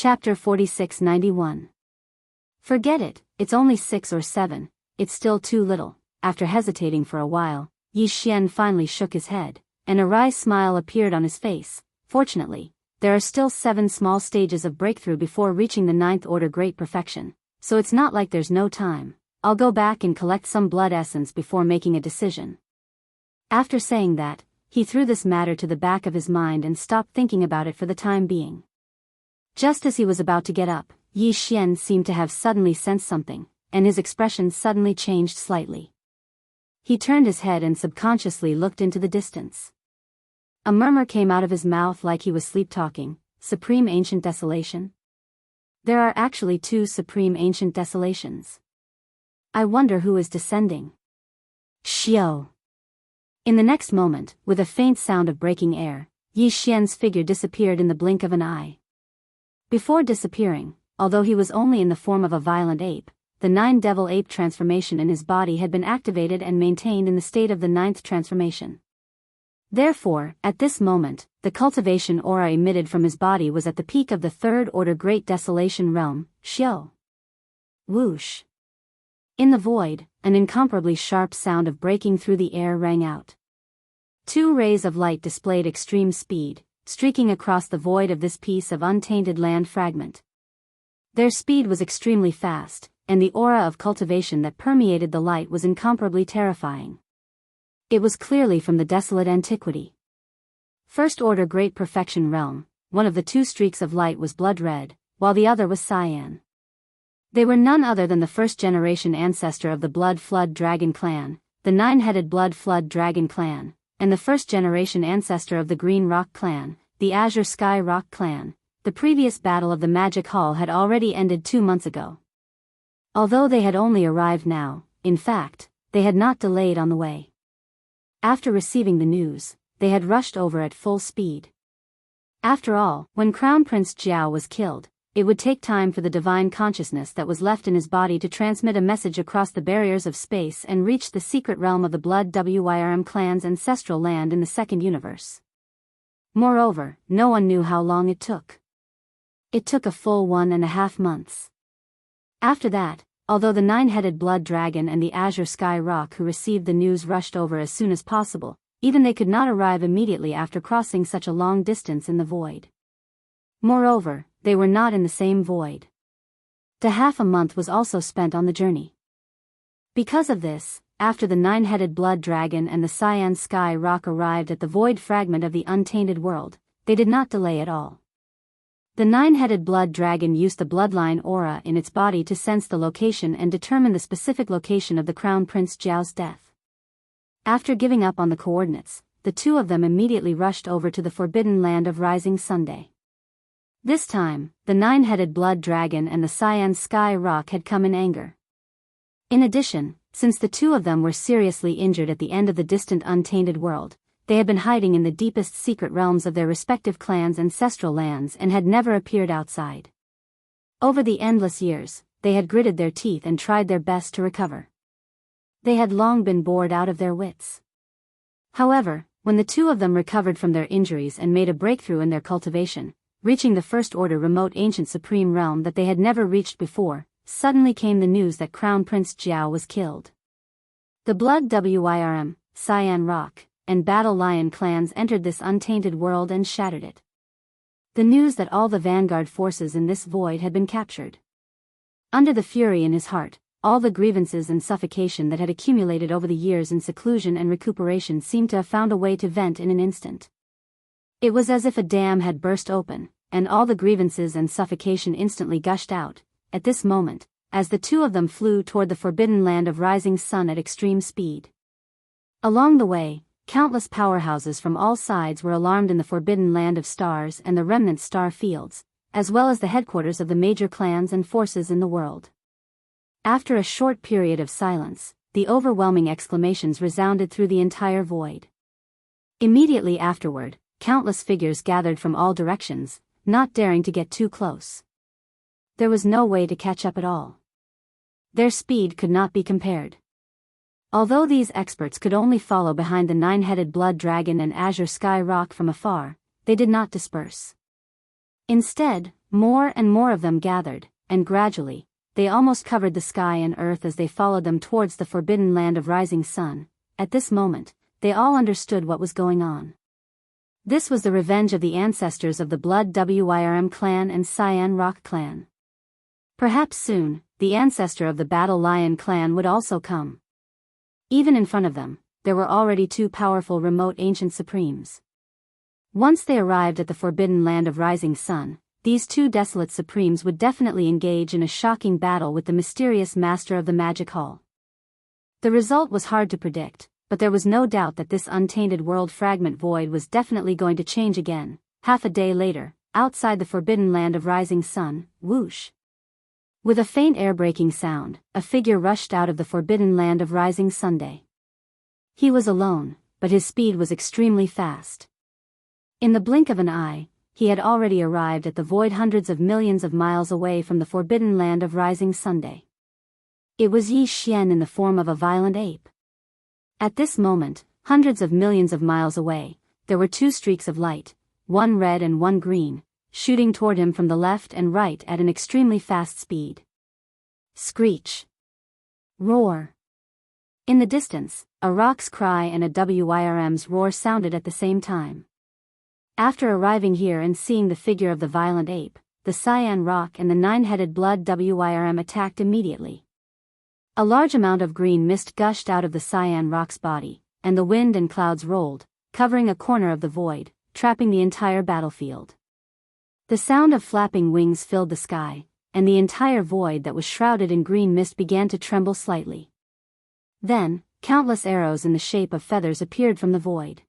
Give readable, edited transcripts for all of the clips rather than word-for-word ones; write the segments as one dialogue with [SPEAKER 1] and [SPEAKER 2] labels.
[SPEAKER 1] Chapter 4691. Forget it, it's only 6 or 7, it's still too little. After hesitating for a while, Yi Xian finally shook his head, and a wry smile appeared on his face. Fortunately, there are still 7 small stages of breakthrough before reaching the 9th order great perfection, so it's not like there's no time. I'll go back and collect some blood essence before making a decision. After saying that, he threw this matter to the back of his mind and stopped thinking about it for the time being. Just as he was about to get up, Yi Xian seemed to have suddenly sensed something, and his expression suddenly changed slightly. He turned his head and subconsciously looked into the distance. A murmur came out of his mouth like he was sleep-talking. Supreme Ancient Desolation? There are actually 2 Supreme Ancient Desolations. I wonder who is descending. Xiao. In the next moment, with a faint sound of breaking air, Yi Xian's figure disappeared in the blink of an eye. Before disappearing, although he was only in the form of a violent ape, the 9 devil ape transformation in his body had been activated and maintained in the state of the 9th transformation. Therefore, at this moment, the cultivation aura emitted from his body was at the peak of the 3rd order Great Desolation realm, Xiao. Whoosh. In the void, an incomparably sharp sound of breaking through the air rang out. 2 rays of light displayed extreme speed, streaking across the void of this piece of untainted land fragment. Their speed was extremely fast, and the aura of cultivation that permeated the light was incomparably terrifying. It was clearly from the desolate antiquity. 1st order Great Perfection realm. One of the 2 streaks of light was blood red, while the other was cyan. They were none other than the 1st generation ancestor of the Blood Flood Dragon clan, the 9-headed Blood Flood Dragon clan, and the 1st generation ancestor of the Green Rock clan, the Azure Sky Rock clan. The previous battle of the Magic Hall had already ended 2 months ago. Although they had only arrived now, in fact, they had not delayed on the way. After receiving the news, they had rushed over at full speed. After all, when Crown Prince Jiao was killed, it would take time for the divine consciousness that was left in his body to transmit a message across the barriers of space and reach the secret realm of the Blood Wyrm clan's ancestral land in the 2nd universe. Moreover, no one knew how long it took. It took a full 1.5 months. After that, although the 9-headed Blood Dragon and the Azure Sky Rock who received the news rushed over as soon as possible, even they could not arrive immediately after crossing such a long distance in the void. Moreover, they were not in the same void. The half a month was also spent on the journey. Because of this, after the 9-headed Blood Dragon and the Cyan Sky Rock arrived at the void fragment of the untainted world, they did not delay at all. The 9-headed Blood Dragon used the bloodline aura in its body to sense the location and determine the specific location of the Crown Prince Jiao's death. After giving up on the coordinates, the 2 of them immediately rushed over to the forbidden land of Rising Sunday. This time, the 9-headed Blood Dragon and the Cyan Sky Rock had come in anger. In addition, since the 2 of them were seriously injured at the end of the distant untainted world, they had been hiding in the deepest secret realms of their respective clans' ancestral lands and had never appeared outside. Over the endless years, they had gritted their teeth and tried their best to recover. They had long been bored out of their wits. However, when the 2 of them recovered from their injuries and made a breakthrough in their cultivation, reaching the 1st order remote ancient supreme realm that they had never reached before, suddenly came the news that Crown Prince Jiao was killed. The Blood Wyrm, Cyan Rock, and Battle Lion clans entered this untainted world and shattered it. The news that all the vanguard forces in this void had been captured. Under the fury in his heart, all the grievances and suffocation that had accumulated over the years in seclusion and recuperation seemed to have found a way to vent in an instant. It was as if a dam had burst open, and all the grievances and suffocation instantly gushed out, at this moment, as the 2 of them flew toward the forbidden land of Rising Sun at extreme speed. Along the way, countless powerhouses from all sides were alarmed in the forbidden land of stars and the remnant star fields, as well as the headquarters of the major clans and forces in the world. After a short period of silence, the overwhelming exclamations resounded through the entire void. Immediately afterward, countless figures gathered from all directions, not daring to get too close. There was no way to catch up at all. Their speed could not be compared. Although these experts could only follow behind the 9-headed Blood Dragon and Azure Sky Rock from afar, they did not disperse. Instead, More and more of them gathered, and gradually, they almost covered the sky and earth as they followed them towards the forbidden land of rising sun. At this moment, they all understood what was going on. This was the revenge of the ancestors of the Blood Wyrm clan and Cyan Rock clan. Perhaps soon, the ancestor of the Battle Lion clan would also come. Even in front of them, there were already two powerful remote ancient supremes. Once they arrived at the forbidden land of rising sun, these two desolate supremes would definitely engage in a shocking battle with the mysterious master of the magic hall. The result was hard to predict, but there was no doubt that this untainted world fragment void was definitely going to change again. Half a day later, outside the forbidden land of rising sun, whoosh. With a faint air-breaking sound, a figure rushed out of the forbidden land of rising Sunday. He was alone, but his speed was extremely fast. In the blink of an eye, he had already arrived at the void hundreds of millions of miles away from the forbidden land of rising Sunday. It was Yi Xian in the form of a violent ape. At this moment, hundreds of millions of miles away, there were two streaks of light, one red and one green, shooting toward him from the left and right at an extremely fast speed. Screech. Roar. In the distance, a rock's cry and a Wyrm's roar sounded at the same time. After arriving here and seeing the figure of the violent ape, the Cyan Rock and the nine-headed Blood Wyrm attacked immediately. A large amount of green mist gushed out of the Cyan Rock's body, and the wind and clouds rolled, covering a corner of the void, trapping the entire battlefield. The sound of flapping wings filled the sky, and the entire void that was shrouded in green mist began to tremble slightly. Then, countless arrows in the shape of feathers appeared from the void.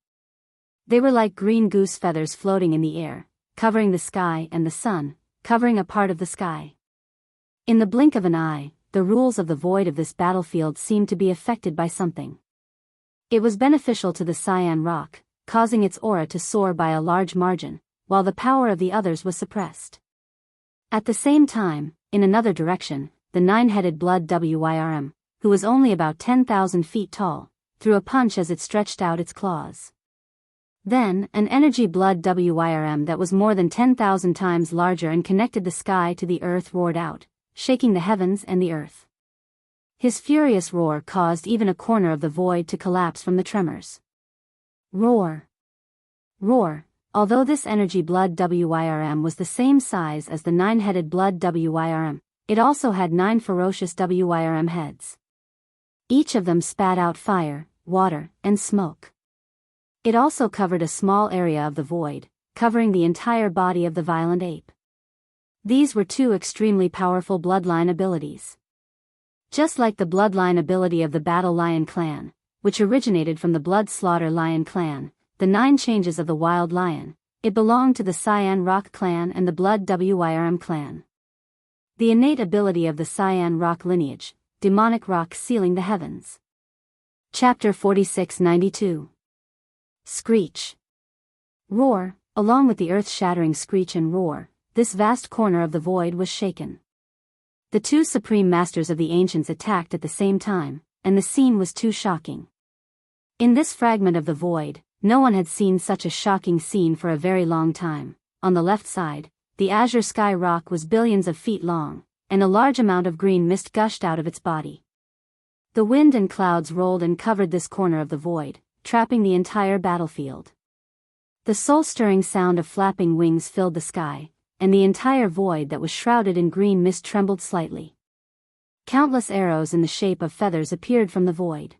[SPEAKER 1] They were like green goose feathers floating in the air, covering the sky and the sun, covering a part of the sky. In the blink of an eye, the rules of the void of this battlefield seemed to be affected by something. It was beneficial to the Cyan Rock, causing its aura to soar by a large margin, while the power of the others was suppressed. At the same time, in another direction, the nine-headed Blood Wyrm, who was only about 10,000 feet tall, threw a punch as it stretched out its claws. Then, an energy Blood Wyrm that was more than 10,000 times larger and connected the sky to the earth roared out, shaking the heavens and the earth. His furious roar caused even a corner of the void to collapse from the tremors. Roar. Roar. Although this energy Blood Wyrm was the same size as the nine-headed Blood Wyrm, it also had 9 ferocious Wyrm heads. Each of them spat out fire, water, and smoke. It also covered a small area of the void, covering the entire body of the violent ape. These were two extremely powerful bloodline abilities. Just like the bloodline ability of the Battle Lion clan, which originated from the Blood Slaughter Lion clan, the 9 changes of the Wild Lion, it belonged to the Cyan Rock clan and the Blood Wyrm clan. The innate ability of the Cyan Rock lineage, demonic rock sealing the heavens. Chapter 4692. Screech. Roar. Along with the earth-shattering screech and roar, this vast corner of the void was shaken. The two supreme masters of the ancients attacked at the same time, and the scene was too shocking. In this fragment of the void, no one had seen such a shocking scene for a very long time. On the left side, the azure sky rock was billions of feet long, and a large amount of green mist gushed out of its body. The wind and clouds rolled and covered this corner of the void, trapping the entire battlefield. The soul-stirring sound of flapping wings filled the sky, and the entire void that was shrouded in green mist trembled slightly. Countless arrows in the shape of feathers appeared from the void.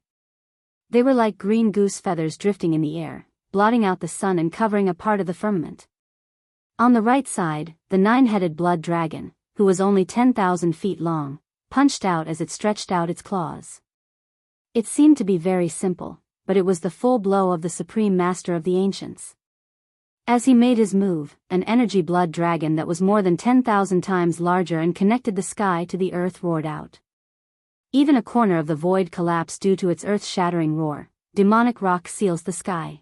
[SPEAKER 1] They were like green goose feathers drifting in the air, blotting out the sun and covering a part of the firmament. On the right side, the nine-headed blood dragon, who was only 10,000 feet long, punched out as it stretched out its claws. It seemed to be very simple, but it was the full blow of the supreme master of the ancients. As he made his move, an energy blood dragon that was more than 10,000 times larger and connected the sky to the earth roared out. Even a corner of the void collapsed due to its earth-shattering roar. Demonic rock seals the sky.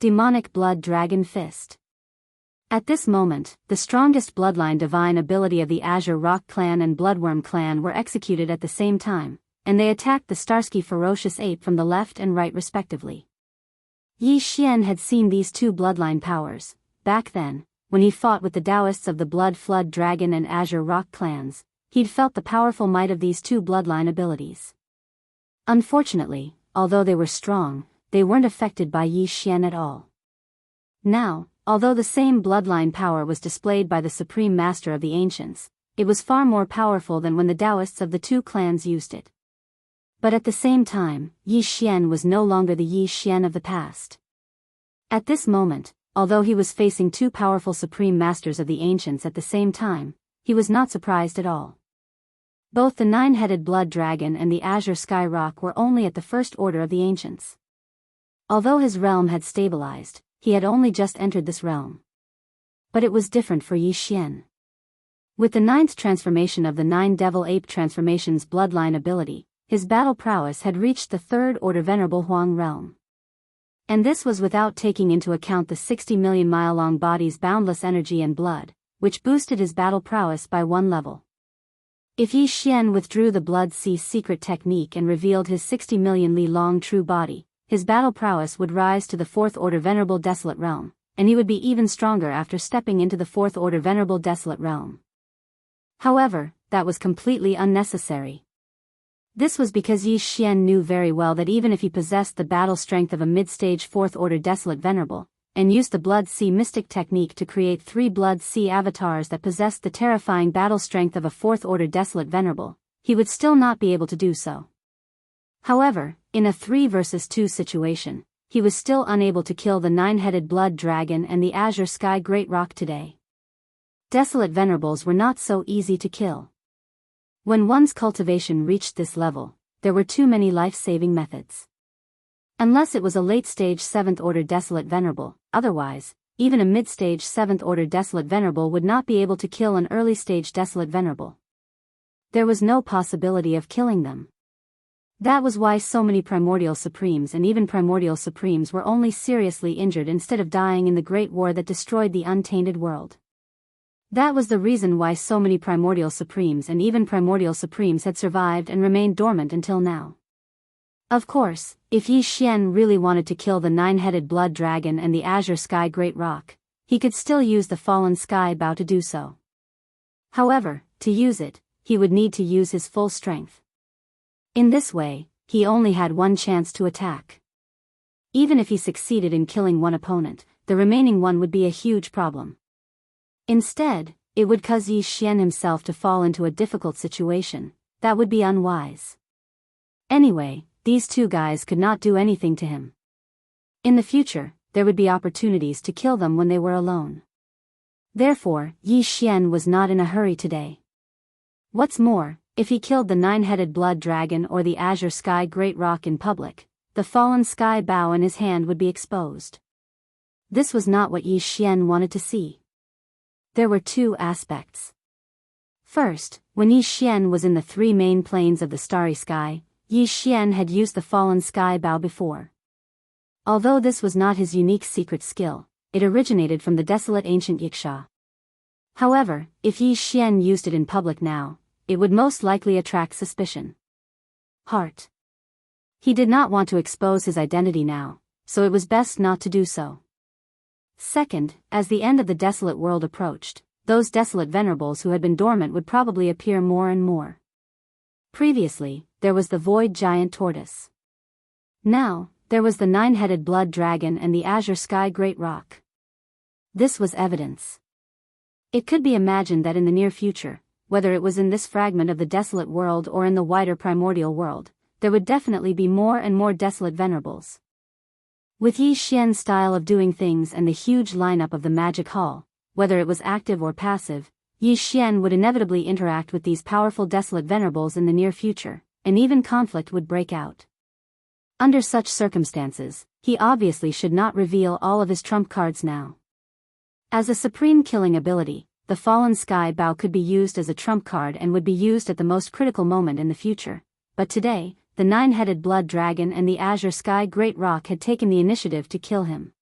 [SPEAKER 1] Demonic blood dragon fist. At this moment, the strongest bloodline divine ability of the Azure Rock clan and Bloodworm clan were executed at the same time, and they attacked the Starsky ferocious ape from the left and right respectively. Yi Xian had seen these two bloodline powers, back then, when he fought with the Taoists of the Blood Flood Dragon and Azure Rock clans, he'd felt the powerful might of these two bloodline abilities. Unfortunately, although they were strong, they weren't affected by Yi Xian at all. Now, although the same bloodline power was displayed by the Supreme Master of the Ancients, it was far more powerful than when the Taoists of the two clans used it. But at the same time, Yi Xian was no longer the Yi Xian of the past. At this moment, although he was facing two powerful Supreme Masters of the Ancients at the same time, he was not surprised at all. Both the nine-headed Blood Dragon and the Azure Sky Rock were only at the first order of the Ancients. Although his realm had stabilized, he had only just entered this realm. But it was different for Yi Xian. With the ninth transformation of the Nine Devil Ape Transformation's bloodline ability, his battle prowess had reached the third order Venerable Huang realm. And this was without taking into account the 60 million mile-long body's boundless energy and blood, which boosted his battle prowess by one level. If Yi Xian withdrew the Blood Sea secret technique and revealed his 60 million li-long true body, his battle prowess would rise to the fourth order Venerable Desolate realm, and he would be even stronger after stepping into the fourth order Venerable Desolate realm. However, that was completely unnecessary. This was because Yi Xian knew very well that even if he possessed the battle strength of a mid-stage 4th Order Desolate Venerable, and used the Blood Sea Mystic technique to create 3 Blood Sea avatars that possessed the terrifying battle strength of a 4th Order Desolate Venerable, he would still not be able to do so. However, in a 3 versus 2 situation, he was still unable to kill the 9-headed Blood Dragon and the Azure Sky Great Rock today. Desolate Venerables were not so easy to kill. When one's cultivation reached this level, there were too many life-saving methods. Unless it was a late-stage 7th Order Desolate Venerable, otherwise, even a mid-stage 7th Order Desolate Venerable would not be able to kill an early-stage Desolate Venerable. There was no possibility of killing them. That was why so many Primordial Supremes and even Primordial Supremes were only seriously injured instead of dying in the Great War that destroyed the untainted world. That was the reason why so many Primordial Supremes and even Primordial Supremes had survived and remained dormant until now. Of course, if Yi Xian really wanted to kill the 9-headed Blood Dragon and the Azure Sky Great Rock, he could still use the Fallen Sky Bow to do so. However, to use it, he would need to use his full strength. In this way, he only had one chance to attack. Even if he succeeded in killing one opponent, the remaining one would be a huge problem. Instead, it would cause Yi Xian himself to fall into a difficult situation. That would be unwise. Anyway, these two guys could not do anything to him. In the future, there would be opportunities to kill them when they were alone. Therefore, Yi Xian was not in a hurry today. What's more, if he killed the 9-headed Blood Dragon or the Azure Sky Great Rock in public, the Fallen Sky Bow in his hand would be exposed. This was not what Yi Xian wanted to see. There were two aspects. First, when Yi Xian was in the 3 main planes of the starry sky, Yi Xian had used the Fallen Sky Bow before. Although this was not his unique secret skill, it originated from the desolate ancient Yiksha. However, if Yi Xian used it in public now, it would most likely attract suspicion. Heart. He did not want to expose his identity now, so it was best not to do so. Second, as the end of the desolate world approached, those desolate venerables who had been dormant would probably appear more and more. Previously, there was the Void Giant Tortoise. Now, there was the 9-headed Blood Dragon and the Azure Sky Great Rock. This was evidence. It could be imagined that in the near future, whether it was in this fragment of the desolate world or in the wider primordial world, there would definitely be more and more desolate venerables. With Yi Xian's style of doing things and the huge lineup of the Magic Hall, whether it was active or passive, Yi Xian would inevitably interact with these powerful desolate venerables in the near future, and even conflict would break out. Under such circumstances, he obviously should not reveal all of his trump cards now. As a supreme killing ability, the Fallen Sky Bow could be used as a trump card and would be used at the most critical moment in the future, but today, the 9-headed Blood Dragon and the Azure Sky Great Rock had taken the initiative to kill him.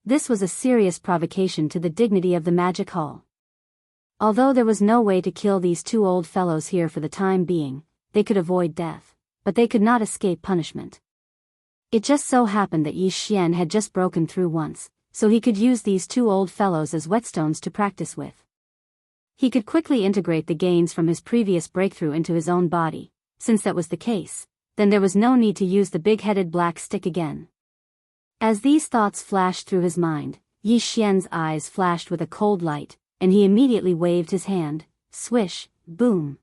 [SPEAKER 1] This was a serious provocation to the dignity of the Magic Hall. Although there was no way to kill these two old fellows here for the time being, they could avoid death, but they could not escape punishment. It just so happened that Yi Xian had just broken through once, so he could use these two old fellows as whetstones to practice with. He could quickly integrate the gains from his previous breakthrough into his own body. Since that was the case, then there was no need to use the big-headed black stick again. As these thoughts flashed through his mind, Yi Xian's eyes flashed with a cold light, and he immediately waved his hand. Swish, boom.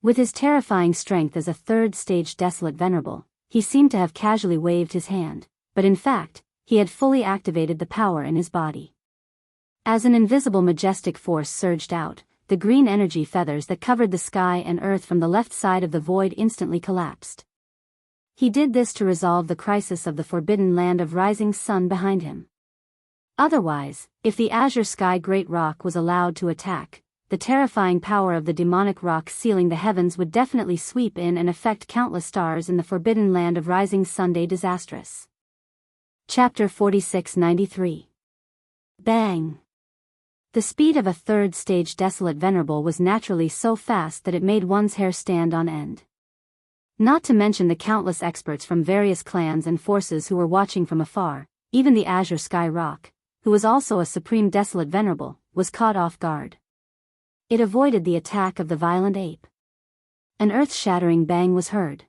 [SPEAKER 1] With his terrifying strength as a third-stage desolate venerable, he seemed to have casually waved his hand, but in fact, he had fully activated the power in his body. As an invisible majestic force surged out, the green energy feathers that covered the sky and earth from the left side of the void instantly collapsed. He did this to resolve the crisis of the forbidden land of rising sun behind him. Otherwise, if the azure sky great rock was allowed to attack, the terrifying power of the demonic rock sealing the heavens would definitely sweep in and affect countless stars in the forbidden land of rising Sunday disastrous. Chapter 4693. Bang! The speed of a third-stage desolate venerable was naturally so fast that it made one's hair stand on end. Not to mention the countless experts from various clans and forces who were watching from afar, even the azure sky rock, who was also a supreme desolate venerable, was caught off guard. It avoided the attack of the violent ape. An earth-shattering bang was heard.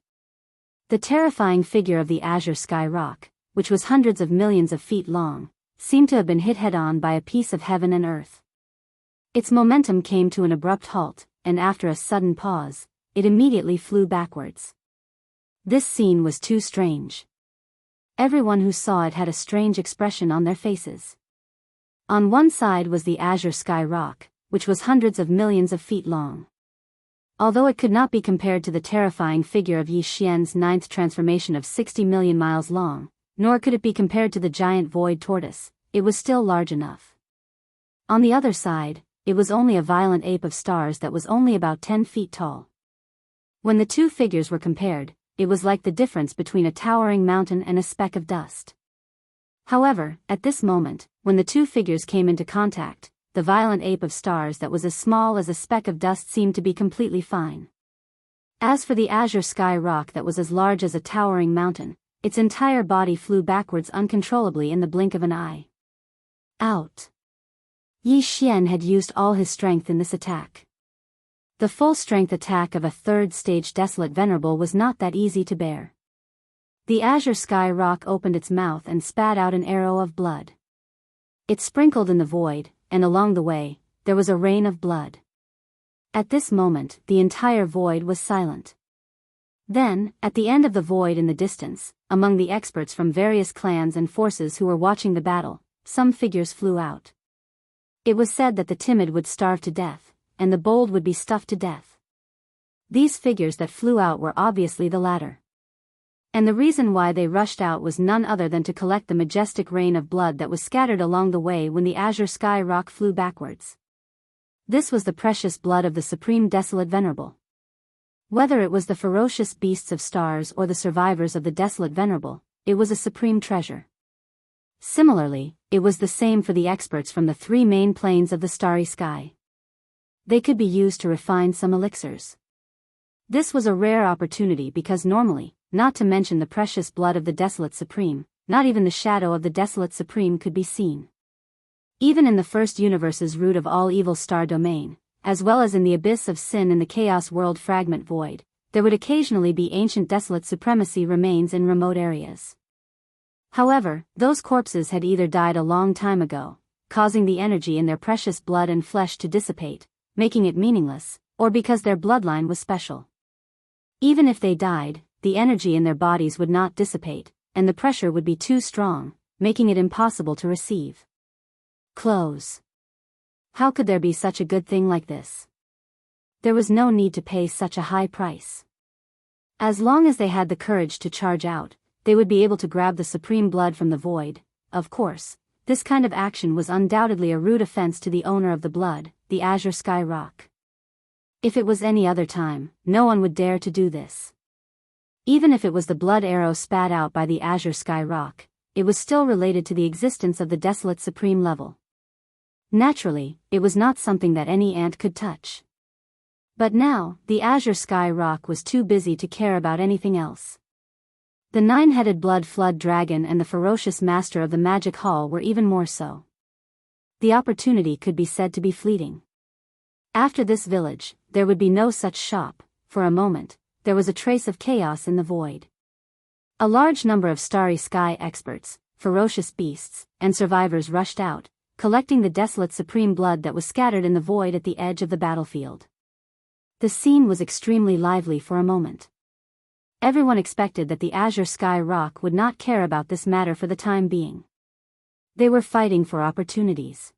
[SPEAKER 1] The terrifying figure of the azure sky rock, which was hundreds of millions of feet long, seemed to have been hit head-on by a piece of heaven and earth. Its momentum came to an abrupt halt, and after a sudden pause, it immediately flew backwards. This scene was too strange. Everyone who saw it had a strange expression on their faces. On one side was the azure sky rock, which was hundreds of millions of feet long. Although it could not be compared to the terrifying figure of Yi Xian's ninth transformation of 60 million miles long, nor could it be compared to the giant void tortoise, it was still large enough. On the other side, it was only a violent ape of stars that was only about 10 feet tall. When the two figures were compared, it was like the difference between a towering mountain and a speck of dust. However, at this moment, when the two figures came into contact, the violent ape of stars that was as small as a speck of dust seemed to be completely fine. As for the azure sky rock that was as large as a towering mountain, its entire body flew backwards uncontrollably in the blink of an eye. Out! Yi Xian had used all his strength in this attack. The full-strength attack of a third-stage desolate venerable was not that easy to bear. The azure sky rock opened its mouth and spat out an arrow of blood. It sprinkled in the void, and along the way, there was a rain of blood. At this moment, the entire void was silent. Then, at the end of the void in the distance, among the experts from various clans and forces who were watching the battle, some figures flew out. It was said that the timid would starve to death, and the bold would be stuffed to death. These figures that flew out were obviously the latter. And the reason why they rushed out was none other than to collect the majestic rain of blood that was scattered along the way when the azure sky rock flew backwards. This was the precious blood of the supreme desolate venerable. Whether it was the ferocious beasts of stars or the survivors of the desolate venerable, it was a supreme treasure. Similarly, it was the same for the experts from the three main planes of the starry sky. They could be used to refine some elixirs. This was a rare opportunity because normally, not to mention the precious blood of the desolate supreme, not even the shadow of the desolate supreme could be seen. Even in the first universe's root of all evil star domain, as well as in the abyss of sin in the chaos world fragment void, there would occasionally be ancient desolate supremacy remains in remote areas. However, those corpses had either died a long time ago, causing the energy in their precious blood and flesh to dissipate, making it meaningless, or because their bloodline was special. Even if they died, the energy in their bodies would not dissipate, and the pressure would be too strong, making it impossible to receive. Close. How could there be such a good thing like this? There was no need to pay such a high price. As long as they had the courage to charge out, they would be able to grab the supreme blood from the void. Of course, this kind of action was undoubtedly a rude offense to the owner of the blood, the azure sky rock. If it was any other time, no one would dare to do this. Even if it was the blood arrow spat out by the azure sky rock, it was still related to the existence of the desolate supreme level. Naturally, it was not something that any ant could touch. But now, the azure sky rock was too busy to care about anything else. The nine-headed blood flood dragon and the ferocious master of the magic hall were even more so. The opportunity could be said to be fleeting. After this village, there would be no such shop. For a moment, there was a trace of chaos in the void. A large number of starry sky experts, ferocious beasts, and survivors rushed out, collecting the desolate supreme blood that was scattered in the void at the edge of the battlefield. The scene was extremely lively for a moment. Everyone expected that the Azure Sky Rock would not care about this matter for the time being. They were fighting for opportunities.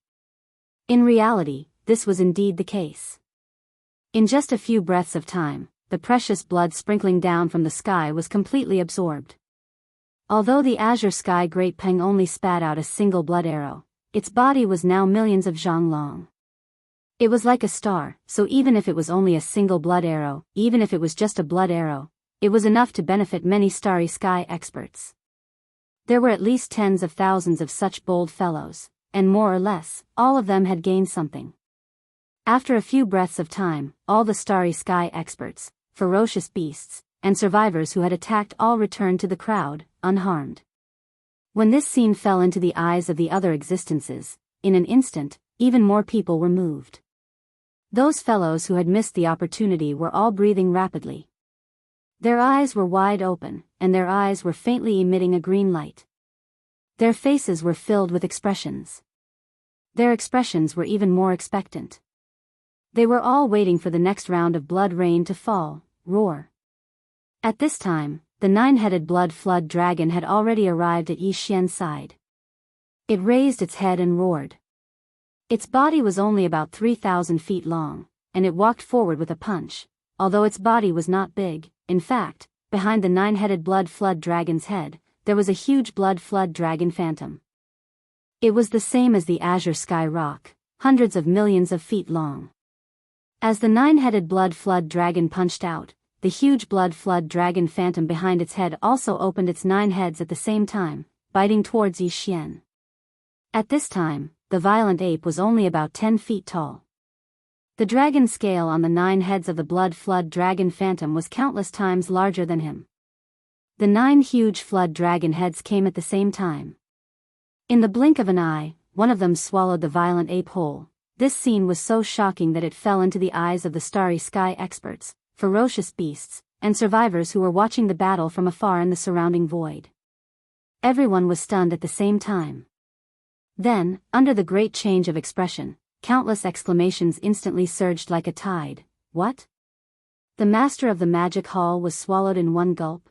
[SPEAKER 1] In reality, this was indeed the case. In just a few breaths of time, the precious blood sprinkling down from the sky was completely absorbed. Although the Azure Sky Great Peng only spat out a single blood arrow, its body was now millions of zhang long. It was like a star, so even if it was only a single blood arrow, even if it was just a blood arrow, it was enough to benefit many starry sky experts. There were at least tens of thousands of such bold fellows, and more or less, all of them had gained something. After a few breaths of time, all the starry sky experts, ferocious beasts, and survivors who had attacked all returned to the crowd, unharmed. When this scene fell into the eyes of the other existences, in an instant, even more people were moved. Those fellows who had missed the opportunity were all breathing rapidly. Their eyes were wide open, and their eyes were faintly emitting a green light. Their faces were filled with expressions. Their expressions were even more expectant. They were all waiting for the next round of blood rain to fall, roar. At this time, the nine-headed blood flood dragon had already arrived at Yi Xian's side. It raised its head and roared. Its body was only about 3,000 feet long, and it walked forward with a punch, although its body was not big. In fact, behind the nine-headed blood flood dragon's head, there was a huge blood flood dragon phantom. It was the same as the Azure Sky Rock, hundreds of millions of feet long. As the nine-headed blood flood dragon punched out, the huge blood flood dragon phantom behind its head also opened its 9 heads at the same time, biting towards Yi Xian. At this time, the violent ape was only about 10 feet tall. The dragon scale on the 9 heads of the blood flood dragon phantom was countless times larger than him. The 9 huge flood dragon heads came at the same time. In the blink of an eye, one of them swallowed the violent ape whole. This scene was so shocking that it fell into the eyes of the starry sky experts, ferocious beasts, and survivors who were watching the battle from afar in the surrounding void. Everyone was stunned at the same time. Then, under the great change of expression, countless exclamations instantly surged like a tide. What? The master of the magic hall was swallowed in one gulp?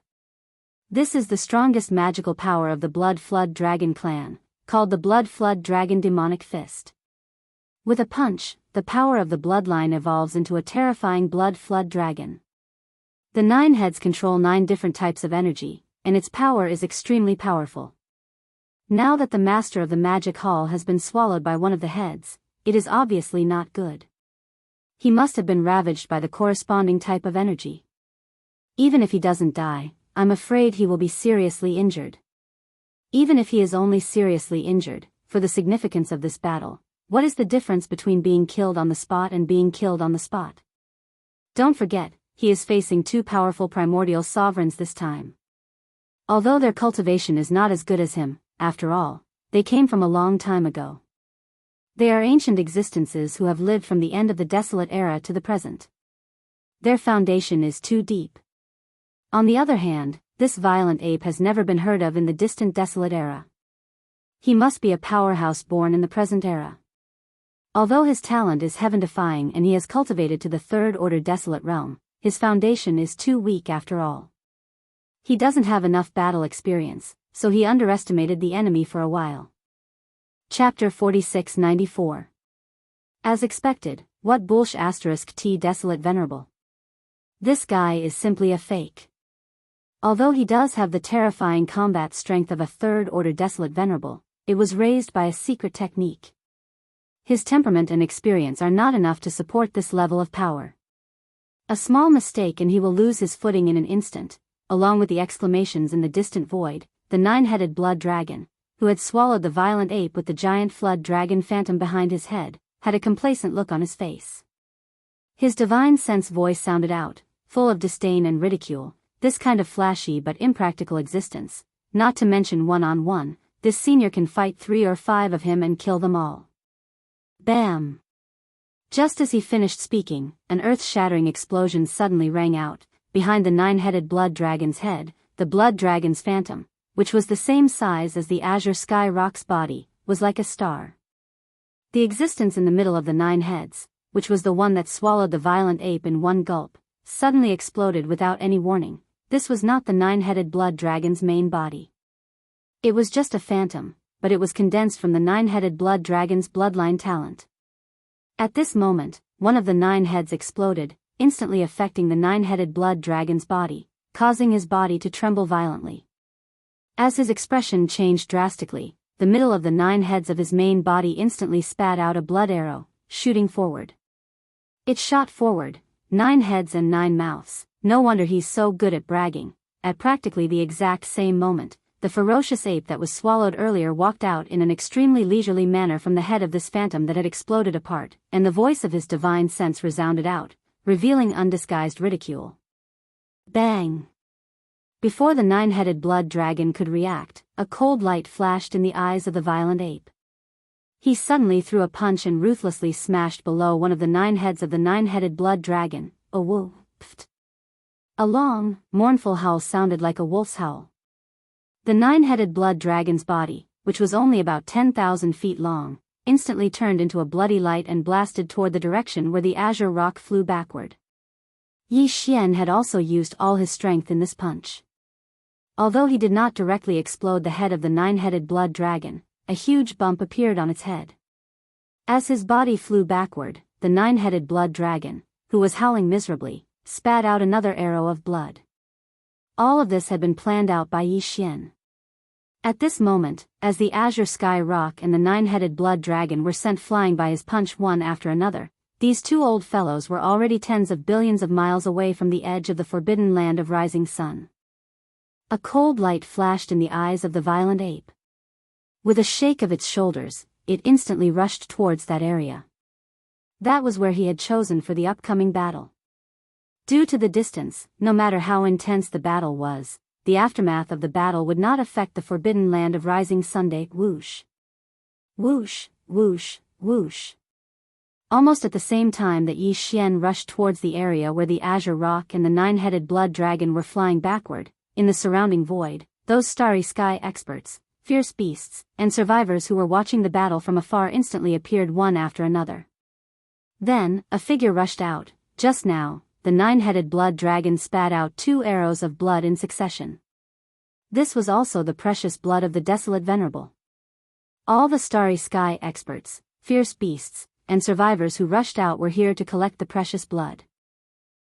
[SPEAKER 1] This is the strongest magical power of the Blood Flood Dragon clan, called the Blood Flood Dragon Demonic Fist. With a punch, the power of the bloodline evolves into a terrifying Blood Flood Dragon. The 9 heads control 9 different types of energy, and its power is extremely powerful. Now that the master of the magic hall has been swallowed by one of the heads, it is obviously not good. He must have been ravaged by the corresponding type of energy. Even if he doesn't die, I'm afraid he will be seriously injured. Even if he is only seriously injured, for the significance of this battle, what is the difference between being killed on the spot and being killed on the spot? Don't forget, he is facing 2 powerful primordial sovereigns this time. Although their cultivation is not as good as him, after all, they came from a long time ago. They are ancient existences who have lived from the end of the desolate era to the present. Their foundation is too deep. On the other hand, this violent ape has never been heard of in the distant desolate era. He must be a powerhouse born in the present era. Although his talent is heaven-defying and he has cultivated to the 3rd order desolate realm, his foundation is too weak after all. He doesn't have enough battle experience, so he underestimated the enemy for a while. Chapter 4694. As expected, what bullsh** t desolate venerable. This guy is simply a fake. Although he does have the terrifying combat strength of a 3rd order desolate venerable, it was raised by a secret technique. His temperament and experience are not enough to support this level of power. A small mistake and he will lose his footing in an instant, along with the exclamations in the distant void. The 9-headed blood dragon, who had swallowed the violent ape with the giant flood dragon phantom behind his head, had a complacent look on his face. His divine sense voice sounded out, full of disdain and ridicule. this kind of flashy but impractical existence, not to mention one-on-one, this senior can fight 3 or 5 of him and kill them all. Bam! Just as he finished speaking, an earth-shattering explosion suddenly rang out. Behind the 9-headed blood dragon's head, the blood dragon's phantom, which was the same size as the azure sky rock's body, was like a star. The existence in the middle of the 9 heads, which was the one that swallowed the violent ape in one gulp, suddenly exploded without any warning. This was not the 9-headed blood dragon's main body. It was just a phantom, but it was condensed from the 9-headed blood dragon's bloodline talent. At this moment, one of the 9 heads exploded, instantly affecting the 9-headed blood dragon's body, causing his body to tremble violently. As his expression changed drastically, the middle of the 9 heads of his main body instantly spat out a blood arrow, shooting forward. It shot forward, 9 heads and 9 mouths. No wonder he's so good at bragging. At practically the exact same moment, the ferocious ape that was swallowed earlier walked out in an extremely leisurely manner from the head of this phantom that had exploded apart, and the voice of his divine sense resounded out, revealing undisguised ridicule. Bang! Before the 9-headed blood dragon could react, a cold light flashed in the eyes of the violent ape. He suddenly threw a punch and ruthlessly smashed below one of the 9 heads of the 9-headed blood dragon. A wolf. A long, mournful howl sounded like a wolf's howl. The 9-headed blood dragon's body, which was only about 10,000 feet long, instantly turned into a bloody light and blasted toward the direction where the azure rock flew backward. Yi Xian had also used all his strength in this punch. Although he did not directly explode the head of the 9-headed blood dragon, a huge bump appeared on its head. As his body flew backward, the 9-headed blood dragon, who was howling miserably, spat out another arrow of blood. All of this had been planned out by Yi Xian. At this moment, as the azure sky rock and the 9-headed blood dragon were sent flying by his punch one after another, these 2 old fellows were already tens of billions of miles away from the edge of the forbidden land of rising sun. A cold light flashed in the eyes of the violent ape. With a shake of its shoulders, it instantly rushed towards that area. That was where he had chosen for the upcoming battle. Due to the distance, no matter how intense the battle was, the aftermath of the battle would not affect the forbidden land of rising Sunday. Whoosh! Whoosh, whoosh, whoosh. Almost at the same time that Yi Xian rushed towards the area where the azure rock and the 9-headed blood dragon were flying backward, in the surrounding void, those starry sky experts, fierce beasts, and survivors who were watching the battle from afar instantly appeared one after another. Then, a figure rushed out. Just now, the 9-headed blood dragon spat out 2 arrows of blood in succession. This was also the precious blood of the desolate venerable. All the starry sky experts, fierce beasts, and survivors who rushed out were here to collect the precious blood.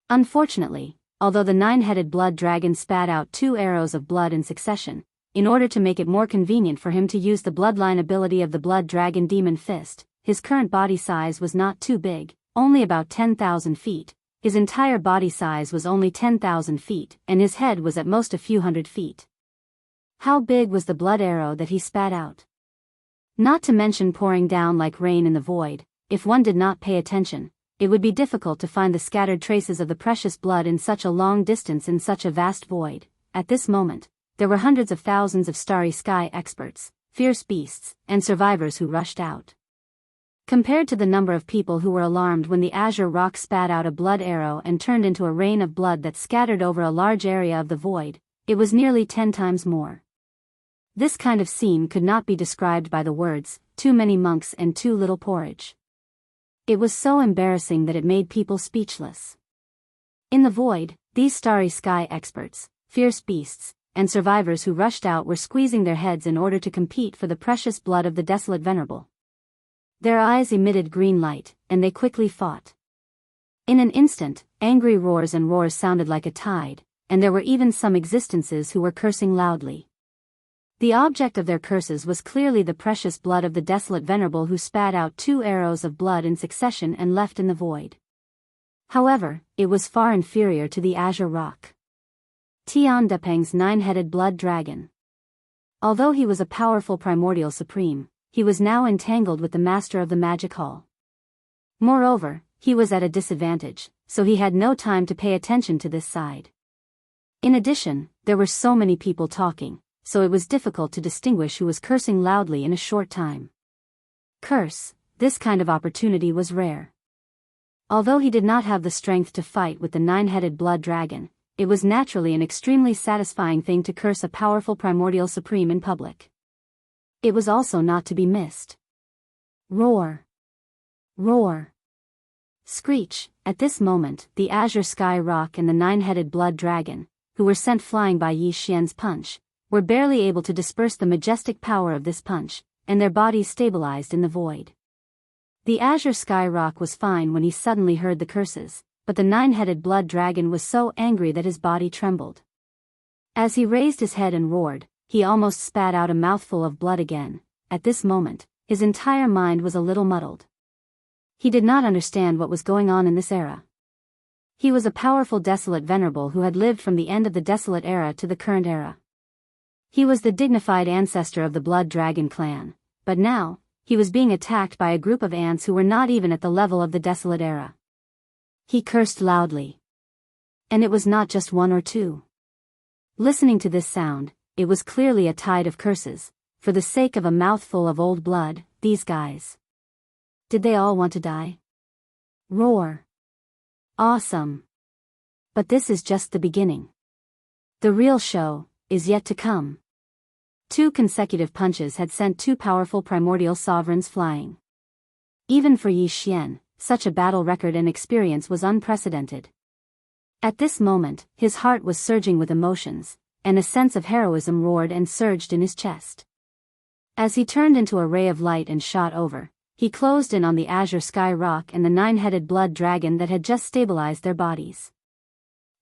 [SPEAKER 1] Unfortunately, although the 9-headed blood dragon spat out 2 arrows of blood in succession, in order to make it more convenient for him to use the bloodline ability of the blood dragon demon fist, his current body size was not too big, only about 10,000 feet. His entire body size was only 10,000 feet, and his head was at most a few hundred feet. How big was the blood arrow that he spat out? Not to mention pouring down like rain in the void, if one did not pay attention, it would be difficult to find the scattered traces of the precious blood in such a long distance in such a vast void. At this moment, there were hundreds of thousands of starry sky experts, fierce beasts, and survivors who rushed out. Compared to the number of people who were alarmed when the azure rock spat out a blood arrow and turned into a rain of blood that scattered over a large area of the void, it was nearly 10 times more. This kind of scene could not be described by the words, "too many monks and too little porridge." It was so embarrassing that it made people speechless. In the void, these starry sky experts, fierce beasts, and survivors who rushed out were squeezing their heads in order to compete for the precious blood of the desolate venerable. Their eyes emitted green light, and they quickly fought. In an instant, angry roars and roars sounded like a tide, and there were even some existences who were cursing loudly. The object of their curses was clearly the precious blood of the desolate venerable who spat out 2 arrows of blood in succession and left in the void. However, it was far inferior to the azure rock. Tian Depeng's 9-headed blood dragon. Although he was a powerful primordial supreme, he was now entangled with the master of the magic hall. Moreover, he was at a disadvantage, so he had no time to pay attention to this side. In addition, there were so many people talking, so it was difficult to distinguish who was cursing loudly in a short time. Curse, this kind of opportunity was rare. Although he did not have the strength to fight with the nine-headed blood dragon, it was naturally an extremely satisfying thing to curse a powerful primordial supreme in public. It was also not to be missed. Roar! Roar! Screech! At this moment, the azure sky rock and the nine-headed blood dragon, who were sent flying by Yi Xian's punch, were barely able to disperse the majestic power of this punch, and their bodies stabilized in the void. The azure sky rock was fine when he suddenly heard the curses, but the nine-headed blood dragon was so angry that his body trembled. As he raised his head and roared, he almost spat out a mouthful of blood again. At this moment, his entire mind was a little muddled. He did not understand what was going on in this era. He was a powerful desolate venerable who had lived from the end of the desolate era to the current era. He was the dignified ancestor of the blood dragon clan, but now, he was being attacked by a group of ants who were not even at the level of the desolate era. He cursed loudly. And it was not just one or two. Listening to this sound, it was clearly a tide of curses. For the sake of a mouthful of old blood, these guys. Did they all want to die? Roar. Awesome. But this is just the beginning. The real show is yet to come. 2 consecutive punches had sent 2 powerful primordial sovereigns flying. Even for Yi Xian, such a battle record and experience was unprecedented. At this moment, his heart was surging with emotions, and a sense of heroism roared and surged in his chest. As he turned into a ray of light and shot over, he closed in on the azure sky rock and the nine-headed blood dragon that had just stabilized their bodies.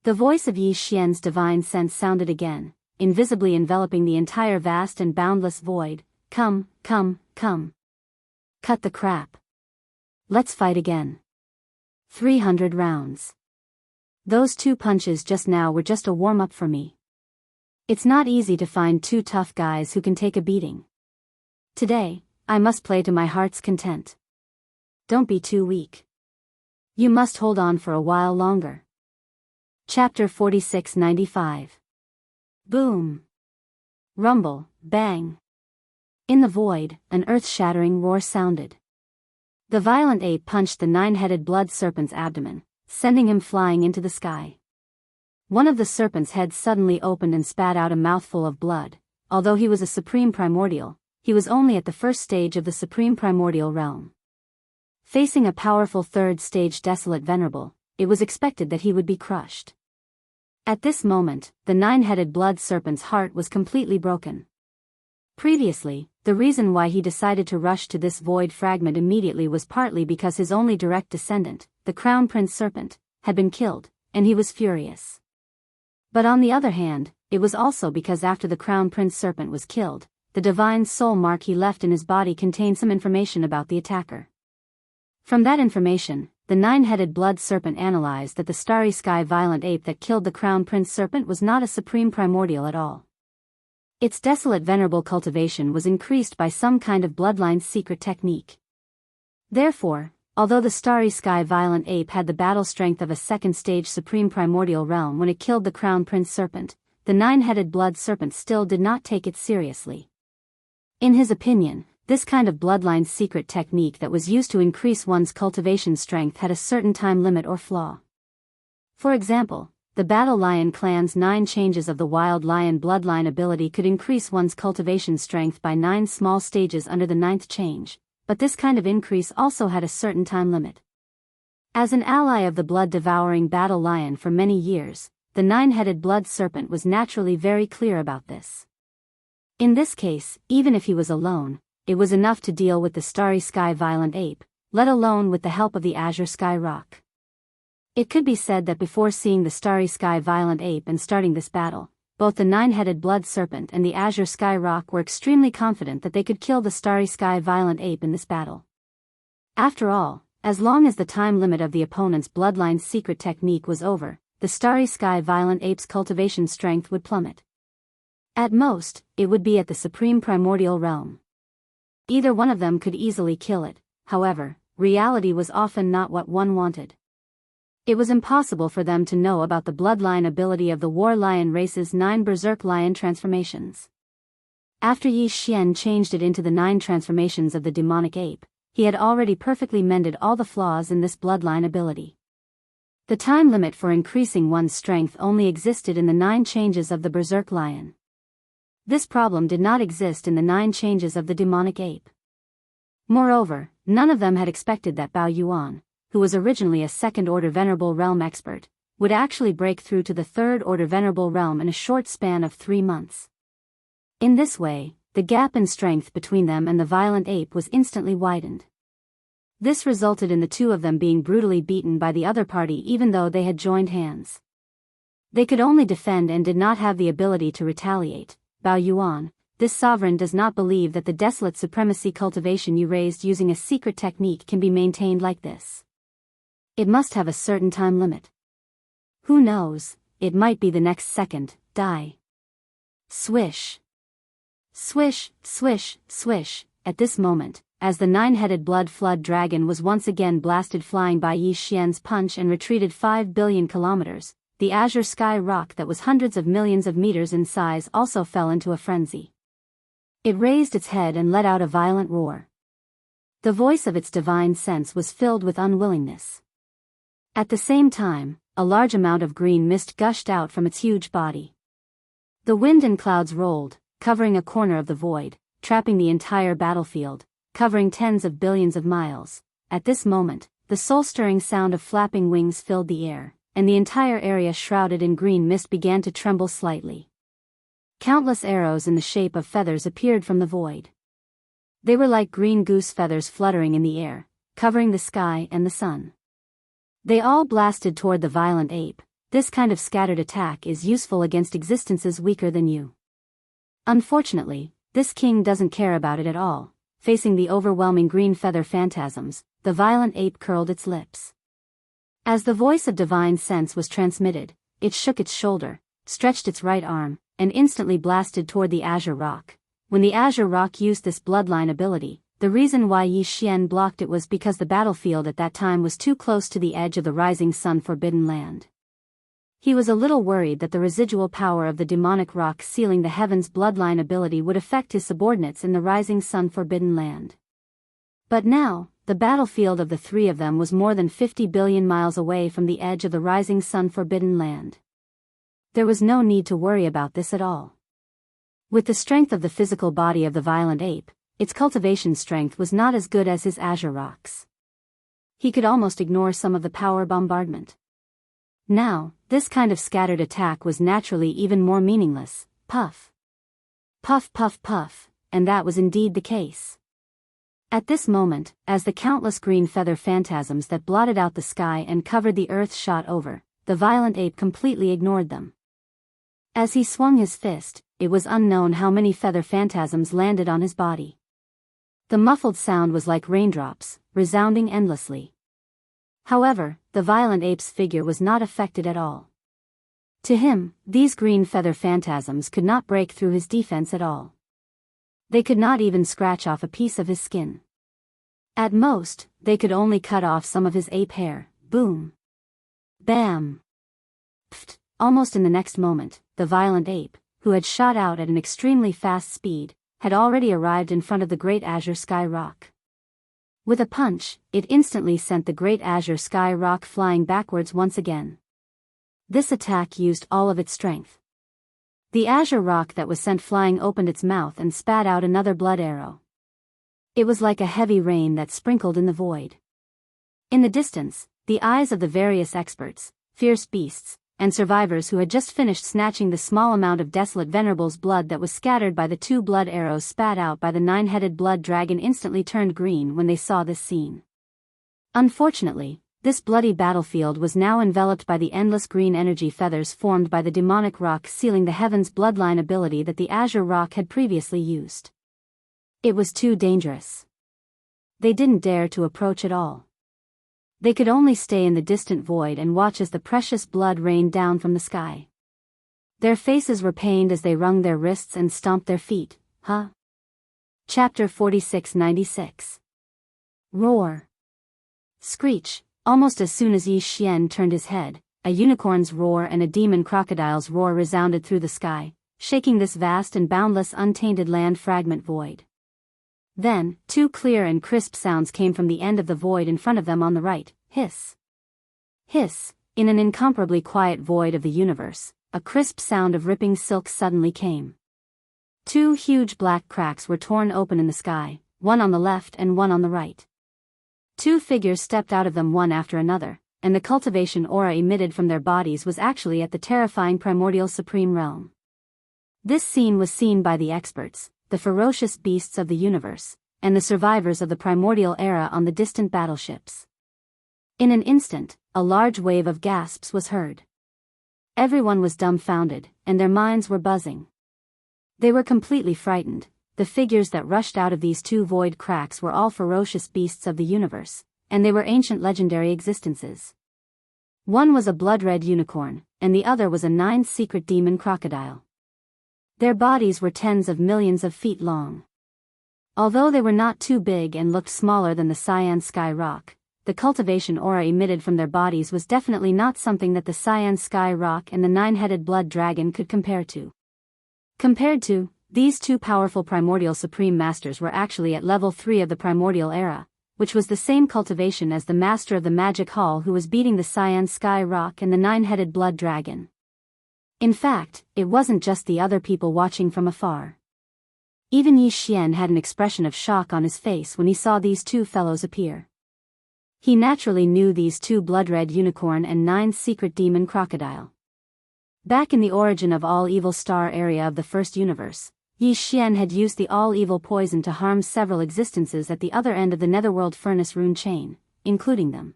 [SPEAKER 1] The voice of Yi Xian's divine sense sounded again, invisibly enveloping the entire vast and boundless void. Come, come, come. Cut the crap. Let's fight again. 300 rounds. Those 2 punches just now were just a warm-up for me. It's not easy to find 2 tough guys who can take a beating. Today, I must play to my heart's content. Don't be too weak. You must hold on for a while longer. Chapter 4695. Boom. Rumble, bang. In the void, an earth-shattering roar sounded. The violent ape punched the nine-headed blood serpent's abdomen, sending him flying into the sky. One of the serpent's heads suddenly opened and spat out a mouthful of blood. Although he was a supreme primordial, he was only at the first stage of the supreme primordial realm. Facing a powerful third-stage desolate venerable, it was expected that he would be crushed. At this moment, the nine-headed blood serpent's heart was completely broken. Previously, the reason why he decided to rush to this void fragment immediately was partly because his only direct descendant, the Crown Prince Serpent, had been killed, and he was furious. But on the other hand, it was also because after the Crown Prince Serpent was killed, the divine soul mark he left in his body contained some information about the attacker. From that information, the nine-headed blood serpent analyzed that the starry sky violent ape that killed the Crown Prince Serpent was not a supreme primordial at all. Its desolate venerable cultivation was increased by some kind of bloodline secret technique. Therefore, although the starry sky violent ape had the battle strength of a second-stage supreme primordial realm when it killed the Crown Prince Serpent, the nine-headed blood serpent still did not take it seriously. In his opinion, this kind of bloodline secret technique that was used to increase one's cultivation strength had a certain time limit or flaw. For example, the Battle Lion clan's 9 changes of the Wild Lion bloodline ability could increase one's cultivation strength by 9 small stages under the 9th change, but this kind of increase also had a certain time limit. As an ally of the blood-devouring Battle Lion for many years, the nine-headed blood serpent was naturally very clear about this. In this case, even if he was alone, it was enough to deal with the starry sky violent ape, let alone with the help of the azure sky rock. It could be said that before seeing the starry sky violent ape and starting this battle, both the nine-headed blood serpent and the azure sky rock were extremely confident that they could kill the starry sky violent ape in this battle. After all, as long as the time limit of the opponent's bloodline secret technique was over, the starry sky violent ape's cultivation strength would plummet. At most, it would be at the supreme primordial realm. Either one of them could easily kill it, however, reality was often not what one wanted. It was impossible for them to know about the bloodline ability of the war lion race's 9 berserk lion transformations. After Yi Xian changed it into the 9 transformations of the demonic ape, he had already perfectly mended all the flaws in this bloodline ability. The time limit for increasing one's strength only existed in the 9 changes of the berserk lion. This problem did not exist in the 9 changes of the demonic ape. Moreover, none of them had expected that Bao Yuan, who was originally a second-order Venerable Realm expert, would actually break through to the third-order Venerable Realm in a short span of 3 months. In this way, the gap in strength between them and the violent ape was instantly widened. This resulted in the two of them being brutally beaten by the other party even though they had joined hands. They could only defend and did not have the ability to retaliate. Bao Yuan, this sovereign does not believe that the desolate supremacy cultivation you raised using a secret technique can be maintained like this. It must have a certain time limit. Who knows, it might be the next second. Die. Swish. Swish, swish, swish. At this moment, as the 9-headed blood flood dragon was once again blasted flying by Yi Xian's punch and retreated 5 billion kilometers, the azure sky rock that was hundreds of millions of meters in size also fell into a frenzy. It raised its head and let out a violent roar. The voice of its divine sense was filled with unwillingness. At the same time, a large amount of green mist gushed out from its huge body. The wind and clouds rolled, covering a corner of the void, trapping the entire battlefield, covering tens of billions of miles. At this moment, the soul-stirring sound of flapping wings filled the air, and the entire area shrouded in green mist began to tremble slightly. Countless arrows in the shape of feathers appeared from the void. They were like green goose feathers fluttering in the air, covering the sky and the sun. They all blasted toward the violent ape. This kind of scattered attack is useful against existences weaker than you. Unfortunately, this king doesn't care about it at all. Facing the overwhelming green feather phantasms, the violent ape curled its lips. As the voice of divine sense was transmitted, it shook its shoulder, stretched its right arm, and instantly blasted toward the azure rock. When the azure rock used this bloodline ability, the reason why Yi Xian blocked it was because the battlefield at that time was too close to the edge of the rising sun forbidden land. He was a little worried that the residual power of the demonic rock sealing the heavens bloodline ability would affect his subordinates in the rising sun forbidden land. But now, the battlefield of the 3 of them was more than 50 billion miles away from the edge of the rising sun forbidden land. There was no need to worry about this at all. With the strength of the physical body of the violent ape, its cultivation strength was not as good as his azure rocks. He could almost ignore some of the power bombardment. Now, this kind of scattered attack was naturally even more meaningless. Puff. Puff puff puff, and that was indeed the case. At this moment, as the countless green feather phantasms that blotted out the sky and covered the earth shot over, the violent ape completely ignored them. As he swung his fist, it was unknown how many feather phantasms landed on his body. The muffled sound was like raindrops, resounding endlessly. However, the violent ape's figure was not affected at all. To him, these green feather phantasms could not break through his defense at all. They could not even scratch off a piece of his skin. At most, they could only cut off some of his ape hair. Boom. Bam. Pfft. Almost in the next moment, the violent ape, who had shot out at an extremely fast speed, had already arrived in front of the great azure sky rock. With a punch, it instantly sent the great azure sky rock flying backwards once again. This attack used all of its strength. The azure rock that was sent flying opened its mouth and spat out another blood arrow. It was like a heavy rain that sprinkled in the void. In the distance, the eyes of the various experts, fierce beasts, and survivors who had just finished snatching the small amount of desolate venerable's blood that was scattered by the 2 blood arrows spat out by the 9-headed blood dragon instantly turned green when they saw this scene. Unfortunately, this bloody battlefield was now enveloped by the endless green energy feathers formed by the demonic rock sealing the heavens bloodline ability that the azure rock had previously used. It was too dangerous. They didn't dare to approach at all. They could only stay in the distant void and watch as the precious blood rained down from the sky. Their faces were pained as they wrung their wrists and stomped their feet. Chapter 4696. Roar. Screech, Almost as soon as Yi Xian turned his head, a unicorn's roar and a demon crocodile's roar resounded through the sky, shaking this vast and boundless untainted land fragment void. Then, two clear and crisp sounds came from the end of the void in front of them on the right: hiss. Hiss. In an incomparably quiet void of the universe, a crisp sound of ripping silk suddenly came. Two huge black cracks were torn open in the sky, one on the left and one on the right. Two figures stepped out of them one after another, and the cultivation aura emitted from their bodies was actually at the terrifying primordial supreme realm. This scene was seen by the experts, the ferocious beasts of the universe, and the survivors of the primordial era on the distant battleships. In an instant, a large wave of gasps was heard. Everyone was dumbfounded, and their minds were buzzing. They were completely frightened. The figures that rushed out of these two void cracks were all ferocious beasts of the universe, and they were ancient legendary existences. One was a blood-red unicorn, and the other was a nine-secret demon crocodile. Their bodies were tens of millions of feet long. Although they were not too big and looked smaller than the cyan sky rock, the cultivation aura emitted from their bodies was definitely not something that the cyan sky rock and the nine-headed blood dragon could compare to. Compared to, these two powerful primordial supreme masters were actually at level 3 of the primordial era, which was the same cultivation as the master of the magic hall who was beating the cyan sky rock and the nine-headed blood dragon. In fact, it wasn't just the other people watching from afar. Even Yi Xian had an expression of shock on his face when he saw these two fellows appear. He naturally knew these two blood-red unicorn and nine-secret demon crocodile. Back in the origin of all-evil star area of the first universe, Yi Xian had used the all-evil poison to harm several existences at the other end of the netherworld furnace rune chain, including them.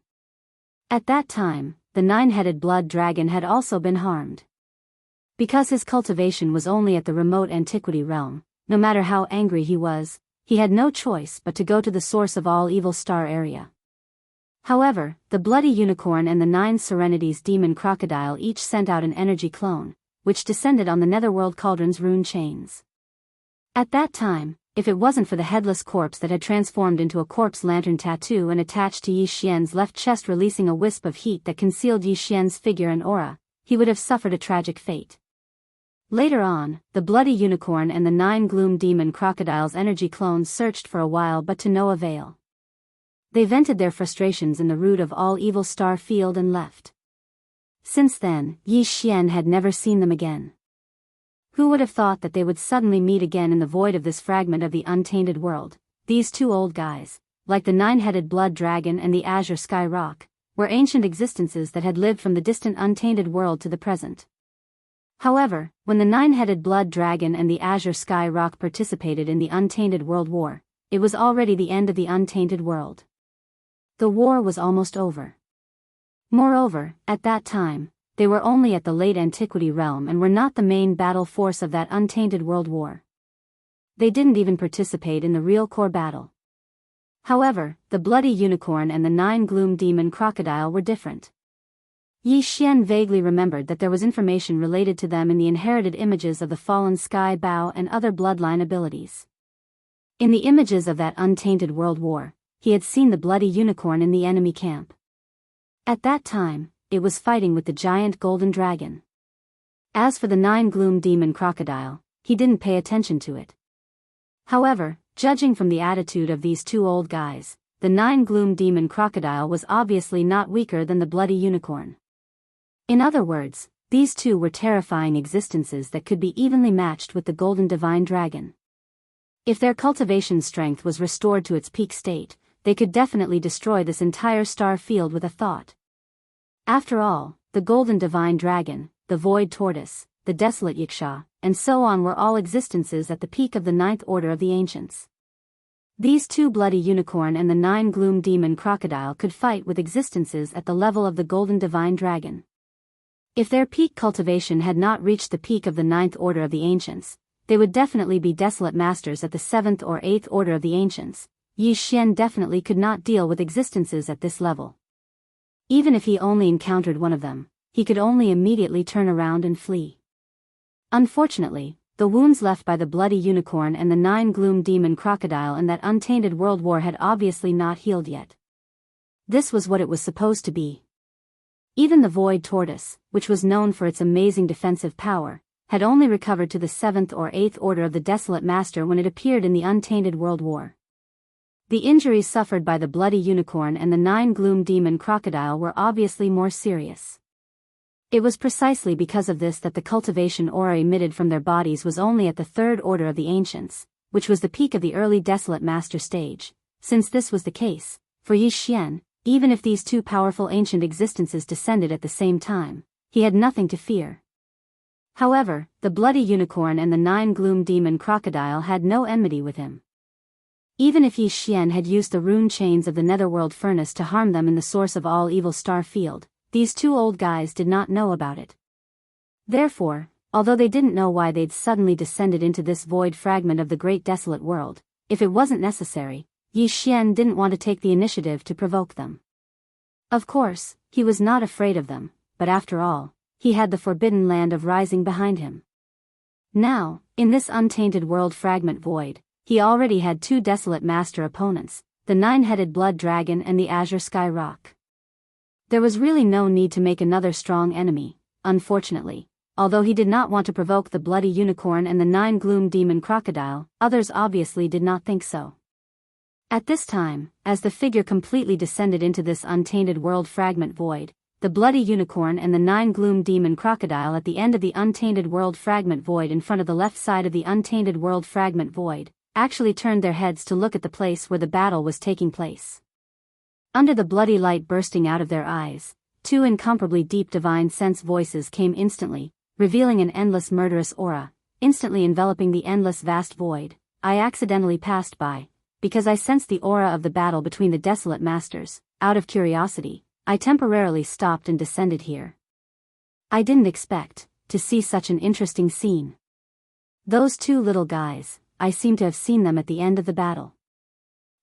[SPEAKER 1] At that time, the nine-headed blood dragon had also been harmed. Because his cultivation was only at the remote antiquity realm, no matter how angry he was, he had no choice but to go to the source of all-evil star area. However, the bloody unicorn and the nine serenities demon crocodile each sent out an energy clone, which descended on the netherworld cauldron's rune chains. At that time, if it wasn't for the headless corpse that had transformed into a corpse lantern tattoo and attached to Yi Xian's left chest releasing a wisp of heat that concealed Yi Xian's figure and aura, he would have suffered a tragic fate. Later on, the bloody unicorn and the nine gloom demon crocodile's energy clones searched for a while but to no avail. They vented their frustrations in the root of all evil star field and left. Since then, Yi Xian had never seen them again. Who would have thought that they would suddenly meet again in the void of this fragment of the untainted world? These two old guys, like the nine-headed blood dragon and the azure sky rock, were ancient existences that had lived from the distant untainted world to the present. However, when the nine-headed blood dragon and the azure sky rock participated in the untainted world war, it was already the end of the untainted world. The war was almost over. Moreover, at that time, they were only at the late antiquity realm and were not the main battle force of that untainted world war. They didn't even participate in the real core battle. However, the bloody unicorn and the nine gloom demon crocodile were different. Yi Xian vaguely remembered that there was information related to them in the inherited images of the fallen sky bow and other bloodline abilities. In the images of that untainted world war, he had seen the bloody unicorn in the enemy camp. At that time, it was fighting with the giant golden dragon. As for the nine gloom demon crocodile, he didn't pay attention to it. However, judging from the attitude of these two old guys, the nine gloom demon crocodile was obviously not weaker than the bloody unicorn. In other words, these two were terrifying existences that could be evenly matched with the golden divine dragon. If their cultivation strength was restored to its peak state, they could definitely destroy this entire star field with a thought. After all, the golden divine dragon, the void tortoise, the desolate Yiksha, and so on were all existences at the peak of the ninth order of the ancients. These two bloody unicorn and the nine gloom demon crocodile could fight with existences at the level of the golden divine dragon. If their peak cultivation had not reached the peak of the ninth order of the ancients, they would definitely be desolate masters at the seventh or eighth order of the ancients. Yi Xian definitely could not deal with existences at this level. Even if he only encountered one of them, he could only immediately turn around and flee. Unfortunately, the wounds left by the bloody unicorn and the nine gloom demon crocodile in that untainted world war had obviously not healed yet. This was what it was supposed to be. Even the void tortoise, which was known for its amazing defensive power, had only recovered to the 7th or 8th order of the Desolate Master when it appeared in the Untainted World War. The injuries suffered by the bloody unicorn and the 9 gloom demon crocodile were obviously more serious. It was precisely because of this that the cultivation aura emitted from their bodies was only at the 3rd order of the ancients, which was the peak of the early Desolate Master stage. Since this was the case, for Yi Xian, even if these two powerful ancient existences descended at the same time, he had nothing to fear. However, the bloody unicorn and the 9 gloom demon crocodile had no enmity with him. Even if Yi Xian had used the rune chains of the netherworld furnace to harm them in the source of all evil star field, these two old guys did not know about it. Therefore, although they didn't know why they'd suddenly descended into this void fragment of the great desolate world, if it wasn't necessary, Yi Xian didn't want to take the initiative to provoke them. Of course, he was not afraid of them, but after all, he had the forbidden land of rising behind him. Now, in this untainted world fragment void, he already had 2 desolate master opponents, the 9-headed blood dragon and the azure sky rock. There was really no need to make another strong enemy, unfortunately. Although he did not want to provoke the bloody unicorn and the 9 gloom demon crocodile, others obviously did not think so. At this time, as the figure completely descended into this untainted world fragment void, the bloody unicorn and the 9 gloom demon crocodile at the end of the untainted world fragment void in front of the left side of the untainted world fragment void, actually turned their heads to look at the place where the battle was taking place. Under the bloody light bursting out of their eyes, 2 incomparably deep divine sense voices came instantly, revealing an endless murderous aura, instantly enveloping the endless vast void. I accidentally passed by, because I sensed the aura of the battle between the desolate masters. Out of curiosity, I temporarily stopped and descended here. I didn't expect to see such an interesting scene. Those 2 little guys, I seem to have seen them at the end of the battle.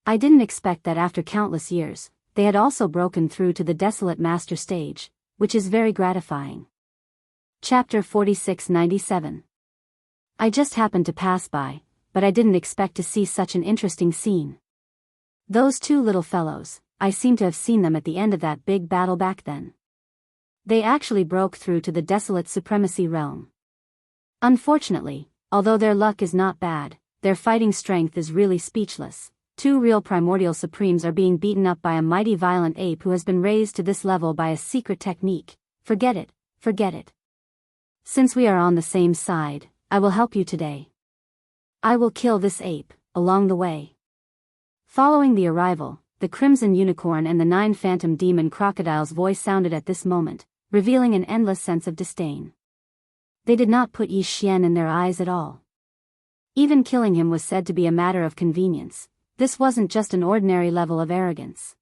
[SPEAKER 1] I didn't expect that after countless years, they had also broken through to the desolate master stage, which is very gratifying. Chapter 4697. I just happened to pass by, but I didn't expect to see such an interesting scene. Those 2 little fellows, I seem to have seen them at the end of that big battle back then. They actually broke through to the desolate supremacy realm. Unfortunately, although their luck is not bad, their fighting strength is really speechless. 2 real primordial supremes are being beaten up by a mighty violent ape who has been raised to this level by a secret technique. Forget it, forget it. Since we are on the same side, I will help you today. I will kill this ape, along the way. Following the arrival, the crimson unicorn and the 9 phantom demon crocodile's voice sounded at this moment, revealing an endless sense of disdain. They did not put Yi Xian in their eyes at all. Even killing him was said to be a matter of convenience. This wasn't just an ordinary level of arrogance.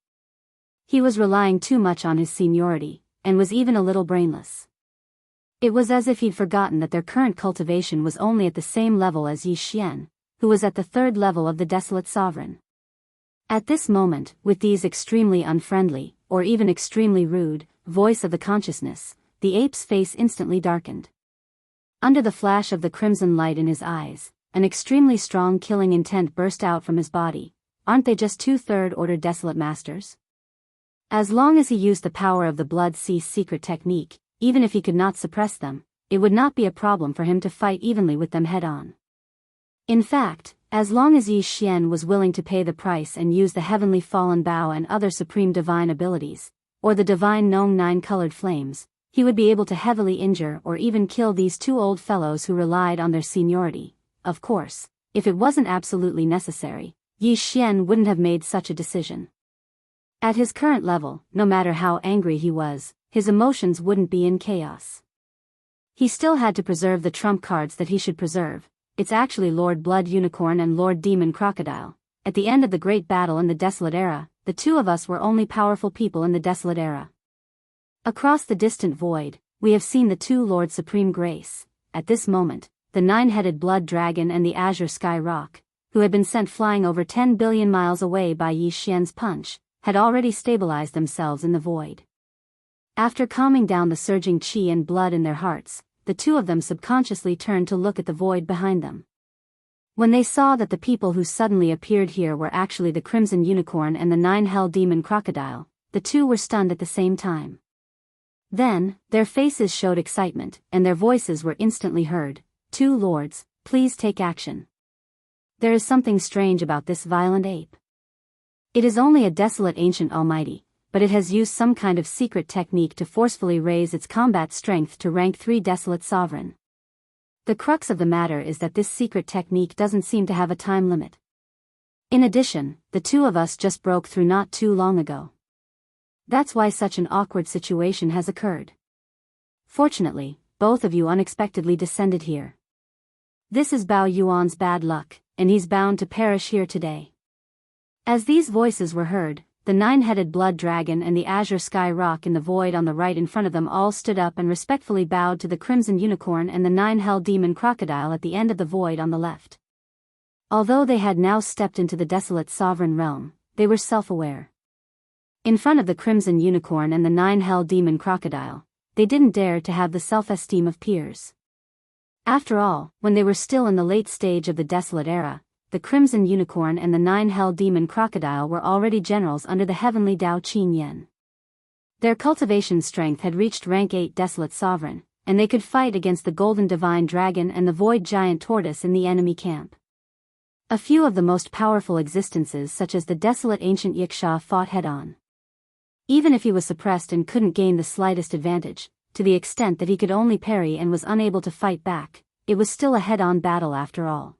[SPEAKER 1] He was relying too much on his seniority, and was even a little brainless. It was as if he'd forgotten that their current cultivation was only at the same level as Yi Xian, who was at the 3rd level of the desolate sovereign. At this moment, with these extremely unfriendly, or even extremely rude, voice of the consciousness, the ape's face instantly darkened. Under the flash of the crimson light in his eyes, an extremely strong killing intent burst out from his body. Aren't they just 2 third-order desolate masters? As long as he used the power of the Blood Cease secret technique, even if he could not suppress them, it would not be a problem for him to fight evenly with them head-on. In fact, as long as Yi Xian was willing to pay the price and use the heavenly fallen bow and other supreme divine abilities, or the divine known 9-colored flames, he would be able to heavily injure or even kill these 2 old fellows who relied on their seniority. Of course, if it wasn't absolutely necessary, Yi Xian wouldn't have made such a decision. At his current level, no matter how angry he was, his emotions wouldn't be in chaos. He still had to preserve the trump cards that he should preserve. It's actually Lord Blood Unicorn and Lord Demon Crocodile. At the end of the great battle in the Desolate Era, the 2 of us were only powerful people in the Desolate Era. Across the distant void, we have seen the 2 Lord Supreme Grace. At this moment, the 9-headed blood dragon and the azure sky rock, who had been sent flying over 10 billion miles away by Yi Xian's punch, had already stabilized themselves in the void. After calming down the surging qi and blood in their hearts, the 2 of them subconsciously turned to look at the void behind them. When they saw that the people who suddenly appeared here were actually the crimson unicorn and the 9 hell demon crocodile, the two were stunned at the same time. Then, their faces showed excitement, and their voices were instantly heard. "Two lords, please take action. There is something strange about this violent ape. It is only a desolate ancient almighty, but it has used some kind of secret technique to forcefully raise its combat strength to rank 3 desolate sovereign. The crux of the matter is that this secret technique doesn't seem to have a time limit. In addition, the two of us just broke through not too long ago. That's why such an awkward situation has occurred. Fortunately, both of you unexpectedly descended here. This is Bao Yuan's bad luck, and he's bound to perish here today." As these voices were heard, the 9-headed blood dragon and the azure sky rock in the void on the right in front of them all stood up and respectfully bowed to the crimson unicorn and the 9-hell demon crocodile at the end of the void on the left. Although they had now stepped into the desolate sovereign realm, they were self-aware. In front of the crimson unicorn and the 9-hell demon crocodile, they didn't dare to have the self-esteem of peers. After all, when they were still in the late stage of the desolate era, the crimson unicorn and the 9-hell demon crocodile were already generals under the heavenly Dao Qin Yen. Their cultivation strength had reached rank 8 desolate sovereign, and they could fight against the golden divine dragon and the void giant tortoise in the enemy camp. A few of the most powerful existences such as the desolate ancient Yiksha fought head-on. Even if he was suppressed and couldn't gain the slightest advantage, to the extent that he could only parry and was unable to fight back, it was still a head-on battle after all.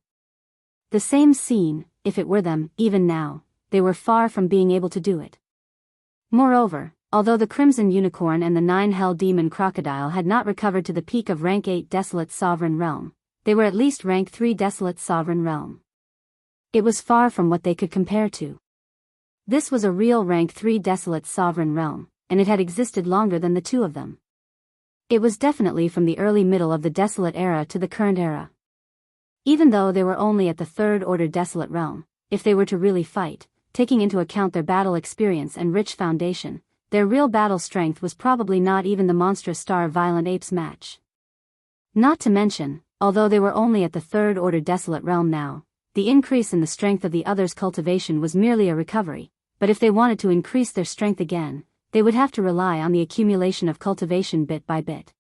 [SPEAKER 1] The same scene, if it were them, even now, they were far from being able to do it. Moreover, although the crimson unicorn and the 9-hell demon crocodile had not recovered to the peak of rank 8 desolate sovereign realm, they were at least rank 3 desolate sovereign realm. It was far from what they could compare to. This was a real rank 3 desolate sovereign realm, and it had existed longer than the two of them. It was definitely from the early middle of the desolate era to the current era. Even though they were only at the third-order desolate realm, if they were to really fight, taking into account their battle experience and rich foundation, their real battle strength was probably not even the monstrous star violent apes match. Not to mention, although they were only at the third-order desolate realm now, the increase in the strength of the others' cultivation was merely a recovery, but if they wanted to increase their strength again, they would have to rely on the accumulation of cultivation bit by bit.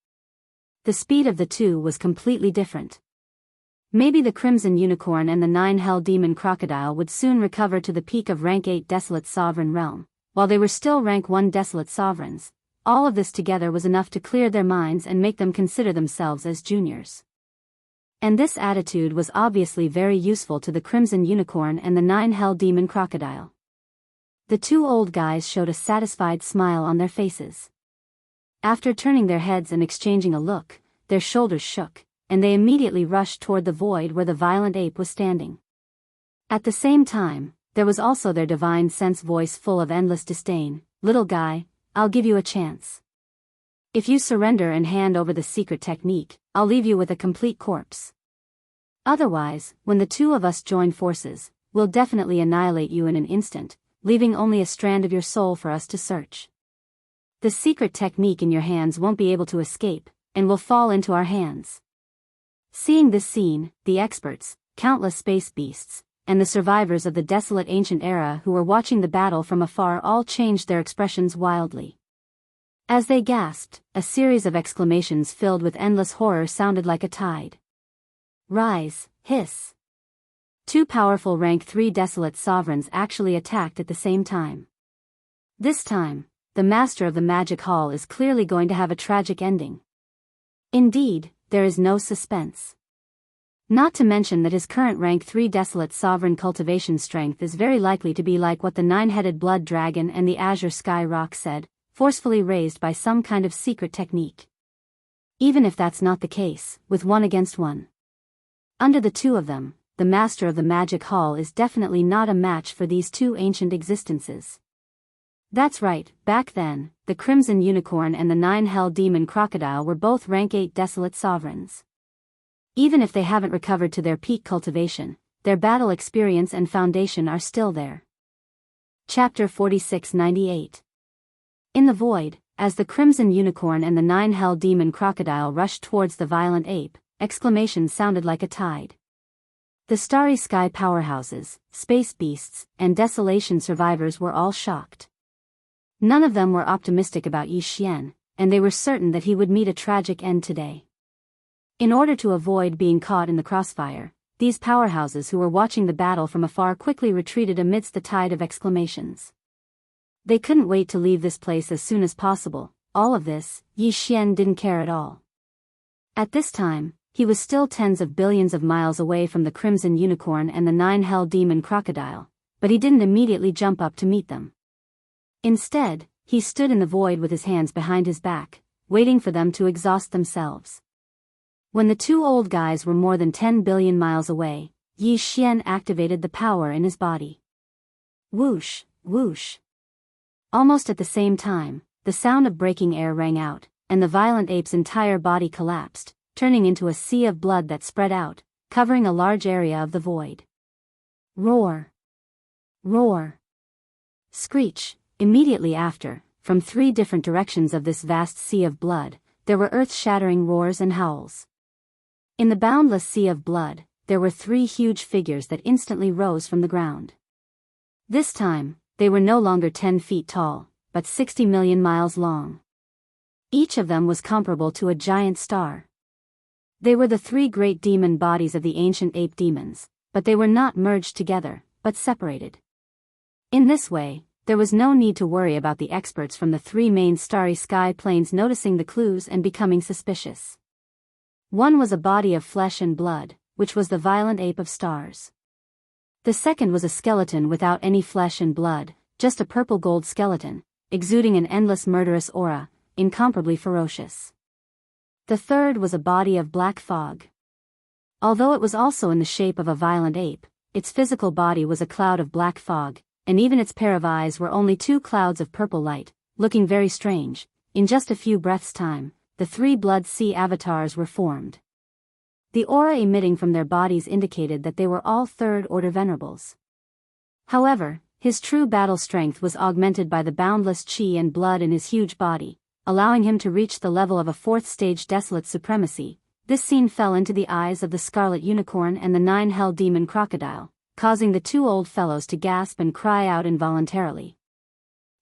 [SPEAKER 1] The speed of the two was completely different. Maybe the crimson unicorn and the 9-hell demon crocodile would soon recover to the peak of rank 8 desolate sovereign realm, while they were still rank 1 desolate sovereigns. All of this together was enough to clear their minds and make them consider themselves as juniors. And this attitude was obviously very useful to the crimson unicorn and the 9-hell demon crocodile. The two old guys showed a satisfied smile on their faces. After turning their heads and exchanging a look, their shoulders shook, and they immediately rushed toward the void where the violent ape was standing. At the same time, there was also their divine sense voice full of endless disdain. "Little guy, I'll give you a chance. If you surrender and hand over the secret technique, I'll leave you with a complete corpse. Otherwise, when the two of us join forces, we'll definitely annihilate you in an instant, leaving only a strand of your soul for us to search. The secret technique in your hands won't be able to escape, and will fall into our hands." Seeing this scene, the experts, countless space beasts, and the survivors of the desolate ancient era who were watching the battle from afar all changed their expressions wildly. As they gasped, a series of exclamations filled with endless horror sounded like a tide. Rise, hiss. Two powerful rank 3 desolate sovereigns actually attacked at the same time. This time, the master of the magic hall is clearly going to have a tragic ending. Indeed, there is no suspense. Not to mention that his current rank 3 desolate sovereign cultivation strength is very likely to be like what the 9-headed blood dragon and the azure sky rock said, forcefully raised by some kind of secret technique. Even if that's not the case, with 1 against 1. Under the two of them, the master of the magic hall is definitely not a match for these two ancient existences. That's right, back then, the crimson unicorn and the 9-hell demon crocodile were both rank 8 desolate sovereigns. Even if they haven't recovered to their peak cultivation, their battle experience and foundation are still there. Chapter 4698. In the void, as the crimson unicorn and the 9-hell demon crocodile rushed towards the violent ape, exclamations sounded like a tide. The starry sky powerhouses, space beasts, and desolation survivors were all shocked. None of them were optimistic about Yi Xian, and they were certain that he would meet a tragic end today. In order to avoid being caught in the crossfire, these powerhouses who were watching the battle from afar quickly retreated amidst the tide of exclamations. They couldn't wait to leave this place as soon as possible. All of this, Yi Xian didn't care at all. At this time, he was still tens of billions of miles away from the Crimson Unicorn and the Nine-Hell Demon Crocodile, but he didn't immediately jump up to meet them. Instead, he stood in the void with his hands behind his back, waiting for them to exhaust themselves. When the two old guys were more than 10 billion miles away, Yi Xian activated the power in his body. Whoosh, whoosh. Almost at the same time, the sound of breaking air rang out, and the violent ape's entire body collapsed, turning into a sea of blood that spread out, covering a large area of the void. Roar. Roar. Screech. Immediately after, from 3 different directions of this vast sea of blood, there were earth-shattering roars and howls. In the boundless sea of blood, there were 3 huge figures that instantly rose from the ground. This time, they were no longer 10 feet tall, but 60 million miles long. Each of them was comparable to a giant star. They were the 3 great demon bodies of the ancient ape demons, but they were not merged together, but separated. In this way, there was no need to worry about the experts from the 3 main starry sky planes noticing the clues and becoming suspicious. One was a body of flesh and blood, which was the violent ape of stars. The second was a skeleton without any flesh and blood, just a purple-gold skeleton, exuding an endless murderous aura, incomparably ferocious. The third was a body of black fog. Although it was also in the shape of a violent ape, its physical body was a cloud of black fog, and even its pair of eyes were only 2 clouds of purple light, looking very strange. In just a few breaths' time, the 3 blood sea avatars were formed. The aura emitting from their bodies indicated that they were all third-order venerables. However, his true battle strength was augmented by the boundless chi and blood in his huge body, allowing him to reach the level of a 4th-stage desolate supremacy. This scene fell into the eyes of the Scarlet Unicorn and the Nine-Hell Demon Crocodile, causing the 2 old fellows to gasp and cry out involuntarily.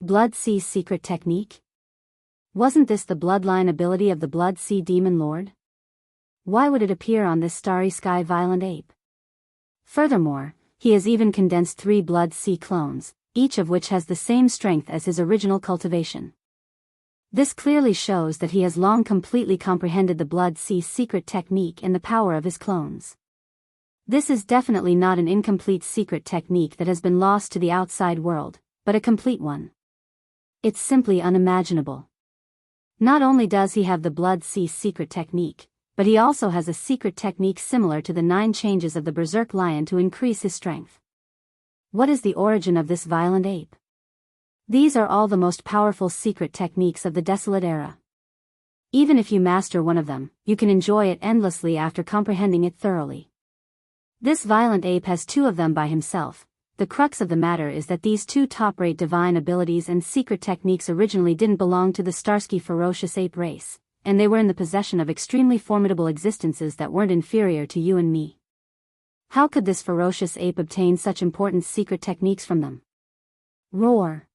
[SPEAKER 1] Blood Sea secret technique? Wasn't this the bloodline ability of the Blood Sea Demon Lord? Why would it appear on this starry sky violent ape? Furthermore, he has even condensed 3 Blood Sea clones, each of which has the same strength as his original cultivation. This clearly shows that he has long completely comprehended the Blood Sea secret technique and the power of his clones. This is definitely not an incomplete secret technique that has been lost to the outside world, but a complete one. It's simply unimaginable. Not only does he have the Blood Sea secret technique, but he also has a secret technique similar to the 9 changes of the Berserk Lion to increase his strength. What is the origin of this violent ape? These are all the most powerful secret techniques of the Desolate Era. Even if you master one of them, you can enjoy it endlessly after comprehending it thoroughly. This violent ape has 2 of them by himself. The crux of the matter is that these 2 top-rate divine abilities and secret techniques originally didn't belong to the Starsky ferocious ape race, and they were in the possession of extremely formidable existences that weren't inferior to you and me. How could this ferocious ape obtain such important secret techniques from them? Roar.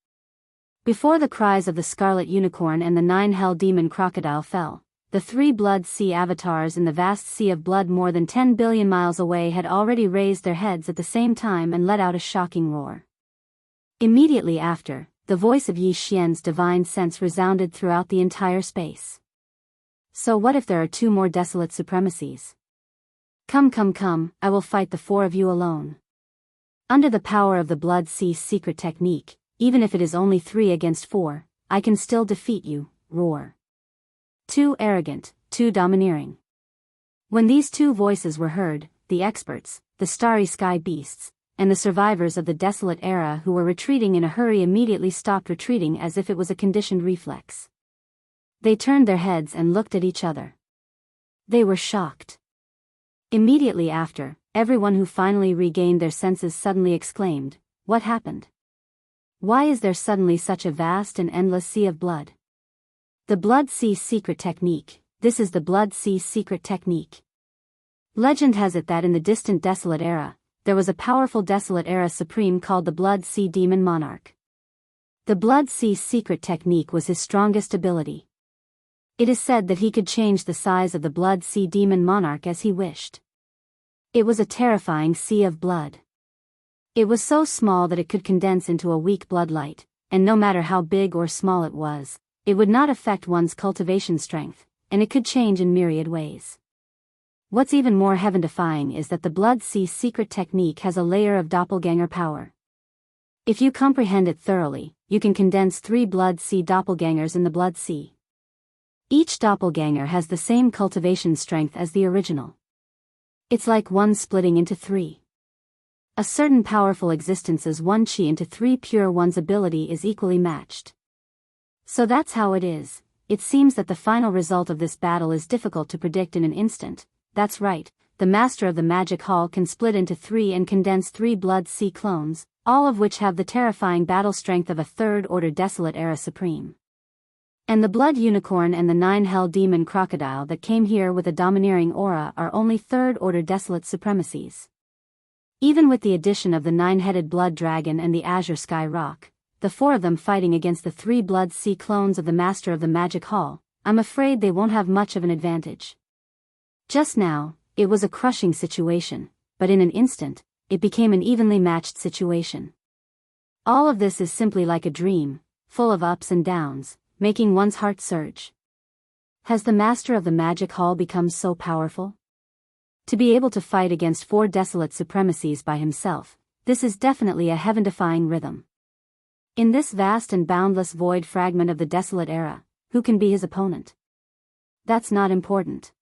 [SPEAKER 1] Before the cries of the Scarlet Unicorn and the Nine-Hell Demon Crocodile fell, the 3 Blood Sea avatars in the vast sea of blood more than 10 billion miles away had already raised their heads at the same time and let out a shocking roar. Immediately after, the voice of Yi Xian's divine sense resounded throughout the entire space. So what if there are 2 more desolate supremacies? Come, I will fight the 4 of you alone. Under the power of the Blood Sea secret technique, even if it is only 3 against 4, I can still defeat you. Roar. Too arrogant, too domineering. When these 2 voices were heard, the experts, the starry sky beasts, and the survivors of the Desolate Era who were retreating in a hurry immediately stopped retreating as if it was a conditioned reflex. They turned their heads and looked at each other. They were shocked. Immediately after, everyone who finally regained their senses suddenly exclaimed, "What happened? Why is there suddenly such a vast and endless sea of blood?" The Blood Sea secret technique. This is the Blood Sea secret technique. Legend has it that in the distant Desolate Era, there was a powerful Desolate Era supreme called the Blood Sea Demon Monarch. The Blood Sea's secret technique was his strongest ability. It is said that he could change the size of the Blood Sea demon monarch as he wished. It was a terrifying sea of blood. It was so small that it could condense into a weak bloodlight, and no matter how big or small it was, it would not affect one's cultivation strength, and it could change in myriad ways. What's even more heaven-defying is that the Blood Sea's secret technique has a layer of doppelganger power. If you comprehend it thoroughly, you can condense 3 Blood Sea doppelgangers in the Blood Sea. Each doppelganger has the same cultivation strength as the original. It's like one splitting into 3. A certain powerful existence's 1 chi into 3 pure one's ability is equally matched. So that's how it is. It seems that the final result of this battle is difficult to predict in an instant. That's right, the Master of the Magic Hall can split into 3 and condense 3 Blood Sea clones, all of which have the terrifying battle strength of a third-order Desolate Era Supreme. And the Blood Unicorn and the 9 Hell Demon Crocodile that came here with a domineering aura are only third-order Desolate Supremacies. Even with the addition of the 9-headed Blood Dragon and the Azure Sky Rock, the 4 of them fighting against the 3 Blood Sea clones of the Master of the Magic Hall, I'm afraid they won't have much of an advantage. Just now, it was a crushing situation, but in an instant, it became an evenly matched situation. All of this is simply like a dream, full of ups and downs, making one's heart surge. Has the Master of the Magic Hall become so powerful? To be able to fight against 4 desolate supremacies by himself, this is definitely a heaven-defying rhythm. In this vast and boundless void fragment of the Desolate Era, who can be his opponent? That's not important.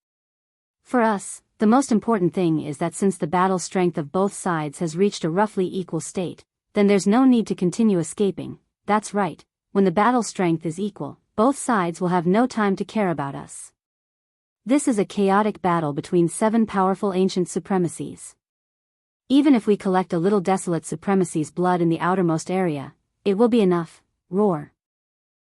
[SPEAKER 1] For us, the most important thing is that since the battle strength of both sides has reached a roughly equal state, then there's no need to continue escaping. That's right, when the battle strength is equal, both sides will have no time to care about us. This is a chaotic battle between 7 powerful ancient supremacies. Even if we collect a little desolate supremacy's blood in the outermost area, it will be enough. Roar.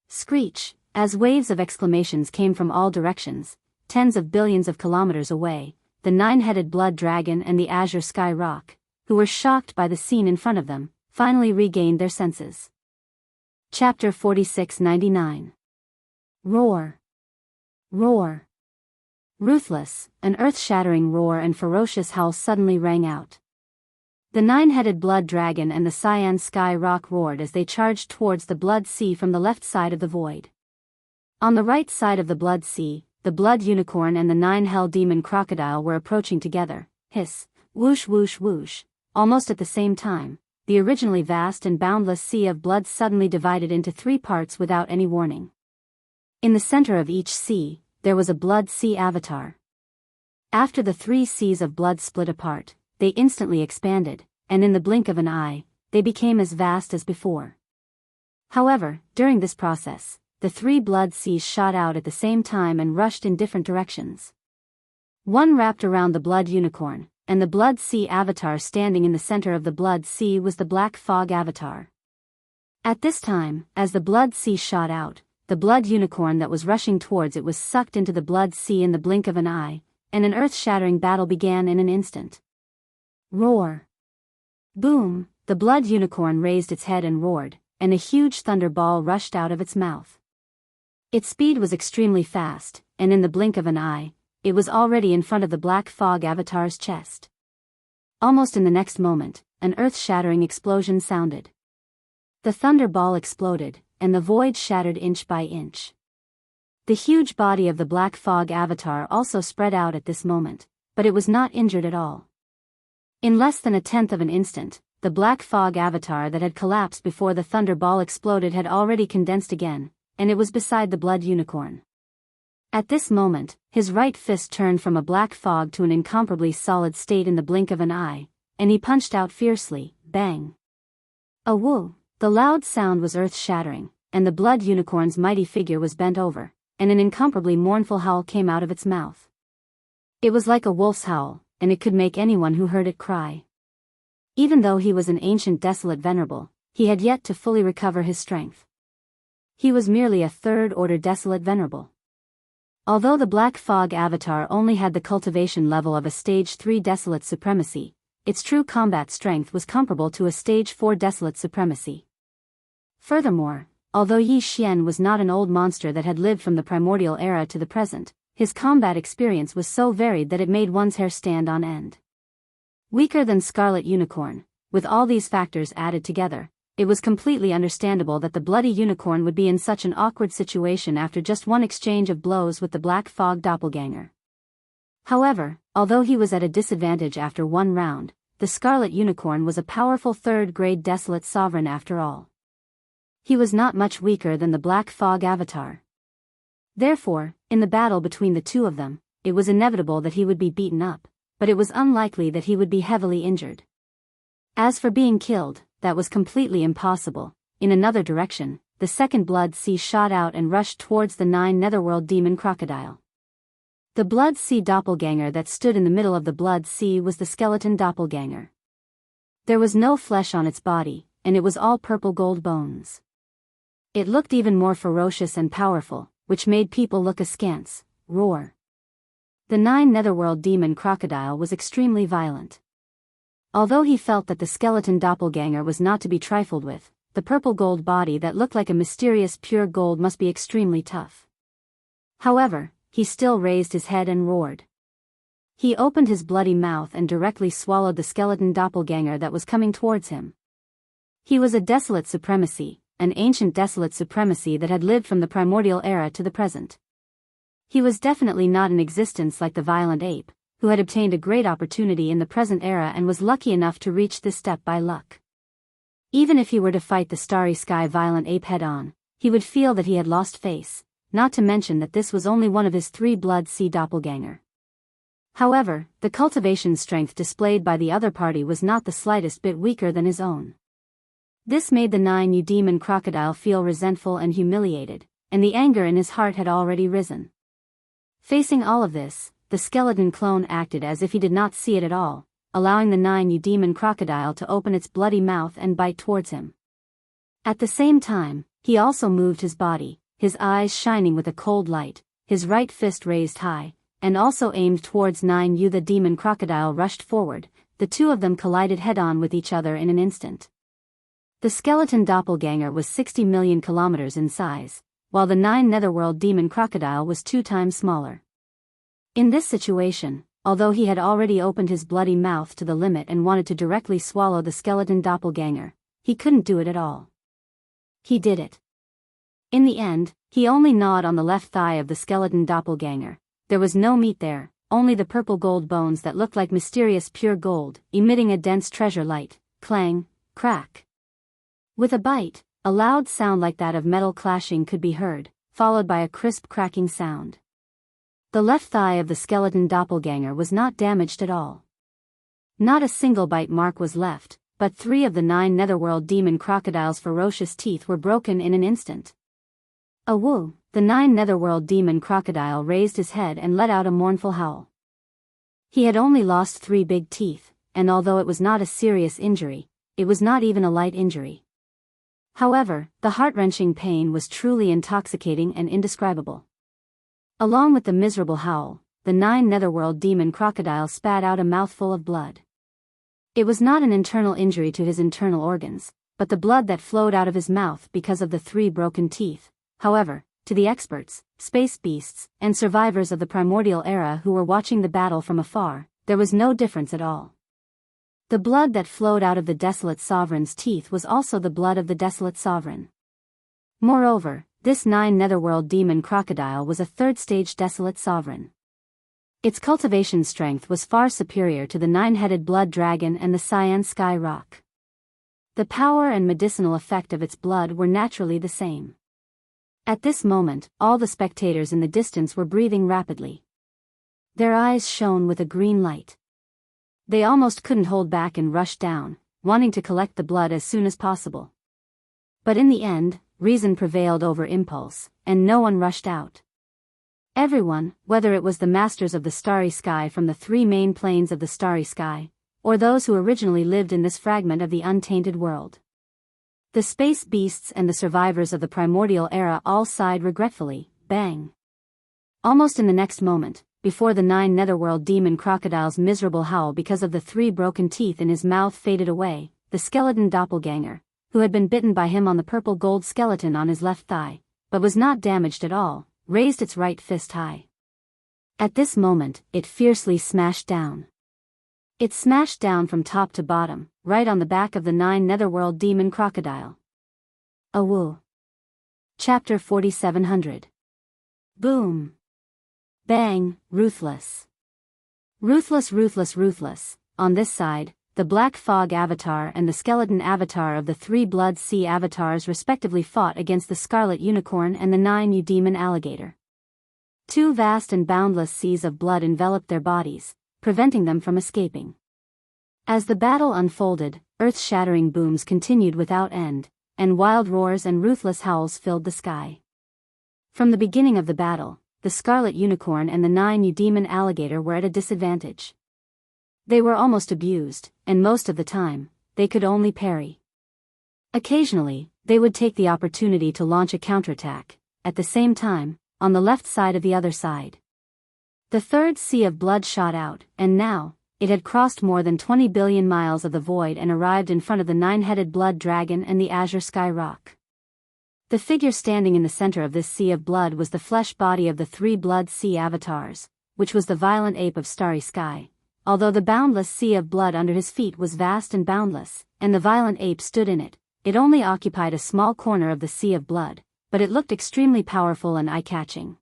[SPEAKER 1] Screech, as waves of exclamations came from all directions, tens of billions of kilometers away, the 9-headed Blood Dragon and the Azure Sky Rock, who were shocked by the scene in front of them, finally regained their senses. Chapter 4699. Roar. Roar. Ruthless, an earth-shattering roar and ferocious howl suddenly rang out. The 9-headed Blood Dragon and the Cyan Sky Rock roared as they charged towards the Blood Sea from the left side of the void. On the right side of the Blood Sea, the Blood Unicorn and the 9 Hell Demon Crocodile were approaching together. Hiss, whoosh whoosh whoosh. Almost at the same time, the originally vast and boundless sea of blood suddenly divided into 3 parts without any warning. In the center of each sea, there was a Blood Sea avatar. After the 3 seas of blood split apart, they instantly expanded, and in the blink of an eye, they became as vast as before. However, during this process, the 3 blood seas shot out at the same time and rushed in different directions. One wrapped around the Blood Unicorn, and the Blood Sea avatar standing in the center of the Blood Sea was the Black Fog avatar. At this time, as the Blood Sea shot out, the Blood Unicorn that was rushing towards it was sucked into the Blood Sea in the blink of an eye, and an earth-shattering battle began in an instant. Roar. Boom, the Blood Unicorn raised its head and roared, and a huge thunderball rushed out of its mouth. Its speed was extremely fast, and in the blink of an eye, it was already in front of the Black Fog avatar's chest. Almost in the next moment, an earth-shattering explosion sounded. The thunderball exploded, and the void shattered inch by inch. The huge body of the Black Fog avatar also spread out at this moment, but it was not injured at all. In less than a tenth of an instant, the Black Fog avatar that had collapsed before the thunderball exploded had already condensed again, and it was beside the Blood Unicorn. At this moment, his right fist turned from a black fog to an incomparably solid state in the blink of an eye, and he punched out fiercely. Bang! A woo! The loud sound was earth-shattering, and the Blood Unicorn's mighty figure was bent over, and an incomparably mournful howl came out of its mouth. It was like a wolf's howl, and it could make anyone who heard it cry. Even though he was an ancient desolate venerable, he had yet to fully recover his strength. He was merely a third-order desolate venerable. Although the Black Fog avatar only had the cultivation level of a Stage 3 desolate supremacy, its true combat strength was comparable to a Stage 4 desolate supremacy. Furthermore, although Yi Xian was not an old monster that had lived from the primordial era to the present, his combat experience was so varied that it made one's hair stand on end. Weaker than Scarlet Unicorn, with all these factors added together, it was completely understandable that the bloody unicorn would be in such an awkward situation after just one exchange of blows with the Black Fog doppelganger. However, although he was at a disadvantage after one round, the Scarlet Unicorn was a powerful third-grade Desolate Sovereign after all. He was not much weaker than the Black Fog Avatar. Therefore, in the battle between the two of them, it was inevitable that he would be beaten up, but it was unlikely that he would be heavily injured. As for being killed, that was completely impossible. In another direction, the second Blood Sea shot out and rushed towards the 9 Netherworld Demon Crocodile. The Blood Sea doppelganger that stood in the middle of the Blood Sea was the skeleton doppelganger. There was no flesh on its body, and it was all purple gold bones. It looked even more ferocious and powerful, which made people look askance, roar. The 9 Netherworld Demon Crocodile was extremely violent. Although he felt that the skeleton doppelganger was not to be trifled with, the purple gold body that looked like a mysterious pure gold must be extremely tough. However, he still raised his head and roared. He opened his bloody mouth and directly swallowed the skeleton doppelganger that was coming towards him. He was a desolate supremacy, an ancient desolate supremacy that had lived from the primordial era to the present. He was definitely not in existence like the violent ape, who had obtained a great opportunity in the present era and was lucky enough to reach this step by luck. Even if he were to fight the Starry Sky violent ape head-on, he would feel that he had lost face, not to mention that this was only one of his 3 Blood Sea doppelganger. However, the cultivation strength displayed by the other party was not the slightest bit weaker than his own. This made the 9 Demon Crocodile feel resentful and humiliated, and the anger in his heart had already risen. Facing all of this, the skeleton clone acted as if he did not see it at all, allowing the 9 Demon Crocodile to open its bloody mouth and bite towards him. At the same time, he also moved his body, his eyes shining with a cold light, his right fist raised high, and also aimed towards 9 The Demon Crocodile rushed forward, the two of them collided head-on with each other in an instant. The skeleton doppelganger was 60 million kilometers in size, while the 9 Netherworld Demon Crocodile was 2 times smaller. In this situation, although he had already opened his bloody mouth to the limit and wanted to directly swallow the skeleton doppelganger, he couldn't do it at all. He did it. In the end, he only gnawed on the left thigh of the skeleton doppelganger. There was no meat there, only the purple gold bones that looked like mysterious pure gold, emitting a dense treasure light, clang, crack. With a bite, a loud sound like that of metal clashing could be heard, followed by a crisp cracking sound. The left thigh of the skeleton doppelganger was not damaged at all. Not a single bite mark was left, but 3 of the 9 Netherworld Demon Crocodile's ferocious teeth were broken in an instant. Awoo! The 9 Netherworld Demon Crocodile raised his head and let out a mournful howl. He had only lost 3 big teeth, and although it was not a serious injury, it was not even a light injury. However, the heart-wrenching pain was truly intoxicating and indescribable. Along with the miserable howl, the 9 Netherworld Demon Crocodile spat out a mouthful of blood. It was not an internal injury to his internal organs, but the blood that flowed out of his mouth because of the 3 broken teeth. However, to the experts, space beasts, and survivors of the primordial era who were watching the battle from afar, there was no difference at all. The blood that flowed out of the Desolate Sovereign's teeth was also the blood of the Desolate Sovereign. Moreover, this 9 Netherworld Demon Crocodile was a 3rd-stage Desolate Sovereign. Its cultivation strength was far superior to the 9-headed Blood Dragon and the Cyan Sky Rock. The power and medicinal effect of its blood were naturally the same. At this moment, all the spectators in the distance were breathing rapidly. Their eyes shone with a green light. They almost couldn't hold back and rushed down, wanting to collect the blood as soon as possible. But in the end, reason prevailed over impulse, and no one rushed out. Everyone, whether it was the masters of the Starry Sky from the 3 main planes of the Starry Sky, or those who originally lived in this fragment of the untainted world. The space beasts and the survivors of the primordial era all sighed regretfully, bang. Almost in the next moment, before the 9 Netherworld Demon Crocodile's miserable howl because of the 3 broken teeth in his mouth faded away, the skeleton doppelganger, who had been bitten by him on the purple gold skeleton on his left thigh, but was not damaged at all, raised its right fist high. At this moment, it fiercely smashed down. It smashed down from top to bottom, right on the back of the 9 netherworld demon crocodile. Awoo. Chapter 4700. Boom. Bang, ruthless. Ruthless, ruthless, ruthless. On this side, the Black Fog Avatar and the Skeleton Avatar of the 3 Blood Sea Avatars respectively fought against the Scarlet Unicorn and the 9 Demon Alligator. 2 vast and boundless seas of blood enveloped their bodies, preventing them from escaping. As the battle unfolded, earth-shattering booms continued without end, and wild roars and ruthless howls filled the sky. From the beginning of the battle, the Scarlet Unicorn and the 9 Demon Alligator were at a disadvantage. They were almost abused, and most of the time, they could only parry. Occasionally, they would take the opportunity to launch a counterattack, at the same time, on the left side of the other side. The third sea of blood shot out, and now, it had crossed more than 20 billion miles of the void and arrived in front of the 9-headed blood dragon and the azure sky rock. The figure standing in the center of this sea of blood was the flesh body of the 3 blood sea avatars, which was the violent ape of starry sky, although the boundless sea of blood under his feet was vast and boundless, and the violent ape stood in it. It only occupied a small corner of the sea of blood, but it looked extremely powerful and eye-catching.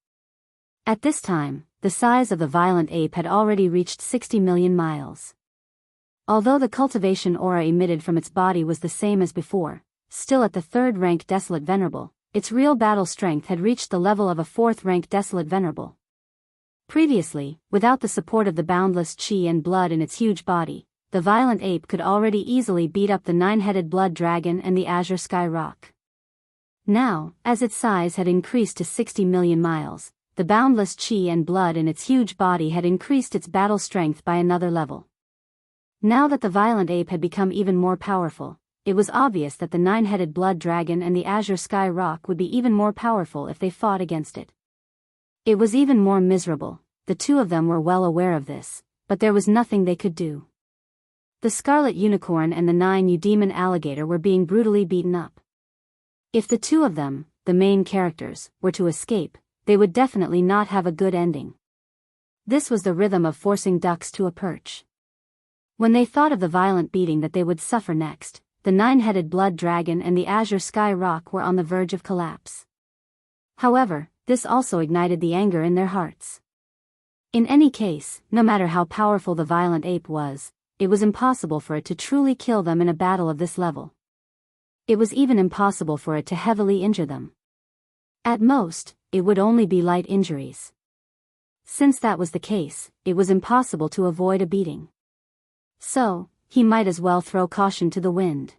[SPEAKER 1] At this time, the size of the violent ape had already reached 60 million miles. Although the cultivation aura emitted from its body was the same as before, still at the 3rd rank Desolate Venerable, its real battle strength had reached the level of a 4th rank Desolate Venerable. Previously, without the support of the boundless chi and blood in its huge body, the violent ape could already easily beat up the 9-headed blood dragon and the azure sky rock. Now, as its size had increased to 60 million miles, the boundless chi and blood in its huge body had increased its battle strength by another level. Now that the violent ape had become even more powerful, it was obvious that the 9-headed blood dragon and the azure sky rock would be even more powerful if they fought against it. It was even more miserable. The 2 of them were well aware of this, but there was nothing they could do. The Scarlet Unicorn and the 9 Demon Alligator were being brutally beaten up. If the 2 of them, the main characters, were to escape, they would definitely not have a good ending. This was the rhythm of forcing ducks to a perch. When they thought of the violent beating that they would suffer next, the 9-headed blood dragon and the azure sky rock were on the verge of collapse. However, this also ignited the anger in their hearts. In any case, no matter how powerful the violent ape was, it was impossible for it to truly kill them in a battle of this level. It was even impossible for it to heavily injure them. At most, it would only be light injuries. Since that was the case, it was impossible to avoid a beating. So, he might as well throw caution to the wind.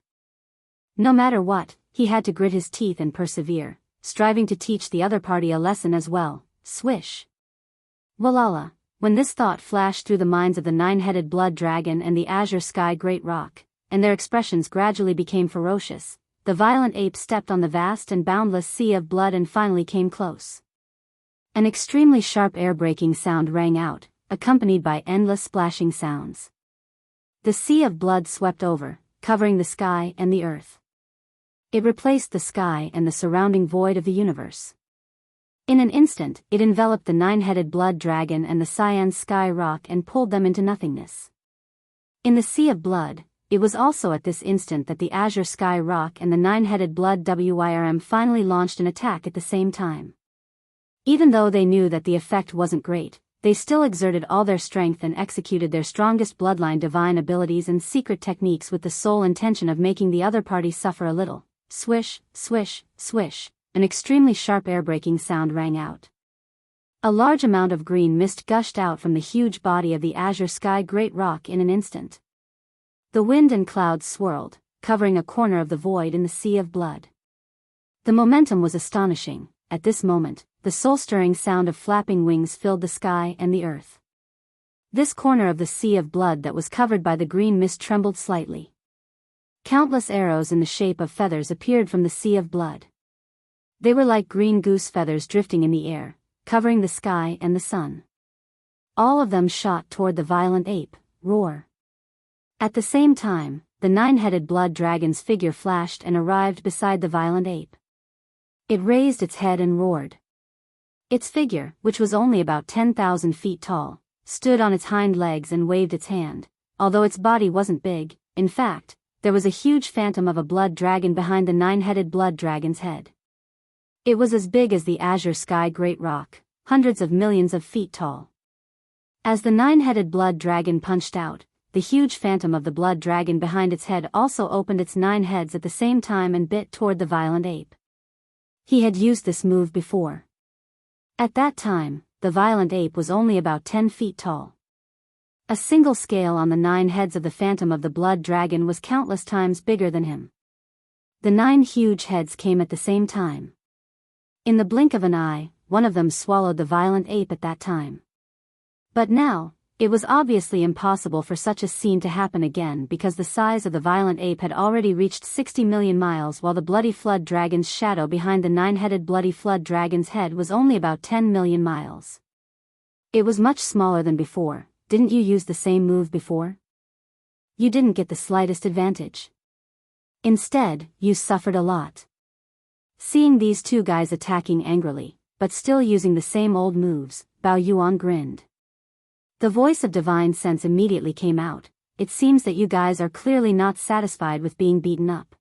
[SPEAKER 1] No matter what, he had to grit his teeth and persevere, striving to teach the other party a lesson as well. Swish. Walala. When this thought flashed through the minds of the 9-headed blood dragon and the azure sky great rock, and their expressions gradually became ferocious, the violent ape stepped on the vast and boundless sea of blood and finally came close. An extremely sharp air-breaking sound rang out, accompanied by endless splashing sounds. The sea of blood swept over, covering the sky and the earth. It replaced the sky and the surrounding void of the universe. In an instant, it enveloped the 9-headed blood dragon and the cyan sky rock and pulled them into nothingness. In the sea of blood, it was also at this instant that the azure sky rock and the 9-headed blood WIRM finally launched an attack at the same time. Even though they knew that the effect wasn't great, they still exerted all their strength and executed their strongest bloodline divine abilities and secret techniques with the sole intention of making the other party suffer a little. Swish, swish, swish, an extremely sharp air-breaking sound rang out. A large amount of green mist gushed out from the huge body of the azure sky great rock in an instant. The wind and clouds swirled, covering a corner of the void in the sea of blood. The momentum was astonishing. At this moment, the soul-stirring sound of flapping wings filled the sky and the earth. This corner of the sea of blood that was covered by the green mist trembled slightly. Countless arrows in the shape of feathers appeared from the sea of blood. They were like green goose feathers drifting in the air, covering the sky and the sun. All of them shot toward the violent ape. Roar. At the same time, the nine-headed blood dragon's figure flashed and arrived beside the violent ape. It raised its head and roared. Its figure, which was only about 10,000 feet tall, stood on its hind legs and waved its hand. Although its body wasn't big, in fact, there was a huge phantom of a blood dragon behind the nine-headed blood dragon's head. It was as big as the azure sky great rock, hundreds of millions of feet tall. As the nine-headed blood dragon punched out, the huge phantom of the blood dragon behind its head also opened its 9 heads at the same time and bit toward the violent ape. He had used this move before. At that time, the violent ape was only about 10 feet tall. A single scale on the 9 heads of the phantom of the blood dragon was countless times bigger than him. The 9 huge heads came at the same time. In the blink of an eye, one of them swallowed the violent ape at that time. But now, it was obviously impossible for such a scene to happen again because the size of the violent ape had already reached 60 million miles while the bloody flood dragon's shadow behind the 9-headed bloody flood dragon's head was only about 10 million miles. It was much smaller than before. Didn't you use the same move before? You didn't get the slightest advantage. Instead, you suffered a lot. Seeing these 2 guys attacking angrily, but still using the same old moves, Bao Yuan grinned. The voice of divine sense immediately came out. It seems that you guys are clearly not satisfied with being beaten up.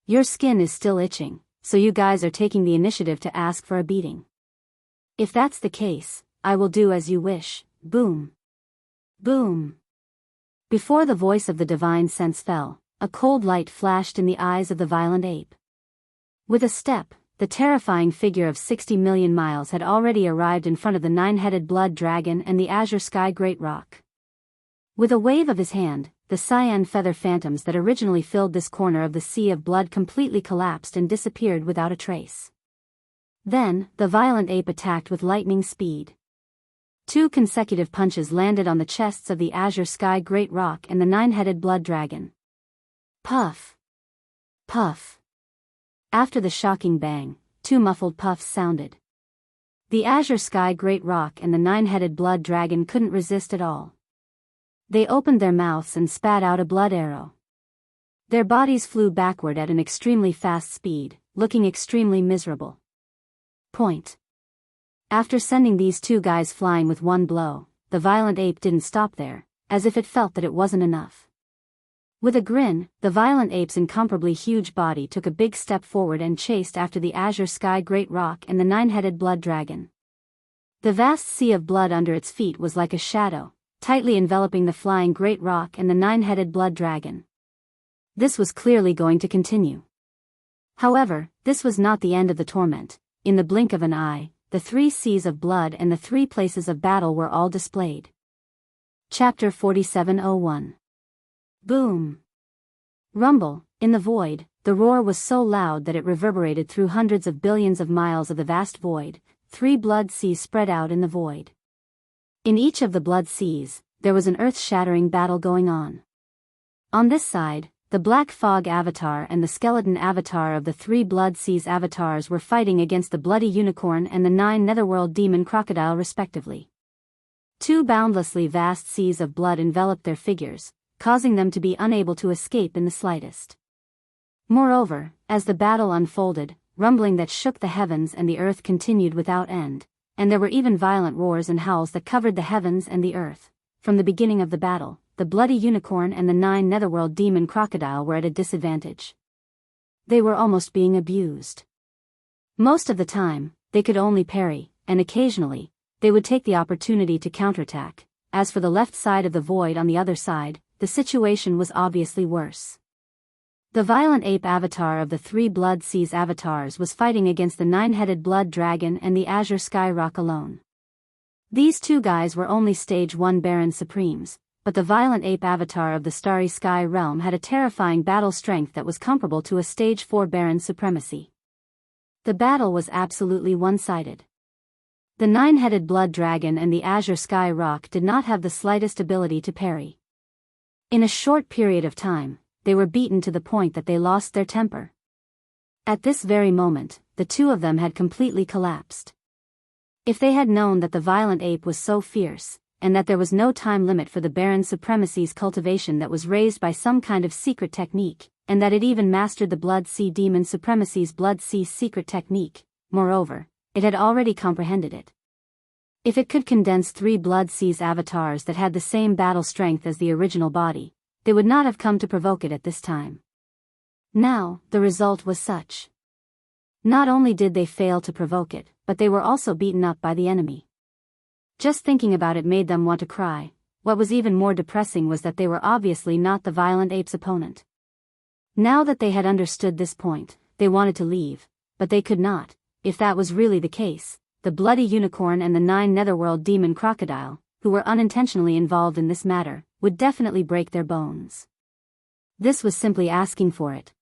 [SPEAKER 1] Your skin is still itching, so you guys are taking the initiative to ask for a beating. If that's the case, I will do as you wish. Boom. Boom. Before the voice of the divine sense fell, a cold light flashed in the eyes of the violent ape. With a step, the terrifying figure of 60 million miles had already arrived in front of the 9-headed blood dragon and the azure sky great rock. With a wave of his hand, the cyan feather phantoms that originally filled this corner of the sea of blood completely collapsed and disappeared without a trace. Then, the violent ape attacked with lightning speed. 2 consecutive punches landed on the chests of the azure sky great rock and the 9-headed blood dragon. Puff. Puff. After the shocking bang, 2 muffled puffs sounded. The azure sky great rock and the 9-headed blood dragon couldn't resist at all. They opened their mouths and spat out a blood arrow. Their bodies flew backward at an extremely fast speed, looking extremely miserable. Point. After sending these 2 guys flying with 1 blow, the violent ape didn't stop there, as if it felt that it wasn't enough. With a grin, the violent ape's incomparably huge body took a big step forward and chased after the azure sky great rock and the 9-headed blood dragon. The vast sea of blood under its feet was like a shadow, tightly enveloping the flying great rock and the 9-headed blood dragon. This was clearly going to continue. However, this was not the end of the torment. In the blink of an eye, the 3 seas of blood and the 3 places of battle were all displayed. Chapter 4701. Boom. Rumble. In the void, the roar was so loud that it reverberated through hundreds of billions of miles of the vast void. 3 blood seas spread out in the void. In each of the blood seas, there was an earth-shattering battle going on. On this side, the Black Fog Avatar and the Skeleton Avatar of the 3 Blood Seas avatars were fighting against the Bloody Unicorn and the 9 Netherworld Demon Crocodile respectively. 2 boundlessly vast seas of blood enveloped their figures, causing them to be unable to escape in the slightest. Moreover, as the battle unfolded, rumbling that shook the heavens and the earth continued without end, and there were even violent roars and howls that covered the heavens and the earth. From the beginning of the battle, the Bloody Unicorn and the 9 Netherworld Demon Crocodile were at a disadvantage. They were almost being abused. Most of the time, they could only parry, and occasionally, they would take the opportunity to counterattack. As for the left side of the void on the other side, the situation was obviously worse. The violent ape avatar of the 3 Blood Seas avatars was fighting against the 9-headed blood dragon and the azure sky rock alone. These 2 guys were only stage 1 Baron Supremes, but the violent ape avatar of the starry sky realm had a terrifying battle strength that was comparable to a stage 4 Baron supremacy. The battle was absolutely one-sided. The 9-headed blood dragon and the azure sky rock did not have the slightest ability to parry. In a short period of time, they were beaten to the point that they lost their temper. At this very moment, the 2 of them had completely collapsed. If they had known that the violent ape was so fierce, and that there was no time limit for the Baron Supremacy's cultivation that was raised by some kind of secret technique, and that it even mastered the Blood Sea Demon Supremacy's Blood Sea secret technique. Moreover, it had already comprehended it. If it could condense 3 Blood Sea's avatars that had the same battle strength as the original body, they would not have come to provoke it at this time. Now, the result was such. Not only did they fail to provoke it, but they were also beaten up by the enemy. Just thinking about it made them want to cry. What was even more depressing was that they were obviously not the violent ape's opponent. Now that they had understood this point, they wanted to leave, but they could not. If that was really the case, the bloody unicorn and the 9 netherworld demon crocodile, who were unintentionally involved in this matter, would definitely break their bones. This was simply asking for it.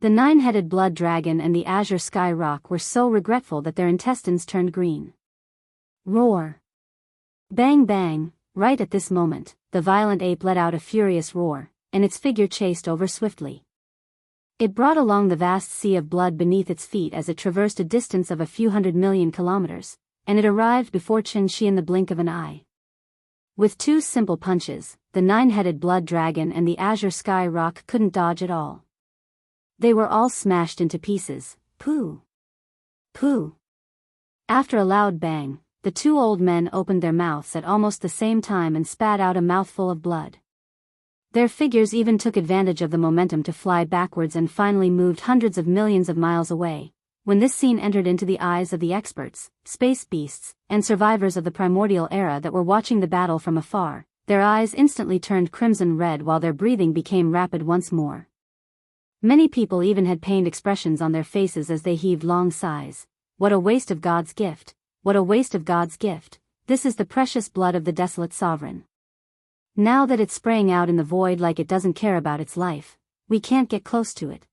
[SPEAKER 1] The 9-headed blood dragon and the azure sky rock were so regretful that their intestines turned green. Roar! Bang bang! Right at this moment, the violent ape let out a furious roar, and its figure chased over swiftly. It brought along the vast sea of blood beneath its feet as it traversed a distance of a few 100 million kilometers, and it arrived before Qin in the blink of an eye. With 2 simple punches, the 9-headed blood dragon and the azure sky rock couldn't dodge at all. They were all smashed into pieces. Pooh! Pooh! After a loud bang, the 2 old men opened their mouths at almost the same time and spat out a mouthful of blood. Their figures even took advantage of the momentum to fly backwards and finally moved hundreds of millions of miles away. When this scene entered into the eyes of the experts, space beasts, and survivors of the primordial era that were watching the battle from afar, their eyes instantly turned crimson red while their breathing became rapid once more. Many people even had pained expressions on their faces as they heaved long sighs. What a waste of God's gift! What a waste of God's gift! This is the precious blood of the desolate sovereign. Now that it's spraying out in the void like it doesn't care about its life, we can't get close to it.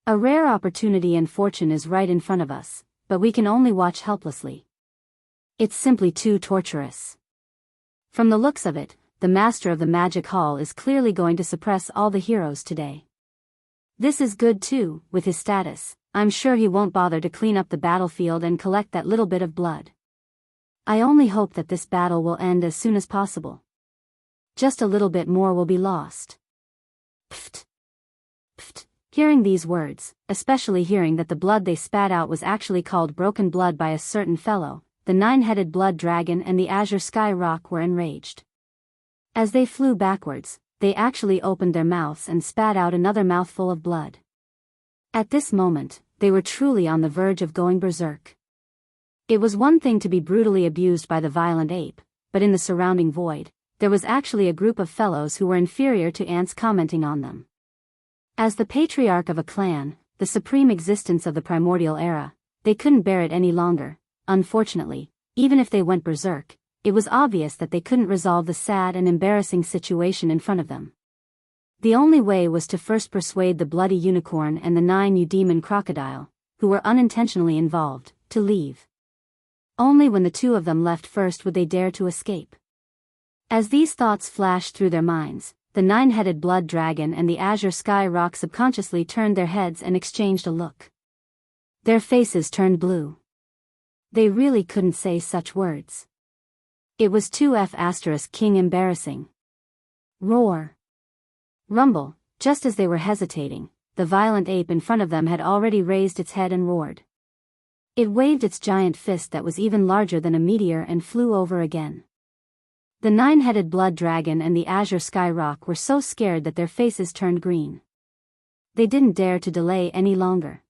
[SPEAKER 1] A rare opportunity and fortune is right in front of us, but we can only watch helplessly. It's simply too torturous. From the looks of it, the master of the magic hall is clearly going to suppress all the heroes today. This is good too, with his status. I'm sure he won't bother to clean up the battlefield and collect that little bit of blood. I only hope that this battle will end as soon as possible. Just a little bit more will be lost. Pfft. Pfft. Hearing these words, especially hearing that the blood they spat out was actually called broken blood by a certain fellow, the 9-headed blood dragon and the azure sky rock were enraged. As they flew backwards, they actually opened their mouths and spat out another mouthful of blood. At this moment, they were truly on the verge of going berserk. It was one thing to be brutally abused by the violent ape, but in the surrounding void, there was actually a group of fellows who were inferior to ants commenting on them. As the patriarch of a clan, the supreme existence of the primordial era, they couldn't bear it any longer. Unfortunately, even if they went berserk, it was obvious that they couldn't resolve the sad and embarrassing situation in front of them. The only way was to first persuade the bloody unicorn and the 9 demon crocodile, who were unintentionally involved, to leave. Only when the 2 of them left first would they dare to escape. As these thoughts flashed through their minds, the 9-headed blood dragon and the azure sky rock subconsciously turned their heads and exchanged a look. Their faces turned blue. They really couldn't say such words. It was too king embarrassing. Roar. Rumble. Just as they were hesitating, the violent ape in front of them had already raised its head and roared. It waved its giant fist that was even larger than a meteor and flew over again. The 9-headed blood dragon and the azure sky rock were so scared that their faces turned green. They didn't dare to delay any longer.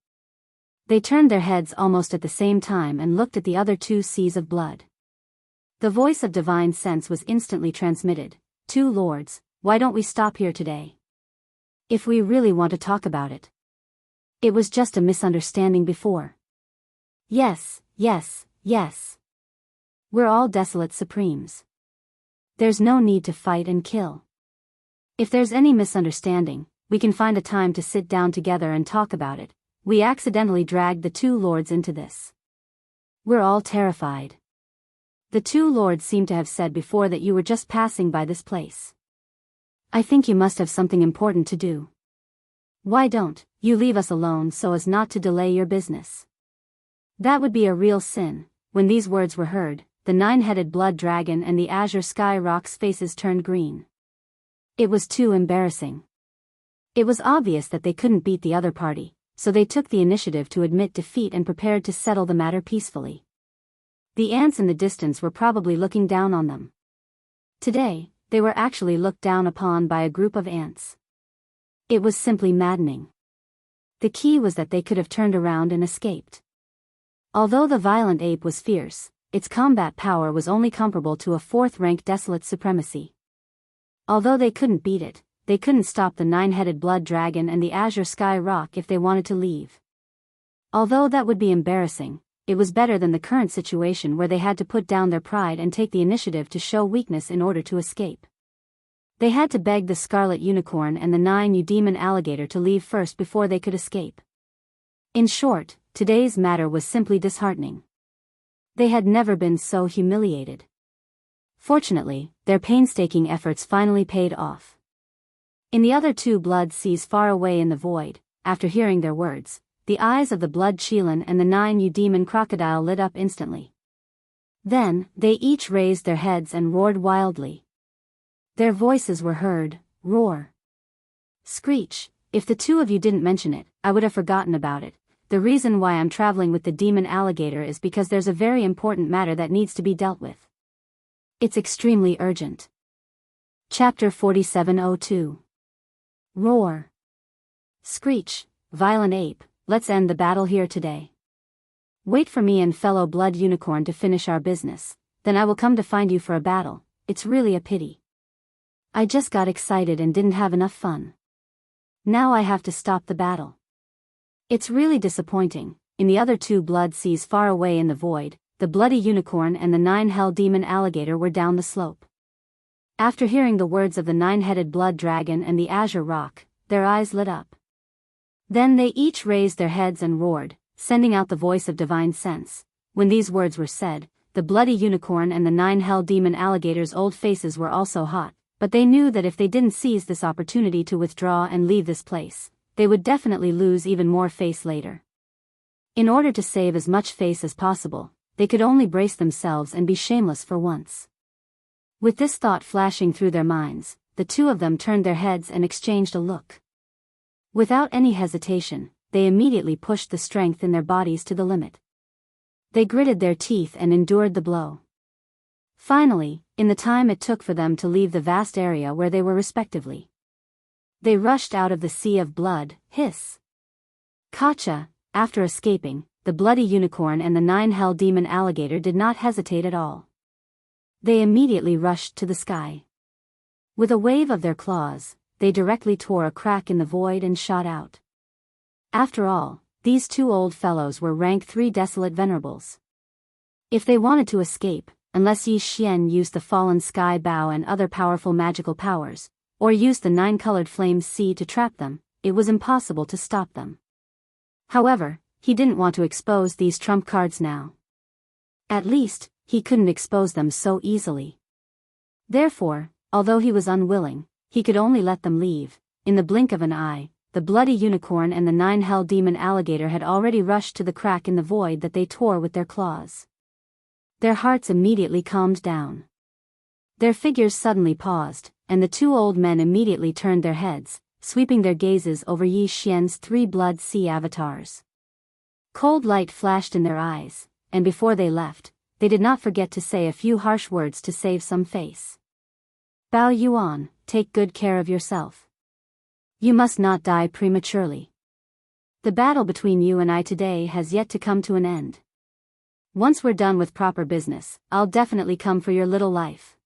[SPEAKER 1] They turned their heads almost at the same time and looked at the other 2 seas of blood. The voice of divine sense was instantly transmitted. 2 lords, why don't we stop here today? If we really want to talk about it. It was just a misunderstanding before. Yes, yes, yes. We're all desolate supremes. There's no need to fight and kill. If there's any misunderstanding, we can find a time to sit down together and talk about it. We accidentally dragged the 2 lords into this. We're all terrified. The 2 lords seem to have said before that you were just passing by this place. I think you must have something important to do. Why don't you leave us alone so as not to delay your business? That would be a real sin. When these words were heard, the nine-headed blood dragon and the azure sky rock's faces turned green. It was too embarrassing. It was obvious that they couldn't beat the other party, so they took the initiative to admit defeat and prepared to settle the matter peacefully. The ants in the distance were probably looking down on them. Today, they were actually looked down upon by a group of ants. It was simply maddening. The key was that they could have turned around and escaped. Although the violent ape was fierce, its combat power was only comparable to a fourth-rank desolate supremacy. Although they couldn't beat it, they couldn't stop the nine-headed blood dragon and the azure sky rock if they wanted to leave. Although that would be embarrassing, it was better than the current situation where they had to put down their pride and take the initiative to show weakness in order to escape. They had to beg the scarlet unicorn and the nine-demon alligator to leave first before they could escape. In short, today's matter was simply disheartening. They had never been so humiliated. Fortunately, their painstaking efforts finally paid off. In the other two blood seas far away in the void, after hearing their words, the eyes of the blood chelan and the nine-demon crocodile lit up instantly. Then, they each raised their heads and roared wildly. Their voices were heard, roar. Screech, if the two of you didn't mention it, I would have forgotten about it. The reason why I'm traveling with the demon alligator is because there's a very important matter that needs to be dealt with. It's extremely urgent. Chapter 4702. Roar. Screech, violent ape, let's end the battle here today. Wait for me and fellow blood unicorn to finish our business, then I will come to find you for a battle. It's really a pity. I just got excited and didn't have enough fun. Now I have to stop the battle. It's really disappointing. In the other two blood seas far away in the void, the bloody unicorn and the nine-hell demon alligator were down the slope. After hearing the words of the nine-headed blood dragon and the azure rock, their eyes lit up. Then they each raised their heads and roared, sending out the voice of divine sense. When these words were said, the bloody unicorn and the nine-hell demon alligator's old faces were also hot, but they knew that if they didn't seize this opportunity to withdraw and leave this place, they would definitely lose even more face later. In order to save as much face as possible, they could only brace themselves and be shameless for once. With this thought flashing through their minds, the two of them turned their heads and exchanged a look. Without any hesitation, they immediately pushed the strength in their bodies to the limit. They gritted their teeth and endured the blow. Finally, in the time it took for them to leave the vast area where they were respectively, they rushed out of the sea of blood, hiss. Gotcha. After escaping, the bloody unicorn and the nine-hell demon alligator did not hesitate at all. They immediately rushed to the sky. With a wave of their claws, they directly tore a crack in the void and shot out. After all, these two old fellows were rank 3 desolate venerables. If they wanted to escape, unless Yi Xian used the fallen sky bow and other powerful magical powers, or used the 9-colored flame sea to trap them, it was impossible to stop them. However, he didn't want to expose these trump cards now. At least, he couldn't expose them so easily. Therefore, although he was unwilling, he could only let them leave. In the blink of an eye, the bloody unicorn and the 9-hell demon alligator had already rushed to the crack in the void that they tore with their claws. Their hearts immediately calmed down. Their figures suddenly paused, and the two old men immediately turned their heads, sweeping their gazes over Yi Xian's 3 blood sea avatars. Cold light flashed in their eyes, and before they left, they did not forget to say a few harsh words to save some face. Bao Yuan, take good care of yourself. You must not die prematurely. The battle between you and I today has yet to come to an end. Once we're done with proper business, I'll definitely come for your little life.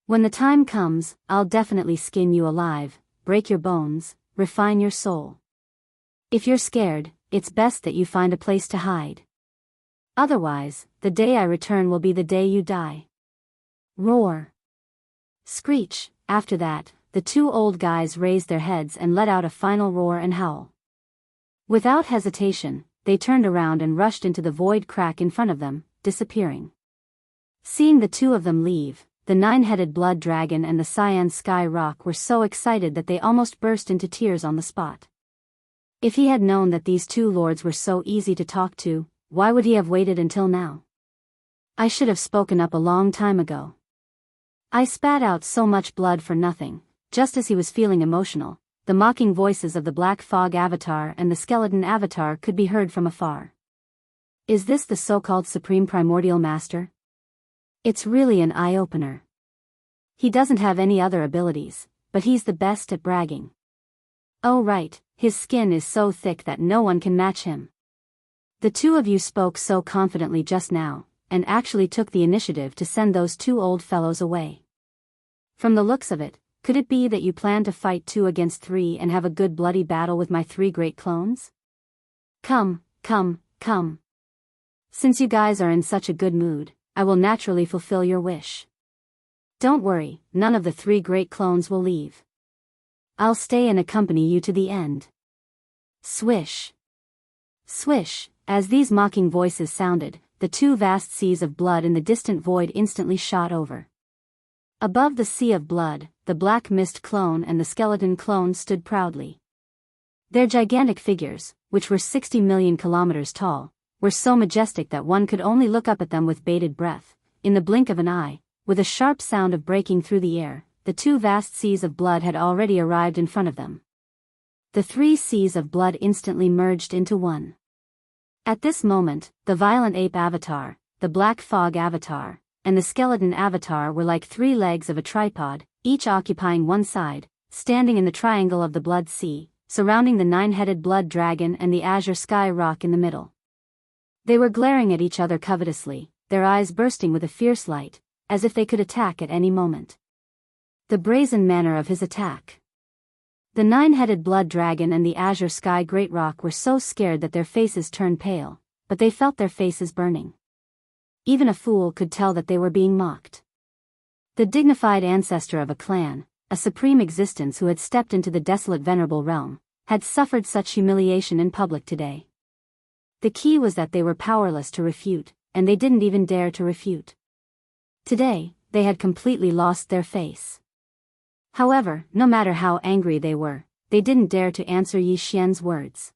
[SPEAKER 1] When the time comes, I'll definitely skin you alive, break your bones, refine your soul. If you're scared, it's best that you find a place to hide. Otherwise, the day I return will be the day you die. Roar. Screech. After that, the two old guys raised their heads and let out a final roar and howl. Without hesitation, they turned around and rushed into the void crack in front of them, disappearing. Seeing the two of them leave, the 9-headed blood dragon and the cyan sky rock were so excited that they almost burst into tears on the spot. If he had known that these two lords were so easy to talk to, why would he have waited until now? I should have spoken up a long time ago. I spat out so much blood for nothing. Just as he was feeling emotional, the mocking voices of the Black Fog Avatar and the Skeleton Avatar could be heard from afar. Is this the so-called Supreme Primordial Master? It's really an eye-opener. He doesn't have any other abilities, but he's the best at bragging. Oh right, his skin is so thick that no one can match him. The two of you spoke so confidently just now, and actually took the initiative to send those two old fellows away. From the looks of it, could it be that you plan to fight 2 against 3 and have a good bloody battle with my 3 great clones? Come, come, come. Since you guys are in such a good mood, I will naturally fulfill your wish. Don't worry, none of the 3 great clones will leave. I'll stay and accompany you to the end. Swish. Swish, as these mocking voices sounded, the 2 vast seas of blood in the distant void instantly shot over. Above the sea of blood, the Black Mist clone and the Skeleton clone stood proudly. Their gigantic figures, which were 60 million kilometers tall, were so majestic that one could only look up at them with bated breath. In the blink of an eye, with a sharp sound of breaking through the air, the 2 vast seas of blood had already arrived in front of them. The 3 seas of blood instantly merged into one. At this moment, the Violent Ape Avatar, the Black Fog Avatar, and the Skeleton Avatar were like 3 legs of a tripod, each occupying one side, standing in the triangle of the Blood Sea, surrounding the 9-headed Blood Dragon and the Azure Sky Rock in the middle. They were glaring at each other covetously, their eyes bursting with a fierce light, as if they could attack at any moment. The brazen manner of his attack. The 9-headed Blood Dragon and the Azure Sky Great Rock were so scared that their faces turned pale, but they felt their faces burning. Even a fool could tell that they were being mocked. The dignified ancestor of a clan, a supreme existence who had stepped into the desolate venerable realm, had suffered such humiliation in public today. The key was that they were powerless to refute, and they didn't even dare to refute. Today, they had completely lost their face. However, no matter how angry they were, they didn't dare to answer Yi Xian's words.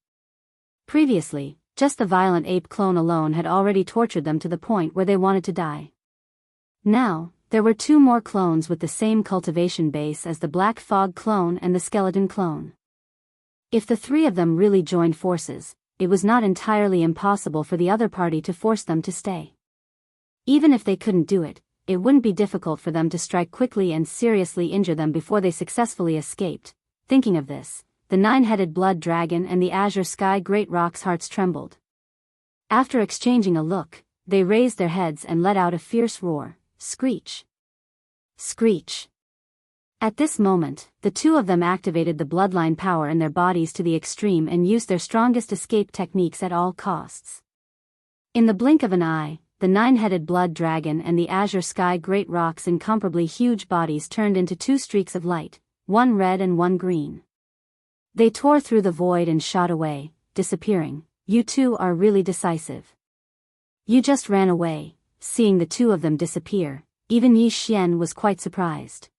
[SPEAKER 1] Previously, just the Violent Ape clone alone had already tortured them to the point where they wanted to die. Now, there were 2 more clones with the same cultivation base as the Black Fog clone and the Skeleton clone. If the 3 of them really joined forces, it was not entirely impossible for the other party to force them to stay. Even if they couldn't do it, it wouldn't be difficult for them to strike quickly and seriously injure them before they successfully escaped. Thinking of this, the 9-headed Blood Dragon and the Azure Sky Great Rock's hearts trembled. After exchanging a look, they raised their heads and let out a fierce roar. Screech. Screech. At this moment, the 2 of them activated the bloodline power in their bodies to the extreme and used their strongest escape techniques at all costs. In the blink of an eye, the 9-headed Blood Dragon and the Azure Sky Great Rock's incomparably huge bodies turned into 2 streaks of light, one red and one green. They tore through the void and shot away, disappearing. You 2 are really decisive. You just ran away. Seeing the 2 of them disappear, even Yi Xian was quite surprised.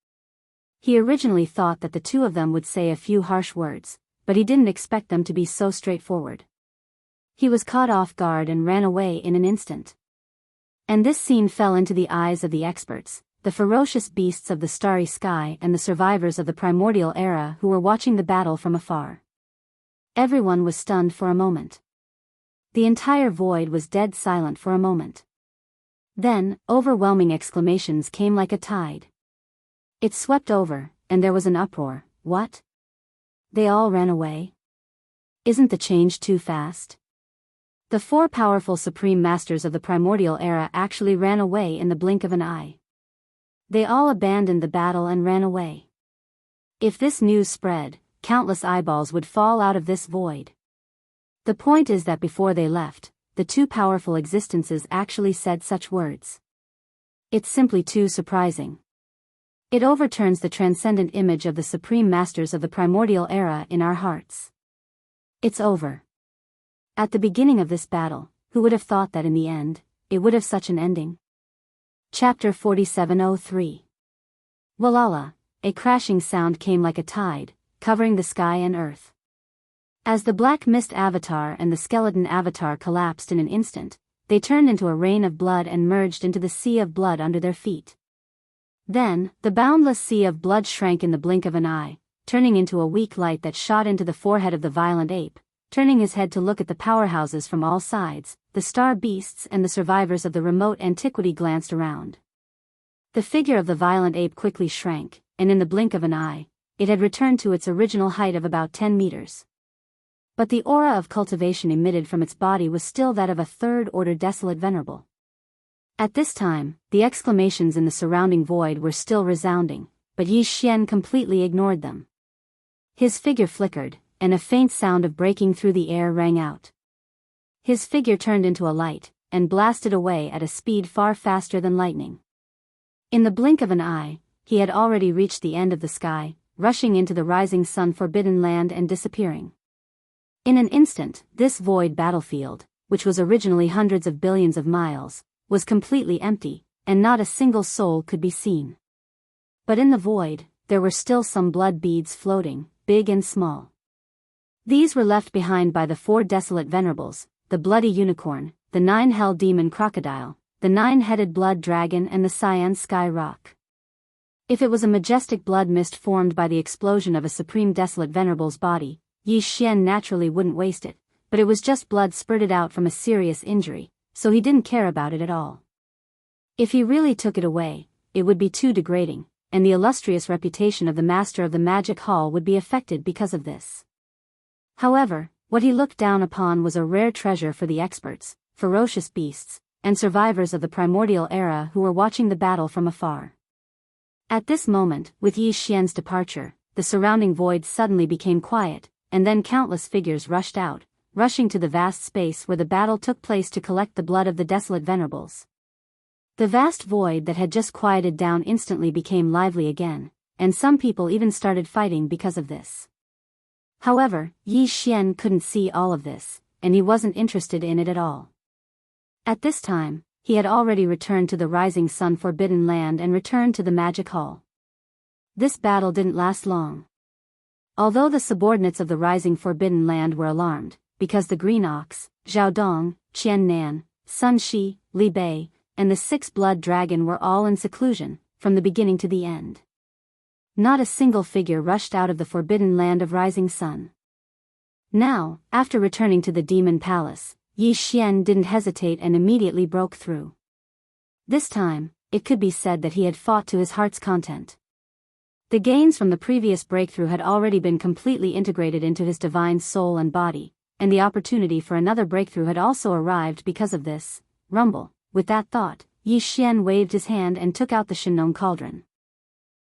[SPEAKER 1] He originally thought that the 2 of them would say a few harsh words, but he didn't expect them to be so straightforward. He was caught off guard and ran away in an instant. And this scene fell into the eyes of the experts, the ferocious beasts of the starry sky and the survivors of the primordial era who were watching the battle from afar. Everyone was stunned for a moment. The entire void was dead silent for a moment. Then, overwhelming exclamations came like a tide. It swept over, and there was an uproar. What? They all ran away? Isn't the change too fast? The 4 powerful supreme masters of the primordial era actually ran away in the blink of an eye. They all abandoned the battle and ran away. If this news spread, countless eyeballs would fall out of this void. The point is that before they left, the 2 powerful existences actually said such words. It's simply too surprising. It overturns the transcendent image of the supreme masters of the primordial era in our hearts. It's over. At the beginning of this battle, who would have thought that in the end, it would have such an ending? Chapter 4703. Walala, a crashing sound came like a tide, covering the sky and earth. As the Black Mist Avatar and the Skeleton Avatar collapsed in an instant, they turned into a rain of blood and merged into the sea of blood under their feet. Then, the boundless sea of blood shrank in the blink of an eye, turning into a weak light that shot into the forehead of the violent ape. Turning his head to look at the powerhouses from all sides, the star beasts and the survivors of the remote antiquity glanced around. The figure of the violent ape quickly shrank, and in the blink of an eye, it had returned to its original height of about 10 meters. But the aura of cultivation emitted from its body was still that of a third-order desolate venerable. At this time, the exclamations in the surrounding void were still resounding, but Yi Xian completely ignored them. His figure flickered, and a faint sound of breaking through the air rang out. His figure turned into a light, and blasted away at a speed far faster than lightning. In the blink of an eye, he had already reached the end of the sky, rushing into the rising sun forbidden land and disappearing. In an instant, this void battlefield, which was originally hundreds of billions of miles, was completely empty, and not a single soul could be seen. But in the void, there were still some blood beads floating, big and small. These were left behind by the 4 desolate venerables, the bloody unicorn, the 9 hell demon crocodile, the 9-headed blood dragon and the cyan sky rock. If it was a majestic blood mist formed by the explosion of a supreme desolate venerable's body, Yi Xian naturally wouldn't waste it, but it was just blood spurted out from a serious injury, so he didn't care about it at all. If he really took it away, it would be too degrading, and the illustrious reputation of the master of the magic hall would be affected because of this. However, what he looked down upon was a rare treasure for the experts, ferocious beasts, and survivors of the primordial era who were watching the battle from afar. At this moment, with Yi Xian's departure, the surrounding void suddenly became quiet, and then countless figures rushed out, rushing to the vast space where the battle took place to collect the blood of the desolate venerables. The vast void that had just quieted down instantly became lively again, and some people even started fighting because of this. However, Yi Xian couldn't see all of this, and he wasn't interested in it at all. At this time, he had already returned to the rising sun forbidden land and returned to the magic hall. This battle didn't last long. Although the subordinates of the rising forbidden land were alarmed, because the Green Ox, Zhao Dong, Qian Nan, Sun Shi, Li Bei, and the 6 blood dragon were all in seclusion, from the beginning to the end. Not a single figure rushed out of the forbidden land of rising sun. Now, after returning to the demon palace, Yi Xian didn't hesitate and immediately broke through. This time, it could be said that he had fought to his heart's content. The gains from the previous breakthrough had already been completely integrated into his divine soul and body, and the opportunity for another breakthrough had also arrived because of this. Rumble. With that thought, Yi Xian waved his hand and took out the Shinong cauldron.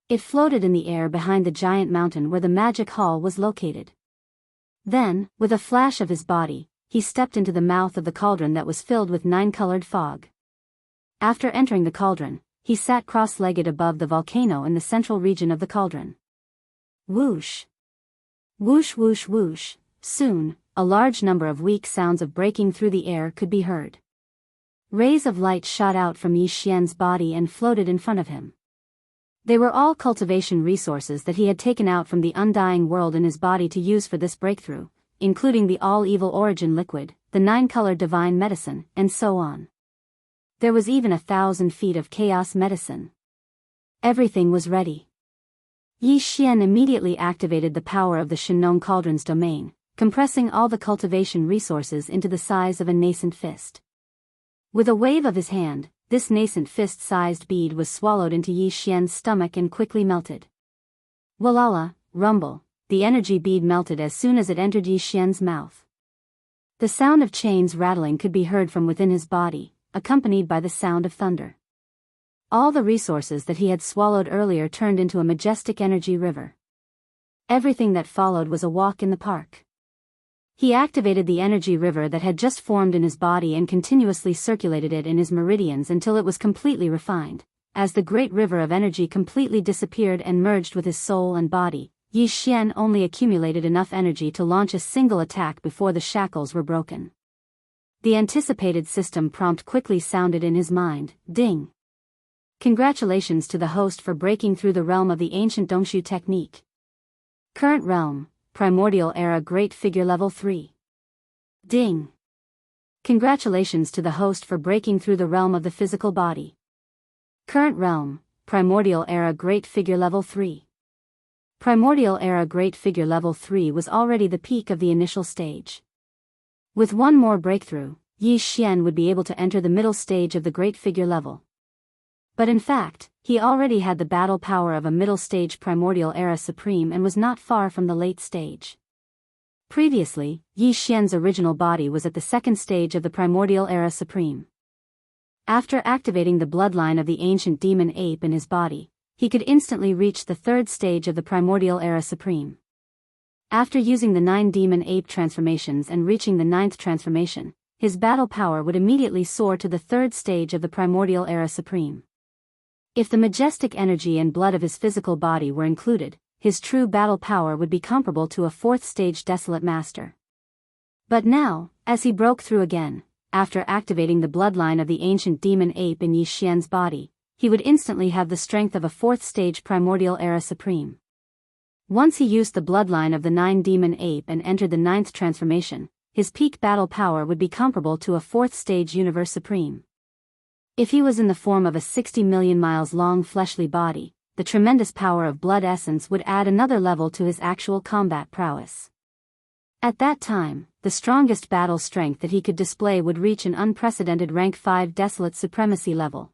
[SPEAKER 1] It floated in the air behind the giant mountain where the magic hall was located. Then, with a flash of his body, he stepped into the mouth of the cauldron that was filled with 9-colored fog. After entering the cauldron, he sat cross-legged above the volcano in the central region of the cauldron. Whoosh! Whoosh whoosh whoosh. Soon, a large number of weak sounds of breaking through the air could be heard. Rays of light shot out from Yi Xian's body and floated in front of him. They were all cultivation resources that he had taken out from the undying world in his body to use for this breakthrough, including the all-evil origin liquid, the 9-colored divine medicine, and so on. There was even 1,000 feet of chaos medicine. Everything was ready. Yi Xian immediately activated the power of the Shinong Cauldron's domain, compressing all the cultivation resources into the size of a nascent fist. With a wave of his hand, this nascent fist-sized bead was swallowed into Yi Xian's stomach and quickly melted. Walala, rumble, the energy bead melted as soon as it entered Yi Xian's mouth. The sound of chains rattling could be heard from within his body, accompanied by the sound of thunder. All the resources that he had swallowed earlier turned into a majestic energy river. Everything that followed was a walk in the park. He activated the energy river that had just formed in his body and continuously circulated it in his meridians until it was completely refined. As the great river of energy completely disappeared and merged with his soul and body, Yi Xian only accumulated enough energy to launch a single attack before the shackles were broken. The anticipated system prompt quickly sounded in his mind. Ding! Congratulations to the host for breaking through the realm of the ancient Dongshu technique. Current realm, Primordial Era Great Figure Level 3. Ding! Congratulations to the host for breaking through the realm of the physical body. Current realm, Primordial Era Great Figure Level 3. Primordial Era Great Figure Level 3 was already the peak of the initial stage. With one more breakthrough, Yi Xian would be able to enter the middle stage of the Great Figure level. But in fact, he already had the battle power of a middle stage Primordial Era Supreme and was not far from the late stage. Previously, Yi Xian's original body was at the second stage of the Primordial Era Supreme. After activating the bloodline of the ancient demon ape in his body, he could instantly reach the third stage of the Primordial Era Supreme. After using the 9 demon ape transformations and reaching the 9th transformation, his battle power would immediately soar to the third stage of the Primordial Era Supreme. If the majestic energy and blood of his physical body were included, his true battle power would be comparable to a 4th stage Desolate Master. But now, as he broke through again, after activating the bloodline of the ancient demon ape in Yi Xian's body, he would instantly have the strength of a 4th stage Primordial Era Supreme. Once he used the bloodline of the 9 demon ape and entered the 9th transformation, his peak battle power would be comparable to a 4th stage Universe Supreme. If he was in the form of a 60 million miles long fleshly body, the tremendous power of blood essence would add another level to his actual combat prowess. At that time, the strongest battle strength that he could display would reach an unprecedented rank 5 Desolate Supremacy level.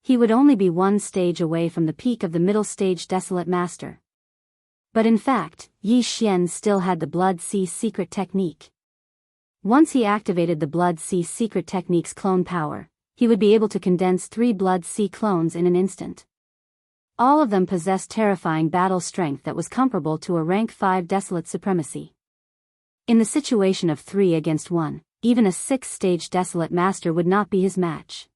[SPEAKER 1] He would only be one stage away from the peak of the middle stage Desolate Master. But in fact, Yi Xian still had the Blood Sea secret technique. Once he activated the Blood Sea secret technique's clone power, he would be able to condense 3 Blood Sea clones in an instant. All of them possessed terrifying battle strength that was comparable to a rank 5 Desolate Supremacy. In the situation of 3 against 1, even a 6th-stage Desolate Master would not be his match.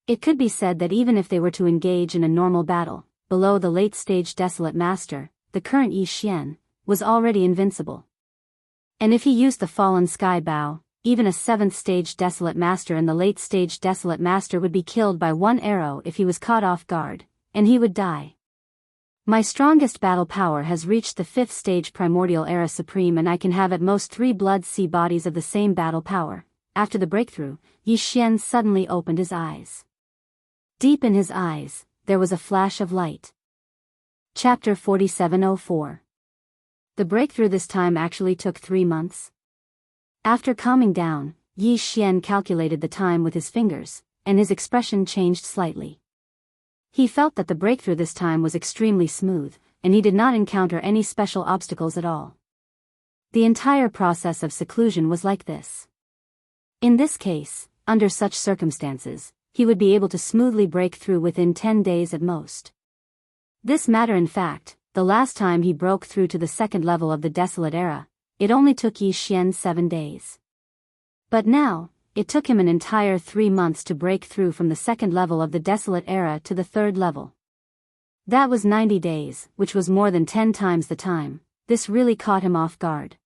[SPEAKER 1] It could be said that even if they were to engage in a normal battle, below the late-stage Desolate Master, the current Yi Xian was already invincible. And if he used the Fallen Sky Bow, even a 7th-stage Desolate Master and the late-stage Desolate Master would be killed by one arrow if he was caught off guard, and he would die. My strongest battle power has reached the 5th stage Primordial Era Supreme, and I can have at most 3 Blood Sea bodies of the same battle power. After the breakthrough, Yi Xian suddenly opened his eyes. Deep in his eyes, there was a flash of light. Chapter 4704. The breakthrough this time actually took 3 months. After calming down, Yi Xian calculated the time with his fingers, and his expression changed slightly. He felt that the breakthrough this time was extremely smooth, and he did not encounter any special obstacles at all. The entire process of seclusion was like this. In this case, under such circumstances, he would be able to smoothly break through within 10 days at most. This matter in fact, the last time he broke through to the 2nd level of the Desolate Era, it only took Yi Xian 7 days. But now, it took him an entire 3 months to break through from the 2nd level of the Desolate Era to the 3rd level. That was 90 days, which was more than 10 times the time. This really caught him off guard.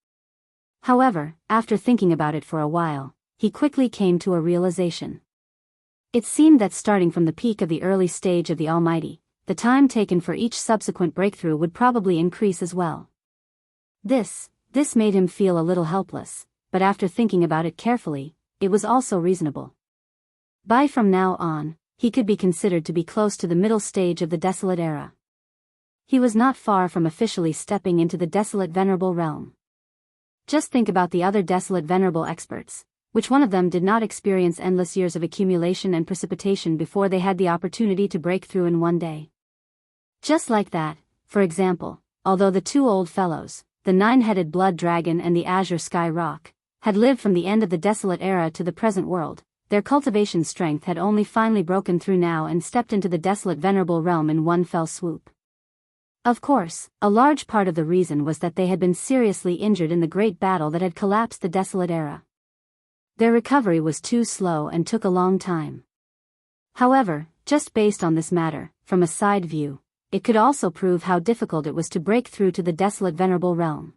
[SPEAKER 1] However, after thinking about it for a while, he quickly came to a realization. It seemed that starting from the peak of the early stage of the Almighty, the time taken for each subsequent breakthrough would probably increase as well. This made him feel a little helpless, but after thinking about it carefully, it was also reasonable. From now on, he could be considered to be close to the middle stage of the Desolate Era. He was not far from officially stepping into the Desolate Venerable realm. Just think about the other Desolate Venerable experts. Which one of them did not experience endless years of accumulation and precipitation before they had the opportunity to break through in one day? Just like that, for example, although the 2 old fellows, the 9-headed Blood Dragon and the Azure Sky Rock, had lived from the end of the Desolate Era to the present world, their cultivation strength had only finally broken through now and stepped into the Desolate Venerable realm in one fell swoop. Of course, a large part of the reason was that they had been seriously injured in the great battle that had collapsed the Desolate Era. Their recovery was too slow and took a long time. However, just based on this matter, from a side view, it could also prove how difficult it was to break through to the Desolate Venerable realm.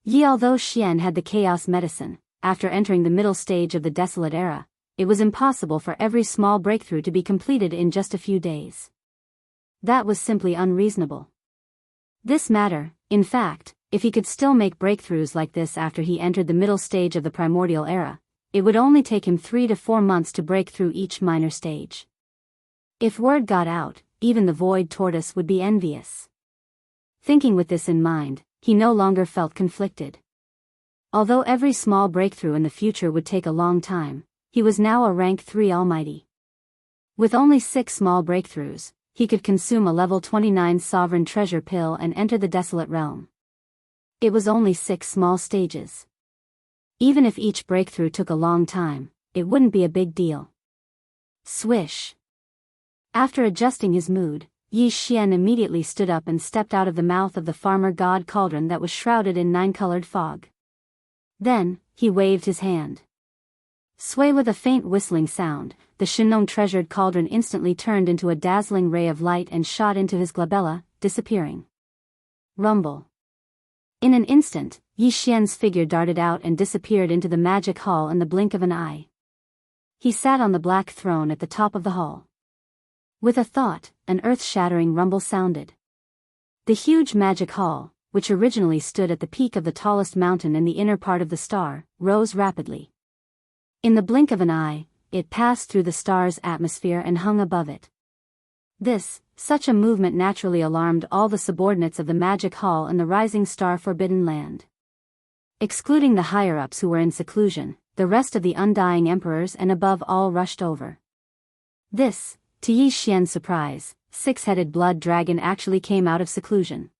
[SPEAKER 1] Although Xian had the Chaos Medicine, after entering the middle stage of the Desolate Era, it was impossible for every small breakthrough to be completed in just a few days. That was simply unreasonable. This matter, in fact, if he could still make breakthroughs like this after he entered the middle stage of the Primordial Era, it would only take him 3 to 4 months to break through each minor stage. If word got out, even the void tortoise would be envious. Thinking with this in mind, he no longer felt conflicted. Although every small breakthrough in the future would take a long time, he was now a rank 3 almighty. With only 6 small breakthroughs, he could consume a level 29 sovereign treasure pill and enter the desolate realm. It was only 6 small stages. Even if each breakthrough took a long time, it wouldn't be a big deal. Swish. After adjusting his mood, Yi Xian immediately stood up and stepped out of the mouth of the farmer god cauldron that was shrouded in 9-colored fog. Then, he waved his hand. Sway with a faint whistling sound, the Shinong treasured cauldron instantly turned into a dazzling ray of light and shot into his glabella, disappearing. Rumble. In an instant, Yi Xian's figure darted out and disappeared into the magic hall in the blink of an eye. He sat on the black throne at the top of the hall. With a thought, an earth-shattering rumble sounded. The huge magic hall, which originally stood at the peak of the tallest mountain in the inner part of the star, rose rapidly. In the blink of an eye, it passed through the star's atmosphere and hung above it. Such a movement naturally alarmed all the subordinates of the magic hall in the rising star Forbidden Land. Excluding the higher-ups who were in seclusion, the rest of the undying emperors and above all rushed over. To Yi Xian's surprise, 6-headed blood dragon actually came out of seclusion.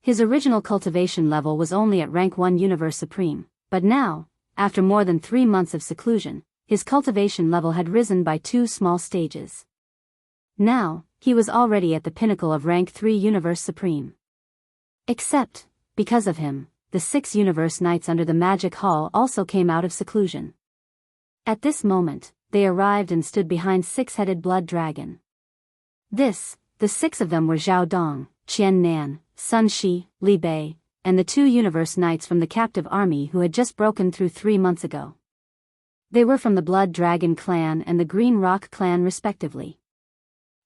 [SPEAKER 1] His original cultivation level was only at rank 1 Universe Supreme, but now, after more than 3 months of seclusion, his cultivation level had risen by 2 small stages. Now, he was already at the pinnacle of rank 3 Universe Supreme. Except, because of him, the 6 Universe Knights under the Magic Hall also came out of seclusion. At this moment, they arrived and stood behind 6-headed blood dragon. The 6 of them were Zhao Dong, Qian Nan, Sun Shi, Li Bei, and the 2 Universe Knights from the captive army who had just broken through 3 months ago. They were from the Blood Dragon clan and the Green Rock clan respectively.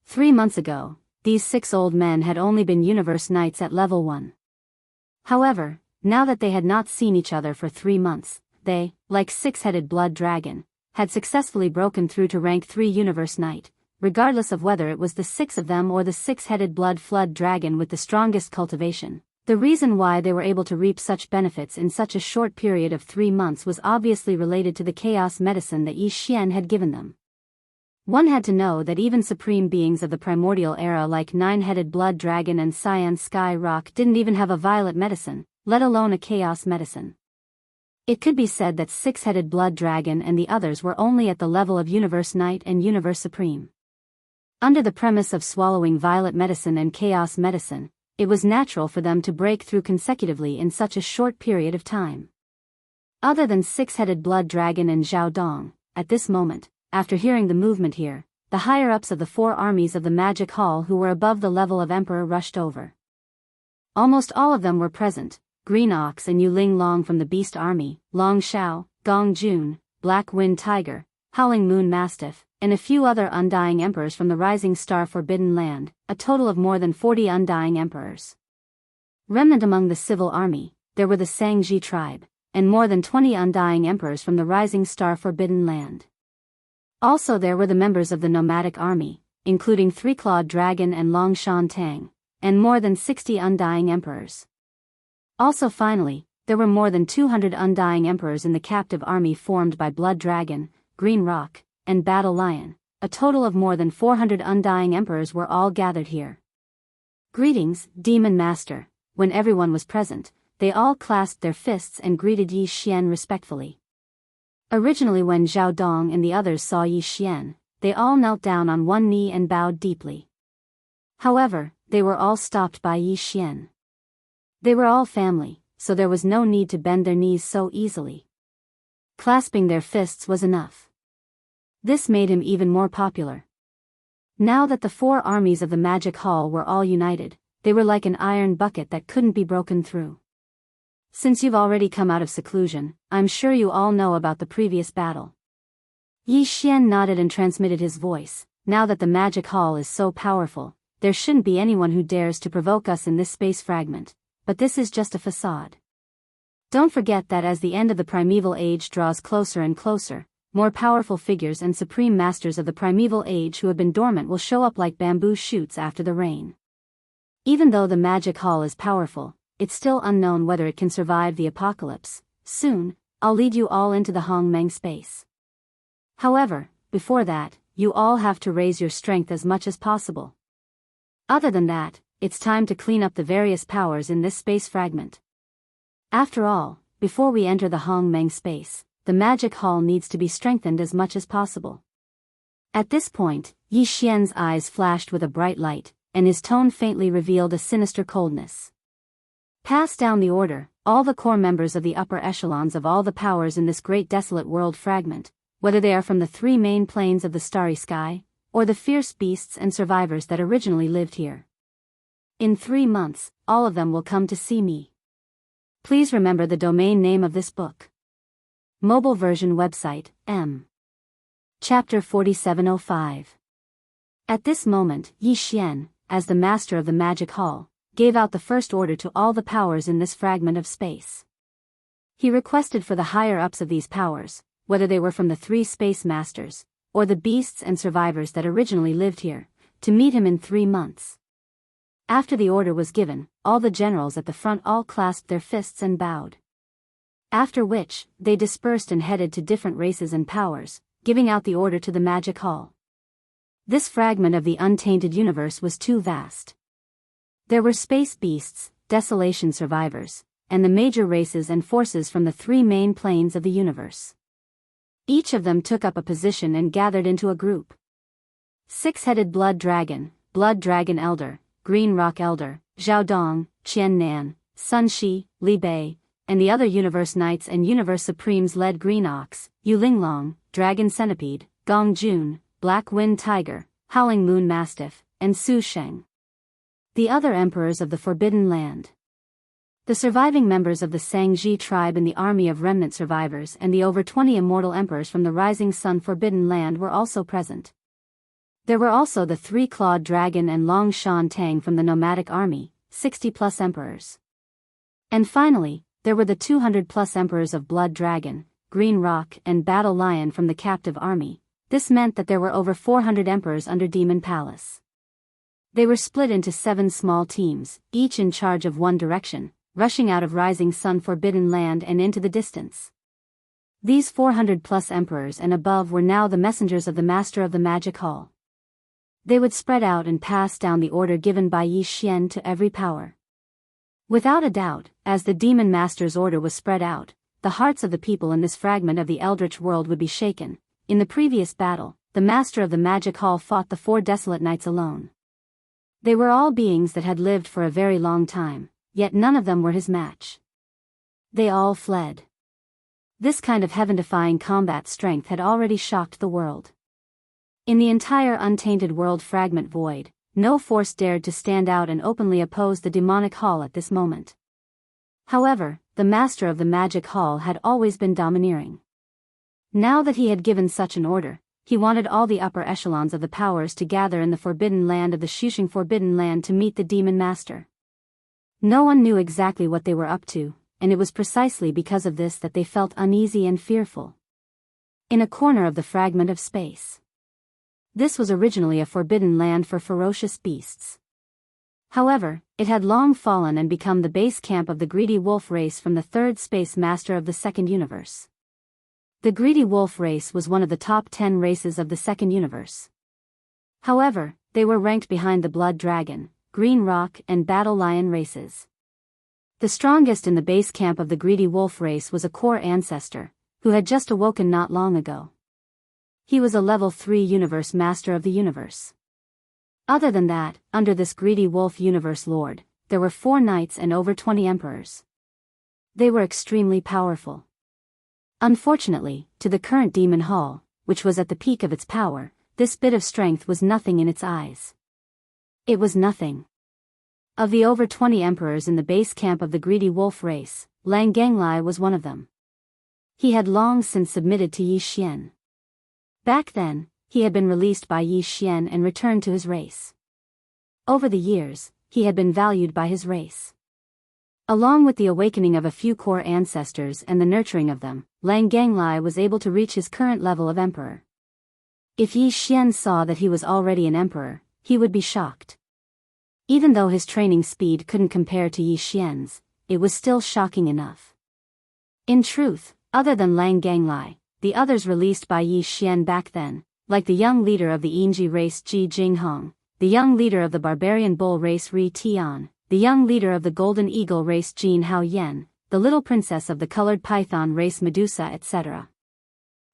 [SPEAKER 1] 3 months ago, these 6 old men had only been Universe Knights at level 1. However, now that they had not seen each other for 3 months, they, like 6-headed blood dragon, had successfully broken through to rank 3 Universe Knight, regardless of whether it was the 6 of them or the 6-headed blood flood dragon with the strongest cultivation. The reason why they were able to reap such benefits in such a short period of 3 months was obviously related to the chaos medicine that Yi Xian had given them. One had to know that even supreme beings of the primordial era like 9-headed blood dragon and Cyan Sky Rock didn't even have a violet medicine, let alone a chaos medicine. It could be said that 6-headed blood dragon and the others were only at the level of Universe Knight and Universe Supreme. Under the premise of swallowing violet medicine and chaos medicine, it was natural for them to break through consecutively in such a short period of time. Other than 6-headed blood dragon and Zhao Dong, at this moment, after hearing the movement here, the higher-ups of the 4 armies of the Magic Hall who were above the level of Emperor rushed over. Almost all of them were present. Green Ox and Yu Ling Long from the Beast Army, Long Shao, Gong Jun, Black Wind Tiger, Howling Moon Mastiff, and a few other undying emperors from the Rising Star Forbidden Land, a total of more than 40 undying emperors. Remnant among the civil army, there were the Sangji tribe, and more than 20 undying emperors from the Rising Star Forbidden Land. Also there were the members of the nomadic army, including 3-clawed dragon and Long Shan Tang, and more than 60 undying emperors. Also finally, there were more than 200 undying emperors in the captive army formed by Blood Dragon, Green Rock, and Battle Lion. A total of more than 400 undying emperors were all gathered here. Greetings, Demon Master. When everyone was present, they all clasped their fists and greeted Yi Xian respectfully. Originally when Zhao Dong and the others saw Yi Xian, they all knelt down on one knee and bowed deeply. However, they were all stopped by Yi Xian. They were all family, so there was no need to bend their knees so easily. Clasping their fists was enough. This made him even more popular. Now that the 4 armies of the Magic Hall were all united, they were like an iron bucket that couldn't be broken through. Since you've already come out of seclusion, I'm sure you all know about the previous battle. Yi Xian nodded and transmitted his voice. Now that the Magic Hall is so powerful, there shouldn't be anyone who dares to provoke us in this space fragment. But this is just a facade. Don't forget that as the end of the primeval age draws closer and closer, more powerful figures and supreme masters of the primeval age who have been dormant will show up like bamboo shoots after the rain. Even though the magic hall is powerful, it's still unknown whether it can survive the apocalypse. Soon, I'll lead you all into the Hongmeng space. However, before that, you all have to raise your strength as much as possible. Other than that, it's time to clean up the various powers in this space fragment. After all, before we enter the Hongmeng space, the magic hall needs to be strengthened as much as possible. At this point, Yi Xian's eyes flashed with a bright light, and his tone faintly revealed a sinister coldness. Pass down the order, all the core members of the upper echelons of all the powers in this great desolate world fragment, whether they are from the three main planes of the starry sky, or the fierce beasts and survivors that originally lived here. In 3 months, all of them will come to see me. Please remember the domain name of this book. Mobile version website, M. Chapter 4705. At this moment, Yi Xian, as the master of the magic hall, gave out the first order to all the powers in this fragment of space. He requested for the higher-ups of these powers, whether they were from the 3 space masters, or the beasts and survivors that originally lived here, to meet him in 3 months. After the order was given, all the generals at the front all clasped their fists and bowed. After which, they dispersed and headed to different races and powers, giving out the order to the magic hall. This fragment of the untainted universe was too vast. There were space beasts, desolation survivors, and the major races and forces from the 3 main planes of the universe. Each of them took up a position and gathered into a group. 6-headed blood dragon elder, green rock elder, Zhao Dong, Qian Nan, Sun Shi, Li Bei, and the other universe knights and universe supremes led green ox, Yu Linglong, dragon centipede, Gong Jun, black wind tiger, howling moon mastiff, and Su Sheng. The other emperors of the Forbidden Land. The surviving members of the Sangji tribe and the army of remnant survivors and the over 20 immortal emperors from the Rising Sun Forbidden Land were also present. There were also the 3-clawed dragon and Long Shan Tang from the nomadic army, 60+ emperors. And finally, there were the 200+ emperors of Blood Dragon, Green Rock and Battle Lion from the captive army. This meant that there were over 400 emperors under Demon Palace. They were split into 7 small teams, each in charge of one direction, rushing out of Rising Sun Forbidden Land and into the distance. These 400+ emperors and above were now the messengers of the Master of the Magic Hall. They would spread out and pass down the order given by Yi Xian to every power. Without a doubt, as the Demon Master's order was spread out, the hearts of the people in this fragment of the Eldritch world would be shaken. In the previous battle, the Master of the Magic Hall fought the 4 desolate knights alone. They were all beings that had lived for a very long time, yet none of them were his match. They all fled. This kind of heaven-defying combat strength had already shocked the world. In the entire untainted world fragment void, no force dared to stand out and openly oppose the demonic hall at this moment. However, the Master of the Magic Hall had always been domineering. Now that he had given such an order, he wanted all the upper echelons of the powers to gather in the Forbidden Land of the Shushing Forbidden Land to meet the Demon Master. No one knew exactly what they were up to, and it was precisely because of this that they felt uneasy and fearful. In a corner of the fragment of space. This was originally a forbidden land for ferocious beasts. However, it had long fallen and become the base camp of the greedy wolf race from the 3rd space master of the 2nd universe. The greedy wolf race was one of the top 10 races of the 2nd universe. However, they were ranked behind the Blood Dragon, Green Rock and Battle Lion races. The strongest in the base camp of the greedy wolf race was a core ancestor, who had just awoken not long ago. He was a level 3 universe master of the universe. Other than that, under this greedy wolf universe lord, there were 4 knights and over 20 emperors. They were extremely powerful. Unfortunately, to the current Demon Hall, which was at the peak of its power, this bit of strength was nothing in its eyes. It was nothing. Of the over 20 emperors in the base camp of the greedy wolf race, Lang Genglai was one of them. He had long since submitted to Yi Xian. Back then, he had been released by Yi Xian and returned to his race. Over the years, he had been valued by his race. Along with the awakening of a few core ancestors and the nurturing of them, Lang Ganglai was able to reach his current level of emperor. If Yi Xian saw that he was already an emperor, he would be shocked. Even though his training speed couldn't compare to Yi Xian's, it was still shocking enough. In truth, other than Lang Ganglai, the others released by Yi Xian back then, like the young leader of the Yinji race Ji Jinghong, the young leader of the barbarian bull race Ri Tian, the young leader of the golden eagle race Jin Hao Yen, the little princess of the colored python race Medusa, etc.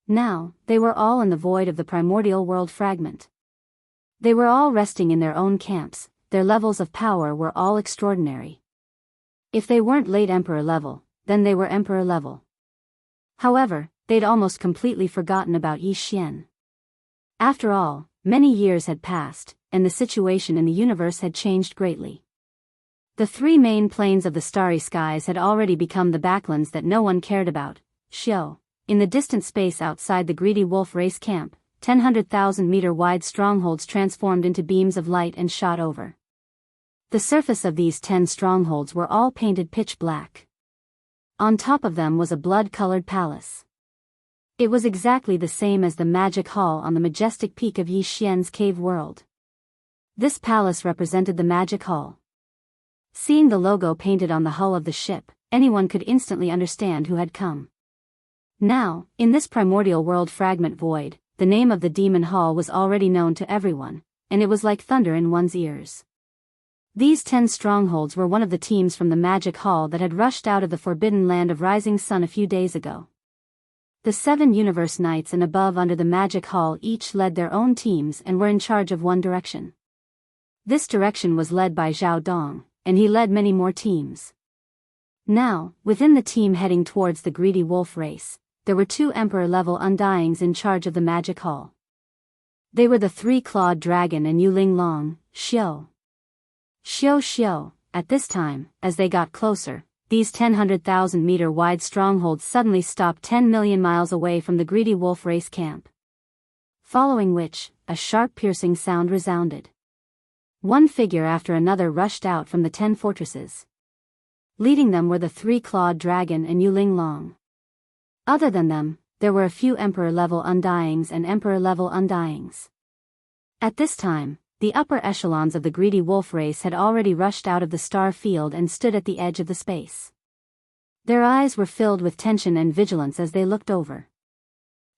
[SPEAKER 1] Now, they were all in the void of the primordial world fragment. They were all resting in their own camps, their levels of power were all extraordinary. If they weren't late emperor level, then they were emperor level. However, they'd almost completely forgotten about Yi Xian. After all, many years had passed, and the situation in the universe had changed greatly. The three main planes of the starry skies had already become the backlands that no one cared about. Xiao, in the distant space outside the greedy wolf race camp, 100,000-meter wide strongholds transformed into beams of light and shot over. The surface of these 10 strongholds were all painted pitch black. On top of them was a blood-colored palace. It was exactly the same as the magic hall on the majestic peak of Yi Xian's cave world. This palace represented the magic hall. Seeing the logo painted on the hull of the ship, anyone could instantly understand who had come. Now, in this primordial world fragment void, the name of the demon hall was already known to everyone, and it was like thunder in one's ears. These 10 strongholds were one of the teams from the magic hall that had rushed out of the forbidden land of Rising Sun a few days ago. The 7 universe knights and above under the magic hall each led their own teams and were in charge of one direction. This direction was led by Zhao Dong, and he led many more teams. Now, within the team heading towards the greedy wolf race, there were 2 emperor-level undyings in charge of the magic hall. They were the 3-clawed dragon and Yuling Long, Xiao. Xiao. At this time, as they got closer, these 100,000-meter wide strongholds suddenly stopped 10 million miles away from the greedy wolf race camp. Following which, a sharp piercing sound resounded. One figure after another rushed out from the 10 fortresses. Leading them were the 3-clawed dragon and Yuling Long. Other than them, there were a few emperor-level undyings and emperor-level undyings. At this time, the upper echelons of the greedy wolf race had already rushed out of the star field and stood at the edge of the space. Their eyes were filled with tension and vigilance as they looked over.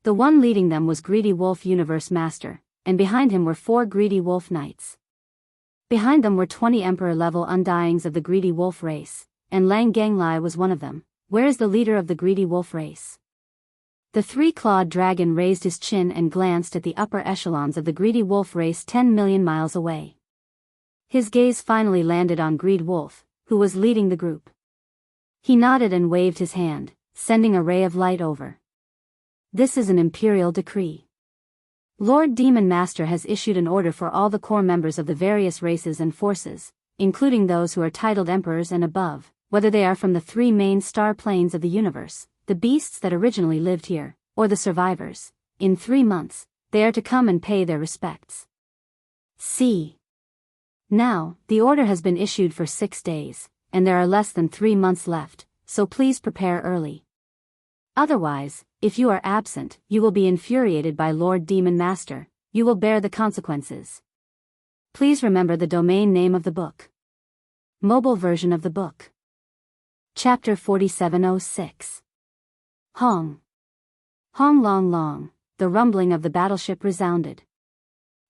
[SPEAKER 1] The one leading them was Greedy Wolf Universe Master, and behind him were 4 Greedy Wolf Knights. Behind them were 20 emperor-level undyings of the greedy wolf race, and Lang Ganglai was one of them. Where is the leader of the greedy wolf race? The 3-clawed dragon raised his chin and glanced at the upper echelons of the greedy wolf race 10 million miles away. His gaze finally landed on Greed Wolf, who was leading the group. He nodded and waved his hand, sending a ray of light over. This is an imperial decree. Lord Demon Master has issued an order for all the core members of the various races and forces, including those who are titled emperors and above, whether they are from the 3 main star planes of the universe, the beasts that originally lived here, or the survivors. In 3 months, they are to come and pay their respects. See. Now, the order has been issued for 6 days, and there are less than 3 months left, so please prepare early. Otherwise, if you are absent, you will be infuriated by Lord Demon Master, you will bear the consequences. Please remember the domain name of the book. Mobile version of the book. Chapter 4706. Hong. Hong long long, the rumbling of the battleship resounded.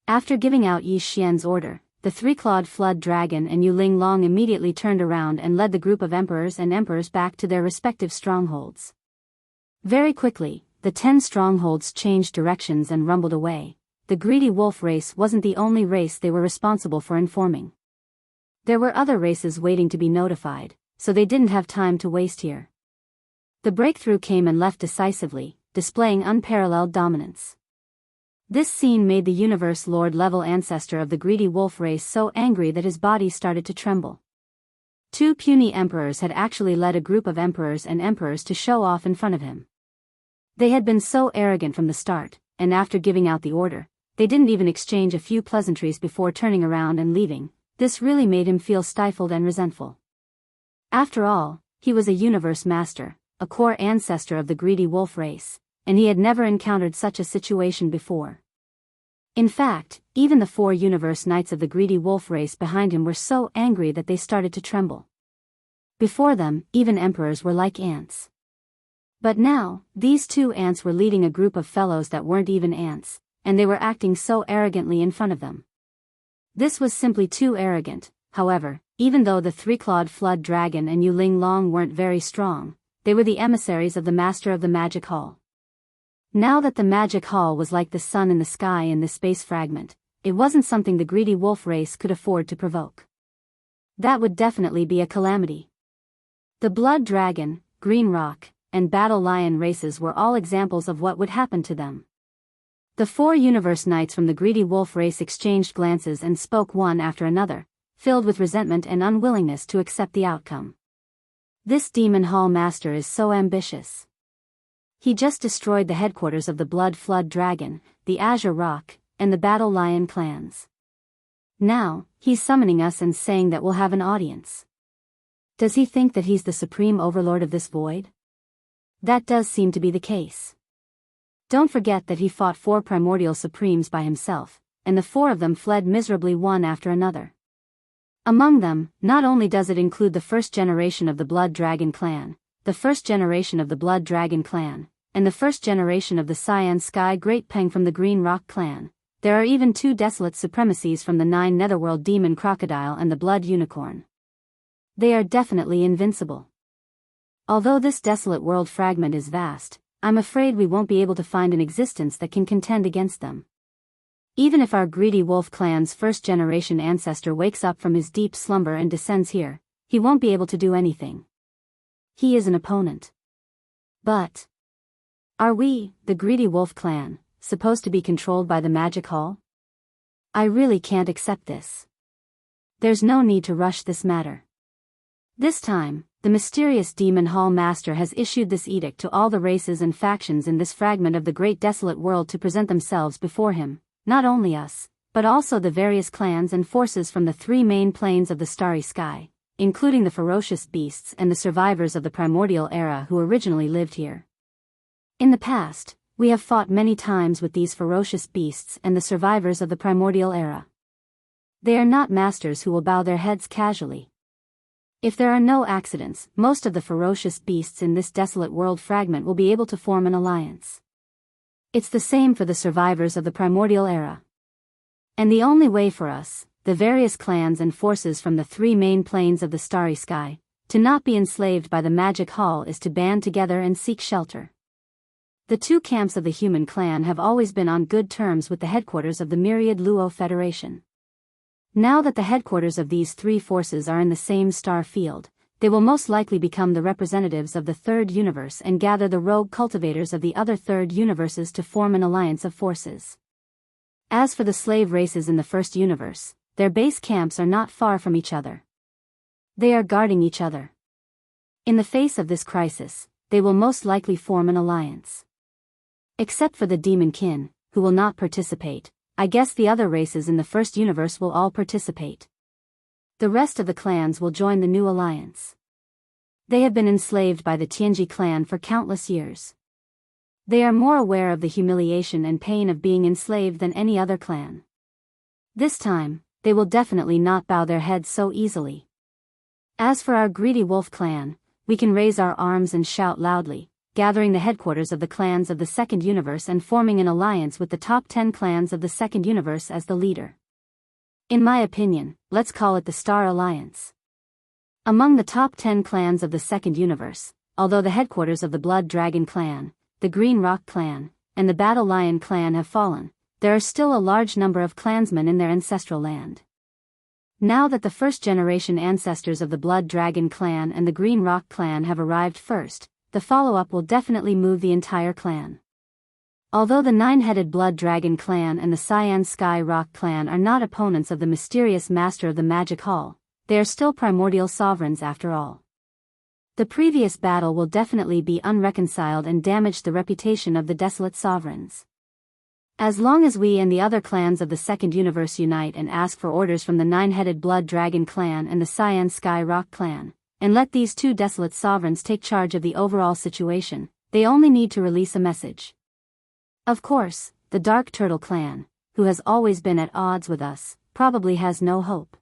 [SPEAKER 1] After giving out Yi Xian's order, the 3-clawed flood dragon and Yuling Long immediately turned around and led the group of emperors and emperors back to their respective strongholds. Very quickly, the 10 strongholds changed directions and rumbled away. The greedy wolf race wasn't the only race they were responsible for informing. There were other races waiting to be notified, so they didn't have time to waste here. The breakthrough came and left decisively, displaying unparalleled dominance. This scene made the universe lord-level ancestor of the greedy wolf race so angry that his body started to tremble. 2 puny emperors had actually led a group of emperors and emperors to show off in front of him. They had been so arrogant from the start, and after giving out the order, they didn't even exchange a few pleasantries before turning around and leaving. This really made him feel stifled and resentful. After all, he was a universe master, a core ancestor of the greedy wolf race, and he had never encountered such a situation before. In fact, even the 4 universe knights of the greedy wolf race behind him were so angry that they started to tremble. Before them, even emperors were like ants. But now, these 2 ants were leading a group of fellows that weren't even ants, and they were acting so arrogantly in front of them. This was simply too arrogant. However, even though the 3-clawed flood dragon and Yu Ling Long weren't very strong, they were the emissaries of the master of the magic hall. Now that the magic hall was like the sun in the sky in this space fragment, it wasn't something the greedy wolf race could afford to provoke. That would definitely be a calamity. The blood dragon, green rock, and battle lion races were all examples of what would happen to them. The 4 universe knights from the greedy wolf race exchanged glances and spoke one after another, filled with resentment and unwillingness to accept the outcome. This demon hall master is so ambitious. He just destroyed the headquarters of the Blood Flood Dragon, the Azure Rock, and the Battle Lion clans. Now, he's summoning us and saying that we'll have an audience. Does he think that he's the supreme overlord of this void? That does seem to be the case. Don't forget that he fought 4 primordial supremes by himself, and the 4 of them fled miserably one after another. Among them, not only does it include the 1st generation of the Blood Dragon clan, the 1st generation of the Blood Dragon clan, and the 1st generation of the Cyan Sky Great Peng from the Green Rock clan, there are even 2 desolate supremacies from the 9 Netherworld Demon Crocodile and the Blood Unicorn. They are definitely invincible. Although this desolate world fragment is vast, I'm afraid we won't be able to find an existence that can contend against them. Even if our greedy wolf clan's 1st generation ancestor wakes up from his deep slumber and descends here, he won't be able to do anything. He is an opponent. But are we, the greedy wolf clan, supposed to be controlled by the magic hall? I really can't accept this. There's no need to rush this matter. This time, the mysterious demon hall master has issued this edict to all the races and factions in this fragment of the great desolate world to present themselves before him, not only us, but also the various clans and forces from the 3 main planes of the starry sky, including the ferocious beasts and the survivors of the primordial era who originally lived here. In the past, we have fought many times with these ferocious beasts and the survivors of the primordial era. They are not masters who will bow their heads casually. If there are no accidents, most of the ferocious beasts in this desolate world fragment will be able to form an alliance. It's the same for the survivors of the primordial era. And the only way for us, the various clans and forces from the 3 main planes of the starry sky, to not be enslaved by the magic hall is to band together and seek shelter. The 2 camps of the human clan have always been on good terms with the headquarters of the Myriad Luo Federation. Now that the headquarters of these 3 forces are in the same star field, they will most likely become the representatives of the 3rd universe and gather the rogue cultivators of the other 3rd universes to form an alliance of forces. As for the slave races in the 1st universe, their base camps are not far from each other. They are guarding each other. In the face of this crisis, they will most likely form an alliance. Except for the demon kin, who will not participate, I guess the other races in the 1st universe will all participate. The rest of the clans will join the new alliance. They have been enslaved by the Tianji clan for countless years. They are more aware of the humiliation and pain of being enslaved than any other clan. This time, they will definitely not bow their heads so easily. As for our greedy wolf clan, we can raise our arms and shout loudly, gathering the headquarters of the clans of the 2nd universe and forming an alliance with the top 10 clans of the 2nd universe as the leader. In my opinion, let's call it the Star Alliance. Among the top 10 clans of the 2nd universe, although the headquarters of the Blood Dragon clan, the Green Rock clan, and the Battle Lion clan have fallen, there are still a large number of clansmen in their ancestral land. Now that the 1st generation ancestors of the Blood Dragon clan and the Green Rock clan have arrived first, the follow-up will definitely move the entire clan. Although the 9-headed Blood Dragon clan and the Cyan Sky Rock clan are not opponents of the mysterious master of the Magic Hall, they are still primordial sovereigns after all. The previous battle will definitely be unreconciled and damage the reputation of the desolate sovereigns. As long as we and the other clans of the 2nd universe unite and ask for orders from the 9-headed Blood Dragon clan and the Cyan Sky Rock clan, and let these two desolate sovereigns take charge of the overall situation. They only need to release a message. Of course, the Dark Turtle Clan, who has always been at odds with us, probably has no hope.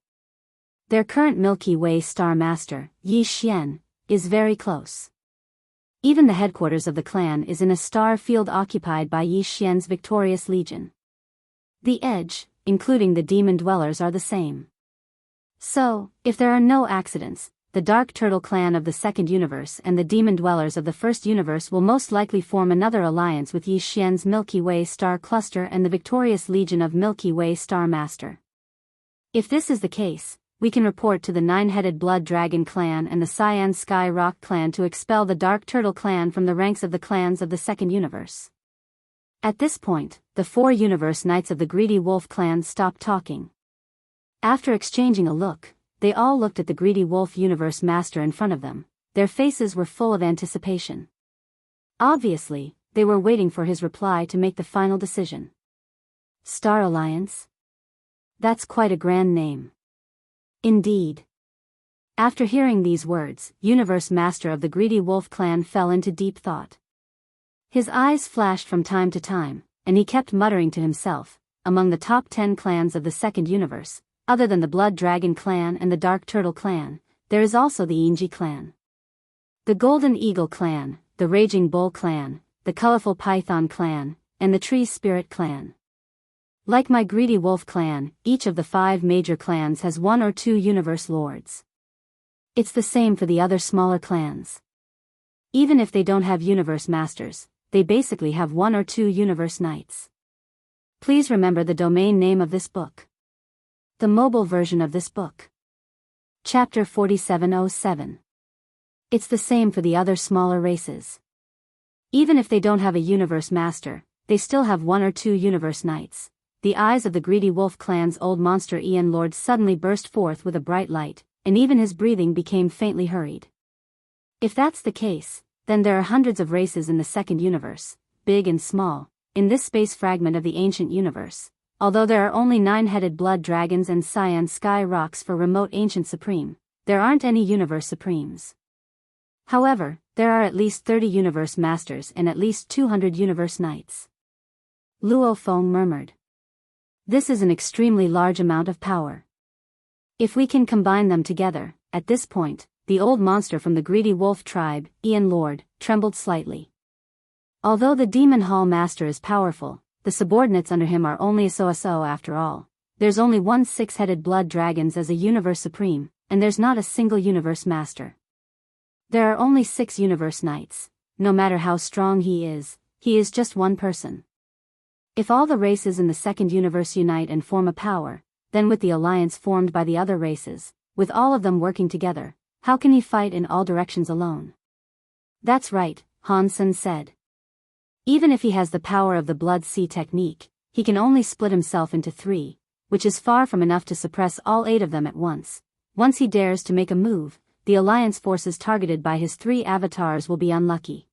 [SPEAKER 1] Their current Milky Way star master, Yi Xian, is very close. Even the headquarters of the clan is in a star field occupied by Yi Xian's victorious legion. The edge, including the demon dwellers, are the same. So, if there are no accidents, the Dark Turtle Clan of the Second Universe and the Demon Dwellers of the First Universe will most likely form another alliance with Yi Xian's Milky Way star cluster and the victorious legion of Milky Way Star Master. If this is the case, we can report to the Nine-Headed Blood Dragon Clan and the Cyan Sky Rock Clan to expel the Dark Turtle Clan from the ranks of the clans of the Second Universe. At this point, the 4 Universe Knights of the Greedy Wolf Clan stopped talking. After exchanging a look, they all looked at the Greedy Wolf Universe Master in front of them. Their faces were full of anticipation. Obviously, they were waiting for his reply to make the final decision. Star Alliance? That's quite a grand name. Indeed. After hearing these words, Universe Master of the Greedy Wolf Clan fell into deep thought. His eyes flashed from time to time, and he kept muttering to himself, among the top 10 clans of the Second Universe, other than the Blood Dragon Clan and the Dark Turtle Clan, there is also the Inji Clan, the Golden Eagle Clan, the Raging Bull Clan, the Colorful Python Clan, and the Tree Spirit Clan. Like my Greedy Wolf Clan, each of the 5 major clans has 1 or 2 Universe Lords. It's the same for the other smaller clans. Even if they don't have Universe Masters, they basically have 1 or 2 Universe Knights. Please remember the domain name of this book. The mobile version of this book. Chapter 4707. It's the same for the other smaller races. Even if they don't have a Universe Master, they still have 1 or 2 Universe Knights. The eyes of the Greedy Wolf Clan's old monster Ian Lord suddenly burst forth with a bright light, and even his breathing became faintly hurried. If that's the case, then there are hundreds of races in the Second Universe, big and small, in this space fragment of the ancient universe. Although there are only 9-headed blood dragons and cyan sky rocks for remote ancient supreme, there aren't any universe supremes. However, there are at least 30 universe masters and at least 200 universe knights. Luo Feng murmured. This is an extremely large amount of power. If we can combine them together, at this point, the old monster from the Greedy Wolf tribe, Ian Lord, trembled slightly. Although the Demon Hall Master is powerful, the subordinates under him are only so after all. There's only 1 6-headed blood dragons as a universe supreme, and there's not a single universe master. There are only 6 universe knights. No matter how strong he is just one person. If all the races in the Second Universe unite and form a power, then with the alliance formed by the other races, with all of them working together, how can he fight in all directions alone? That's right, Hansen said. Even if he has the power of the Blood Sea technique, he can only split himself into 3, which is far from enough to suppress all 8 of them at once. Once he dares to make a move, the Alliance forces targeted by his 3 avatars will be unlucky.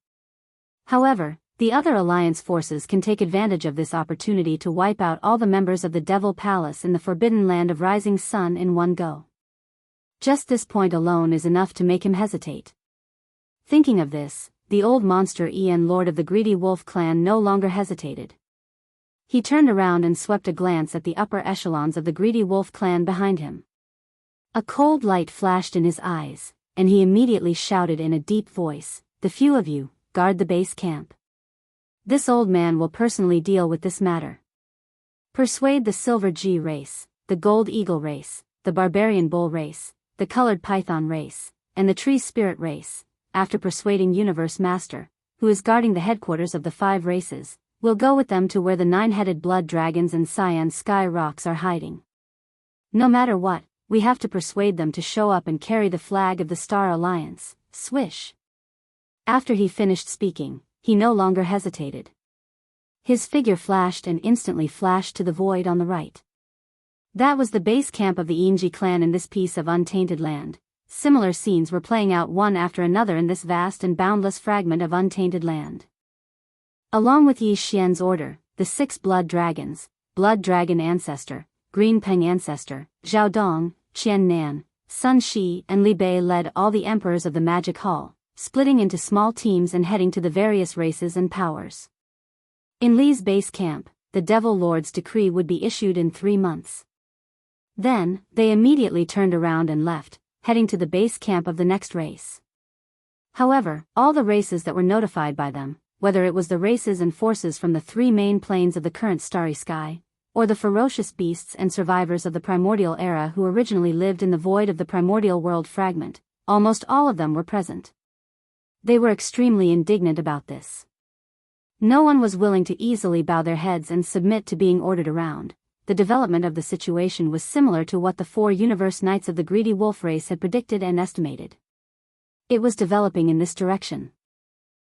[SPEAKER 1] However, the other Alliance forces can take advantage of this opportunity to wipe out all the members of the Devil Palace in the Forbidden Land of Rising Sun in one go. Just this point alone is enough to make him hesitate. Thinking of this, the old monster Ian Lord of the Greedy Wolf Clan no longer hesitated. He turned around and swept a glance at the upper echelons of the Greedy Wolf Clan behind him. A cold light flashed in his eyes, and he immediately shouted in a deep voice, "The few of you, guard the base camp. This old man will personally deal with this matter. Persuade the Silver G race, the Gold Eagle race, the Barbarian Bull race, the Colored Python race, and the Tree Spirit race. After persuading Universe Master, who is guarding the headquarters of the 5 races, we'll go with them to where the 9-headed blood dragons and cyan sky rocks are hiding. No matter what, we have to persuade them to show up and carry the flag of the Star Alliance." Swish. After he finished speaking, he no longer hesitated. His figure flashed and instantly flashed to the void on the right. That was the base camp of the Inji clan in this piece of untainted land. Similar scenes were playing out one after another in this vast and boundless fragment of untainted land. Along with Yi Xian's order, the 6 blood dragons, Blood Dragon Ancestor, Green Peng Ancestor, Zhao Dong, Qian Nan, Sun Shi and Li Bei led all the emperors of the Magic Hall, splitting into small teams and heading to the various races and powers. In Li's base camp, the Devil Lord's decree would be issued in 3 months. Then, they immediately turned around and left, heading to the base camp of the next race. However, all the races that were notified by them, whether it was the races and forces from the 3 main planes of the current starry sky, or the ferocious beasts and survivors of the primordial era who originally lived in the void of the primordial world fragment, almost all of them were present. They were extremely indignant about this. No one was willing to easily bow their heads and submit to being ordered around. The development of the situation was similar to what the 4 universe knights of the greedy wolf race had predicted and estimated. It was developing in this direction.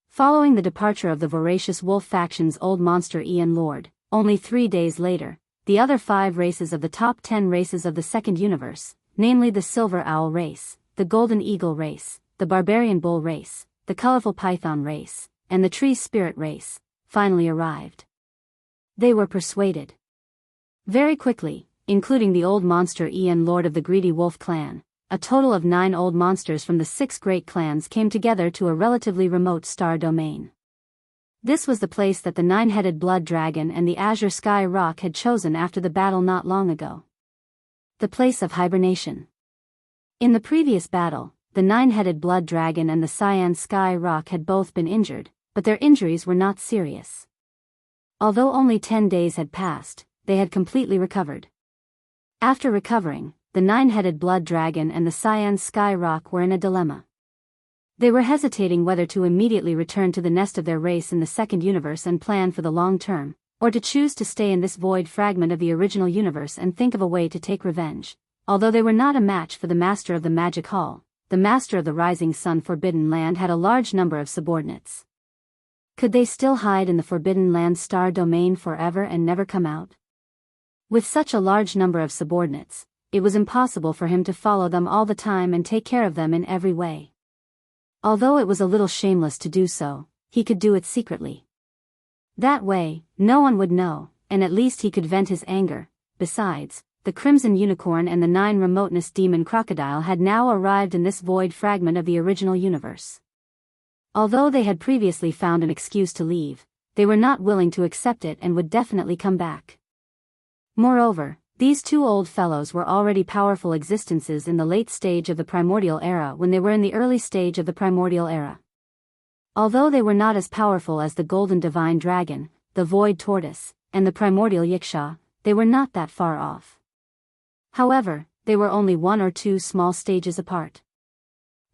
[SPEAKER 1] Following the departure of the voracious wolf faction's old monster Ian Lord, only 3 days later, the other 5 races of the top 10 races of the second universe, namely the Silver Owl race, the Golden Eagle race, the Barbarian Bull race, the Colorful Python race, and the Tree Spirit race, finally arrived. They were persuaded. Very quickly, including the old monster Ian Lord of the Greedy Wolf clan, a total of 9 old monsters from the 6 great clans came together to a relatively remote star domain. This was the place that the 9-headed blood dragon and the azure sky rock had chosen after the battle not long ago. The place of hibernation. In the previous battle, the 9-headed blood dragon and the cyan sky rock had both been injured, but their injuries were not serious. Although only 10 days had passed, they had completely recovered. After recovering, the 9-headed blood dragon and the cyan sky rock were in a dilemma. They were hesitating whether to immediately return to the nest of their race in the second universe and plan for the long term, or to choose to stay in this void fragment of the original universe and think of a way to take revenge. Although they were not a match for the master of the Magic Hall, the master of the Rising Sun Forbidden Land had a large number of subordinates. Could they still hide in the Forbidden Land star domain forever and never come out? With such a large number of subordinates, it was impossible for him to follow them all the time and take care of them in every way. Although it was a little shameless to do so, he could do it secretly. That way, no one would know, and at least he could vent his anger. Besides, the Crimson Unicorn and the 9 Remoteness Demon Crocodile had now arrived in this void fragment of the original universe. Although they had previously found an excuse to leave, they were not willing to accept it and would definitely come back. Moreover, these 2 old fellows were already powerful existences in the late stage of the primordial era when they were in the early stage of the primordial era. Although they were not as powerful as the Golden Divine Dragon, the Void Tortoise, and the Primordial Yiksha, they were not that far off. However, they were only 1 or 2 small stages apart.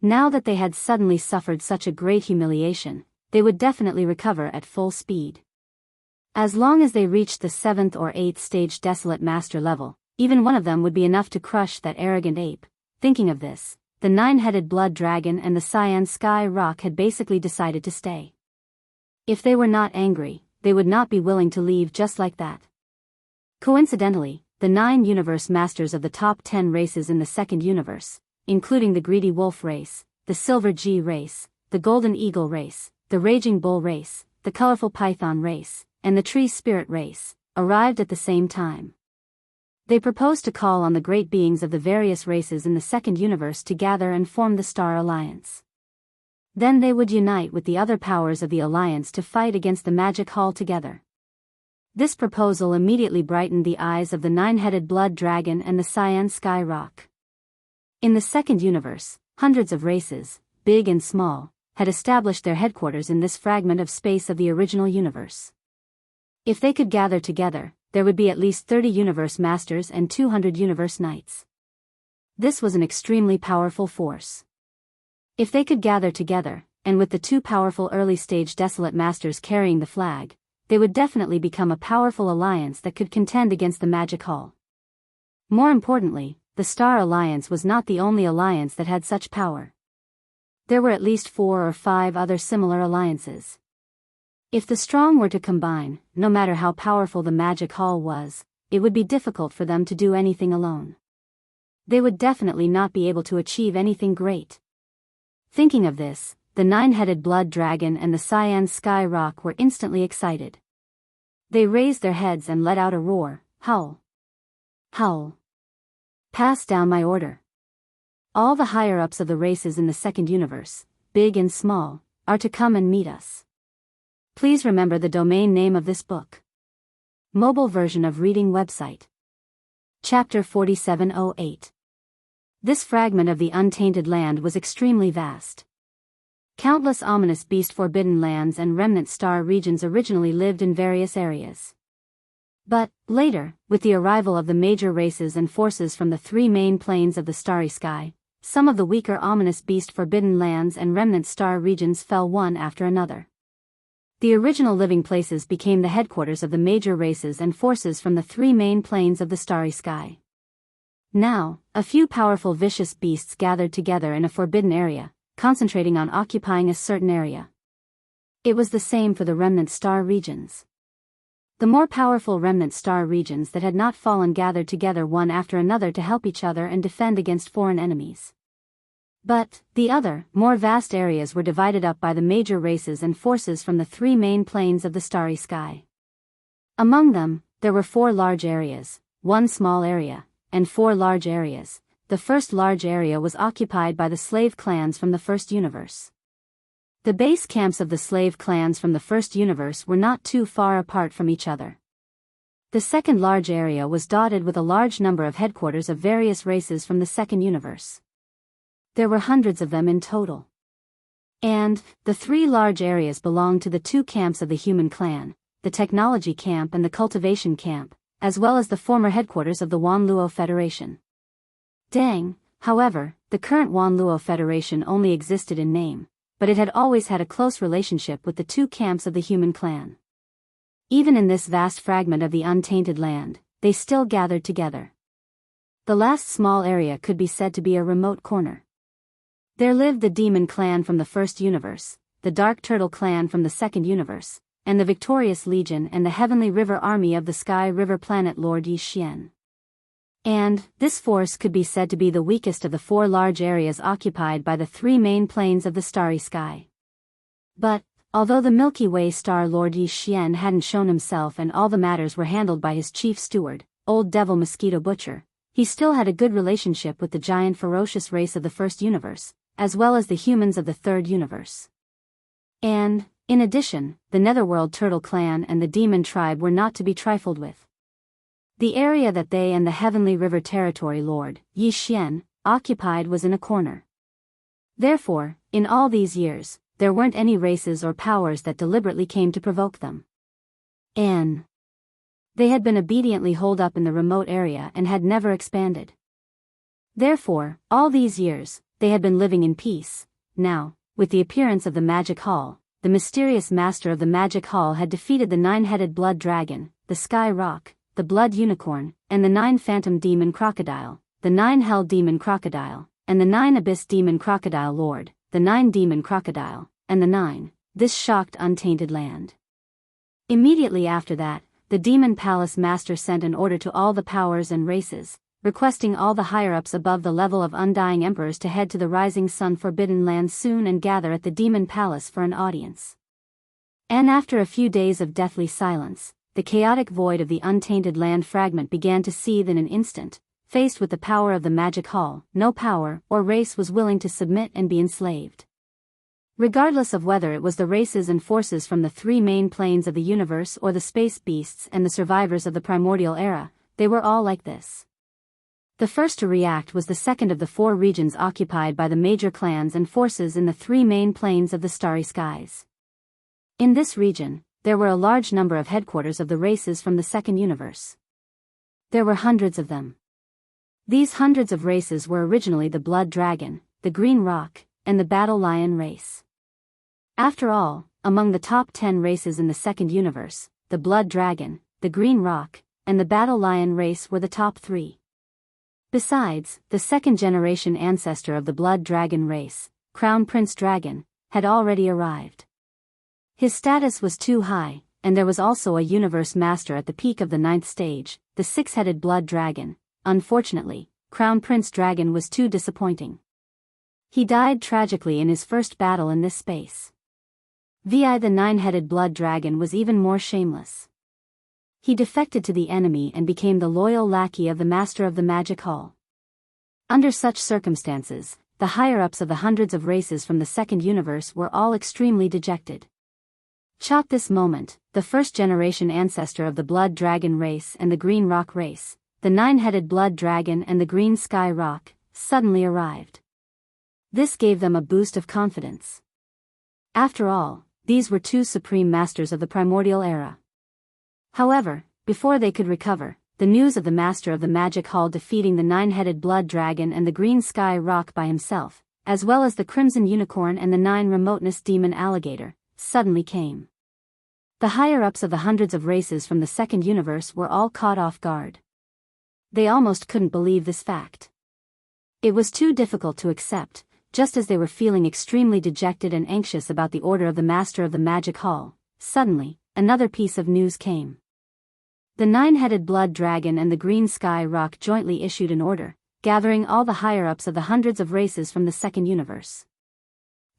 [SPEAKER 1] Now that they had suddenly suffered such a great humiliation, they would definitely recover at full speed. As long as they reached the 7th or 8th stage Desolate Master level, even one of them would be enough to crush that arrogant ape. Thinking of this, the 9-headed blood dragon and the cyan sky rock had basically decided to stay. If they were not angry, they would not be willing to leave just like that. Coincidentally, the 9 universe masters of the top 10 races in the second universe, including the Greedy Wolf race, the Silver G race, the Golden Eagle race, the Raging Bull race, the Colorful Python race, and the Tree Spirit race, arrived at the same time. They proposed to call on the great beings of the various races in the second universe to gather and form the Star Alliance. Then they would unite with the other powers of the Alliance to fight against the Magic Hall together. This proposal immediately brightened the eyes of the 9-headed blood dragon and the cyan sky rock. In the second universe, hundreds of races, big and small, had established their headquarters in this fragment of space of the original universe. If they could gather together, there would be at least 30 universe masters and 200 universe knights. This was an extremely powerful force. If they could gather together, and with the 2 powerful early-stage Desolate Masters carrying the flag, they would definitely become a powerful alliance that could contend against the Magic Hall. More importantly, the Star Alliance was not the only alliance that had such power. There were at least 4 or 5 other similar alliances. If the strong were to combine, no matter how powerful the Magic Hall was, it would be difficult for them to do anything alone. They would definitely not be able to achieve anything great. Thinking of this, the 9-headed blood dragon and the cyan sky rock were instantly excited. They raised their heads and let out a roar. Howl! Howl! Pass down my order. all the higher-ups of the races in the second universe, big and small, are to come and meet us. Please remember the domain name of this book. Mobile version of reading website. Chapter 4708. This fragment of the untainted land was extremely vast. Countless ominous beast forbidden lands and remnant star regions originally lived in various areas. But, later, with the arrival of the major races and forces from the three main planes of the starry sky, some of the weaker ominous beast forbidden lands and remnant star regions fell one after another. The original living places became the headquarters of the major races and forces from the three main planes of the starry sky. Now, a few powerful vicious beasts gathered together in a forbidden area, concentrating on occupying a certain area. It was the same for the remnant star regions. The more powerful remnant star regions that had not fallen gathered together one after another to help each other and defend against foreign enemies. But, the other, more vast areas were divided up by the major races and forces from the three main planes of the starry sky. Among them, there were 4 large areas, 1 small area, and 4 large areas. The first large area was occupied by the slave clans from the first universe. The base camps of the slave clans from the first universe were not too far apart from each other. The second large area was dotted with a large number of headquarters of various races from the second universe. There were hundreds of them in total. And, the 3 large areas belonged to the 2 camps of the human clan, the technology camp and the cultivation camp, as well as the former headquarters of the Wanluo Federation. Dang, however, the current Wanluo Federation only existed in name, but it had always had a close relationship with the 2 camps of the human clan. Even in this vast fragment of the untainted land, they still gathered together. The last small area could be said to be a remote corner. There lived the Demon Clan from the first universe, the Dark Turtle Clan from the second universe, and the Victorious Legion and the Heavenly River Army of the Sky River Planet Lord Yi Xian. And, this force could be said to be the weakest of the 4 large areas occupied by the 3 main planes of the starry sky. But, although the Milky Way star Lord Yi Xian hadn't shown himself and all the matters were handled by his chief steward, Old Devil Mosquito Butcher, he still had a good relationship with the giant ferocious race of the first universe, as well as the humans of the third universe. And, in addition, the Netherworld Turtle Clan and the Demon Tribe were not to be trifled with. The area that they and the Heavenly River Territory Lord, Yi Xian, occupied was in a corner. Therefore, in all these years, there weren't any races or powers that deliberately came to provoke them. And they had been obediently holed up in the remote area and had never expanded. Therefore, all these years, they had been living in peace. Now, with the appearance of the Magic Hall, the mysterious master of the Magic Hall had defeated the 9-headed Blood Dragon, the Sky Rock, the Blood Unicorn, and the 9 Phantom Demon Crocodile, the 9 Hell Demon Crocodile, and the 9 Abyss Demon Crocodile Lord, the 9 Demon Crocodile, and the 9. This shocked untainted land. Immediately after that, the Demon Palace Master sent an order to all the powers and races, requesting all the higher-ups above the level of Undying Emperors to head to the Rising Sun Forbidden Land soon and gather at the Demon Palace for an audience. And after a few days of deathly silence, the chaotic void of the untainted land fragment began to seethe in an instant. Faced with the power of the Magic Hall, no power or race was willing to submit and be enslaved. Regardless of whether it was the races and forces from the 3 main planes of the universe or the space beasts and the survivors of the primordial era, they were all like this. The first to react was the second of the 4 regions occupied by the major clans and forces in the 3 main planes of the starry skies. In this region, there were a large number of headquarters of the races from the second universe. There were hundreds of them. These hundreds of races were originally the Blood Dragon, the Green Rock, and the Battle Lion race. After all, among the top 10 races in the second universe, the Blood Dragon, the Green Rock, and the Battle Lion race were the top 3. Besides, the second-generation ancestor of the Blood Dragon race, Crown Prince Dragon, had already arrived. His status was too high, and there was also a universe master at the peak of the 9th stage, the 6-headed Blood Dragon. Unfortunately, Crown Prince Dragon was too disappointing. He died tragically in his first battle in this space. The 9-headed Blood Dragon was even more shameless. He defected to the enemy and became the loyal lackey of the Master of the Magic Hall. Under such circumstances, the higher-ups of the hundreds of races from the second universe were all extremely dejected. At this moment, the first-generation ancestor of the Blood Dragon race and the Green Rock race, the nine-headed Blood Dragon and the Green Sky Rock, suddenly arrived. This gave them a boost of confidence. After all, these were two supreme masters of the primordial era. However, before they could recover, the news of the master of the magic hall defeating the nine-headed Blood Dragon and the Green Sky Rock by himself, as well as the Crimson Unicorn and the nine-remoteness demon alligator, suddenly came. The higher-ups of the hundreds of races from the second universe were all caught off guard. They almost couldn't believe this fact. It was too difficult to accept, just as they were feeling extremely dejected and anxious about the order of the master of the magic hall. Suddenly, another piece of news came. The nine-headed Blood Dragon and the Green Sky Rock jointly issued an order, gathering all the higher-ups of the hundreds of races from the second universe.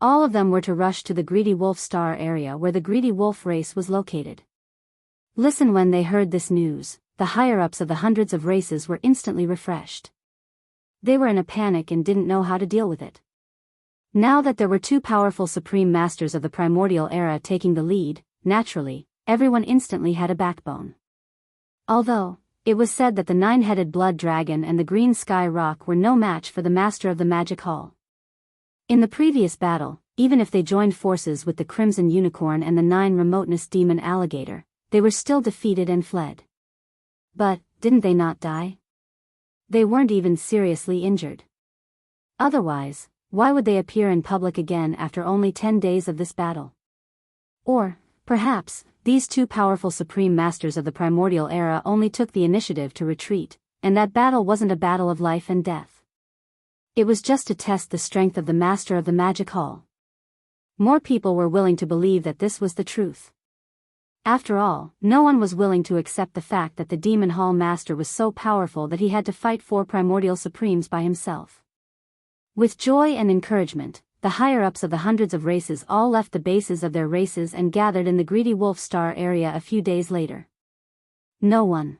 [SPEAKER 1] All of them were to rush to the Greedy Wolf Star area where the Greedy Wolf race was located. Listen, when they heard this news, the higher-ups of the hundreds of races were instantly refreshed. They were in a panic and didn't know how to deal with it. Now that there were two powerful supreme masters of the primordial era taking the lead, naturally, everyone instantly had a backbone. Although, it was said that the nine-headed Blood Dragon and the Green Sky Rock were no match for the master of the magic hall. In the previous battle, even if they joined forces with the Crimson Unicorn and the nine-remoteness demon alligator, they were still defeated and fled. But, didn't they not die? They weren't even seriously injured. Otherwise, why would they appear in public again after only 10 days of this battle? Or, perhaps, these two powerful supreme masters of the primordial era only took the initiative to retreat, and that battle wasn't a battle of life and death. It was just to test the strength of the master of the magic hall. More people were willing to believe that this was the truth. After all, no one was willing to accept the fact that the Demon Hall Master was so powerful that he had to fight 4 primordial supremes by himself. With joy and encouragement, the higher-ups of the hundreds of races all left the bases of their races and gathered in the Greedy Wolf Star area a few days later. No one.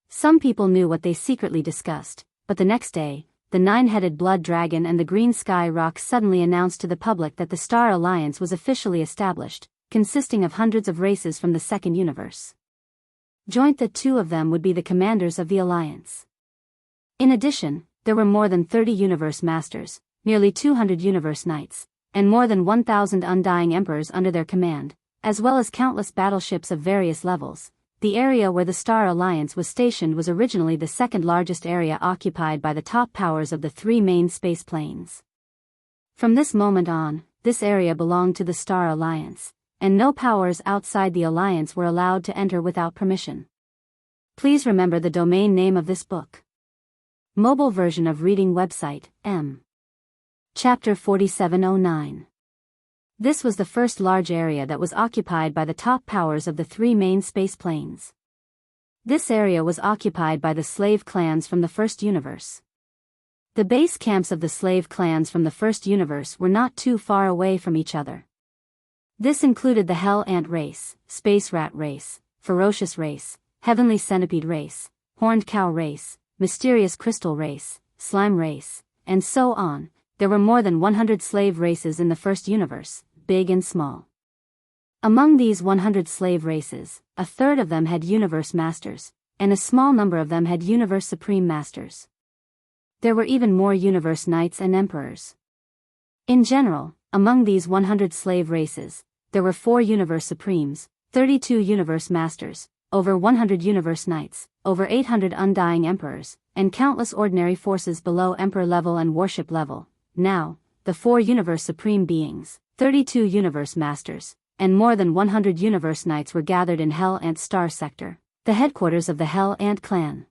[SPEAKER 1] Some people knew what they secretly discussed, but the next day, the nine-headed Blood Dragon and the Green Sky Rock suddenly announced to the public that the Star Alliance was officially established, consisting of hundreds of races from the second universe. Joint, the two of them would be the commanders of the alliance. In addition, there were more than 30 universe masters, nearly 200 universe knights, and more than 1,000 undying emperors under their command, as well as countless battleships of various levels. The area where the Star Alliance was stationed was originally the second largest area occupied by the top powers of the 3 main space planes. From this moment on, this area belonged to the Star Alliance, and no powers outside the Alliance were allowed to enter without permission. Please remember the domain name of this book. Mobile version of reading website, M. Chapter 4709. This was the first large area that was occupied by the top powers of the 3 main space planes. This area was occupied by the slave clans from the first universe. The base camps of the slave clans from the first universe were not too far away from each other. This included the Hell Ant race, Space Rat race, Ferocious race, Heavenly Centipede race, Horned Cow race, Mysterious Crystal race, Slime race, and so on. There were more than 100 slave races in the first universe, big and small. Among these 100 slave races, a third of them had universe masters, and a small number of them had universe supreme masters. There were even more universe knights and emperors. In general, among these 100 slave races, there were 4 universe supremes, 32 universe masters, over 100 universe knights, over 800 undying emperors, and countless ordinary forces below emperor level and warship level. Now, the 4 universe supreme beings, 32 universe masters, and more than 100 universe knights were gathered in Hell Ant Star Sector, the headquarters of the Hell Ant clan.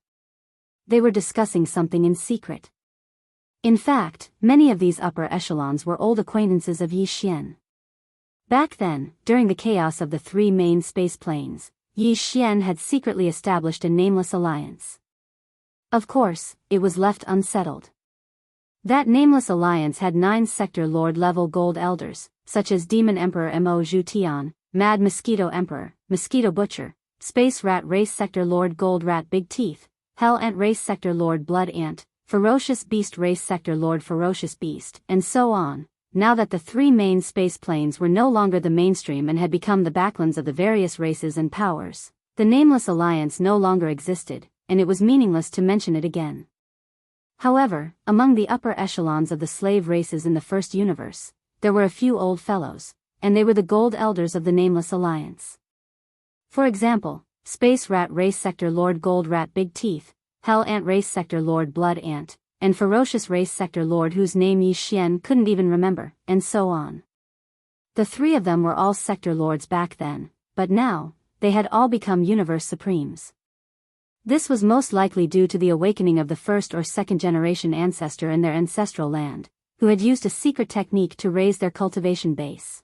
[SPEAKER 1] They were discussing something in secret. In fact, many of these upper echelons were old acquaintances of Yi Xian. Back then, during the chaos of the 3 main space planes, Yi Xian had secretly established a nameless alliance. Of course, it was left unsettled. That nameless alliance had 9 Sector Lord level gold elders, such as Demon Emperor Mo Zhu Tian, Mad Mosquito Emperor, Mosquito Butcher, Space Rat Race Sector Lord Gold Rat Big Teeth, Hell Ant Race Sector Lord Blood Ant, Ferocious Beast Race Sector Lord Ferocious Beast, and so on. Now that the three main space planes were no longer the mainstream and had become the backlands of the various races and powers, the Nameless Alliance no longer existed, and it was meaningless to mention it again. However, among the upper echelons of the slave races in the first universe, there were a few old fellows, and they were the Gold Elders of the Nameless Alliance. For example, Space Rat Race Sector Lord Gold Rat Big Teeth, Hell Ant Race Sector Lord Blood Ant, and Ferocious Race Sector Lord whose name Yi Xian couldn't even remember, and so on. The three of them were all Sector Lords back then, but now, they had all become Universe Supremes. This was most likely due to the awakening of the first or second generation ancestor in their ancestral land, who had used a secret technique to raise their cultivation base.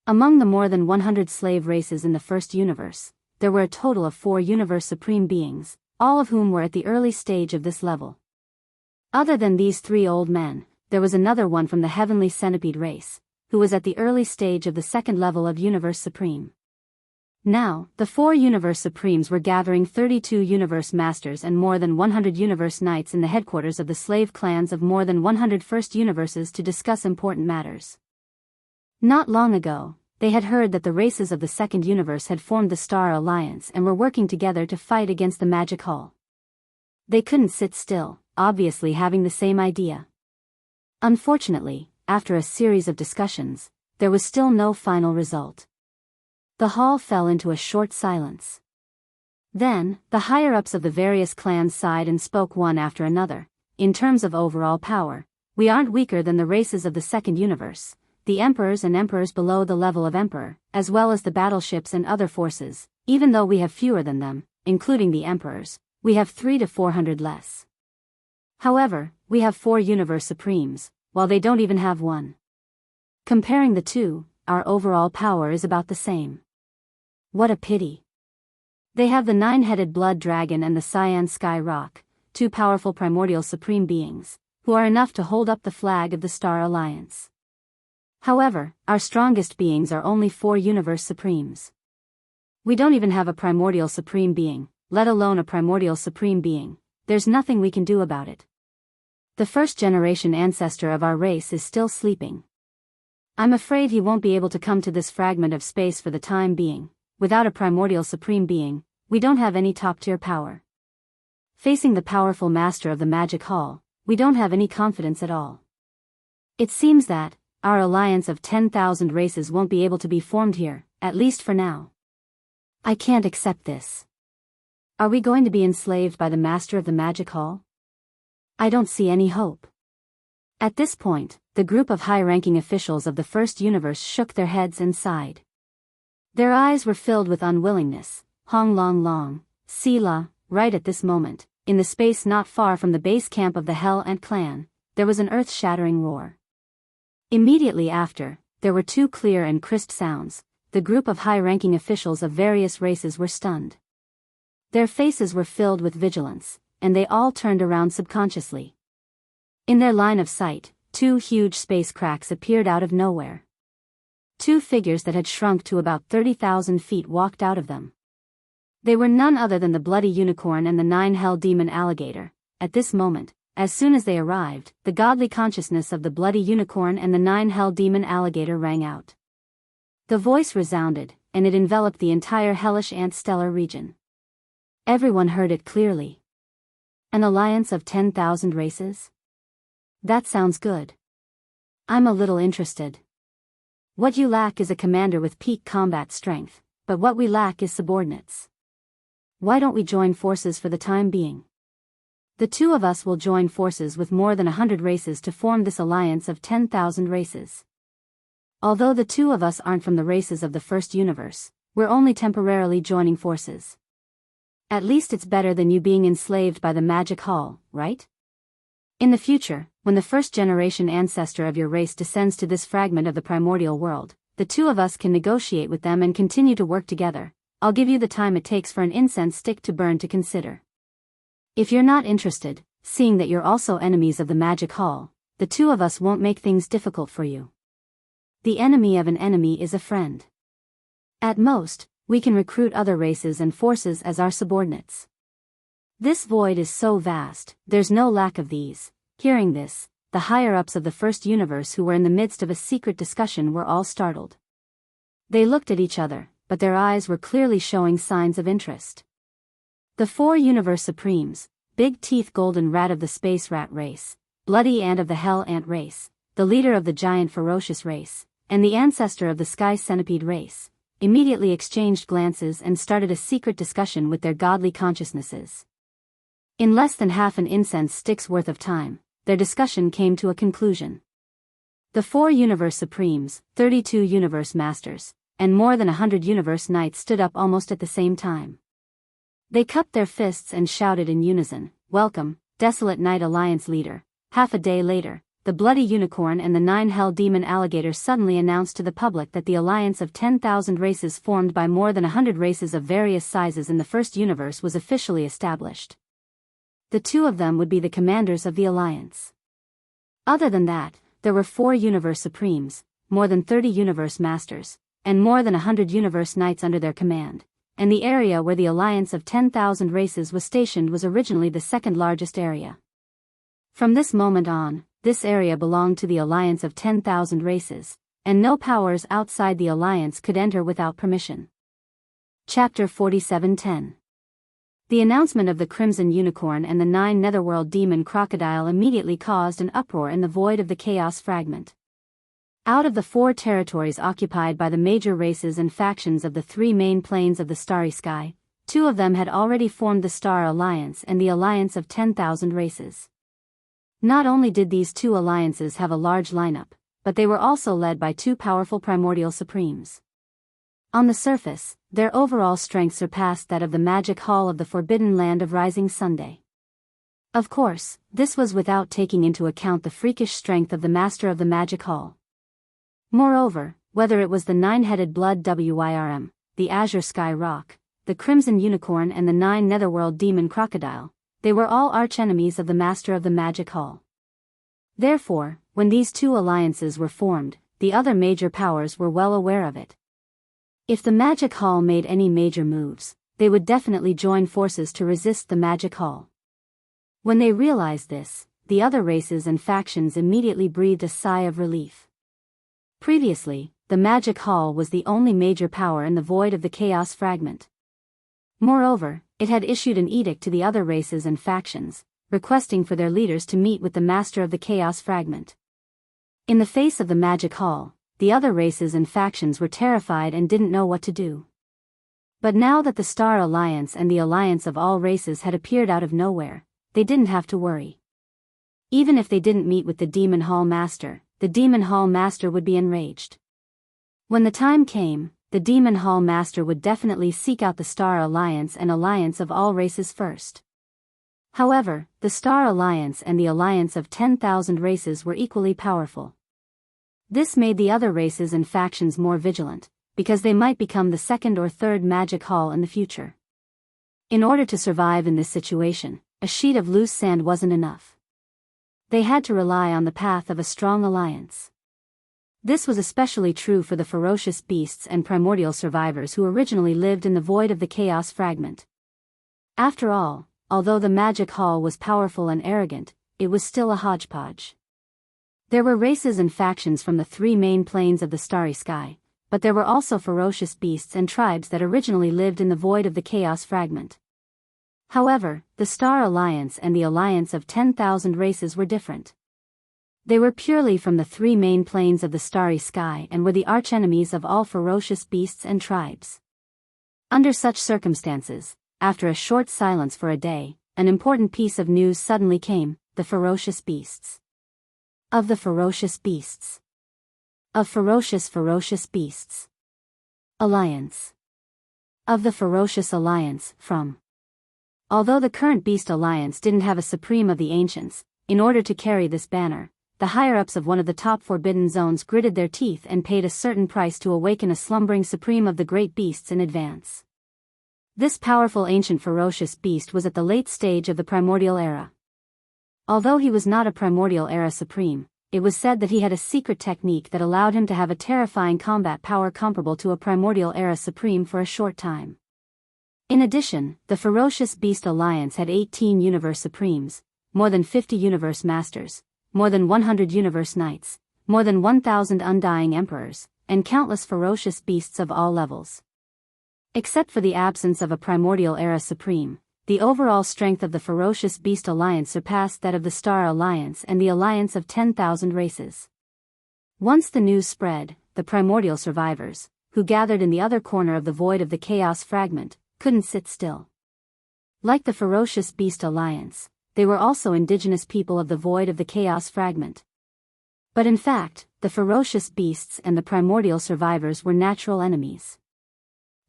[SPEAKER 1] Among the more than 100 slave races in the first universe, there were a total of 4 Universe Supreme beings, all of whom were at the early stage of this level. Other than these 3 old men, there was another one from the Heavenly Centipede race, who was at the early stage of the second level of Universe Supreme. Now, the 4 Universe Supremes were gathering 32 Universe Masters and more than 100 Universe Knights in the headquarters of the slave clans of more than 100 first universes to discuss important matters. Not long ago, they had heard that the races of the second universe had formed the Star Alliance and were working together to fight against the Magic Hall. They couldn't sit still, obviously having the same idea. Unfortunately, after a series of discussions, there was still no final result. The hall fell into a short silence. Then, the higher-ups of the various clans sighed and spoke one after another. In terms of overall power, we aren't weaker than the races of the second universe, the emperors and emperors below the level of emperor, as well as the battleships and other forces. Even though we have fewer than them, including the emperors, we have 300 to 400 less. However, we have 4 Universe Supremes, while they don't even have one. Comparing the two, our overall power is about the same. What a pity. They have the 9-headed Blood Dragon and the Cyan Sky Rock, 2 powerful primordial supreme beings, who are enough to hold up the flag of the Star Alliance. However, our strongest beings are only 4 Universe Supremes. We don't even have a primordial supreme being, let alone a primordial supreme being. There's nothing we can do about it. The first generation ancestor of our race is still sleeping. I'm afraid he won't be able to come to this fragment of space for the time being. Without a primordial supreme being, we don't have any top-tier power. Facing the powerful master of the Magic Hall, we don't have any confidence at all. It seems that our alliance of 10,000 races won't be able to be formed here, at least for now. I can't accept this. Are we going to be enslaved by the master of the Magic Hall? I don't see any hope. At this point, the group of high-ranking officials of the first universe shook their heads and sighed. Their eyes were filled with unwillingness. Hong Long Long, Sela, right at this moment, in the space not far from the base camp of the Hell Ant clan, there was an earth-shattering roar. Immediately after, there were 2 clear and crisp sounds. The group of high-ranking officials of various races were stunned. Their faces were filled with vigilance, and they all turned around subconsciously. In their line of sight, 2 huge space cracks appeared out of nowhere. 2 figures that had shrunk to about 30,000 feet walked out of them. They were none other than the Bloody Unicorn and the 9-Hell Demon Alligator. At this moment, as soon as they arrived, the godly consciousness of the Bloody Unicorn and the 9-Hell Demon Alligator rang out. The voice resounded, and it enveloped the entire hellish ant stellar region. Everyone heard it clearly. An alliance of 10,000 races? That sounds good. I'm a little interested. What you lack is a commander with peak combat strength, but what we lack is subordinates. Why don't we join forces for the time being? The 2 of us will join forces with more than 100 races to form this alliance of 10,000 races. Although the 2 of us aren't from the races of the first universe, we're only temporarily joining forces. At least it's better than you being enslaved by the Magic Hall, right? In the future, when the first-generation ancestor of your race descends to this fragment of the primordial world, the 2 of us can negotiate with them and continue to work together. I'll give you the time it takes for an incense stick to burn to consider. If you're not interested, seeing that you're also enemies of the Magic Hall, the 2 of us won't make things difficult for you. The enemy of an enemy is a friend. At most, we can recruit other races and forces as our subordinates. This void is so vast, there's no lack of these. Hearing this, the higher-ups of the first universe who were in the midst of a secret discussion were all startled. They looked at each other, but their eyes were clearly showing signs of interest. The four universe supremes, Big Teeth Golden Rat of the Space Rat race, Bloody Ant of the Hell Ant race, the leader of the Giant Ferocious race, and the ancestor of the Sky Centipede race, immediately exchanged glances and started a secret discussion with their godly consciousnesses. In less than half an incense stick's worth of time, their discussion came to a conclusion. The four universe supremes, 32 universe masters, and more than 100 universe knights stood up almost at the same time. They cupped their fists and shouted in unison, "Welcome, Desolate Knight Alliance leader." Half a day later, the Bloody Unicorn and the 9 Hell Demon Alligators suddenly announced to the public that the alliance of 10,000 races formed by more than 100 races of various sizes in the first universe was officially established. The two of them would be the commanders of the alliance. Other than that, there were 4 universe supremes, more than 30 universe masters, and more than 100 universe knights under their command, and the area where the alliance of 10,000 races was stationed was originally the second largest area. From this moment on, this area belonged to the alliance of 10,000 races, and no powers outside the alliance could enter without permission. Chapter 47:10. The announcement of the Crimson Unicorn and the 9 Netherworld Demon Crocodile immediately caused an uproar in the void of the Chaos Fragment. Out of the 4 territories occupied by the major races and factions of the 3 main planes of the starry sky, 2 of them had already formed the Star Alliance and the Alliance of 10,000 races. Not only did these 2 alliances have a large lineup, but they were also led by 2 powerful primordial supremes. On the surface, their overall strength surpassed that of the Magic Hall of the Forbidden Land of Rising Sunday. Of course, this was without taking into account the freakish strength of the Master of the Magic Hall. Moreover, whether it was the 9-headed Blood Wyrm, the Azure Sky Rock, the Crimson Unicorn and the 9 Netherworld Demon Crocodile, they were all archenemies of the Master of the Magic Hall. Therefore, when these 2 alliances were formed, the other major powers were well aware of it. If the Magic Hall made any major moves, they would definitely join forces to resist the Magic Hall. When they realized this, the other races and factions immediately breathed a sigh of relief. Previously, the Magic Hall was the only major power in the void of the Chaos Fragment. Moreover, it had issued an edict to the other races and factions, requesting for their leaders to meet with the Master of the Chaos Fragment. In the face of the Magic Hall, the other races and factions were terrified and didn't know what to do. But now that the Star Alliance and the Alliance of all races had appeared out of nowhere, they didn't have to worry. Even if they didn't meet with the Demon Hall Master, the Demon Hall Master would be enraged. When the time came, the Demon Hall Master would definitely seek out the Star Alliance and Alliance of all races first. However, the Star Alliance and the Alliance of 10,000 races were equally powerful. This made the other races and factions more vigilant, because they might become the second or third Magic Hall in the future. In order to survive in this situation, a sheet of loose sand wasn't enough. They had to rely on the path of a strong alliance. This was especially true for the ferocious beasts and primordial survivors who originally lived in the void of the Chaos Fragment. After all, although the Magic Hall was powerful and arrogant, it was still a hodgepodge. There were races and factions from the 3 main planes of the starry sky, but there were also ferocious beasts and tribes that originally lived in the void of the Chaos Fragment. However, the Star Alliance and the Alliance of 10,000 races were different. They were purely from the 3 main planes of the starry sky and were the archenemies of all ferocious beasts and tribes. Under such circumstances, after a short silence for a day, an important piece of news suddenly came: the ferocious beasts. Of the ferocious beasts. Of ferocious beasts. Alliance. Of the ferocious alliance, from. Although the current Beast Alliance didn't have a Supreme of the Ancients, in order to carry this banner, the higher-ups of one of the top forbidden zones gritted their teeth and paid a certain price to awaken a slumbering Supreme of the great beasts in advance. This powerful ancient ferocious beast was at the late stage of the Primordial Era. Although he was not a Primordial Era Supreme, it was said that he had a secret technique that allowed him to have a terrifying combat power comparable to a Primordial Era Supreme for a short time. In addition, the Ferocious Beast Alliance had 18 Universe Supremes, more than 50 Universe Masters, more than 100 Universe Knights, more than 1,000 Undying Emperors, and countless ferocious beasts of all levels. Except for the absence of a Primordial Era Supreme, the overall strength of the Ferocious Beast Alliance surpassed that of the Star Alliance and the Alliance of 10,000 Races. Once the news spread, the Primordial Survivors, who gathered in the other corner of the void of the Chaos Fragment, couldn't sit still. Like the Ferocious Beast Alliance, they were also indigenous people of the void of the Chaos Fragment. But in fact, the Ferocious Beasts and the Primordial Survivors were natural enemies.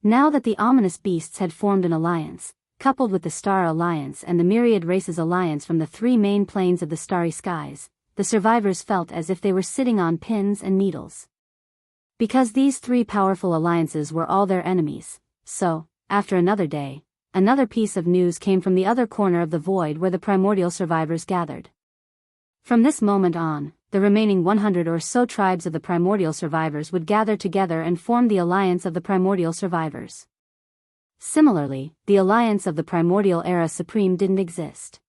[SPEAKER 1] Now that the ominous beasts had formed an alliance, coupled with the Star Alliance and the Myriad Races Alliance from the three main planes of the starry skies, the survivors felt as if they were sitting on pins and needles. Because these three powerful alliances were all their enemies, so, after another day, another piece of news came from the other corner of the void where the Primordial Survivors gathered. From this moment on, the remaining 100 or so tribes of the Primordial Survivors would gather together and form the Alliance of the Primordial Survivors. Similarly, the Alliance of the Primordial Era Supreme didn't exist.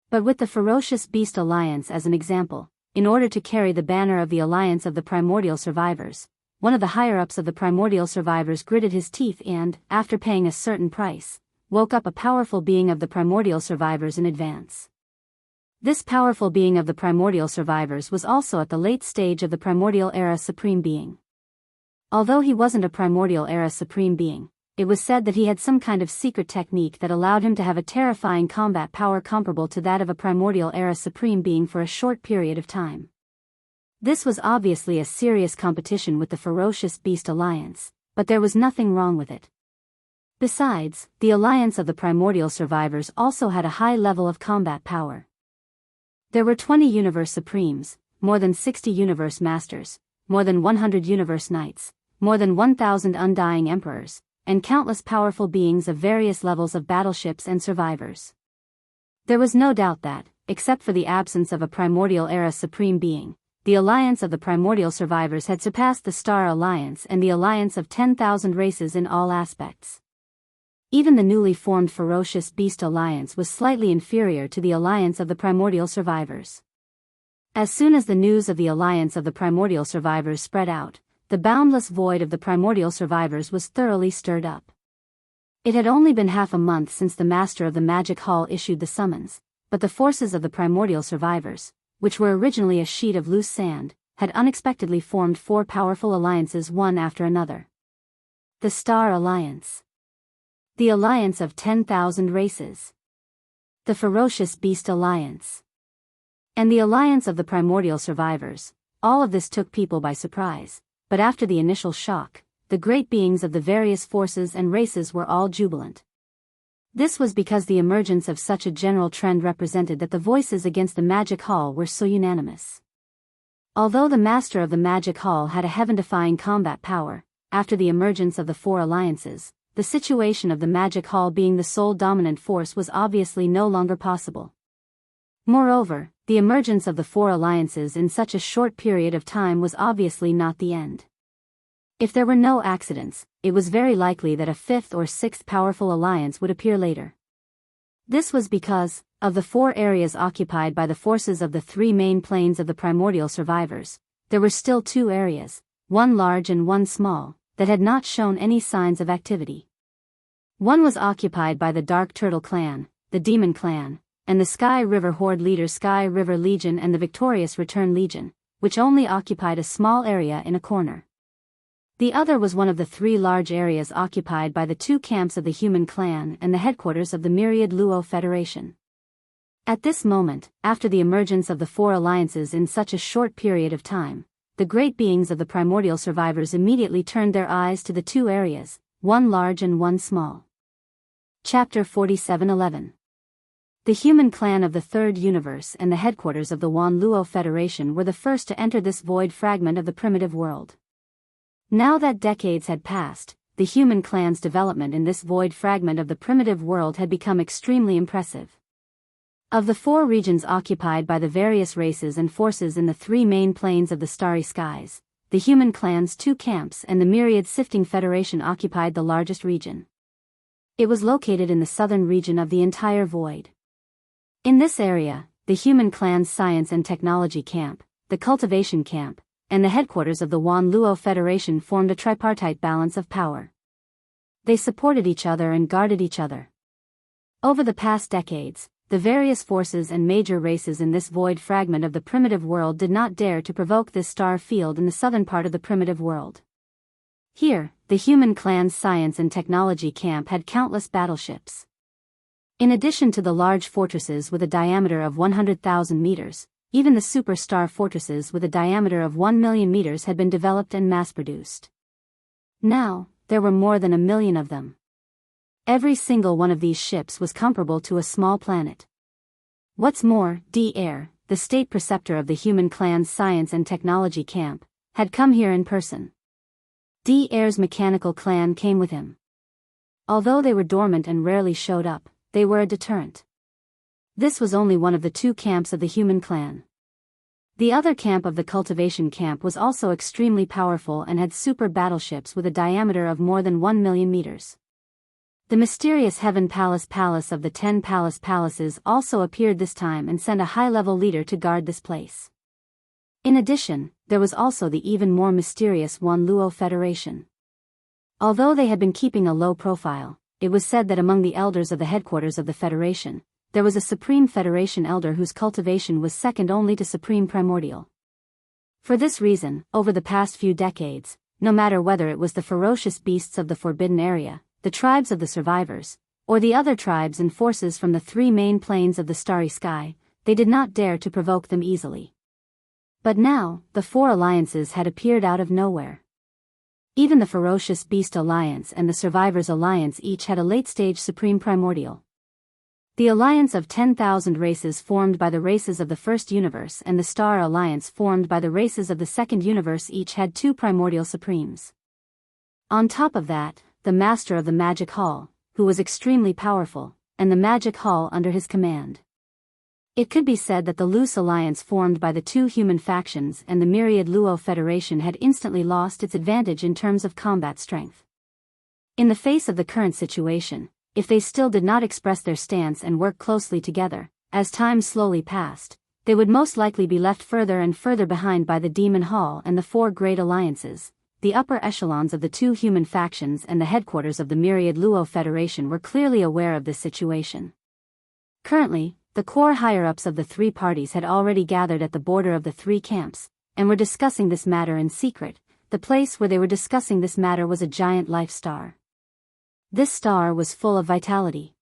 [SPEAKER 1] But with the Ferocious Beast Alliance as an example, in order to carry the banner of the Alliance of the Primordial Survivors, one of the higher-ups of the Primordial Survivors gritted his teeth and, after paying a certain price, woke up a powerful being of the Primordial Survivors in advance. This powerful being of the Primordial Survivors was also at the late stage of the Primordial Era Supreme Being. Although he wasn't a Primordial Era Supreme Being, it was said that he had some kind of secret technique that allowed him to have a terrifying combat power comparable to that of a Primordial Era Supreme Being for a short period of time. This was obviously a serious competition with the Ferocious Beast Alliance, but there was nothing wrong with it. Besides, the Alliance of the Primordial Survivors also had a high level of combat power. There were 20 Universe Supremes, more than 60 Universe Masters, more than 100 Universe Knights, more than 1,000 Undying Emperors, and countless powerful beings of various levels of battleships and survivors. There was no doubt that, except for the absence of a Primordial Era Supreme Being, the Alliance of the Primordial Survivors had surpassed the Star Alliance and the Alliance of 10,000 Races in all aspects. Even the newly formed Ferocious Beast Alliance was slightly inferior to the Alliance of the Primordial Survivors. As soon as the news of the Alliance of the Primordial Survivors spread out, the boundless void of the Primordial Survivors was thoroughly stirred up. It had only been half a month since the Master of the Magic Hall issued the summons, but the forces of the Primordial Survivors, which were originally a sheet of loose sand, had unexpectedly formed four powerful alliances one after another. The Star Alliance. The Alliance of 10,000 Races. The Ferocious Beast Alliance. And the Alliance of the Primordial Survivors. All of this took people by surprise, but after the initial shock, the great beings of the various forces and races were all jubilant. This was because the emergence of such a general trend represented that the voices against the Magic Hall were so unanimous. Although the Master of the Magic Hall had a heaven-defying combat power, after the emergence of the four alliances, the situation of the Magic Hall being the sole dominant force was obviously no longer possible. Moreover, the emergence of the four alliances in such a short period of time was obviously not the end. If there were no accidents, it was very likely that a fifth or sixth powerful alliance would appear later. This was because, of the four areas occupied by the forces of the three main planes of the Primordial Survivors, there were still two areas, one large and one small, that had not shown any signs of activity. One was occupied by the Dark Turtle Clan, the Demon Clan, and the Sky River Horde leaders Sky River Legion and the Victorious Return Legion, which only occupied a small area in a corner. The other was one of the three large areas occupied by the two camps of the Human Clan and the headquarters of the Myriad Luo Federation. At this moment, after the emergence of the four alliances in such a short period of time, the great beings of the Primordial Survivors immediately turned their eyes to the two areas, one large and one small. Chapter 47:11. The Human Clan of the Third Universe and the headquarters of the Wan Luo Federation were the first to enter this void fragment of the primitive world. Now that decades had passed, the Human Clan's development in this void fragment of the primitive world had become extremely impressive. Of the four regions occupied by the various races and forces in the three main planes of the starry skies, the Human Clan's two camps and the Myriad Sifting Federation occupied the largest region. It was located in the southern region of the entire void. In this area, the human clan's science and technology camp, the cultivation camp, and the headquarters of the Wan Luo Federation formed a tripartite balance of power. They supported each other and guarded each other. Over the past decades, the various forces and major races in this void fragment of the primitive world did not dare to provoke this star field in the southern part of the primitive world. Here, the human clan's science and technology camp had countless battleships. In addition to the large fortresses with a diameter of 100,000 meters, even the superstar fortresses with a diameter of 1 million meters had been developed and mass-produced. Now, there were more than 1 million of them. Every single one of these ships was comparable to a small planet. What's more, D-Air, the state preceptor of the human clan's science and technology camp, had come here in person. D-Air's mechanical clan came with him. Although they were dormant and rarely showed up, they were a deterrent. This was only one of the 2 camps of the human clan. The other camp of the cultivation camp was also extremely powerful and had super battleships with a diameter of more than 1 million meters. The mysterious Heaven Palace of the 10 Palaces also appeared this time and sent a high-level leader to guard this place. In addition, there was also the even more mysterious Wan Luo Federation. Although they had been keeping a low profile, it was said that among the elders of the headquarters of the Federation, there was a Supreme Federation elder whose cultivation was second only to Supreme Primordial. For this reason, over the past few decades, no matter whether it was the ferocious beasts of the Forbidden Area, the tribes of the survivors, or the other tribes and forces from the 3 main planes of the starry sky, they did not dare to provoke them easily. But now, the 4 alliances had appeared out of nowhere. Even the Ferocious Beast Alliance and the Survivors Alliance each had a late-stage Supreme Primordial. The alliance of 10,000 races formed by the races of the First Universe and the Star Alliance formed by the races of the Second Universe each had 2 Primordial Supremes. On top of that, the Master of the Magic Hall, who was extremely powerful, and the Magic Hall under his command. It could be said that the loose alliance formed by the 2 human factions and the Myriad Luo Federation had instantly lost its advantage in terms of combat strength. In the face of the current situation, if they still did not express their stance and work closely together, as time slowly passed, they would most likely be left further and further behind by the Demon Hall and the 4 great alliances. The upper echelons of the 2 human factions and the headquarters of the Myriad Luo Federation were clearly aware of this situation. Currently, the core higher-ups of the 3 parties had already gathered at the border of the 3 camps, and were discussing this matter in secret. The place where they were discussing this matter was a giant life star. This star was full of vitality.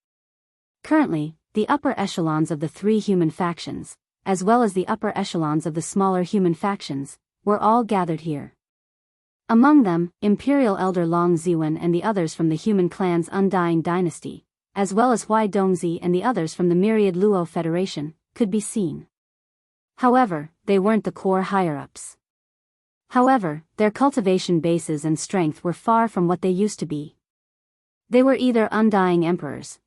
[SPEAKER 1] Currently, the upper echelons of the 3 human factions, as well as the upper echelons of the smaller human factions, were all gathered here. Among them, Imperial Elder Long Ziwen and the others from the human clan's Undying Dynasty, as well as Hui Dongzi and the others from the Myriad Luo Federation, could be seen. However, they weren't the core higher-ups. However, their cultivation bases and strength were far from what they used to be. They were either undying emperors,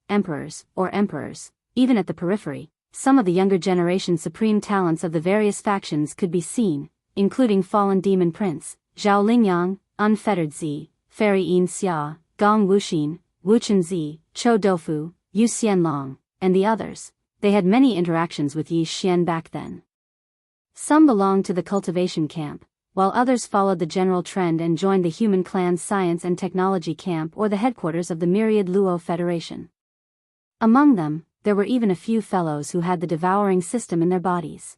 [SPEAKER 1] or emperors. Even at the periphery, some of the younger generation supreme talents of the various factions could be seen, including Fallen Demon Prince, Zhao Lingyang, Unfettered Zi, Fairy Yin Xia, Gong Wuxin, Wuchen Zi, Chou Doufu, Yu Xianlong, and the others. They had many interactions with Yi Xian back then. Some belonged to the cultivation camp, while others followed the general trend and joined the human clan's science and technology camp or the headquarters of the Myriad Luo Federation. Among them, there were even a few fellows who had the devouring system in their bodies.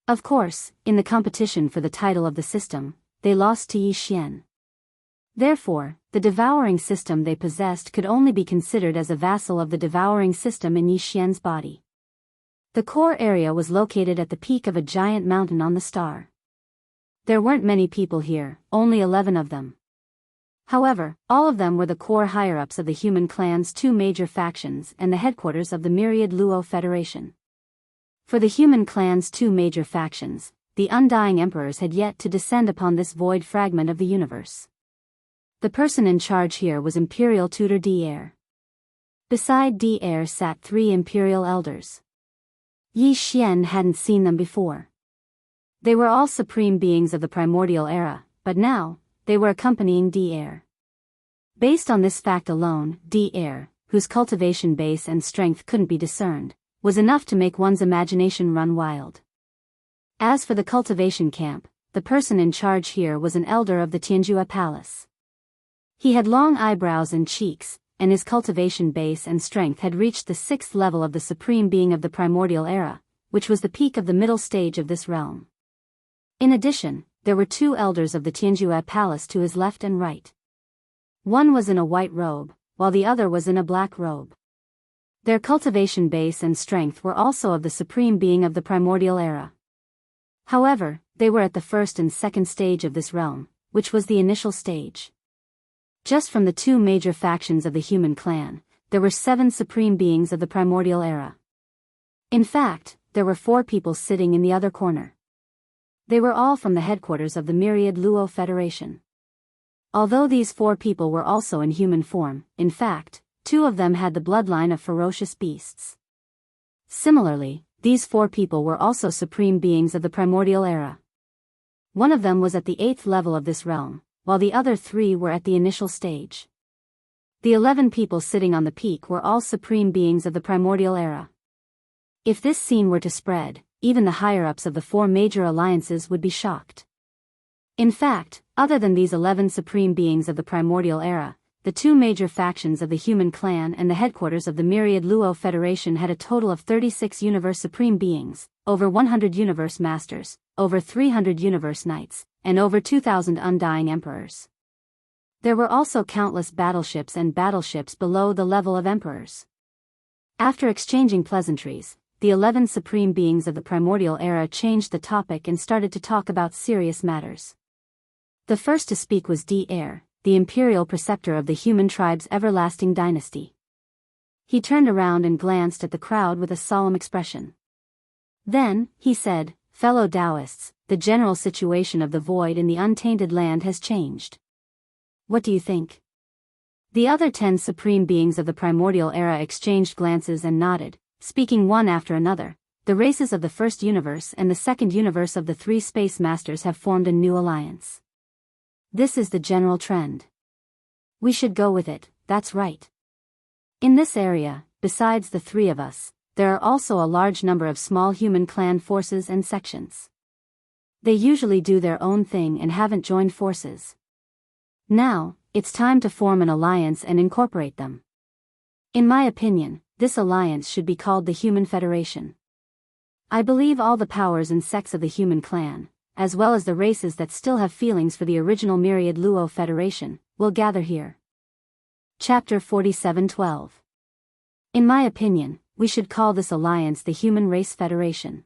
[SPEAKER 1] Of course, in the competition for the title of the system, they lost to Yi Xian. Therefore, the devouring system they possessed could only be considered as a vassal of the devouring system in Yi Xian's body. The core area was located at the peak of a giant mountain on the star. There weren't many people here, only 11 of them. However, all of them were the core higher-ups of the human clan's 2 major factions and the headquarters of the Myriad Luo Federation. For the human clan's 2 major factions, the Undying Emperors had yet to descend upon this void fragment of the universe. The person in charge here was Imperial Tutor D-Air. Beside D-Air sat 3 Imperial Elders. Yi Xian hadn't seen them before. They were all supreme beings of the primordial era, but now, they were accompanying D-Air. Based on this fact alone, D-Air, whose cultivation base and strength couldn't be discerned, was enough to make one's imagination run wild. As for the cultivation camp, the person in charge here was an elder of the Tianjua Palace. He had long eyebrows and cheeks, and his cultivation base and strength had reached the 6th level of the supreme being of the primordial era, which was the peak of the middle stage of this realm. In addition, there were 2 elders of the Tianjua Palace to his left and right. One was in a white robe, while the other was in a black robe. Their cultivation base and strength were also of the supreme being of the primordial era. However, they were at the 1st and 2nd stage of this realm, which was the initial stage. Just from the 2 major factions of the human clan, there were 7 supreme beings of the primordial era. In fact, there were 4 people sitting in the other corner. They were all from the headquarters of the Myriad Luo Federation. Although these 4 people were also in human form, in fact, 2 of them had the bloodline of ferocious beasts. Similarly, these 4 people were also supreme beings of the primordial era. One of them was at the 8th level of this realm, while the other 3 were at the initial stage. The 11 people sitting on the peak were all supreme beings of the primordial era. If this scene were to spread, even the higher-ups of the 4 major alliances would be shocked. In fact, other than these 11 supreme beings of the primordial era, the 2 major factions of the human clan and the headquarters of the Myriad Luo Federation had a total of 36 universe supreme beings, over 100 universe masters, over 300 universe knights, and over 2,000 undying emperors. There were also countless battleships and battleships below the level of emperors. After exchanging pleasantries, the 11 supreme beings of the primordial era changed the topic and started to talk about serious matters. The first to speak was D-Air, the imperial preceptor of the human tribe's everlasting dynasty. He turned around and glanced at the crowd with a solemn expression. Then, he said, "Fellow Taoists, the general situation of the void in the untainted land has changed. What do you think?" The other 10 supreme beings of the primordial era exchanged glances and nodded, speaking one after another. The races of the first universe and the second universe of the 3 space masters have formed a new alliance. This is the general trend. We should go with it, that's right. In this area, besides the 3 of us, there are also a large number of small human clan forces and sections. They usually do their own thing and haven't joined forces. Now, it's time to form an alliance and incorporate them. In my opinion, this alliance should be called the Human Federation. I believe all the powers and sects of the human clan, as well as the races that still have feelings for the original Myriad Luo Federation, will gather here. Chapter 47:12. In my opinion, we should call this alliance the Human Race Federation.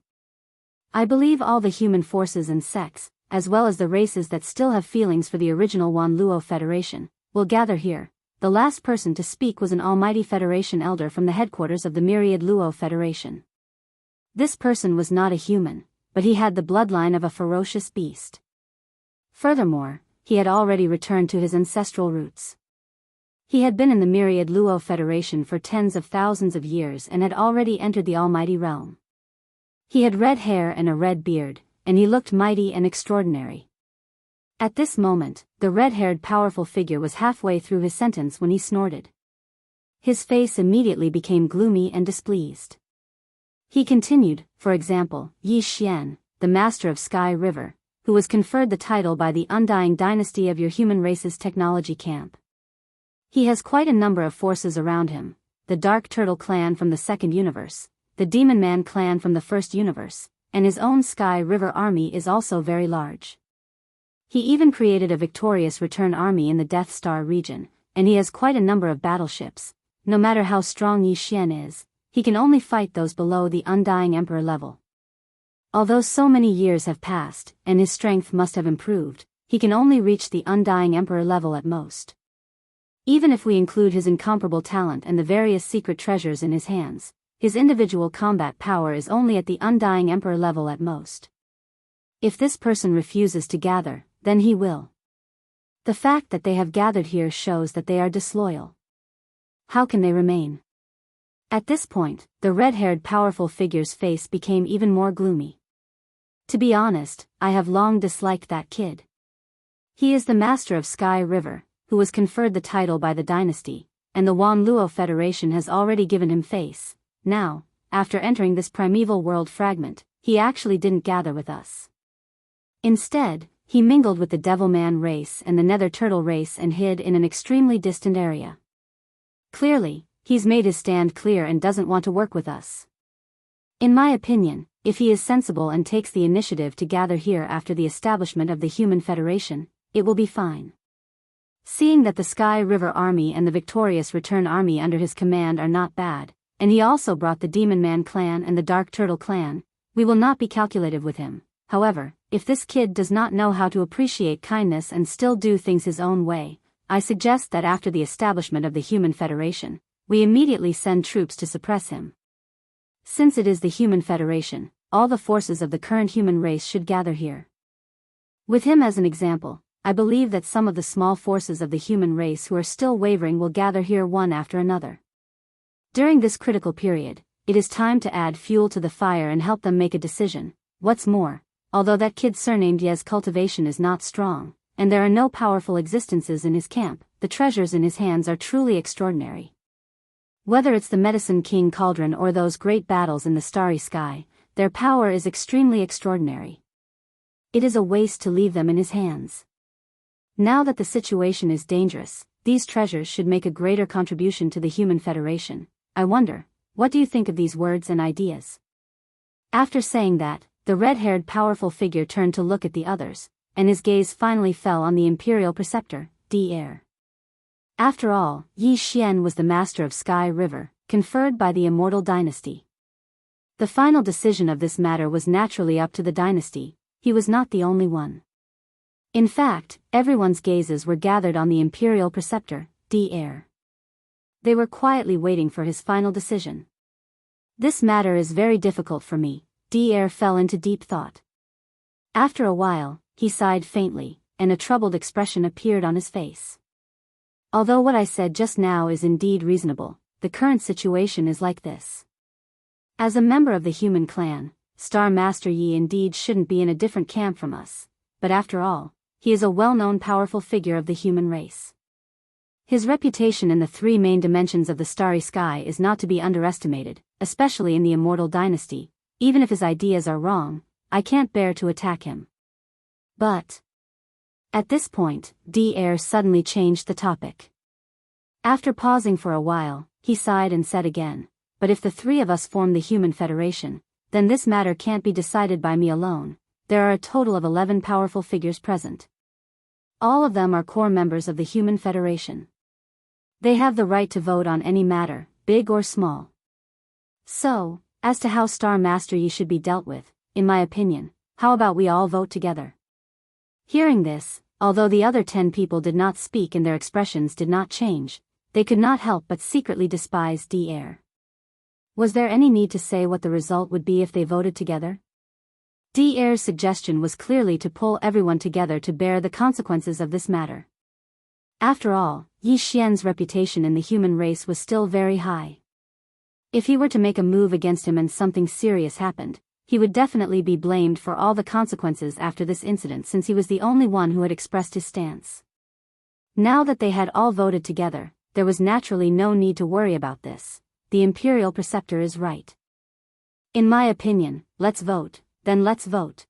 [SPEAKER 1] I believe all the human forces and sects, as well as the races that still have feelings for the original Wan Luo Federation, will gather here. The last person to speak was an almighty Federation elder from the headquarters of the Myriad Luo Federation. This person was not a human, but he had the bloodline of a ferocious beast. Furthermore, he had already returned to his ancestral roots. He had been in the Myriad Luo Federation for tens of thousands of years and had already entered the almighty realm. He had red hair and a red beard, and he looked mighty and extraordinary. At this moment, the red-haired powerful figure was halfway through his sentence when he snorted. His face immediately became gloomy and displeased. He continued, "For example, Yi Xian, the master of Sky River, who was conferred the title by the undying dynasty of your human race's technology camp. He has quite a number of forces around him, the Dark Turtle clan from the second universe, the Demon Man clan from the first universe, and his own Sky River army is also very large. He even created a victorious return army in the Death Star region, and he has quite a number of battleships. No matter how strong Yi Xian is, he can only fight those below the undying emperor level. Although so many years have passed, and his strength must have improved, he can only reach the undying emperor level at most. Even if we include his incomparable talent and the various secret treasures in his hands, his individual combat power is only at the undying emperor level at most. If this person refuses to gather, then he will. The fact that they have gathered here shows that they are disloyal. How can they remain?" At this point, the red-haired powerful figure's face became even more gloomy. "To be honest, I have long disliked that kid. He is the master of Sky River, who was conferred the title by the dynasty, and the Wan Luo Federation has already given him face. Now, after entering this primeval world fragment, he actually didn't gather with us. Instead, he mingled with the Devilman race and the Nether Turtle race and hid in an extremely distant area. Clearly, he's made his stand clear and doesn't want to work with us. In my opinion, if he is sensible and takes the initiative to gather here after the establishment of the Human Federation, it will be fine. Seeing that the Sky River Army and the Victorious Return Army under his command are not bad, and he also brought the Demon Man clan and the Dark Turtle clan, we will not be calculative with him. However, if this kid does not know how to appreciate kindness and still do things his own way, I suggest that after the establishment of the Human Federation, we immediately send troops to suppress him. Since it is the Human Federation, all the forces of the current human race should gather here. With him as an example, I believe that some of the small forces of the human race who are still wavering will gather here one after another. During this critical period, it is time to add fuel to the fire and help them make a decision. What's more, although that kid surnamed Ye's cultivation is not strong, and there are no powerful existences in his camp, the treasures in his hands are truly extraordinary. Whether it's the Medicine King Cauldron or those great battles in the starry sky, their power is extremely extraordinary. It is a waste to leave them in his hands. Now that the situation is dangerous, these treasures should make a greater contribution to the Human Federation. I wonder, what do you think of these words and ideas? After saying that, the red-haired powerful figure turned to look at the others, and his gaze finally fell on the Imperial Preceptor, Dr. After all, Yi Xian was the master of Sky River, conferred by the Immortal Dynasty. The final decision of this matter was naturally up to the dynasty. He was not the only one. In fact, everyone's gazes were gathered on the Imperial Preceptor, Dr. They were quietly waiting for his final decision. This matter is very difficult for me. Dr. fell into deep thought. After a while, he sighed faintly, and a troubled expression appeared on his face. Although what I said just now is indeed reasonable, the current situation is like this. As a member of the human clan, Star Master Yi indeed shouldn't be in a different camp from us, but after all, he is a well-known powerful figure of the human race. His reputation in the three main dimensions of the starry sky is not to be underestimated, especially in the Immortal Dynasty. Even if his ideas are wrong, I can't bear to attack him. But at this point, Dr. suddenly changed the topic. After pausing for a while, he sighed and said again, "But if the three of us form the Human Federation, then this matter can't be decided by me alone. There are a total of 11 powerful figures present. All of them are core members of the Human Federation. They have the right to vote on any matter, big or small. So, as to how Star Master Yi should be dealt with, in my opinion, how about we all vote together?" Hearing this, although the other 10 people did not speak and their expressions did not change, they could not help but secretly despise Dr. Was there any need to say what the result would be if they voted together? Dr's suggestion was clearly to pull everyone together to bear the consequences of this matter. After all, Yi Xian's reputation in the human race was still very high. If he were to make a move against him and something serious happened, he would definitely be blamed for all the consequences after this incident, since he was the only one who had expressed his stance. Now that they had all voted together, there was naturally no need to worry about this. The Imperial Preceptor is right. In my opinion, let's vote. Then let's vote.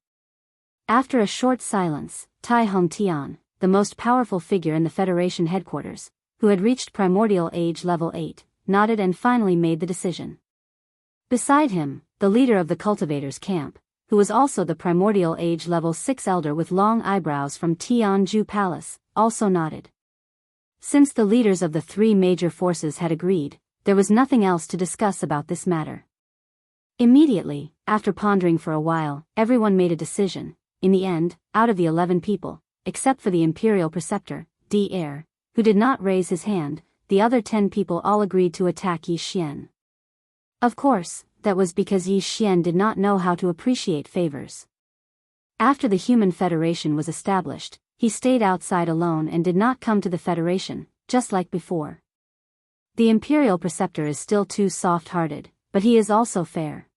[SPEAKER 1] After a short silence, Tai Hong Tian, the most powerful figure in the Federation headquarters, who had reached primordial age level 8, nodded and finally made the decision. Beside him, the leader of the cultivators' camp, who was also the primordial age level 6 elder with long eyebrows from Tianju Palace, also nodded. Since the leaders of the three major forces had agreed, there was nothing else to discuss about this matter. Immediately, after pondering for a while, everyone made a decision. In the end, out of the 11 people, except for the Imperial Preceptor, Dr. who did not raise his hand, the other 10 people all agreed to attack Yi Xian. Of course, that was because Yi Xian did not know how to appreciate favors. After the Human Federation was established, he stayed outside alone and did not come to the Federation, just like before. The Imperial Preceptor is still too soft-hearted, but he is also fair.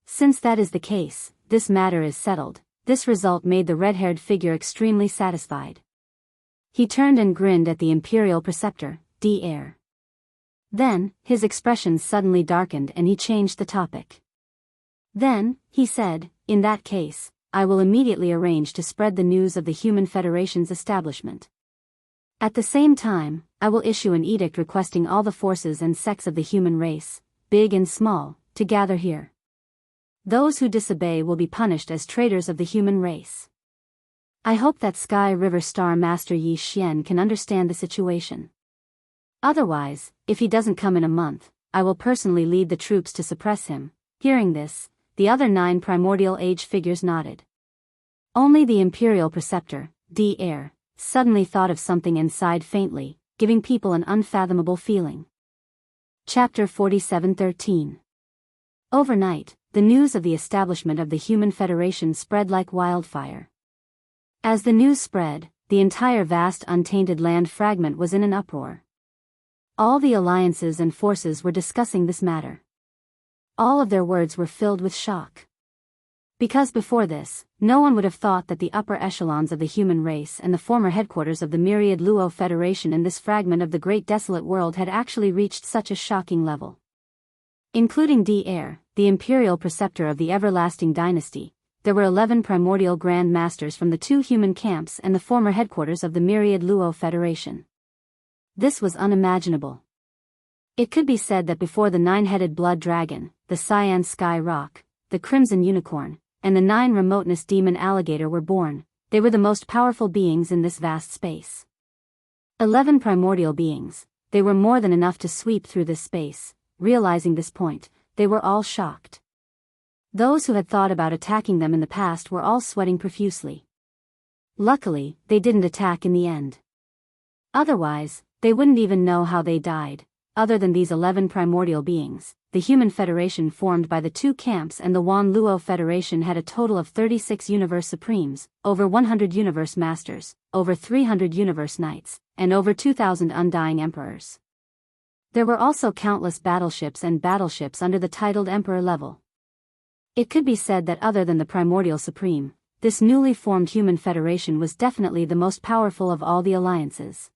[SPEAKER 1] Since that is the case, this matter is settled. This result made the red-haired figure extremely satisfied. He turned and grinned at the Imperial Preceptor, Dr. Then, his expression suddenly darkened and he changed the topic. Then, he said, in that case, I will immediately arrange to spread the news of the Human Federation's establishment. At the same time, I will issue an edict requesting all the forces and sects of the human race, big and small, to gather here. Those who disobey will be punished as traitors of the human race. I hope that Sky River Star Master Yi Xian can understand the situation. Otherwise, if he doesn't come in a month, I will personally lead the troops to suppress him. Hearing this, the other 9 primordial age figures nodded. Only the Imperial Preceptor, Dr. suddenly thought of something and sighed faintly, giving people an unfathomable feeling. Chapter 47:13. Overnight, the news of the establishment of the Human Federation spread like wildfire. As the news spread, the entire vast untainted land fragment was in an uproar. All the alliances and forces were discussing this matter. All of their words were filled with shock. Because before this, no one would have thought that the upper echelons of the human race and the former headquarters of the myriad Luo Federation in this fragment of the great desolate world had actually reached such a shocking level. Including Dr. the Imperial Preceptor of the Everlasting Dynasty, there were 11 primordial Grand Masters from the 2 human camps and the former headquarters of the myriad Luo Federation. This was unimaginable. It could be said that before the 9-headed blood dragon, the cyan sky rock, the crimson unicorn, and the 9 remoteness demon alligator were born, they were the most powerful beings in this vast space. 11 primordial beings, they were more than enough to sweep through this space. Realizing this point, they were all shocked. Those who had thought about attacking them in the past were all sweating profusely. Luckily, they didn't attack in the end. Otherwise, they wouldn't even know how they died. Other than these 11 primordial beings, the Human Federation formed by the 2 camps and the Wan Luo Federation had a total of 36 Universe Supremes, over 100 Universe Masters, over 300 Universe Knights, and over 2,000 Undying Emperors. There were also countless battleships and battleships under the titled Emperor level. It could be said that other than the Primordial Supreme, this newly formed Human Federation was definitely the most powerful of all the alliances.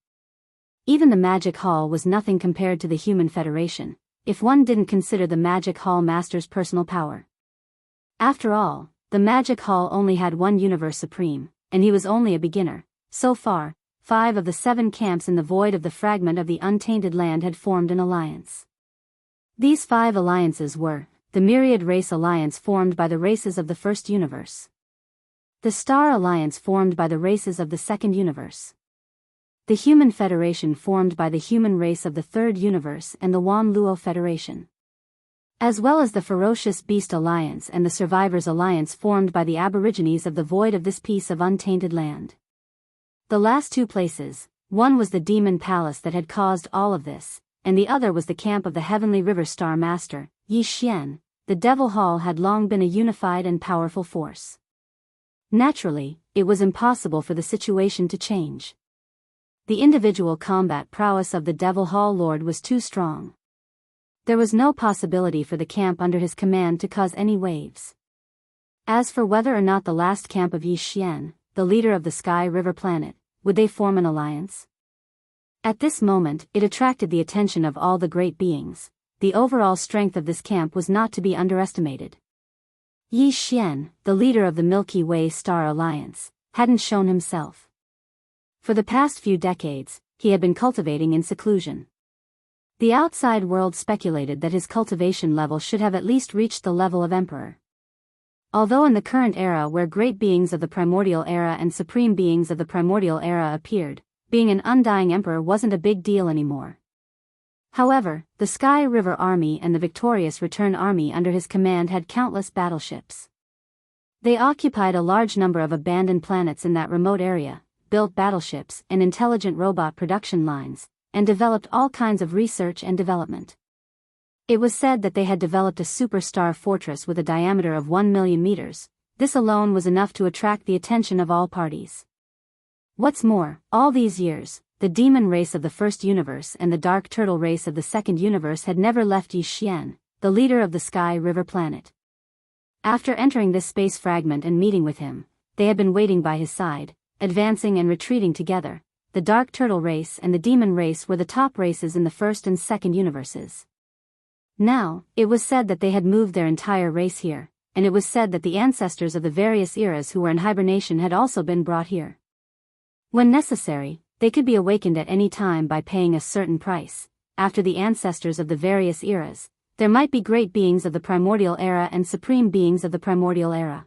[SPEAKER 1] Even the Magic Hall was nothing compared to the Human Federation, if one didn't consider the Magic Hall Master's personal power. After all, the Magic Hall only had 1 Universe Supreme, and he was only a beginner. So far, 5 of the 7 camps in the void of the fragment of the untainted land had formed an alliance. These 5 alliances were, the Myriad Race Alliance formed by the races of the First Universe. The Star Alliance formed by the races of the Second Universe. The Human Federation formed by the human race of the Third Universe and the Wan Luo Federation. As well as the Ferocious Beast Alliance and the Survivors Alliance formed by the Aborigines of the void of this piece of untainted land. The last 2 places, one was the Demon Palace that had caused all of this, and the other was the camp of the Heavenly River Star Master, Yi Xian. The Devil Hall had long been a unified and powerful force. Naturally, it was impossible for the situation to change. The individual combat prowess of the Devil Hall Lord was too strong. There was no possibility for the camp under his command to cause any waves. As for whether or not the last camp of Yi Xian, the leader of the Sky River planet, would they form an alliance? At this moment, it attracted the attention of all the great beings. The overall strength of this camp was not to be underestimated. Yi Xian, the leader of the Milky Way Star Alliance, hadn't shown himself. For the past few decades, he had been cultivating in seclusion. The outside world speculated that his cultivation level should have at least reached the level of Emperor. Although in the current era where great beings of the Primordial Era and supreme beings of the Primordial Era appeared, being an Undying Emperor wasn't a big deal anymore. However, the Sky River Army and the Victorious Return Army under his command had countless battleships. They occupied a large number of abandoned planets in that remote area, built battleships and intelligent robot production lines, and developed all kinds of research and development. It was said that they had developed a superstar fortress with a diameter of 1 million meters. This alone was enough to attract the attention of all parties. What's more, all these years, the demon race of the First Universe and the dark turtle race of the Second Universe had never left Yi Xian, the leader of the Sky River planet. After entering this space fragment and meeting with him, they had been waiting by his side, advancing and retreating together, the Dark Turtle race and the Demon race were the top races in the first and second universes. Now, it was said that they had moved their entire race here, and it was said that the ancestors of the various eras who were in hibernation had also been brought here. When necessary, they could be awakened at any time by paying a certain price. After the ancestors of the various eras, there might be great beings of the primordial era and supreme beings of the primordial era.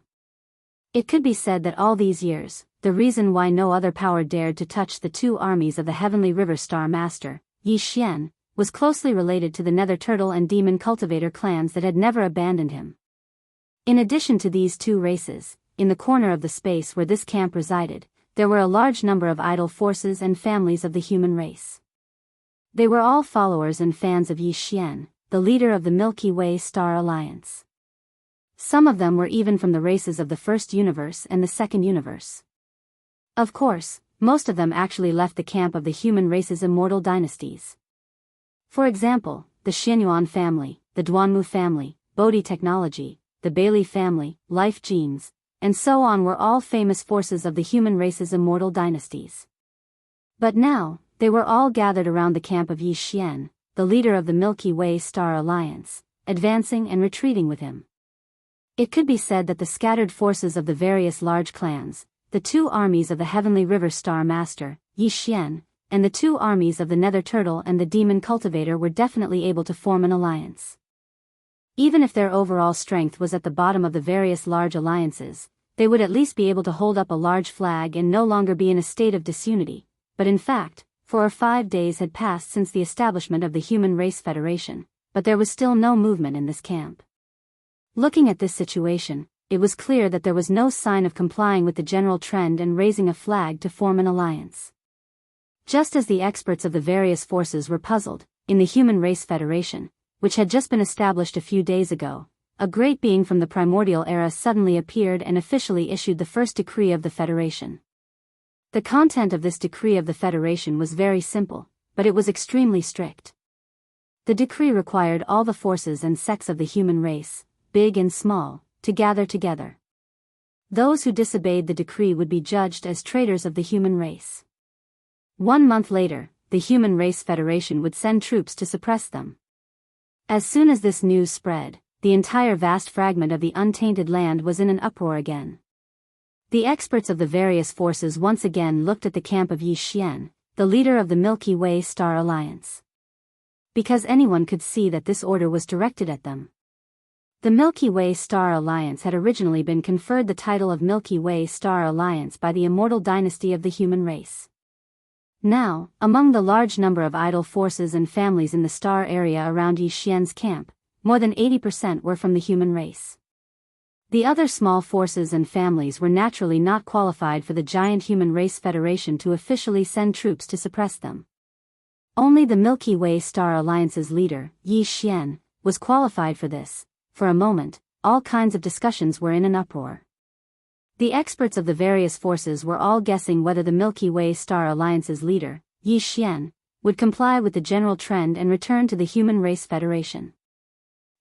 [SPEAKER 1] It could be said that all these years, the reason why no other power dared to touch the two armies of the Heavenly River Star Master, Yi Xian, was closely related to the Nether Turtle and Demon Cultivator clans that had never abandoned him. In addition to these two races, in the corner of the space where this camp resided, there were a large number of idol forces and families of the human race. They were all followers and fans of Yi Xian, the leader of the Milky Way Star Alliance. Some of them were even from the races of the first universe and the second universe. Of course, most of them actually left the camp of the human race's immortal dynasties. For example, the Xianyuan family, the Duanmu family, Bodhi technology, the Bailey family, Life genes, and so on were all famous forces of the human race's immortal dynasties. But now, they were all gathered around the camp of Yi Xian, the leader of the Milky Way Star Alliance, advancing and retreating with him. It could be said that the scattered forces of the various large clans, the two armies of the Heavenly River Star Master, Yi Xian, and the two armies of the Nether Turtle and the Demon Cultivator were definitely able to form an alliance. Even if their overall strength was at the bottom of the various large alliances, they would at least be able to hold up a large flag and no longer be in a state of disunity. But in fact, 4 or 5 days had passed since the establishment of the Human Race Federation, but there was still no movement in this camp. Looking at this situation, it was clear that there was no sign of complying with the general trend and raising a flag to form an alliance. Just as the experts of the various forces were puzzled, in the Human Race Federation, which had just been established a few days ago, a great being from the primordial era suddenly appeared and officially issued the first decree of the Federation. The content of this decree of the Federation was very simple, but it was extremely strict. The decree required all the forces and sects of the human race, big and small, to gather together. Those who disobeyed the decree would be judged as traitors of the human race. 1 month later, the Human Race Federation would send troops to suppress them. As soon as this news spread, the entire vast fragment of the untainted land was in an uproar again. The experts of the various forces once again looked at the camp of Yi Xian, the leader of the Milky Way Star Alliance. Because anyone could see that this order was directed at them. The Milky Way Star Alliance had originally been conferred the title of Milky Way Star Alliance by the immortal dynasty of the human race. Now, among the large number of idol forces and families in the star area around Yi Xian's camp, more than 80% were from the human race. The other small forces and families were naturally not qualified for the giant Human Race Federation to officially send troops to suppress them. Only the Milky Way Star Alliance's leader, Yi Xian, was qualified for this. For a moment, all kinds of discussions were in an uproar. The experts of the various forces were all guessing whether the Milky Way Star Alliance's leader, Yi Xian, would comply with the general trend and return to the Human Race Federation.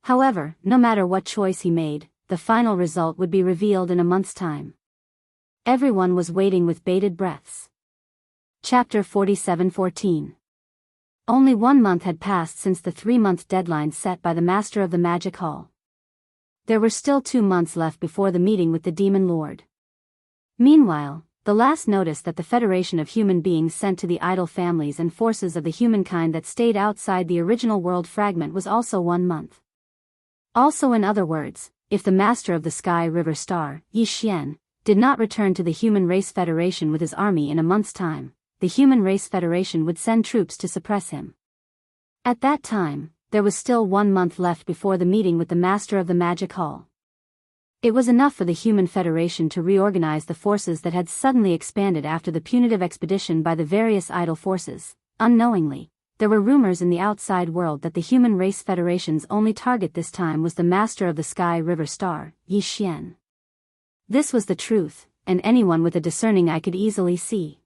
[SPEAKER 1] However, no matter what choice he made, the final result would be revealed in a month's time. Everyone was waiting with bated breaths. Chapter 47:14. Only 1 month had passed since the 3-month deadline set by the Master of the Magic Hall. There were still 2 months left before the meeting with the Demon Lord. Meanwhile, the last notice that the Federation of Human Beings sent to the idol families and forces of the humankind that stayed outside the original world fragment was also 1 month. Also, in other words, if the Master of the Sky River Star, Yi Xian, did not return to the Human Race Federation with his army in a month's time, the Human Race Federation would send troops to suppress him. At that time, there was still 1 month left before the meeting with the Master of the Magic Hall. It was enough for the Human Federation to reorganize the forces that had suddenly expanded after the punitive expedition by the various idol forces. Unknowingly, there were rumors in the outside world that the Human Race Federation's only target this time was the Master of the Sky River Star, Yi Xian. This was the truth, and anyone with a discerning eye could easily see.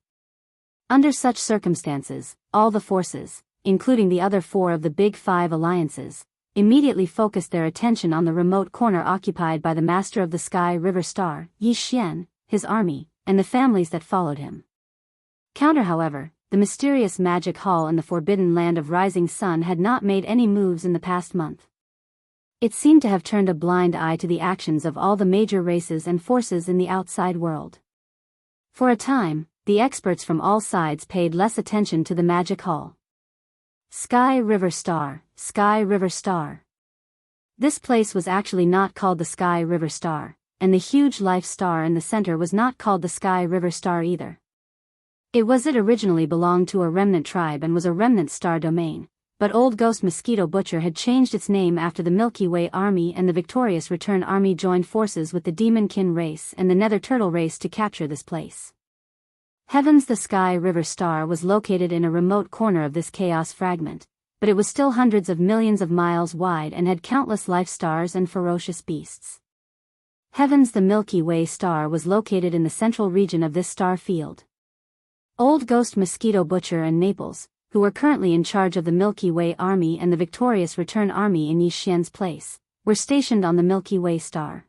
[SPEAKER 1] Under such circumstances, all the forces, including the other 4 of the Big 5 alliances, immediately focused their attention on the remote corner occupied by the Master of the Sky River Star, Yi Xian, his army, and the families that followed him. Counter, however, the mysterious magic hall in the forbidden land of Rising Sun had not made any moves in the past month. It seemed to have turned a blind eye to the actions of all the major races and forces in the outside world. For a time, the experts from all sides paid less attention to the magic hall. Sky River Star, Sky River Star. This place was actually not called the Sky River Star, and the huge life star in the center was not called the Sky River Star either. It originally belonged to a remnant tribe and was a remnant star domain, but Old Ghost Mosquito Butcher had changed its name after the Milky Way Army and the Victorious Return Army joined forces with the Demonkin race and the Nether Turtle race to capture this place. Heavens, the Sky River Star was located in a remote corner of this chaos fragment, but it was still hundreds of millions of miles wide and had countless life stars and ferocious beasts. Heavens, the Milky Way Star was located in the central region of this star field. Old Ghost Mosquito Butcher and Naples, who were currently in charge of the Milky Way Army and the Victorious Return Army in Yi Xian's place, were stationed on the Milky Way Star.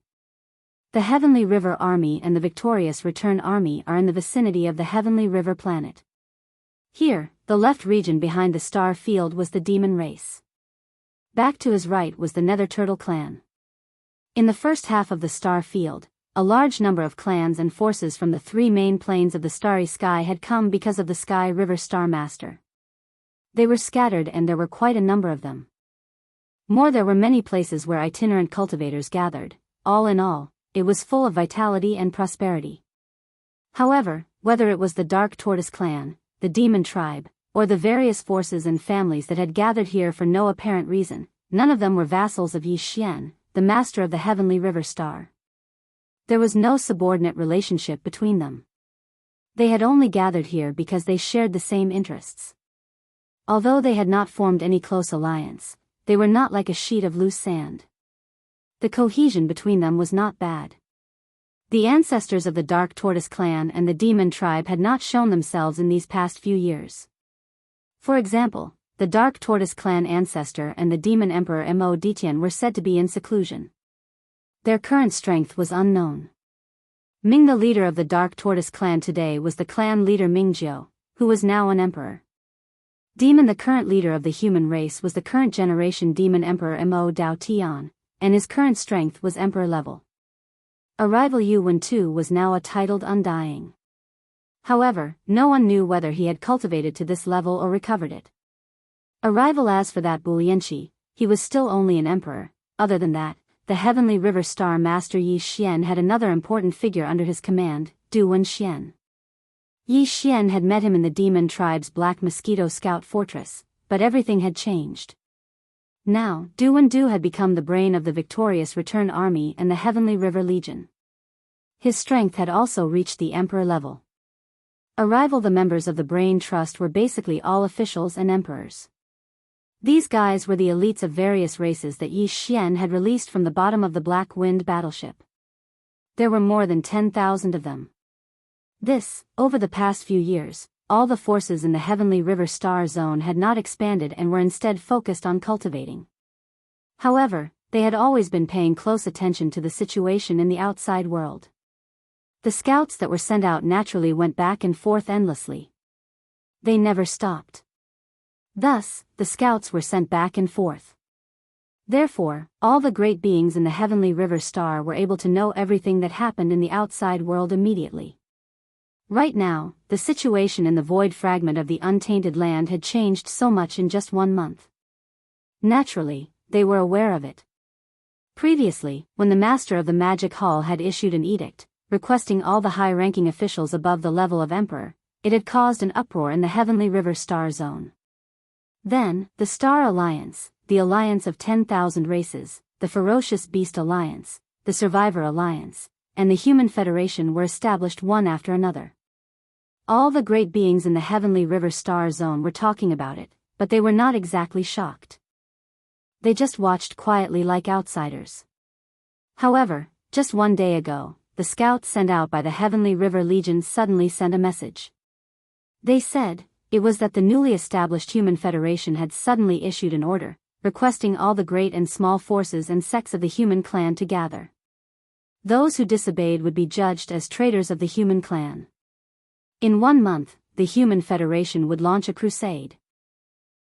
[SPEAKER 1] The Heavenly River Army and the Victorious Return Army are in the vicinity of the Heavenly River planet. Here, the left region behind the star field was the demon race. Back to his right was the Nether Turtle clan. In the first half of the star field, a large number of clans and forces from the three main planes of the starry sky had come because of the Sky River Star Master. They were scattered and there were quite a number of them. There were many places where itinerant cultivators gathered. All in all, it was full of vitality and prosperity. However, whether it was the Dark Tortoise clan, the Demon tribe, or the various forces and families that had gathered here for no apparent reason, none of them were vassals of Yi Xian, the master of the Heavenly River Star. There was no subordinate relationship between them. They had only gathered here because they shared the same interests. Although they had not formed any close alliance, they were not like a sheet of loose sand. The cohesion between them was not bad. The ancestors of the Dark Tortoise clan and the Demon tribe had not shown themselves in these past few years. For example, the Dark Tortoise clan ancestor and the Demon Emperor Mo Detian were said to be in seclusion. Their current strength was unknown. Ming, the leader of the Dark Tortoise clan today, was the clan leader Mingjiu, who was now an emperor. Demon, the current leader of the human race, was the current generation Demon Emperor Mo Dao Tian, and his current strength was emperor level. A rival Yu Wen too was now a titled Undying. However, no one knew whether he had cultivated to this level or recovered it. A rival as for that Bulianchi, he was still only an emperor. Other than that, the Heavenly River Star Master Yi Xian had another important figure under his command, Du Wenxian. Yi Xian had met him in the Demon tribe's Black Mosquito Scout Fortress, but everything had changed. Now, Du Wendu had become the brain of the Victorious Return Army and the Heavenly River Legion. His strength had also reached the emperor level. A rival, the members of the Brain Trust were basically all officials and emperors. These guys were the elites of various races that Yi Xian had released from the bottom of the Black Wind battleship. There were more than 10,000 of them. Over the past few years, all the forces in the Heavenly River Star Zone had not expanded and were instead focused on cultivating. However, they had always been paying close attention to the situation in the outside world. The scouts that were sent out naturally went back and forth endlessly. They never stopped. Thus, the scouts were sent back and forth. Therefore, all the great beings in the Heavenly River Star were able to know everything that happened in the outside world immediately. Right now, the situation in the void fragment of the untainted land had changed so much in just 1 month. Naturally, they were aware of it. Previously, when the master of the Magic Hall had issued an edict, requesting all the high-ranking officials above the level of Emperor, it had caused an uproar in the Heavenly River Star Zone. Then, the Star Alliance, the Alliance of 10,000 Races, the Ferocious Beast Alliance, the Survivor Alliance, and the Human Federation were established one after another. All the great beings in the Heavenly River Star Zone were talking about it, but they were not exactly shocked. They just watched quietly like outsiders. However, just 1 day ago, the scouts sent out by the Heavenly River Legion suddenly sent a message. They said, it was that the newly established Human Federation had suddenly issued an order, requesting all the great and small forces and sects of the human clan to gather. Those who disobeyed would be judged as traitors of the human clan. In 1 month, the Human Federation would launch a crusade.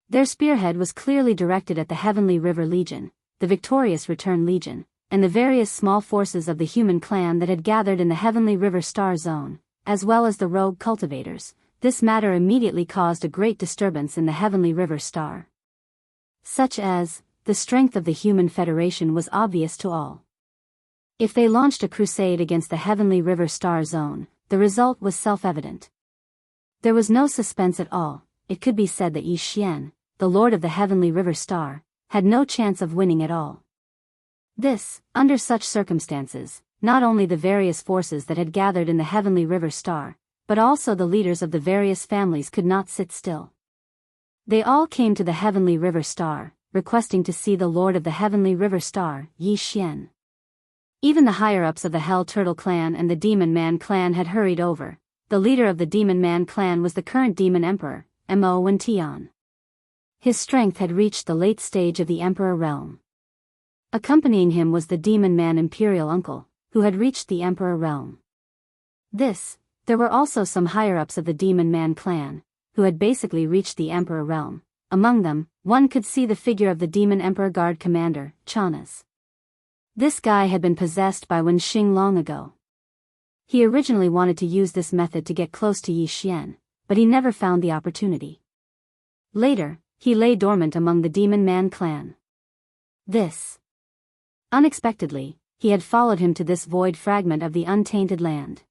[SPEAKER 1] Their spearhead was clearly directed at the Heavenly River Legion, the Victorious Return Legion, and the various small forces of the human clan that had gathered in the Heavenly River Star Zone, as well as the rogue cultivators. This matter immediately caused a great disturbance in the Heavenly River Star. Such as, the strength of the Human Federation was obvious to all. If they launched a crusade against the Heavenly River Star Zone, the result was self-evident. There was no suspense at all. It could be said that Yi Xian, the Lord of the Heavenly River Star, had no chance of winning at all. This, under such circumstances, not only the various forces that had gathered in the Heavenly River Star, but also the leaders of the various families could not sit still. They all came to the Heavenly River Star, requesting to see the Lord of the Heavenly River Star, Yi Xian. Even the higher-ups of the Hell Turtle Clan and the Demon Man Clan had hurried over. The leader of the Demon Man Clan was the current Demon Emperor, Mo Wen-Tian. His strength had reached the late stage of the Emperor realm. Accompanying him was the Demon Man Imperial Uncle, who had reached the Emperor realm. There were also some higher-ups of the Demon Man Clan, who had basically reached the Emperor realm. Among them, one could see the figure of the Demon Emperor Guard Commander, Chanas. This guy had been possessed by Wen Xing long ago. He originally wanted to use this method to get close to Yi Xian, but he never found the opportunity. Later, he lay dormant among the Demon Man Clan. Unexpectedly, he had followed him to this void fragment of the untainted land.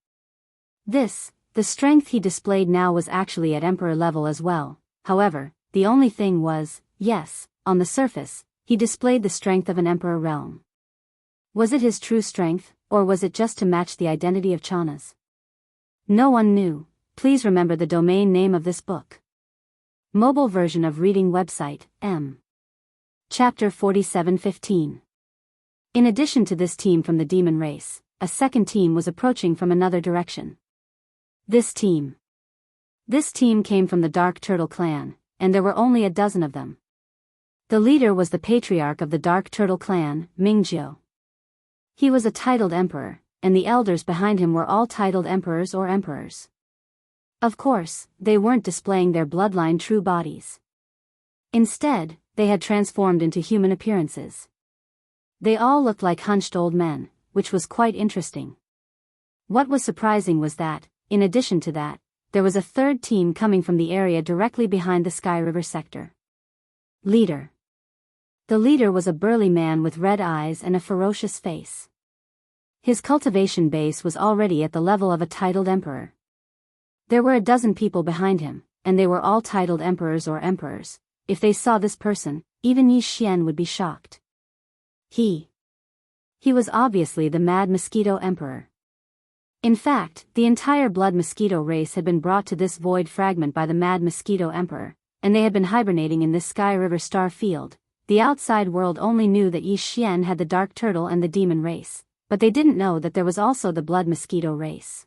[SPEAKER 1] The strength he displayed now was actually at Emperor level as well. However, the only thing was, yes, on the surface, he displayed the strength of an Emperor realm. Was it his true strength, or was it just to match the identity of Chanas? No one knew. Please remember the domain name of this book. Mobile version of reading website, M. Chapter 47:15. In addition to this team from the demon race, a second team was approaching from another direction. This team came from the Dark Turtle Clan, and there were only a dozen of them. The leader was the patriarch of the Dark Turtle Clan, Mingjiu. He was a titled emperor, and the elders behind him were all titled emperors or emperors. Of course, they weren't displaying their bloodline true bodies. Instead, they had transformed into human appearances. They all looked like hunched old men, which was quite interesting. What was surprising was that, in addition to that, there was a third team coming from the area directly behind the Sky River sector. Leader. The leader was a burly man with red eyes and a ferocious face. His cultivation base was already at the level of a titled emperor. There were a dozen people behind him, and they were all titled emperors or emperors. If they saw this person, even Yi Xian would be shocked. He was obviously the Mad Mosquito Emperor. In fact, the entire Blood Mosquito race had been brought to this void fragment by the Mad Mosquito Emperor, and they had been hibernating in this Sky River star field. The outside world only knew that Yi Xian had the Dark Turtle and the Demon race, but they didn't know that there was also the Blood Mosquito race.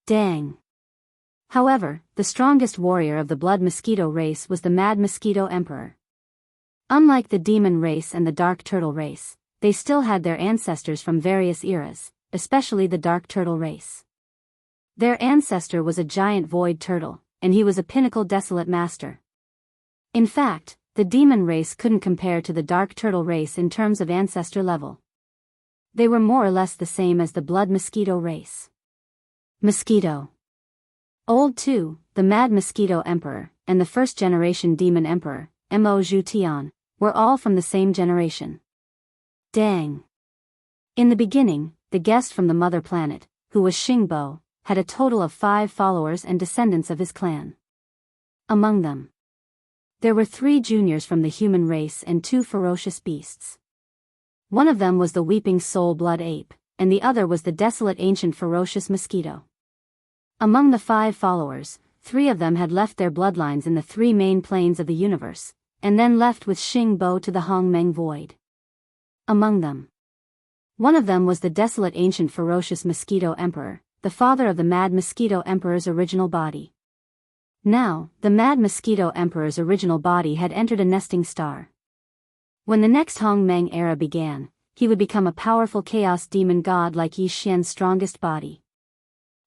[SPEAKER 1] Dang. However, the strongest warrior of the Blood Mosquito race was the Mad Mosquito Emperor. Unlike the Demon race and the Dark Turtle race, they still had their ancestors from various eras, especially the Dark Turtle race. Their ancestor was a giant void turtle, and he was a pinnacle desolate master. In fact, the Demon race couldn't compare to the Dark Turtle race in terms of ancestor level. They were more or less the same as the Blood Mosquito race. Mosquito. Old 2, the Mad Mosquito Emperor, and the first-generation Demon Emperor, Mo Zhu-Tian, were all from the same generation. Dang. In the beginning, the guest from the mother planet, who was Xingbo, had a total of 5 followers and descendants of his clan. Among them, there were 3 juniors from the human race and 2 ferocious beasts. One of them was the Weeping Soul Blood Ape, and the other was the desolate ancient ferocious mosquito. Among the 5 followers, 3 of them had left their bloodlines in the 3 main planes of the universe, and then left with Xingbo to the Hongmeng Void. Among them, one of them was the desolate ancient ferocious mosquito emperor, the father of the Mad Mosquito Emperor's original body. Now, the Mad Mosquito Emperor's original body had entered a nesting star. When the next Hongmeng era began, he would become a powerful chaos demon god like Yi Xian's strongest body.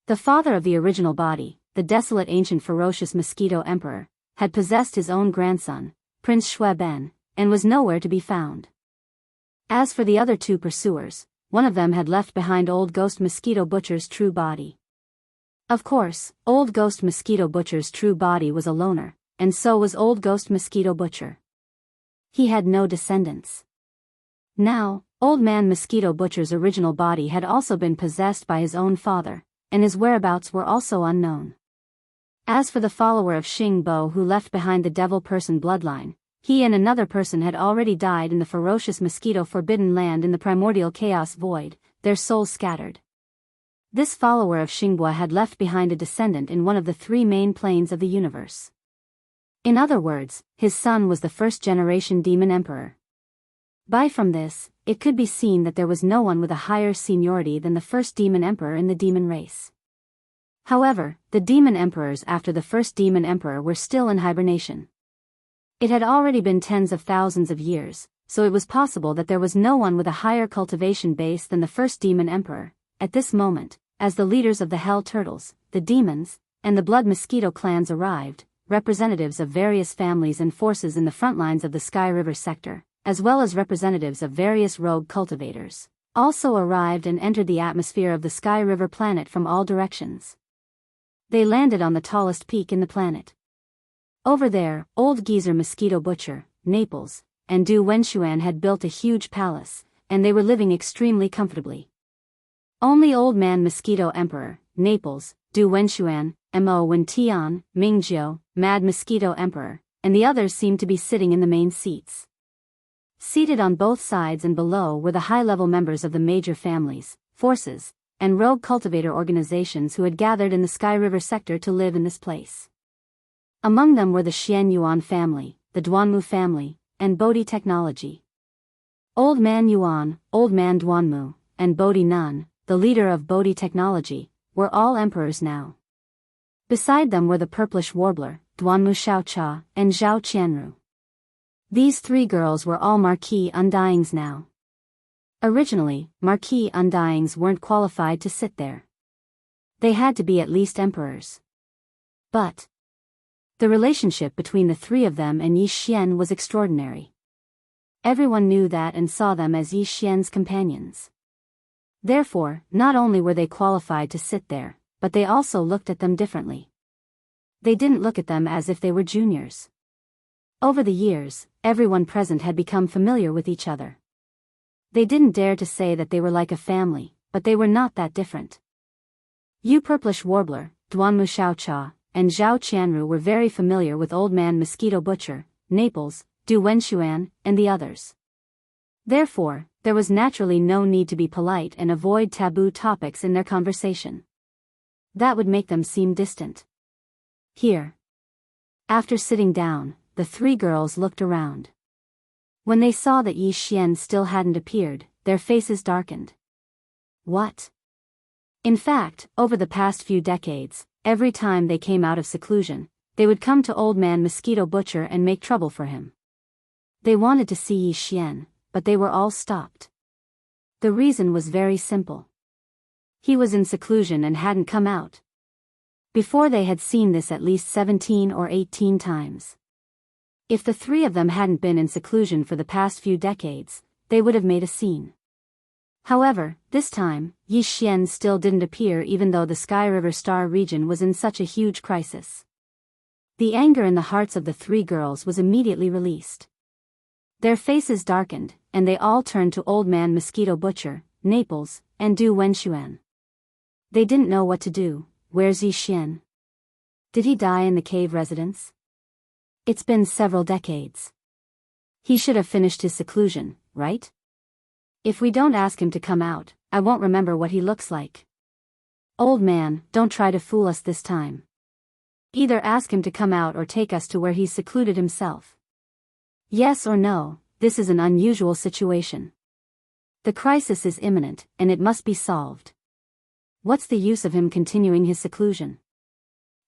[SPEAKER 1] The father of the original body, the desolate ancient ferocious mosquito emperor, had possessed his own grandson, Prince Shui Ben, and was nowhere to be found. As for the other two pursuers, one of them had left behind old ghost mosquito butcher's true body. Of course, old ghost mosquito butcher's true body was a loner, and so was old ghost mosquito butcher. He had no descendants. Now, old man mosquito butcher's original body had also been possessed by his own father, and his whereabouts were also unknown. As for the follower of Xing Bo who left behind the devil person bloodline, he and another person had already died in the ferocious mosquito forbidden land in the primordial chaos void, their souls scattered. This follower of Xingbua had left behind a descendant in one of the three main planes of the universe. In other words, his son was the first-generation demon emperor. By from this, it could be seen that there was no one with a higher seniority than the first demon emperor in the demon race. However, the demon emperors after the first demon emperor were still in hibernation. It had already been tens of thousands of years, so it was possible that there was no one with a higher cultivation base than the first demon emperor. At this moment, as the leaders of the Hell Turtles, the demons, and the Blood Mosquito clans arrived, representatives of various families and forces in the front lines of the Sky River sector, as well as representatives of various rogue cultivators, also arrived and entered the atmosphere of the Sky River planet from all directions. They landed on the tallest peak in the planet. Over there, old geezer mosquito butcher, Naples, and Du Wenshuan had built a huge palace, and they were living extremely comfortably. Only old man mosquito emperor, Naples, Du Wenshuan, Mo Wen Tian, Mingjiu, mad mosquito emperor, and the others seemed to be sitting in the main seats. Seated on both sides and below were the high-level members of the major families, forces, and rogue cultivator organizations who had gathered in the Sky River sector to live in this place. Among them were the Xian Yuan family, the Duanmu family, and Bodhi Technology. Old Man Yuan, Old Man Duanmu, and Bodhi Nun, the leader of Bodhi Technology, were all emperors now. Beside them were the purplish warbler, Duanmu Xiaocha, and Zhao Qianru. These three girls were all Marquis Undyings now. Originally, Marquis Undyings weren't qualified to sit there. They had to be at least emperors. But the relationship between the three of them and Yi Xian was extraordinary. Everyone knew that and saw them as Yi Xian's companions. Therefore, not only were they qualified to sit there, but they also looked at them differently. They didn't look at them as if they were juniors. Over the years, everyone present had become familiar with each other. They didn't dare to say that they were like a family, but they were not that different. Yu Purplish Warbler, Duanmu Xiaocha, and Zhao Qianru were very familiar with Old Man Mosquito Butcher, Naples, Du Wenshuan, and the others. Therefore, there was naturally no need to be polite and avoid taboo topics in their conversation. That would make them seem distant. Here. After sitting down, the three girls looked around. When they saw that Yi Xian still hadn't appeared, their faces darkened. What? In fact, over the past few decades, every time they came out of seclusion, they would come to Old Man Mosquito Butcher and make trouble for him. They wanted to see Yi Xian, but they were all stopped. The reason was very simple. He was in seclusion and hadn't come out. Before they had seen this at least 17 or 18 times. If the three of them hadn't been in seclusion for the past few decades, they would have made a scene. However, this time, Yi Xian still didn't appear even though the Sky River Star region was in such a huge crisis. The anger in the hearts of the three girls was immediately released. Their faces darkened, and they all turned to Old Man Mosquito Butcher, Naples, and Du Wenshuan. They didn't know what to do. Where's Yi Xian? Did he die in the cave residence? It's been several decades. He should have finished his seclusion, right? If we don't ask him to come out, I won't remember what he looks like. Old man, don't try to fool us this time. Either ask him to come out or take us to where he's secluded himself. Yes or no, this is an unusual situation. The crisis is imminent, and it must be solved. What's the use of him continuing his seclusion?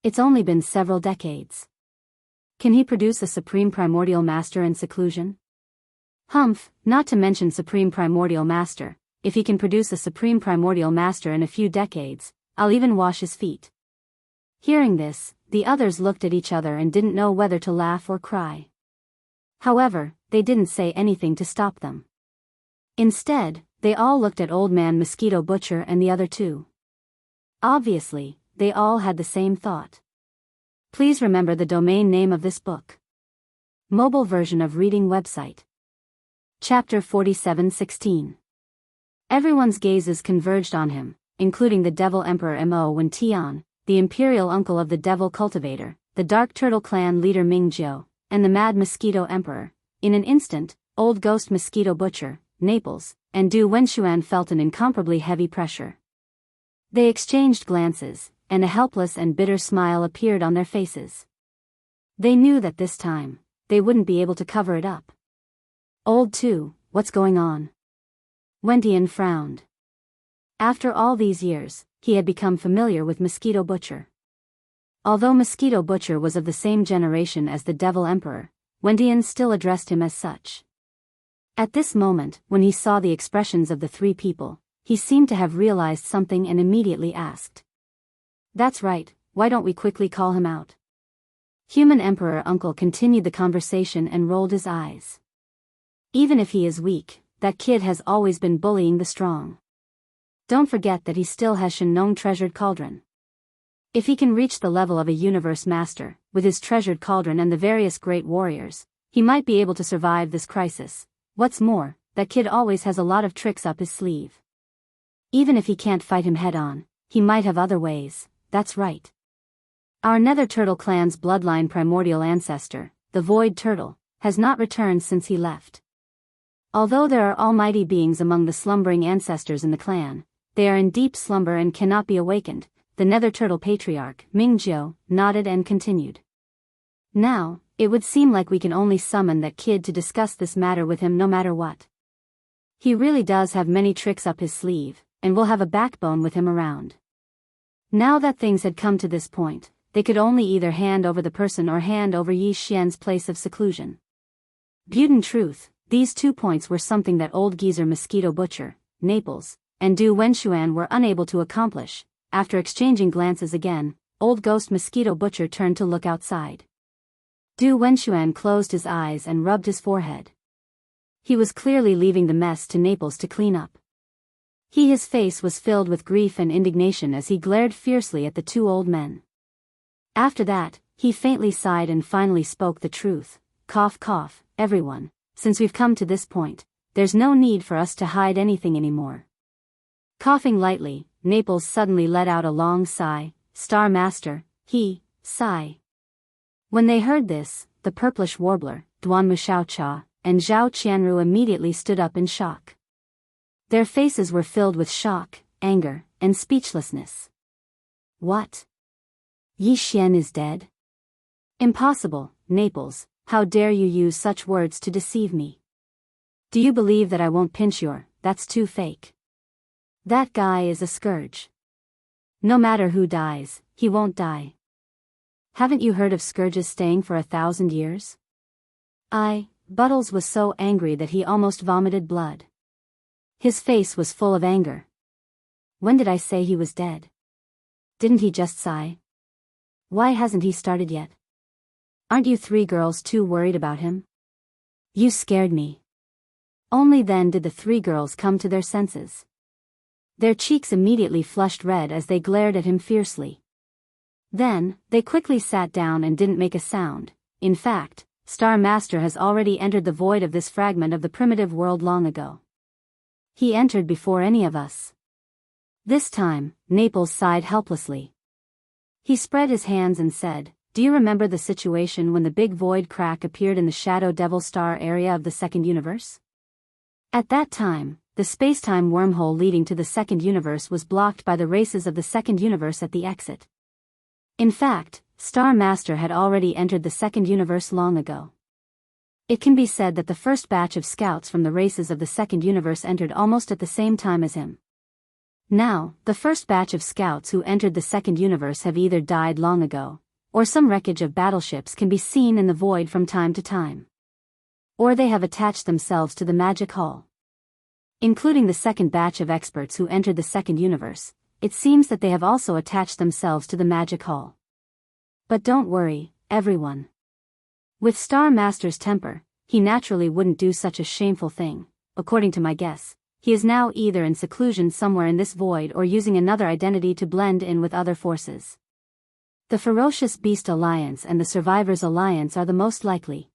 [SPEAKER 1] It's only been several decades. Can he produce a Supreme Primordial Master in seclusion? Humph, not to mention Supreme Primordial Master, if he can produce a Supreme Primordial Master in a few decades, I'll even wash his feet. Hearing this, the others looked at each other and didn't know whether to laugh or cry. However, they didn't say anything to stop them. Instead, they all looked at Old Man Mosquito Butcher and the other two. Obviously, they all had the same thought. Please remember the domain name of this book. Mobile version of reading website. Chapter 47:16. Everyone's gazes converged on him, including the Devil Emperor Mo Wen Tian, the imperial uncle of the Devil Cultivator, the Dark Turtle Clan leader Ming Jiao, and the Mad Mosquito Emperor. In an instant, Old Ghost Mosquito Butcher, Naples, and Du Wenshuan felt an incomparably heavy pressure. They exchanged glances, and a helpless and bitter smile appeared on their faces. They knew that this time, they wouldn't be able to cover it up. Old Two, what's going on? Wentian frowned. After all these years, he had become familiar with Mosquito Butcher. Although Mosquito Butcher was of the same generation as the Devil Emperor, Wentian still addressed him as such. At this moment, when he saw the expressions of the three people, he seemed to have realized something and immediately asked. That's right, why don't we quickly call him out? Human Emperor Uncle continued the conversation and rolled his eyes. Even if he is weak, that kid has always been bullying the strong. Don't forget that he still has Shenong treasured cauldron. If he can reach the level of a universe master, with his treasured cauldron and the various great warriors, he might be able to survive this crisis. What's more, that kid always has a lot of tricks up his sleeve. Even if he can't fight him head-on, he might have other ways, that's right. Our Nether Turtle clan's bloodline primordial ancestor, the Void Turtle, has not returned since he left. Although there are almighty beings among the slumbering ancestors in the clan, they are in deep slumber and cannot be awakened. The Nether Turtle Patriarch, Ming Jiao, nodded and continued. Now, it would seem like we can only summon that kid to discuss this matter with him no matter what. He really does have many tricks up his sleeve, and will have a backbone with him around. Now that things had come to this point, they could only either hand over the person or hand over Yi Xian's place of seclusion. Beaut in truth, these 2 points were something that Old Geezer Mosquito Butcher, Naples, and Du Wenshuan were unable to accomplish. After exchanging glances again, Old Ghost Mosquito Butcher turned to look outside. Du Wenshuan closed his eyes and rubbed his forehead. He was clearly leaving the mess to Naples to clean up. His face was filled with grief and indignation as he glared fiercely at the 2 old men. After that, he faintly sighed and finally spoke the truth. Cough cough, everyone, since we've come to this point, there's no need for us to hide anything anymore. Coughing lightly, Naples suddenly let out a long sigh. Star Master, sigh. When they heard this, the purplish warbler, Duan Muxiaocha, and Zhao Qianru immediately stood up in shock. Their faces were filled with shock, anger, and speechlessness. What? Yi Xian is dead? Impossible, Naples, how dare you use such words to deceive me? Do you believe that I won't pinch your, that's too fake. That guy is a scourge. No matter who dies, he won't die. Haven't you heard of scourges staying for 1,000 years? Buttles was so angry that he almost vomited blood. His face was full of anger. When did I say he was dead? Didn't he just sigh? Why hasn't he started yet? Aren't you 3 girls too worried about him? You scared me. Only then did the 3 girls come to their senses. Their cheeks immediately flushed red as they glared at him fiercely. Then, they quickly sat down and didn't make a sound. In fact, Star Master has already entered the void of this fragment of the primitive world long ago. He entered before any of us. This time, Naples sighed helplessly. He spread his hands and said, do you remember the situation when the big void crack appeared in the Shadow Devil Star area of the second universe? At that time, the spacetime wormhole leading to the second universe was blocked by the races of the second universe at the exit. In fact, Star Master had already entered the second universe long ago. It can be said that the first batch of scouts from the races of the second universe entered almost at the same time as him. Now, the first batch of scouts who entered the second universe have either died long ago, or some wreckage of battleships can be seen in the void from time to time. Or they have attached themselves to the magic hall. Including the second batch of experts who entered the second universe, it seems that they have also attached themselves to the magic hall. But don't worry, everyone. With Star Master's temper, he naturally wouldn't do such a shameful thing. According to my guess, he is now either in seclusion somewhere in this void or using another identity to blend in with other forces. The Ferocious Beast Alliance and the Survivors Alliance are the most likely.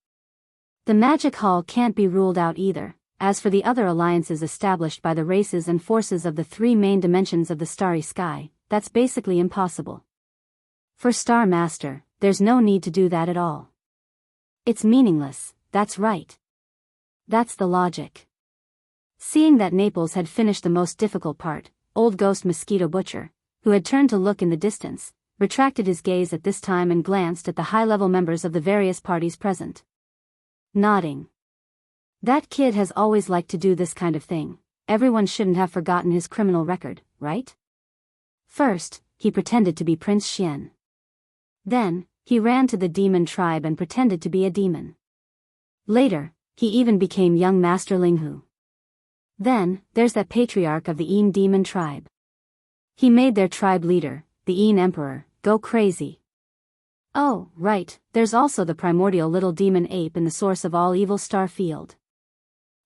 [SPEAKER 1] The Magic Hall can't be ruled out either. As for the other alliances established by the races and forces of the three main dimensions of the starry sky, that's basically impossible. For Star Master, there's no need to do that at all. It's meaningless, that's right. That's the logic. Seeing that Naples had finished the most difficult part, old Ghost Mosquito Butcher, who had turned to look in the distance, retracted his gaze at this time and glanced at the high-level members of the various parties present. Nodding. That kid has always liked to do this kind of thing. Everyone shouldn't have forgotten his criminal record, right? First, he pretended to be Prince Xian. Then, he ran to the demon tribe and pretended to be a demon. Later, he even became young Master Linghu. Then, there's that patriarch of the Een demon tribe. He made their tribe leader, the Een Emperor, go crazy. Oh, right, there's also the primordial little demon ape in the source of all evil star field.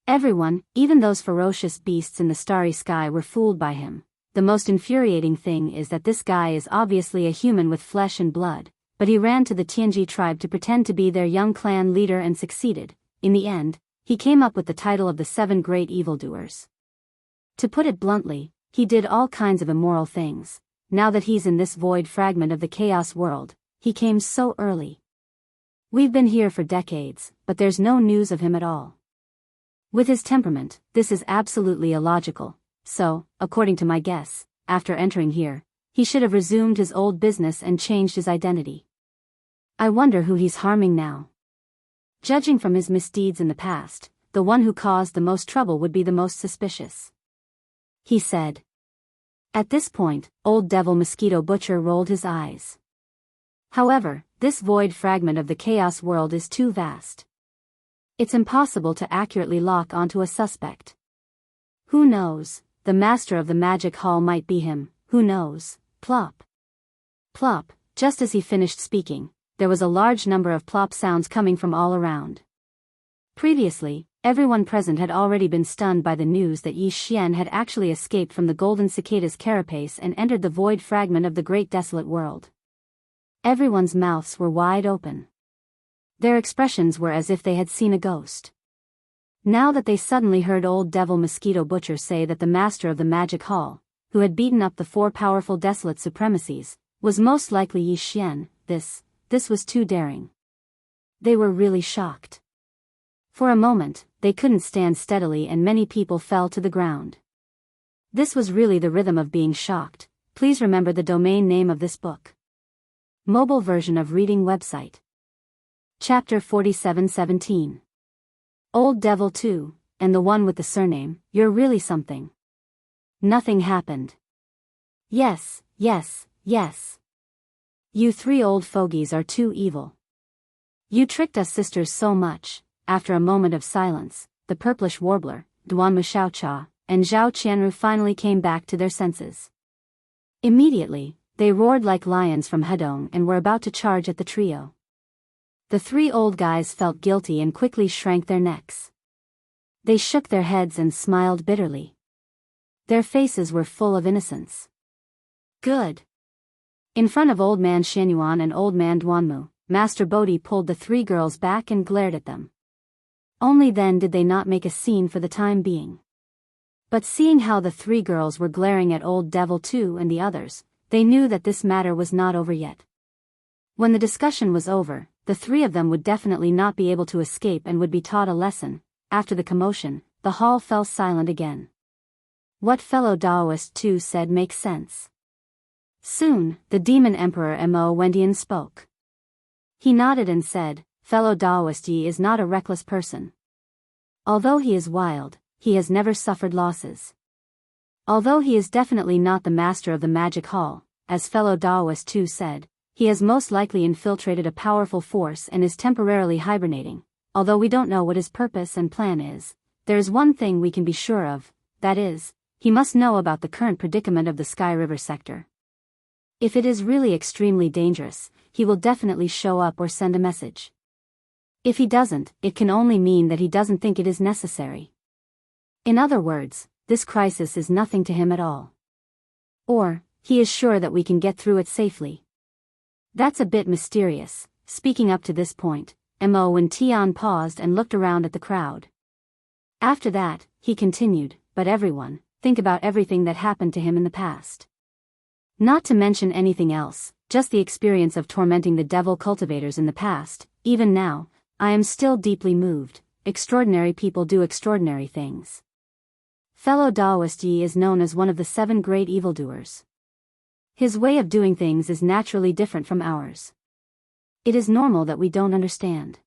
[SPEAKER 1] Everyone, even those ferocious beasts in the starry sky, were fooled by him. The most infuriating thing is that this guy is obviously a human with flesh and blood, but he ran to the Tianji tribe to pretend to be their young clan leader and succeeded. In the end, he came up with the title of the 7 Great Evildoers. To put it bluntly, he did all kinds of immoral things. Now that he's in this void fragment of the chaos world, he came so early. We've been here for decades, but there's no news of him at all. With his temperament, this is absolutely illogical, so, according to my guess, after entering here, he should have resumed his old business and changed his identity. I wonder who he's harming now. Judging from his misdeeds in the past, the one who caused the most trouble would be the most suspicious. He said. At this point, old Devil Mosquito Butcher rolled his eyes. However, this void fragment of the chaos world is too vast. It's impossible to accurately lock onto a suspect. Who knows, the master of the magic hall might be him, who knows, plop. Plop, just as he finished speaking, there was a large number of plop sounds coming from all around. Previously, everyone present had already been stunned by the news that Yi Xian had actually escaped from the golden cicada's carapace and entered the void fragment of the great desolate world. Everyone's mouths were wide open. Their expressions were as if they had seen a ghost. Now that they suddenly heard old Devil Mosquito Butcher say that the master of the magic hall, who had beaten up the 4 powerful desolate supremacies, was most likely Yi Xian, this was too daring. They were really shocked. For a moment, they couldn't stand steadily and many people fell to the ground. This was really the rhythm of being shocked. Please remember the domain name of this book. Mobile version of reading website. Chapter 4717. Old Devil 2, and the one with the surname, you're really something. Nothing happened. Yes, yes, yes. You 3 old fogies are too evil. You tricked us sisters so much. After a moment of silence, the purplish warbler, Duan Mushaocha, and Zhao Qianru finally came back to their senses. Immediately, they roared like lions from Hedong and were about to charge at the trio. The 3 old guys felt guilty and quickly shrank their necks. They shook their heads and smiled bitterly. Their faces were full of innocence. Good. In front of Old Man Xianyuan and Old Man Duanmu, Master Bodhi pulled the 3 girls back and glared at them. Only then did they not make a scene for the time being. But seeing how the 3 girls were glaring at Old Devil 2 and the others, they knew that this matter was not over yet. When the discussion was over, the 3 of them would definitely not be able to escape and would be taught a lesson. After the commotion, the hall fell silent again. What fellow Taoist 2 said makes sense. Soon, the Demon Emperor Mo Wendian spoke. He nodded and said, fellow Taoist Yi is not a reckless person. Although he is wild, he has never suffered losses. Although he is definitely not the master of the magic hall, as fellow Taoist 2 said, he has most likely infiltrated a powerful force and is temporarily hibernating. Although we don't know what his purpose and plan is, there is one thing we can be sure of, that is, he must know about the current predicament of the Sky River sector. If it is really extremely dangerous, he will definitely show up or send a message. If he doesn't, it can only mean that he doesn't think it is necessary. In other words, this crisis is nothing to him at all. Or, he is sure that we can get through it safely. That's a bit mysterious. Speaking up to this point, Mo Wen Tian paused and looked around at the crowd. After that, he continued, but everyone, think about everything that happened to him in the past. Not to mention anything else, just the experience of tormenting the devil cultivators in the past. Even now, I am still deeply moved. Extraordinary people do extraordinary things. Fellow Taoist Yi is known as one of the 7 great evildoers. His way of doing things is naturally different from ours. It is normal that we don't understand.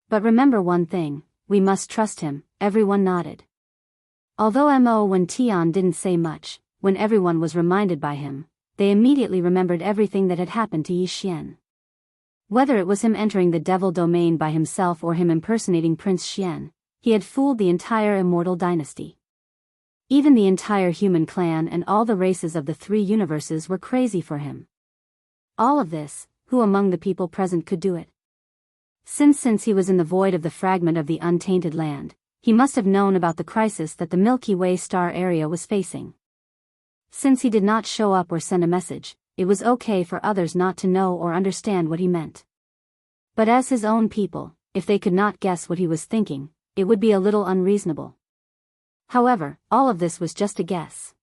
[SPEAKER 1] But remember one thing, we must trust him. Everyone nodded. Although Mo Wen Tian didn't say much, when everyone was reminded by him, they immediately remembered everything that had happened to Yi Xian. Whether it was him entering the devil domain by himself or him impersonating Prince Xian, he had fooled the entire immortal dynasty. Even the entire human clan and all the races of the 3 universes were crazy for him. All of this, who among the people present could do it? Since he was in the void of the fragment of the untainted land, he must have known about the crisis that the Milky Way star area was facing. Since he did not show up or send a message, it was okay for others not to know or understand what he meant. But as his own people, if they could not guess what he was thinking, it would be a little unreasonable. However, all of this was just a guess.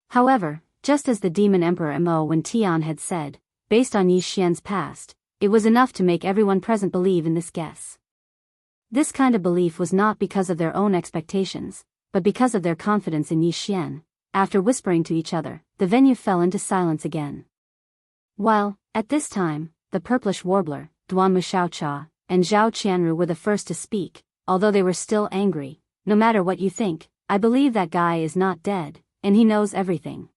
[SPEAKER 1] However, just as the Demon Emperor Mo Wen Tian had said, based on Yi Xian's past, it was enough to make everyone present believe in this guess. This kind of belief was not because of their own expectations, but because of their confidence in Yi Xian. After whispering to each other, the venue fell into silence again. While, at this time, the purplish warbler, Duan Mushaocha, and Zhao Qianru were the first to speak, although they were still angry. No matter what you think, I believe that guy is not dead, and he knows everything.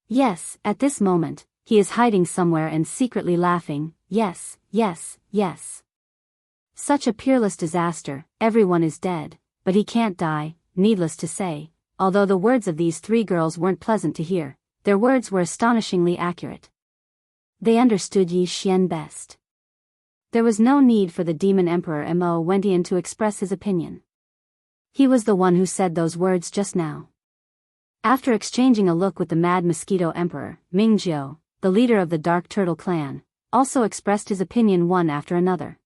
[SPEAKER 1] Yes, at this moment, he is hiding somewhere and secretly laughing. Yes, yes, yes. Such a peerless disaster, everyone is dead, but he can't die. Needless to say, although the words of these 3 girls weren't pleasant to hear, their words were astonishingly accurate. They understood Yi Xian best. There was no need for the Demon Emperor Mo Wen Tian to express his opinion. He was the one who said those words just now. After exchanging a look with the Mad Mosquito Emperor, Ming Jiao, the leader of the Dark Turtle clan, also expressed his opinion one after another.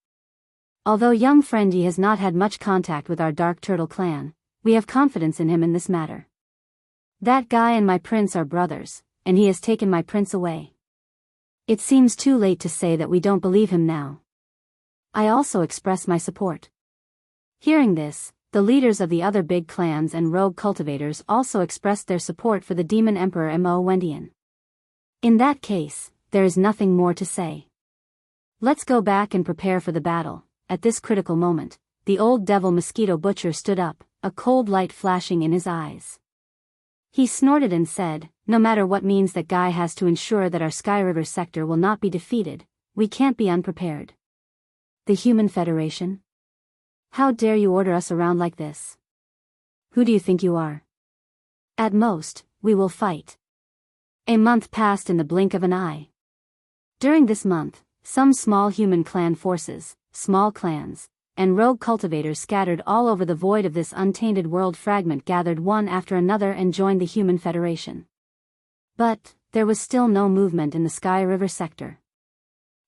[SPEAKER 1] Although young friend Yi has not had much contact with our Dark Turtle clan, we have confidence in him in this matter. That guy and my prince are brothers, and he has taken my prince away. It seems too late to say that we don't believe him now. I also express my support. Hearing this, the leaders of the other big clans and rogue cultivators also expressed their support for the Demon Emperor Mo Wen Tian. In that case, there is nothing more to say. Let's go back and prepare for the battle. At this critical moment, the old devil mosquito butcher stood up, a cold light flashing in his eyes. He snorted and said, no matter what means that guy has to ensure that our Sky River sector will not be defeated, we can't be unprepared. The Human Federation? How dare you order us around like this? Who do you think you are? At most, we will fight. A month passed in the blink of an eye. During this month, some small human clan forces, small clans, and rogue cultivators scattered all over the void of this untainted world fragment gathered one after another and joined the Human Federation. But, there was still no movement in the Sky River sector.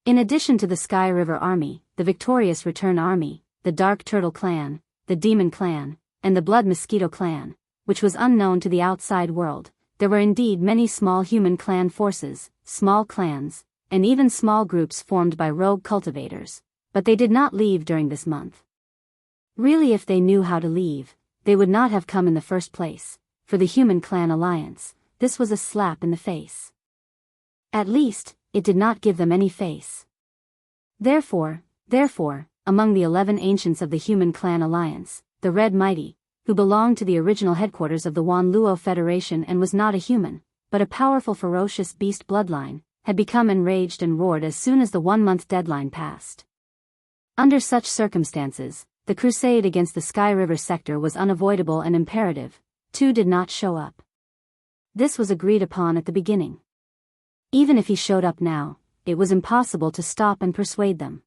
[SPEAKER 1] In addition to the Sky River Army, the Victorious Return Army, the Dark Turtle Clan, the Demon Clan, and the Blood Mosquito Clan, which was unknown to the outside world, there were indeed many small human clan forces, small clans, and even small groups formed by rogue cultivators, but they did not leave during this month. Really, if they knew how to leave, they would not have come in the first place. For the Human Clan Alliance, this was a slap in the face. At least, it did not give them any face. Therefore, among the 11 ancients of the Human Clan Alliance, the Red Mighty, who belonged to the original headquarters of the Wan Luo Federation and was not a human, but a powerful ferocious beast bloodline, had become enraged and roared as soon as the 1-month deadline passed. Under such circumstances, the crusade against the Sky River sector was unavoidable and imperative. 2 did not show up. This was agreed upon at the beginning. Even if he showed up now, it was impossible to stop and persuade them.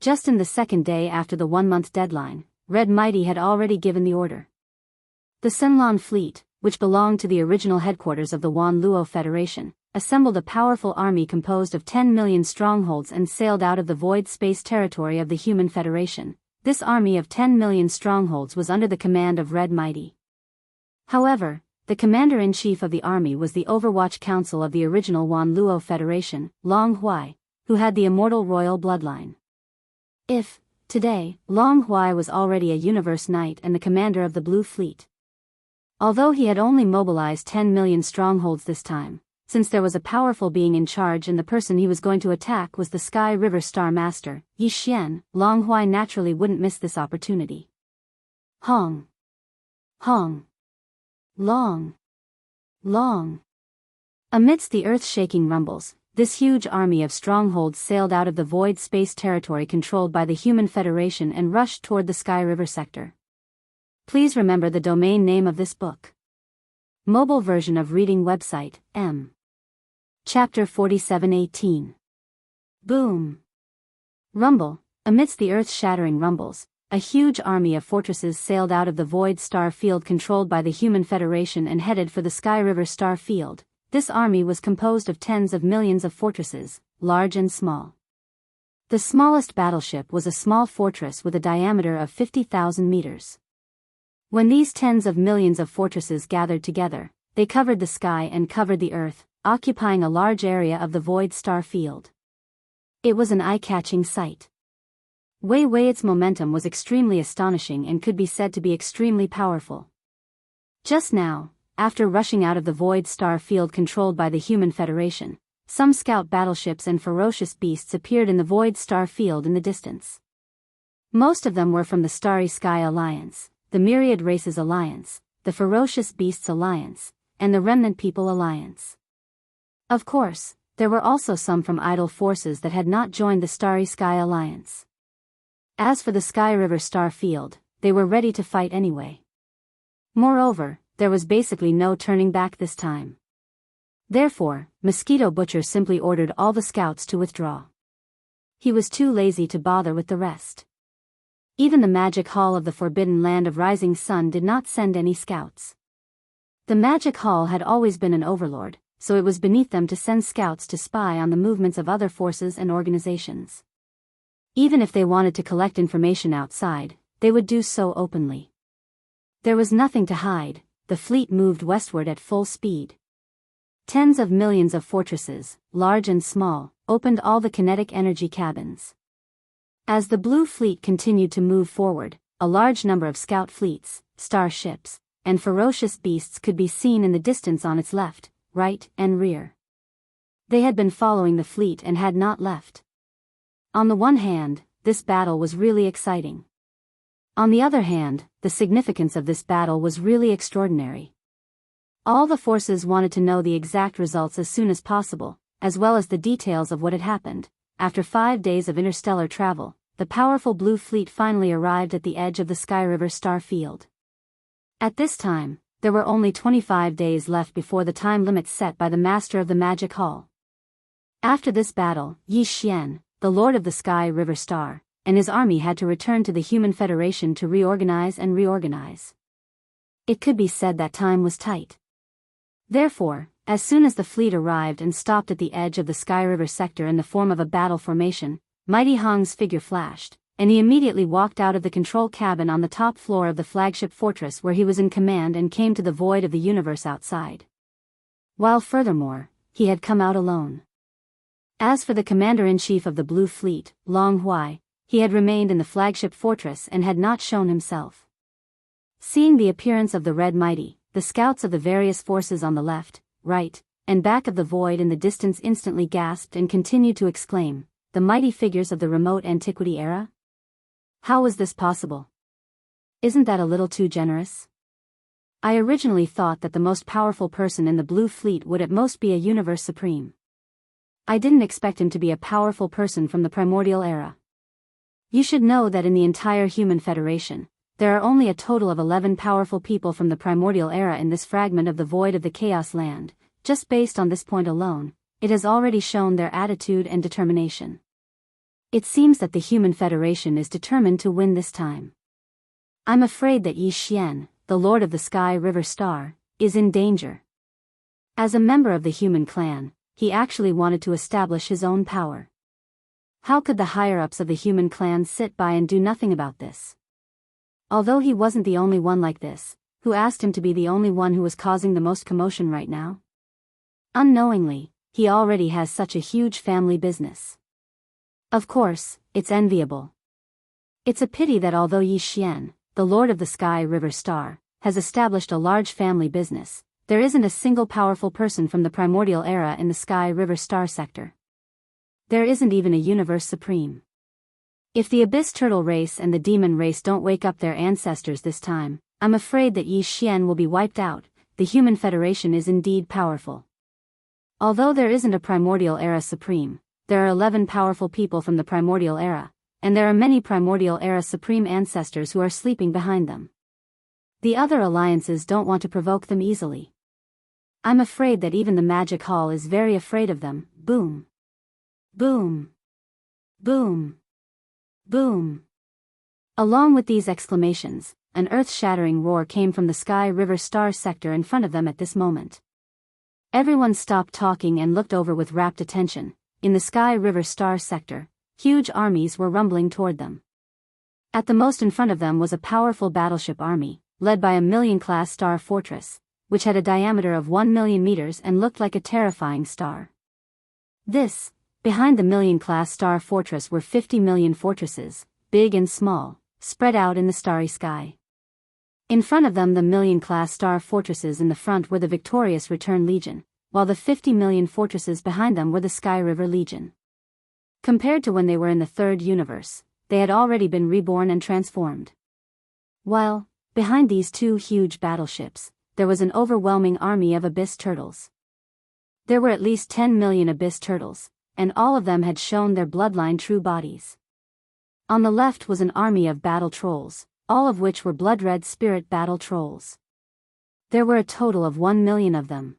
[SPEAKER 1] Just in the second day after the 1-month deadline, Red Mighty had already given the order. The Senlon fleet, which belonged to the original headquarters of the Wan Luo Federation, assembled a powerful army composed of 10 million strongholds and sailed out of the void space territory of the Human Federation. This army of 10 million strongholds was under the command of Red Mighty. However, the commander-in-chief of the army was the Overwatch Council of the original Wan Luo Federation, Long Huai, who had the immortal royal bloodline. Today, Long Huai was already a Universe Knight and the commander of the Blue Fleet. Although he had only mobilized 10 million strongholds this time, since there was a powerful being in charge and the person he was going to attack was the Sky River Star Master, Yi Xian, Long Huai naturally wouldn't miss this opportunity. Hong. Hong. Long. Long. Amidst the earth-shaking rumbles, this huge army of strongholds sailed out of the void space territory controlled by the Human Federation and rushed toward the Sky River sector. Please remember the domain name of this book. Mobile version of reading website, M. Chapter 47:18. Boom. Rumble. Amidst the earth-shattering rumbles, a huge army of fortresses sailed out of the void star field controlled by the Human Federation and headed for the Sky River star field. This army was composed of tens of millions of fortresses, large and small. The smallest battleship was a small fortress with a diameter of 50,000 meters. When these tens of millions of fortresses gathered together, they covered the sky and covered the earth, occupying a large area of the void star field. It was an eye-catching sight. Its momentum was extremely astonishing and could be said to be extremely powerful. Just now, after rushing out of the void star field controlled by the Human Federation, some scout battleships and ferocious beasts appeared in the void star field in the distance. Most of them were from the Starry Sky Alliance, the Myriad Races Alliance, the Ferocious Beasts Alliance, and the Remnant People Alliance. Of course, there were also some from idle forces that had not joined the Starry Sky Alliance. As for the Sky River Star Field, they were ready to fight anyway. Moreover, there was basically no turning back this time. Therefore, Mosquito Butcher simply ordered all the scouts to withdraw. He was too lazy to bother with the rest. Even the Magic Hall of the Forbidden Land of Rising Sun did not send any scouts. The Magic Hall had always been an overlord, so it was beneath them to send scouts to spy on the movements of other forces and organizations. Even if they wanted to collect information outside, they would do so openly. There was nothing to hide. The fleet moved westward at full speed. Tens of millions of fortresses, large and small, opened all the kinetic energy cabins. As the Blue Fleet continued to move forward, a large number of scout fleets, starships, and ferocious beasts could be seen in the distance on its left, right, and rear. They had been following the fleet and had not left. On the one hand, this battle was really exciting. On the other hand, the significance of this battle was really extraordinary. All the forces wanted to know the exact results as soon as possible, as well as the details of what had happened. After 5 days of interstellar travel, the powerful Blue Fleet finally arrived at the edge of the Sky River star field. At this time, there were only 25 days left before the time limit set by the Master of the Magic Hall. After this battle, Yi Xian, the Lord of the Sky River Star, and his army had to return to the Human Federation to reorganize and reorganize. It could be said that time was tight. Therefore, as soon as the fleet arrived and stopped at the edge of the Sky River sector in the form of a battle formation, Mighty Hong's figure flashed, and he immediately walked out of the control cabin on the top floor of the flagship fortress where he was in command and came to the void of the universe outside. While furthermore, he had come out alone. As for the commander-in-chief of the Blue Fleet, Long Huai, he had remained in the flagship fortress and had not shown himself. Seeing the appearance of the Red Mighty, the scouts of the various forces on the left, right, and back of the void in the distance instantly gasped and continued to exclaim, "The mighty figures of the remote antiquity era? How was this possible? Isn't that a little too generous? I originally thought that the most powerful person in the Blue Fleet would at most be a Universe Supreme. I didn't expect him to be a powerful person from the primordial era. You should know that in the entire Human Federation, there are only a total of 11 powerful people from the primordial era in this fragment of the void of the Chaos Land. Just based on this point alone, it has already shown their attitude and determination. It seems that the Human Federation is determined to win this time. I'm afraid that Yi Xian, the Lord of the Sky River Star, is in danger. As a member of the human clan, he actually wanted to establish his own power. How could the higher-ups of the human clan sit by and do nothing about this? Although he wasn't the only one like this, who asked him to be the only one who was causing the most commotion right now? Unknowingly, he already has such a huge family business. Of course, it's enviable. It's a pity that although Yi Xian, the Lord of the Sky River Star, has established a large family business, there isn't a single powerful person from the primordial era in the Sky River Star sector. There isn't even a universe supreme. If the Abyss Turtle race and the Demon race don't wake up their ancestors this time, I'm afraid that Yi Xian will be wiped out. The Human Federation is indeed powerful. Although there isn't a primordial era supreme, there are 11 powerful people from the primordial era, and there are many primordial era supreme ancestors who are sleeping behind them. The other alliances don't want to provoke them easily. I'm afraid that even the Magic Hall is very afraid of them. Boom. Boom. Boom. Boom. Along with these exclamations, an earth-shattering roar came from the Sky River Star sector in front of them at this moment. Everyone stopped talking and looked over with rapt attention. In the Sky River Star sector, huge armies were rumbling toward them. At the most in front of them was a powerful battleship army, led by a million-class star fortress, which had a diameter of 1 million meters and looked like a terrifying star. Behind the million-class star fortress were 50 million fortresses, big and small, spread out in the starry sky. In front of them, the million-class star fortresses in the front were the victorious Return Legion, while the 50 million fortresses behind them were the Sky River Legion. Compared to when they were in the third universe, they had already been reborn and transformed. While, behind these two huge battleships, there was an overwhelming army of Abyss Turtles. There were at least 10 million Abyss Turtles, and all of them had shown their bloodline true bodies. On the left was an army of battle trolls, all of which were blood-red spirit battle trolls. There were a total of 1 million of them.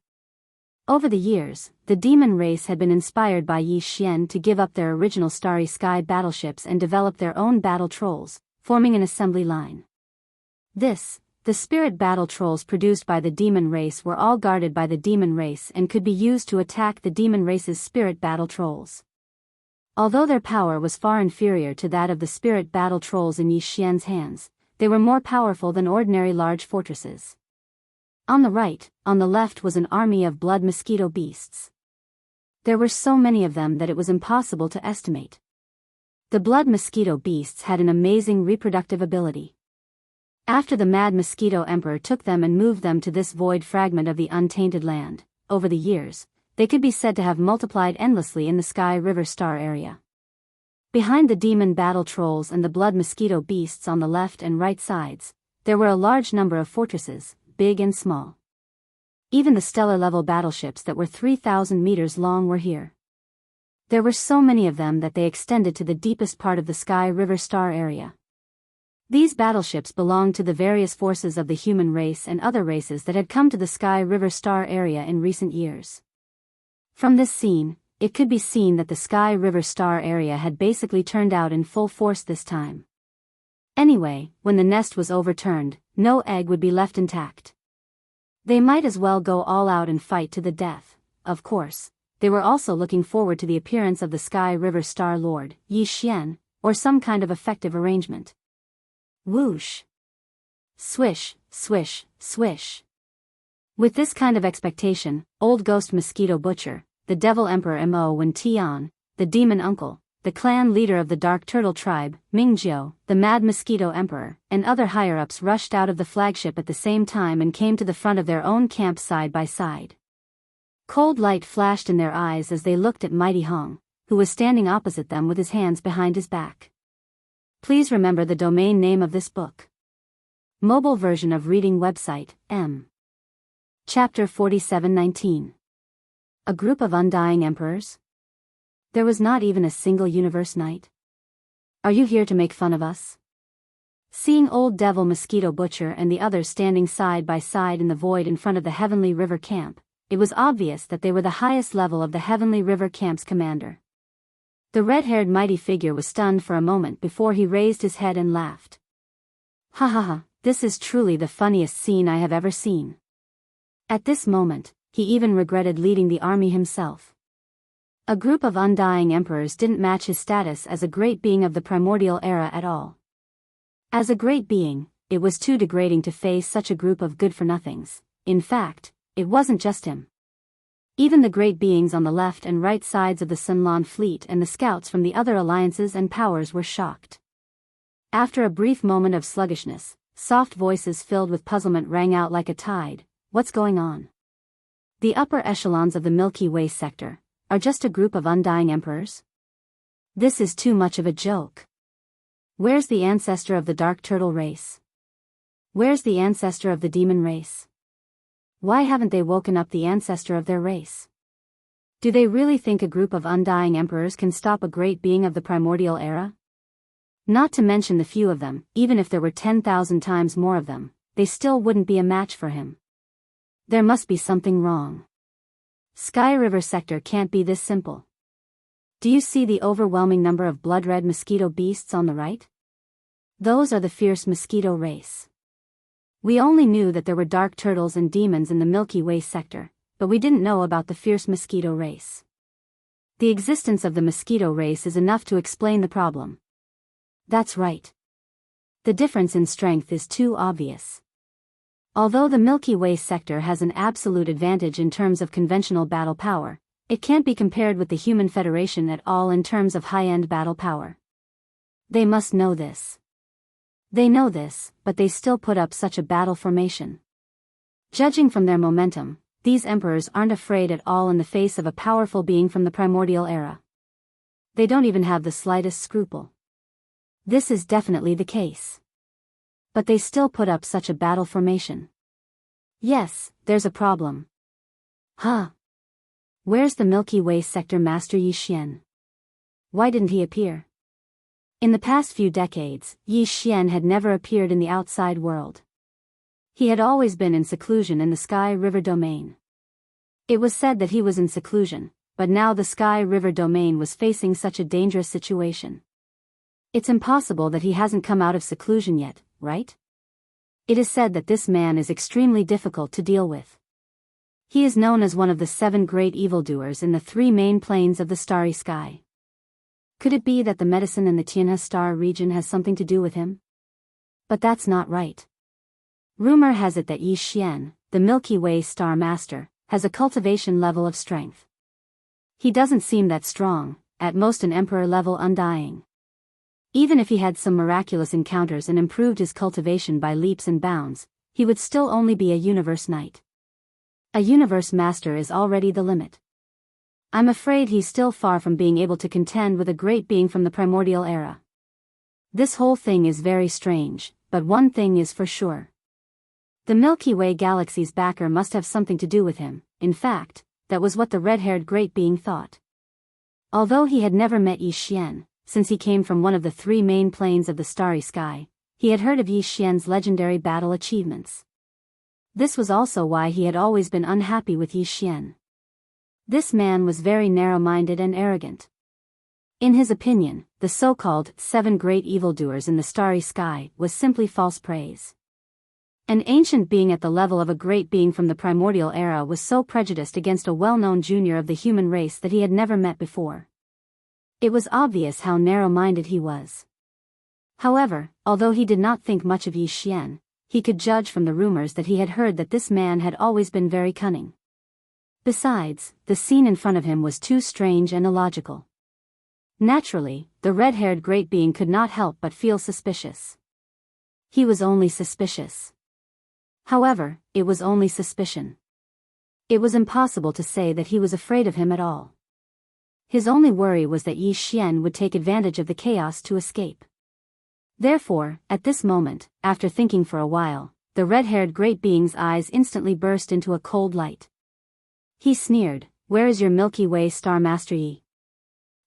[SPEAKER 1] Over the years, the Demon race had been inspired by Yi Xian to give up their original Starry Sky battleships and develop their own battle trolls, forming an assembly line. The spirit battle trolls produced by the Demon race were all guarded by the Demon race and could be used to attack the Demon race's spirit battle trolls. Although their power was far inferior to that of the spirit battle trolls in Yi Xian's hands, they were more powerful than ordinary large fortresses. On the right, on the left was an army of blood mosquito beasts. There were so many of them that it was impossible to estimate. The blood mosquito beasts had an amazing reproductive ability. After the Mad Mosquito Emperor took them and moved them to this void fragment of the untainted land, over the years, they could be said to have multiplied endlessly in the Sky River Star area. Behind the demon battle trolls and the blood mosquito beasts on the left and right sides, there were a large number of fortresses, big and small. Even the stellar-level battleships that were 3,000 meters long were here. There were so many of them that they extended to the deepest part of the Sky River Star area. These battleships belonged to the various forces of the human race and other races that had come to the Sky River Star area in recent years. From this scene, it could be seen that the Sky River Star area had basically turned out in full force this time. Anyway, when the nest was overturned, no egg would be left intact. They might as well go all out and fight to the death. Of course, they were also looking forward to the appearance of the Sky River Star Lord, Yi Xian, or some kind of effective arrangement. Whoosh! Swish, swish, swish. With this kind of expectation, Old Ghost Mosquito Butcher, the Devil Emperor Mo Wen Tian, the Demon Uncle, the clan leader of the Dark Turtle Tribe, Mingjiu, the Mad Mosquito Emperor, and other higher-ups rushed out of the flagship at the same time and came to the front of their own camp side by side. Cold light flashed in their eyes as they looked at Mighty Hong, who was standing opposite them with his hands behind his back. Please remember the domain name of this book. Mobile version of reading website, M. Chapter 4719. A group of undying emperors? There was not even a single universe knight? Are you here to make fun of us? Seeing Old Devil Mosquito Butcher and the others standing side by side in the void in front of the Heavenly River camp, it was obvious that they were the highest level of the Heavenly River Camp's commander. The red-haired mighty figure was stunned for a moment before he raised his head and laughed. Ha ha ha, this is truly the funniest scene I have ever seen. At this moment, he even regretted leading the army himself. A group of undying emperors didn't match his status as a great being of the primordial era at all. As a great being, it was too degrading to face such a group of good-for-nothings. In fact, it wasn't just him. Even the great beings on the left and right sides of the Sunlan fleet and the scouts from the other alliances and powers were shocked. After a brief moment of sluggishness, soft voices filled with puzzlement rang out like a tide. What's going on? The upper echelons of the Milky Way sector are just a group of undying emperors? This is too much of a joke. Where's the ancestor of the Dark Turtle race? Where's the ancestor of the Demon race? Why haven't they woken up the ancestor of their race? Do they really think a group of undying emperors can stop a great being of the primordial era? Not to mention the few of them, even if there were 10,000 times more of them, they still wouldn't be a match for him. There must be something wrong. Sky River sector can't be this simple. Do you see the overwhelming number of blood-red mosquito beasts on the right? Those are the fierce mosquito race. We only knew that there were dark turtles and demons in the Milky Way sector, but we didn't know about the fierce mosquito race. The existence of the mosquito race is enough to explain the problem. That's right. The difference in strength is too obvious. Although the Milky Way sector has an absolute advantage in terms of conventional battle power, it can't be compared with the Human Federation at all in terms of high-end battle power. They must know this. They know this, but they still put up such a battle formation. Judging from their momentum, these emperors aren't afraid at all in the face of a powerful being from the primordial era. They don't even have the slightest scruple. This is definitely the case. But they still put up such a battle formation. Yes, there's a problem. Huh? Where's the Milky Way sector master Yi Xian? Why didn't he appear? In the past few decades, Yi Xian had never appeared in the outside world. He had always been in seclusion in the Sky River domain. It was said that he was in seclusion, but now the Sky River domain was facing such a dangerous situation. It's impossible that he hasn't come out of seclusion yet, right? It is said that this man is extremely difficult to deal with. He is known as one of the 7 great evildoers in the 3 main planes of the starry sky. Could it be that the medicine in the Tianhe star region has something to do with him? But that's not right. Rumor has it that Yi Xian, the Milky Way star master, has a cultivation level of strength. He doesn't seem that strong, at most an emperor level undying. Even if he had some miraculous encounters and improved his cultivation by leaps and bounds, he would still only be a universe knight. A universe master is already the limit. I'm afraid he's still far from being able to contend with a great being from the primordial era. This whole thing is very strange, but one thing is for sure. The Milky Way galaxy's backer must have something to do with him. In fact, that was what the red-haired great being thought. Although he had never met Yi Xian, since he came from one of the 3 main planes of the starry sky, he had heard of Yi Xian's legendary battle achievements. This was also why he had always been unhappy with Yi Xian. This man was very narrow-minded and arrogant. In his opinion, the so-called 7 great evildoers in the starry sky was simply false praise. An ancient being at the level of a great being from the primordial era was so prejudiced against a well-known junior of the human race that he had never met before. It was obvious how narrow-minded he was. However, although he did not think much of Yi Xian, he could judge from the rumors that he had heard that this man had always been very cunning. Besides, the scene in front of him was too strange and illogical. Naturally, the red-haired great being could not help but feel suspicious. He was only suspicious. However, it was only suspicion. It was impossible to say that he was afraid of him at all. His only worry was that Yi Xian would take advantage of the chaos to escape. Therefore, at this moment, after thinking for a while, the red-haired great being's eyes instantly burst into a cold light. He sneered, "Where is your Milky Way star master Yi?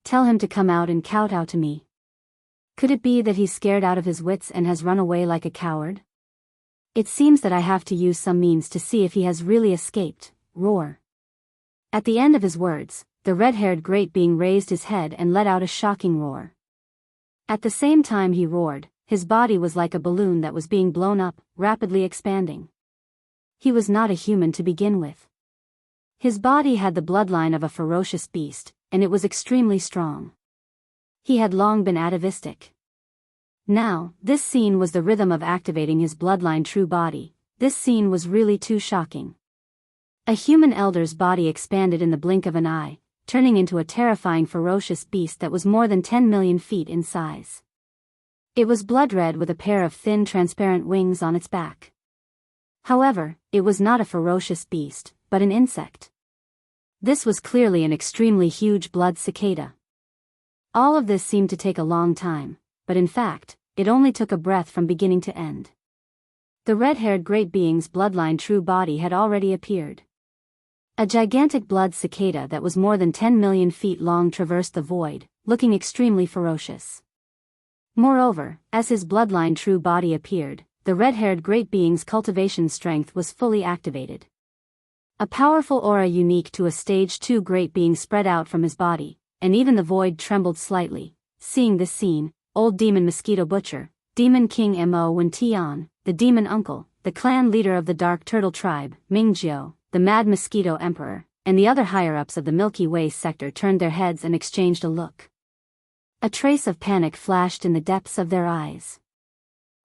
[SPEAKER 1] Tell him to come out and kowtow to me." Could it be that he's scared out of his wits and has run away like a coward? It seems that I have to use some means to see if he has really escaped. Roar. At the end of his words, the red-haired great being raised his head and let out a shocking roar. At the same time he roared, his body was like a balloon that was being blown up, rapidly expanding. He was not a human to begin with. His body had the bloodline of a ferocious beast, and it was extremely strong. He had long been atavistic. Now, this scene was the rhythm of activating his bloodline true body. This scene was really too shocking. A human elder's body expanded in the blink of an eye, turning into a terrifying ferocious beast that was more than 10 million feet in size. It was blood-red with a pair of thin transparent wings on its back. However, it was not a ferocious beast, but an insect. This was clearly an extremely huge blood cicada. All of this seemed to take a long time, but in fact, it only took a breath from beginning to end. The red-haired great being's bloodline true body had already appeared. A gigantic blood cicada that was more than 10 million feet long traversed the void, looking extremely ferocious. Moreover, as his bloodline true body appeared, the red-haired great being's cultivation strength was fully activated. A powerful aura unique to a stage 2 great being spread out from his body, and even the void trembled slightly. Seeing this scene, old demon mosquito butcher, demon king Mo Wen Tian, the demon uncle, the clan leader of the dark turtle tribe, Mingjiu, the mad mosquito emperor, and the other higher-ups of the Milky Way sector turned their heads and exchanged a look. A trace of panic flashed in the depths of their eyes.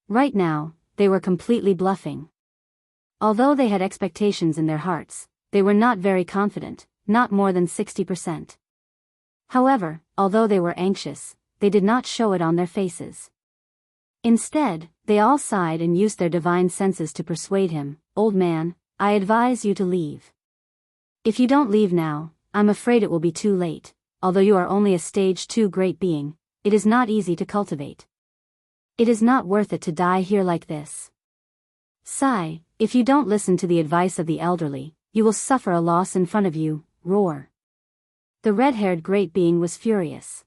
[SPEAKER 1] Right now, they were completely bluffing. Although they had expectations in their hearts, they were not very confident, not more than 60%. However, although they were anxious, they did not show it on their faces. Instead, they all sighed and used their divine senses to persuade him, "Old man, I advise you to leave. If you don't leave now, I'm afraid it will be too late. Although you are only a stage 2 great being, it is not easy to cultivate. It is not worth it to die here like this. Sigh, if you don't listen to the advice of the elderly, you will suffer a loss in front of you." Roar. The red-haired great being was furious.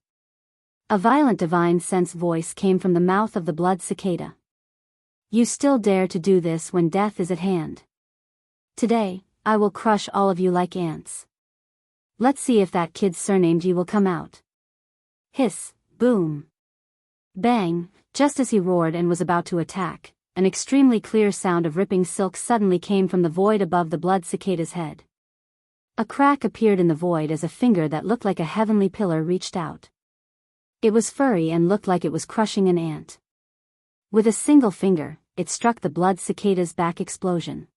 [SPEAKER 1] A violent divine sense voice came from the mouth of the blood cicada. "You still dare to do this when death is at hand? Today, I will crush all of you like ants. Let's see if that kid's surname G will come out." Hiss, boom. Bang, just as he roared and was about to attack, an extremely clear sound of ripping silk suddenly came from the void above the blood cicada's head. A crack appeared in the void as a finger that looked like a heavenly pillar reached out. It was furry and looked like it was crushing an ant. With a single finger, it struck the blood cicada's back. Explosion.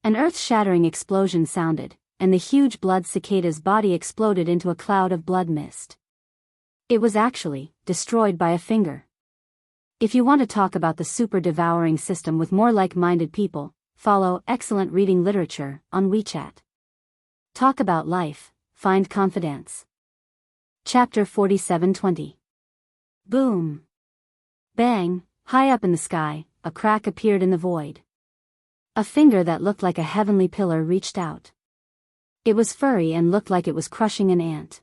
[SPEAKER 1] An earth-shattering explosion sounded, and the huge blood cicada's body exploded into a cloud of blood mist. It was actually destroyed by a finger. If you want to talk about the super-devouring system with more like-minded people, follow Excellent Reading Literature on WeChat. Talk about life, find confidence. Chapter 47:20. Boom. Bang, high up in the sky, a crack appeared in the void. A finger that looked like a heavenly pillar reached out. It was furry and looked like it was crushing an ant.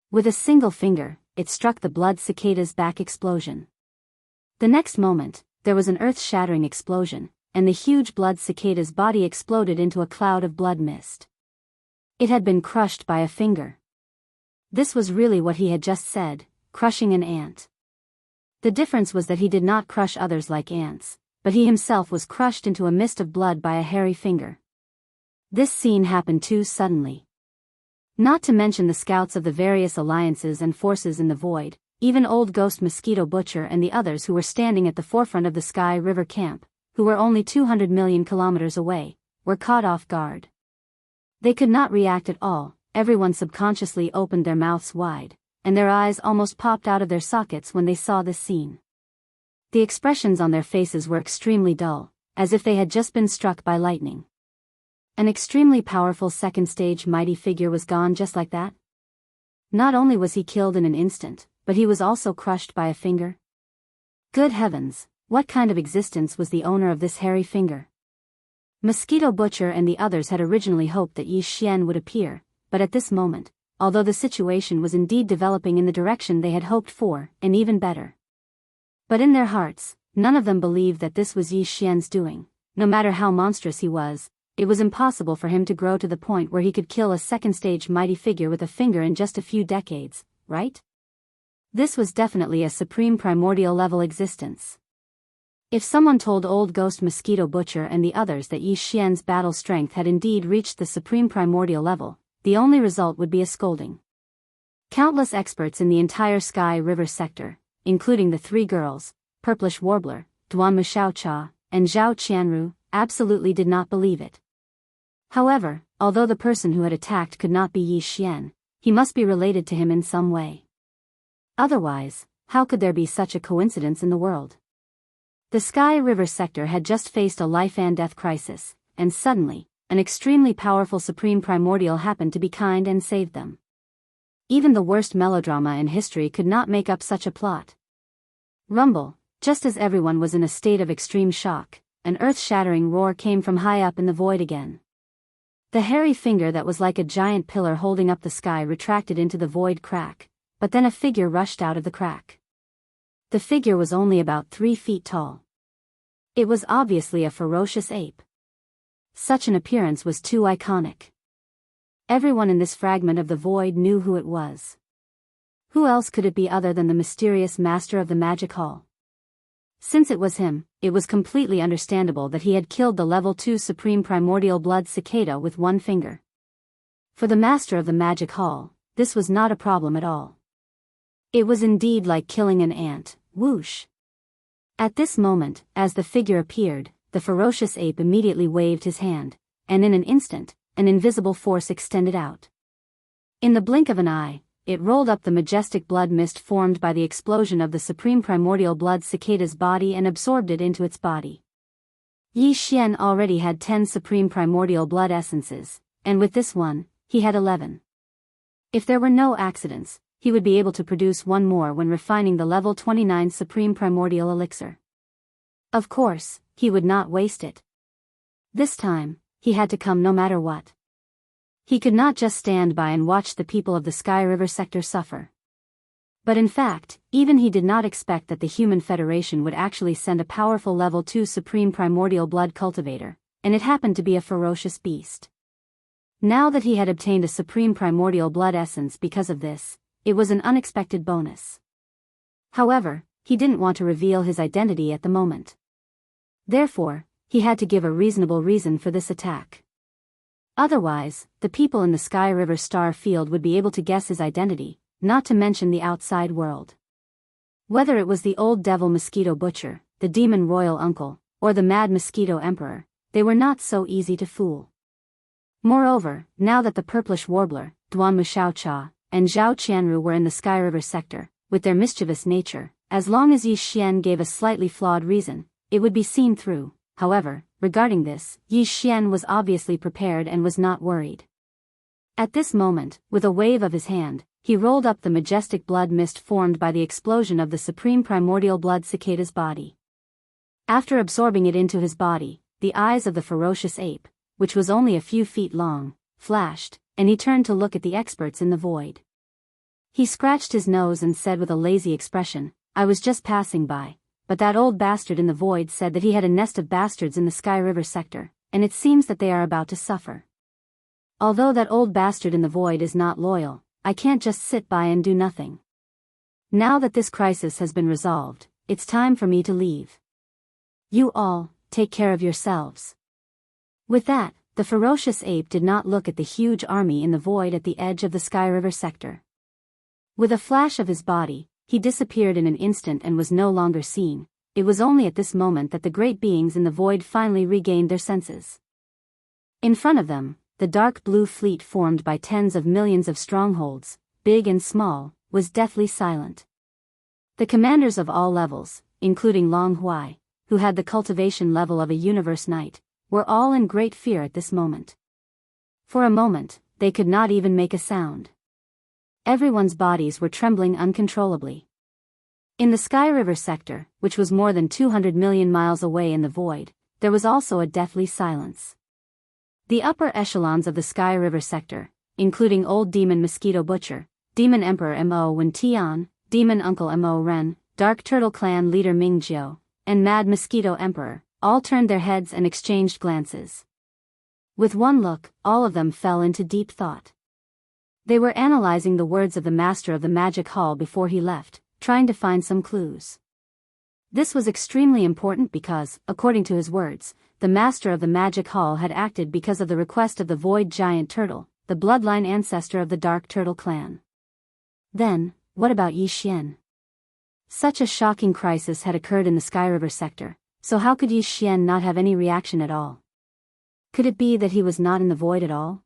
[SPEAKER 1] With a single finger, it struck the blood cicada's back. Explosion. The next moment, there was an earth-shattering explosion, and the huge blood cicada's body exploded into a cloud of blood mist. It had been crushed by a finger. This was really what he had just said, crushing an ant. The difference was that he did not crush others like ants, but he himself was crushed into a mist of blood by a hairy finger. This scene happened too suddenly. Not to mention the scouts of the various alliances and forces in the void, even old Ghost Mosquito Butcher and the others who were standing at the forefront of the Sky River camp, who were only 200 million kilometers away, were caught off guard. They could not react at all. Everyone subconsciously opened their mouths wide, and their eyes almost popped out of their sockets when they saw this scene. The expressions on their faces were extremely dull, as if they had just been struck by lightning. An extremely powerful second-stage mighty figure was gone just like that? Not only was he killed in an instant, but he was also crushed by a finger? Good heavens, what kind of existence was the owner of this hairy finger? Mosquito Butcher and the others had originally hoped that Yi Xian would appear, but at this moment, although the situation was indeed developing in the direction they had hoped for, and even better. But in their hearts, none of them believed that this was Yi Xian's doing. No matter how monstrous he was, it was impossible for him to grow to the point where he could kill a second-stage mighty figure with a finger in just a few decades, right? This was definitely a supreme primordial level existence. If someone told old ghost Mosquito Butcher and the others that Yi Xian's battle strength had indeed reached the supreme primordial level, the only result would be a scolding. Countless experts in the entire Sky River sector, including the three girls, Purplish Warbler, Duan Muxiaocha, and Zhao Qianru, absolutely did not believe it. However, although the person who had attacked could not be Yi Xian, he must be related to him in some way. Otherwise, how could there be such a coincidence in the world? The Sky River sector had just faced a life and death crisis, and suddenly, an extremely powerful supreme primordial happened to be kind and saved them. Even the worst melodrama in history could not make up such a plot. Rumble, just as everyone was in a state of extreme shock, an earth-shattering roar came from high up in the void again. The hairy finger that was like a giant pillar holding up the sky retracted into the void crack, but then a figure rushed out of the crack. The figure was only about 3 feet tall. It was obviously a ferocious ape. Such an appearance was too iconic. Everyone in this fragment of the void knew who it was. Who else could it be other than the mysterious master of the magic hall? Since it was him, it was completely understandable that he had killed the level 2 supreme primordial blood cicada with one finger. For the master of the magic hall, this was not a problem at all. It was indeed like killing an ant. Whoosh! At this moment, as the figure appeared, the ferocious ape immediately waved his hand, and in an instant, an invisible force extended out. In the blink of an eye, it rolled up the majestic blood mist formed by the explosion of the supreme primordial blood cicada's body and absorbed it into its body. Yi Xian already had 10 supreme primordial blood essences, and with this one, he had 11. If there were no accidents, he would be able to produce one more when refining the level 29 supreme primordial elixir. Of course, he would not waste it. This time, he had to come no matter what. He could not just stand by and watch the people of the Sky River sector suffer. But in fact, even he did not expect that the Human Federation would actually send a powerful level 2 supreme primordial blood cultivator, and it happened to be a ferocious beast. Now that he had obtained a supreme primordial blood essence because of this, it was an unexpected bonus. However, he didn't want to reveal his identity at the moment. Therefore, he had to give a reasonable reason for this attack. Otherwise, the people in the Sky River Star Field would be able to guess his identity, not to mention the outside world. Whether it was the old devil Mosquito Butcher, the demon royal uncle, or the mad Mosquito Emperor, they were not so easy to fool. Moreover, now that the Purplish Warbler, Duan Muxiaocha, and Zhao Qianru were in the Sky River sector, with their mischievous nature, as long as Yi Xian gave a slightly flawed reason, it would be seen through. However, regarding this, Yi Xian was obviously prepared and was not worried. At this moment, with a wave of his hand, he rolled up the majestic blood mist formed by the explosion of the supreme primordial blood cicada's body. After absorbing it into his body, the eyes of the ferocious ape, which was only a few feet long, flashed, and he turned to look at the experts in the void. He scratched his nose and said with a lazy expression, "I was just passing by, but that old bastard in the void said that he had a nest of bastards in the Sky River sector, and it seems that they are about to suffer. Although that old bastard in the void is not loyal, I can't just sit by and do nothing. Now that this crisis has been resolved, it's time for me to leave. You all, take care of yourselves." With that, the ferocious ape did not look at the huge army in the void at the edge of the Sky River sector. With a flash of his body, he disappeared in an instant and was no longer seen. It was only at this moment that the great beings in the void finally regained their senses. In front of them, the dark blue fleet formed by tens of millions of strongholds, big and small, was deathly silent. The commanders of all levels, including Long Huai, who had the cultivation level of a universe knight, were all in great fear at this moment. For a moment, they could not even make a sound. Everyone's bodies were trembling uncontrollably. In the Sky River sector, which was more than 200 million miles away in the void, there was also a deathly silence. The upper echelons of the Sky River sector, including Old Demon Mosquito Butcher, Demon Emperor Mo Wen Tian, Demon Uncle Mo Ren, Dark Turtle Clan leader Ming Jiao, and Mad Mosquito Emperor, all turned their heads and exchanged glances. With one look, all of them fell into deep thought. They were analyzing the words of the master of the magic hall before he left, trying to find some clues. This was extremely important because, according to his words, the master of the magic hall had acted because of the request of the void giant turtle, the bloodline ancestor of the dark turtle clan. Then, what about Yi Xian? Such a shocking crisis had occurred in the Sky River sector, so how could Yi Xian not have any reaction at all? Could it be that he was not in the void at all?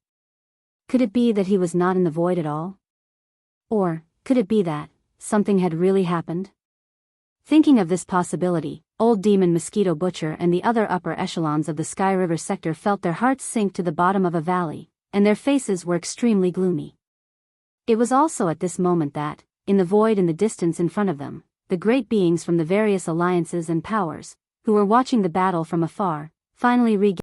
[SPEAKER 1] Could it be that he was not in the void at all? Or, could it be that something had really happened? Thinking of this possibility, Old Demon Mosquito Butcher and the other upper echelons of the Sky River sector felt their hearts sink to the bottom of a valley, and their faces were extremely gloomy. It was also at this moment that, in the void in the distance in front of them, the great beings from the various alliances and powers, who were watching the battle from afar, finally regained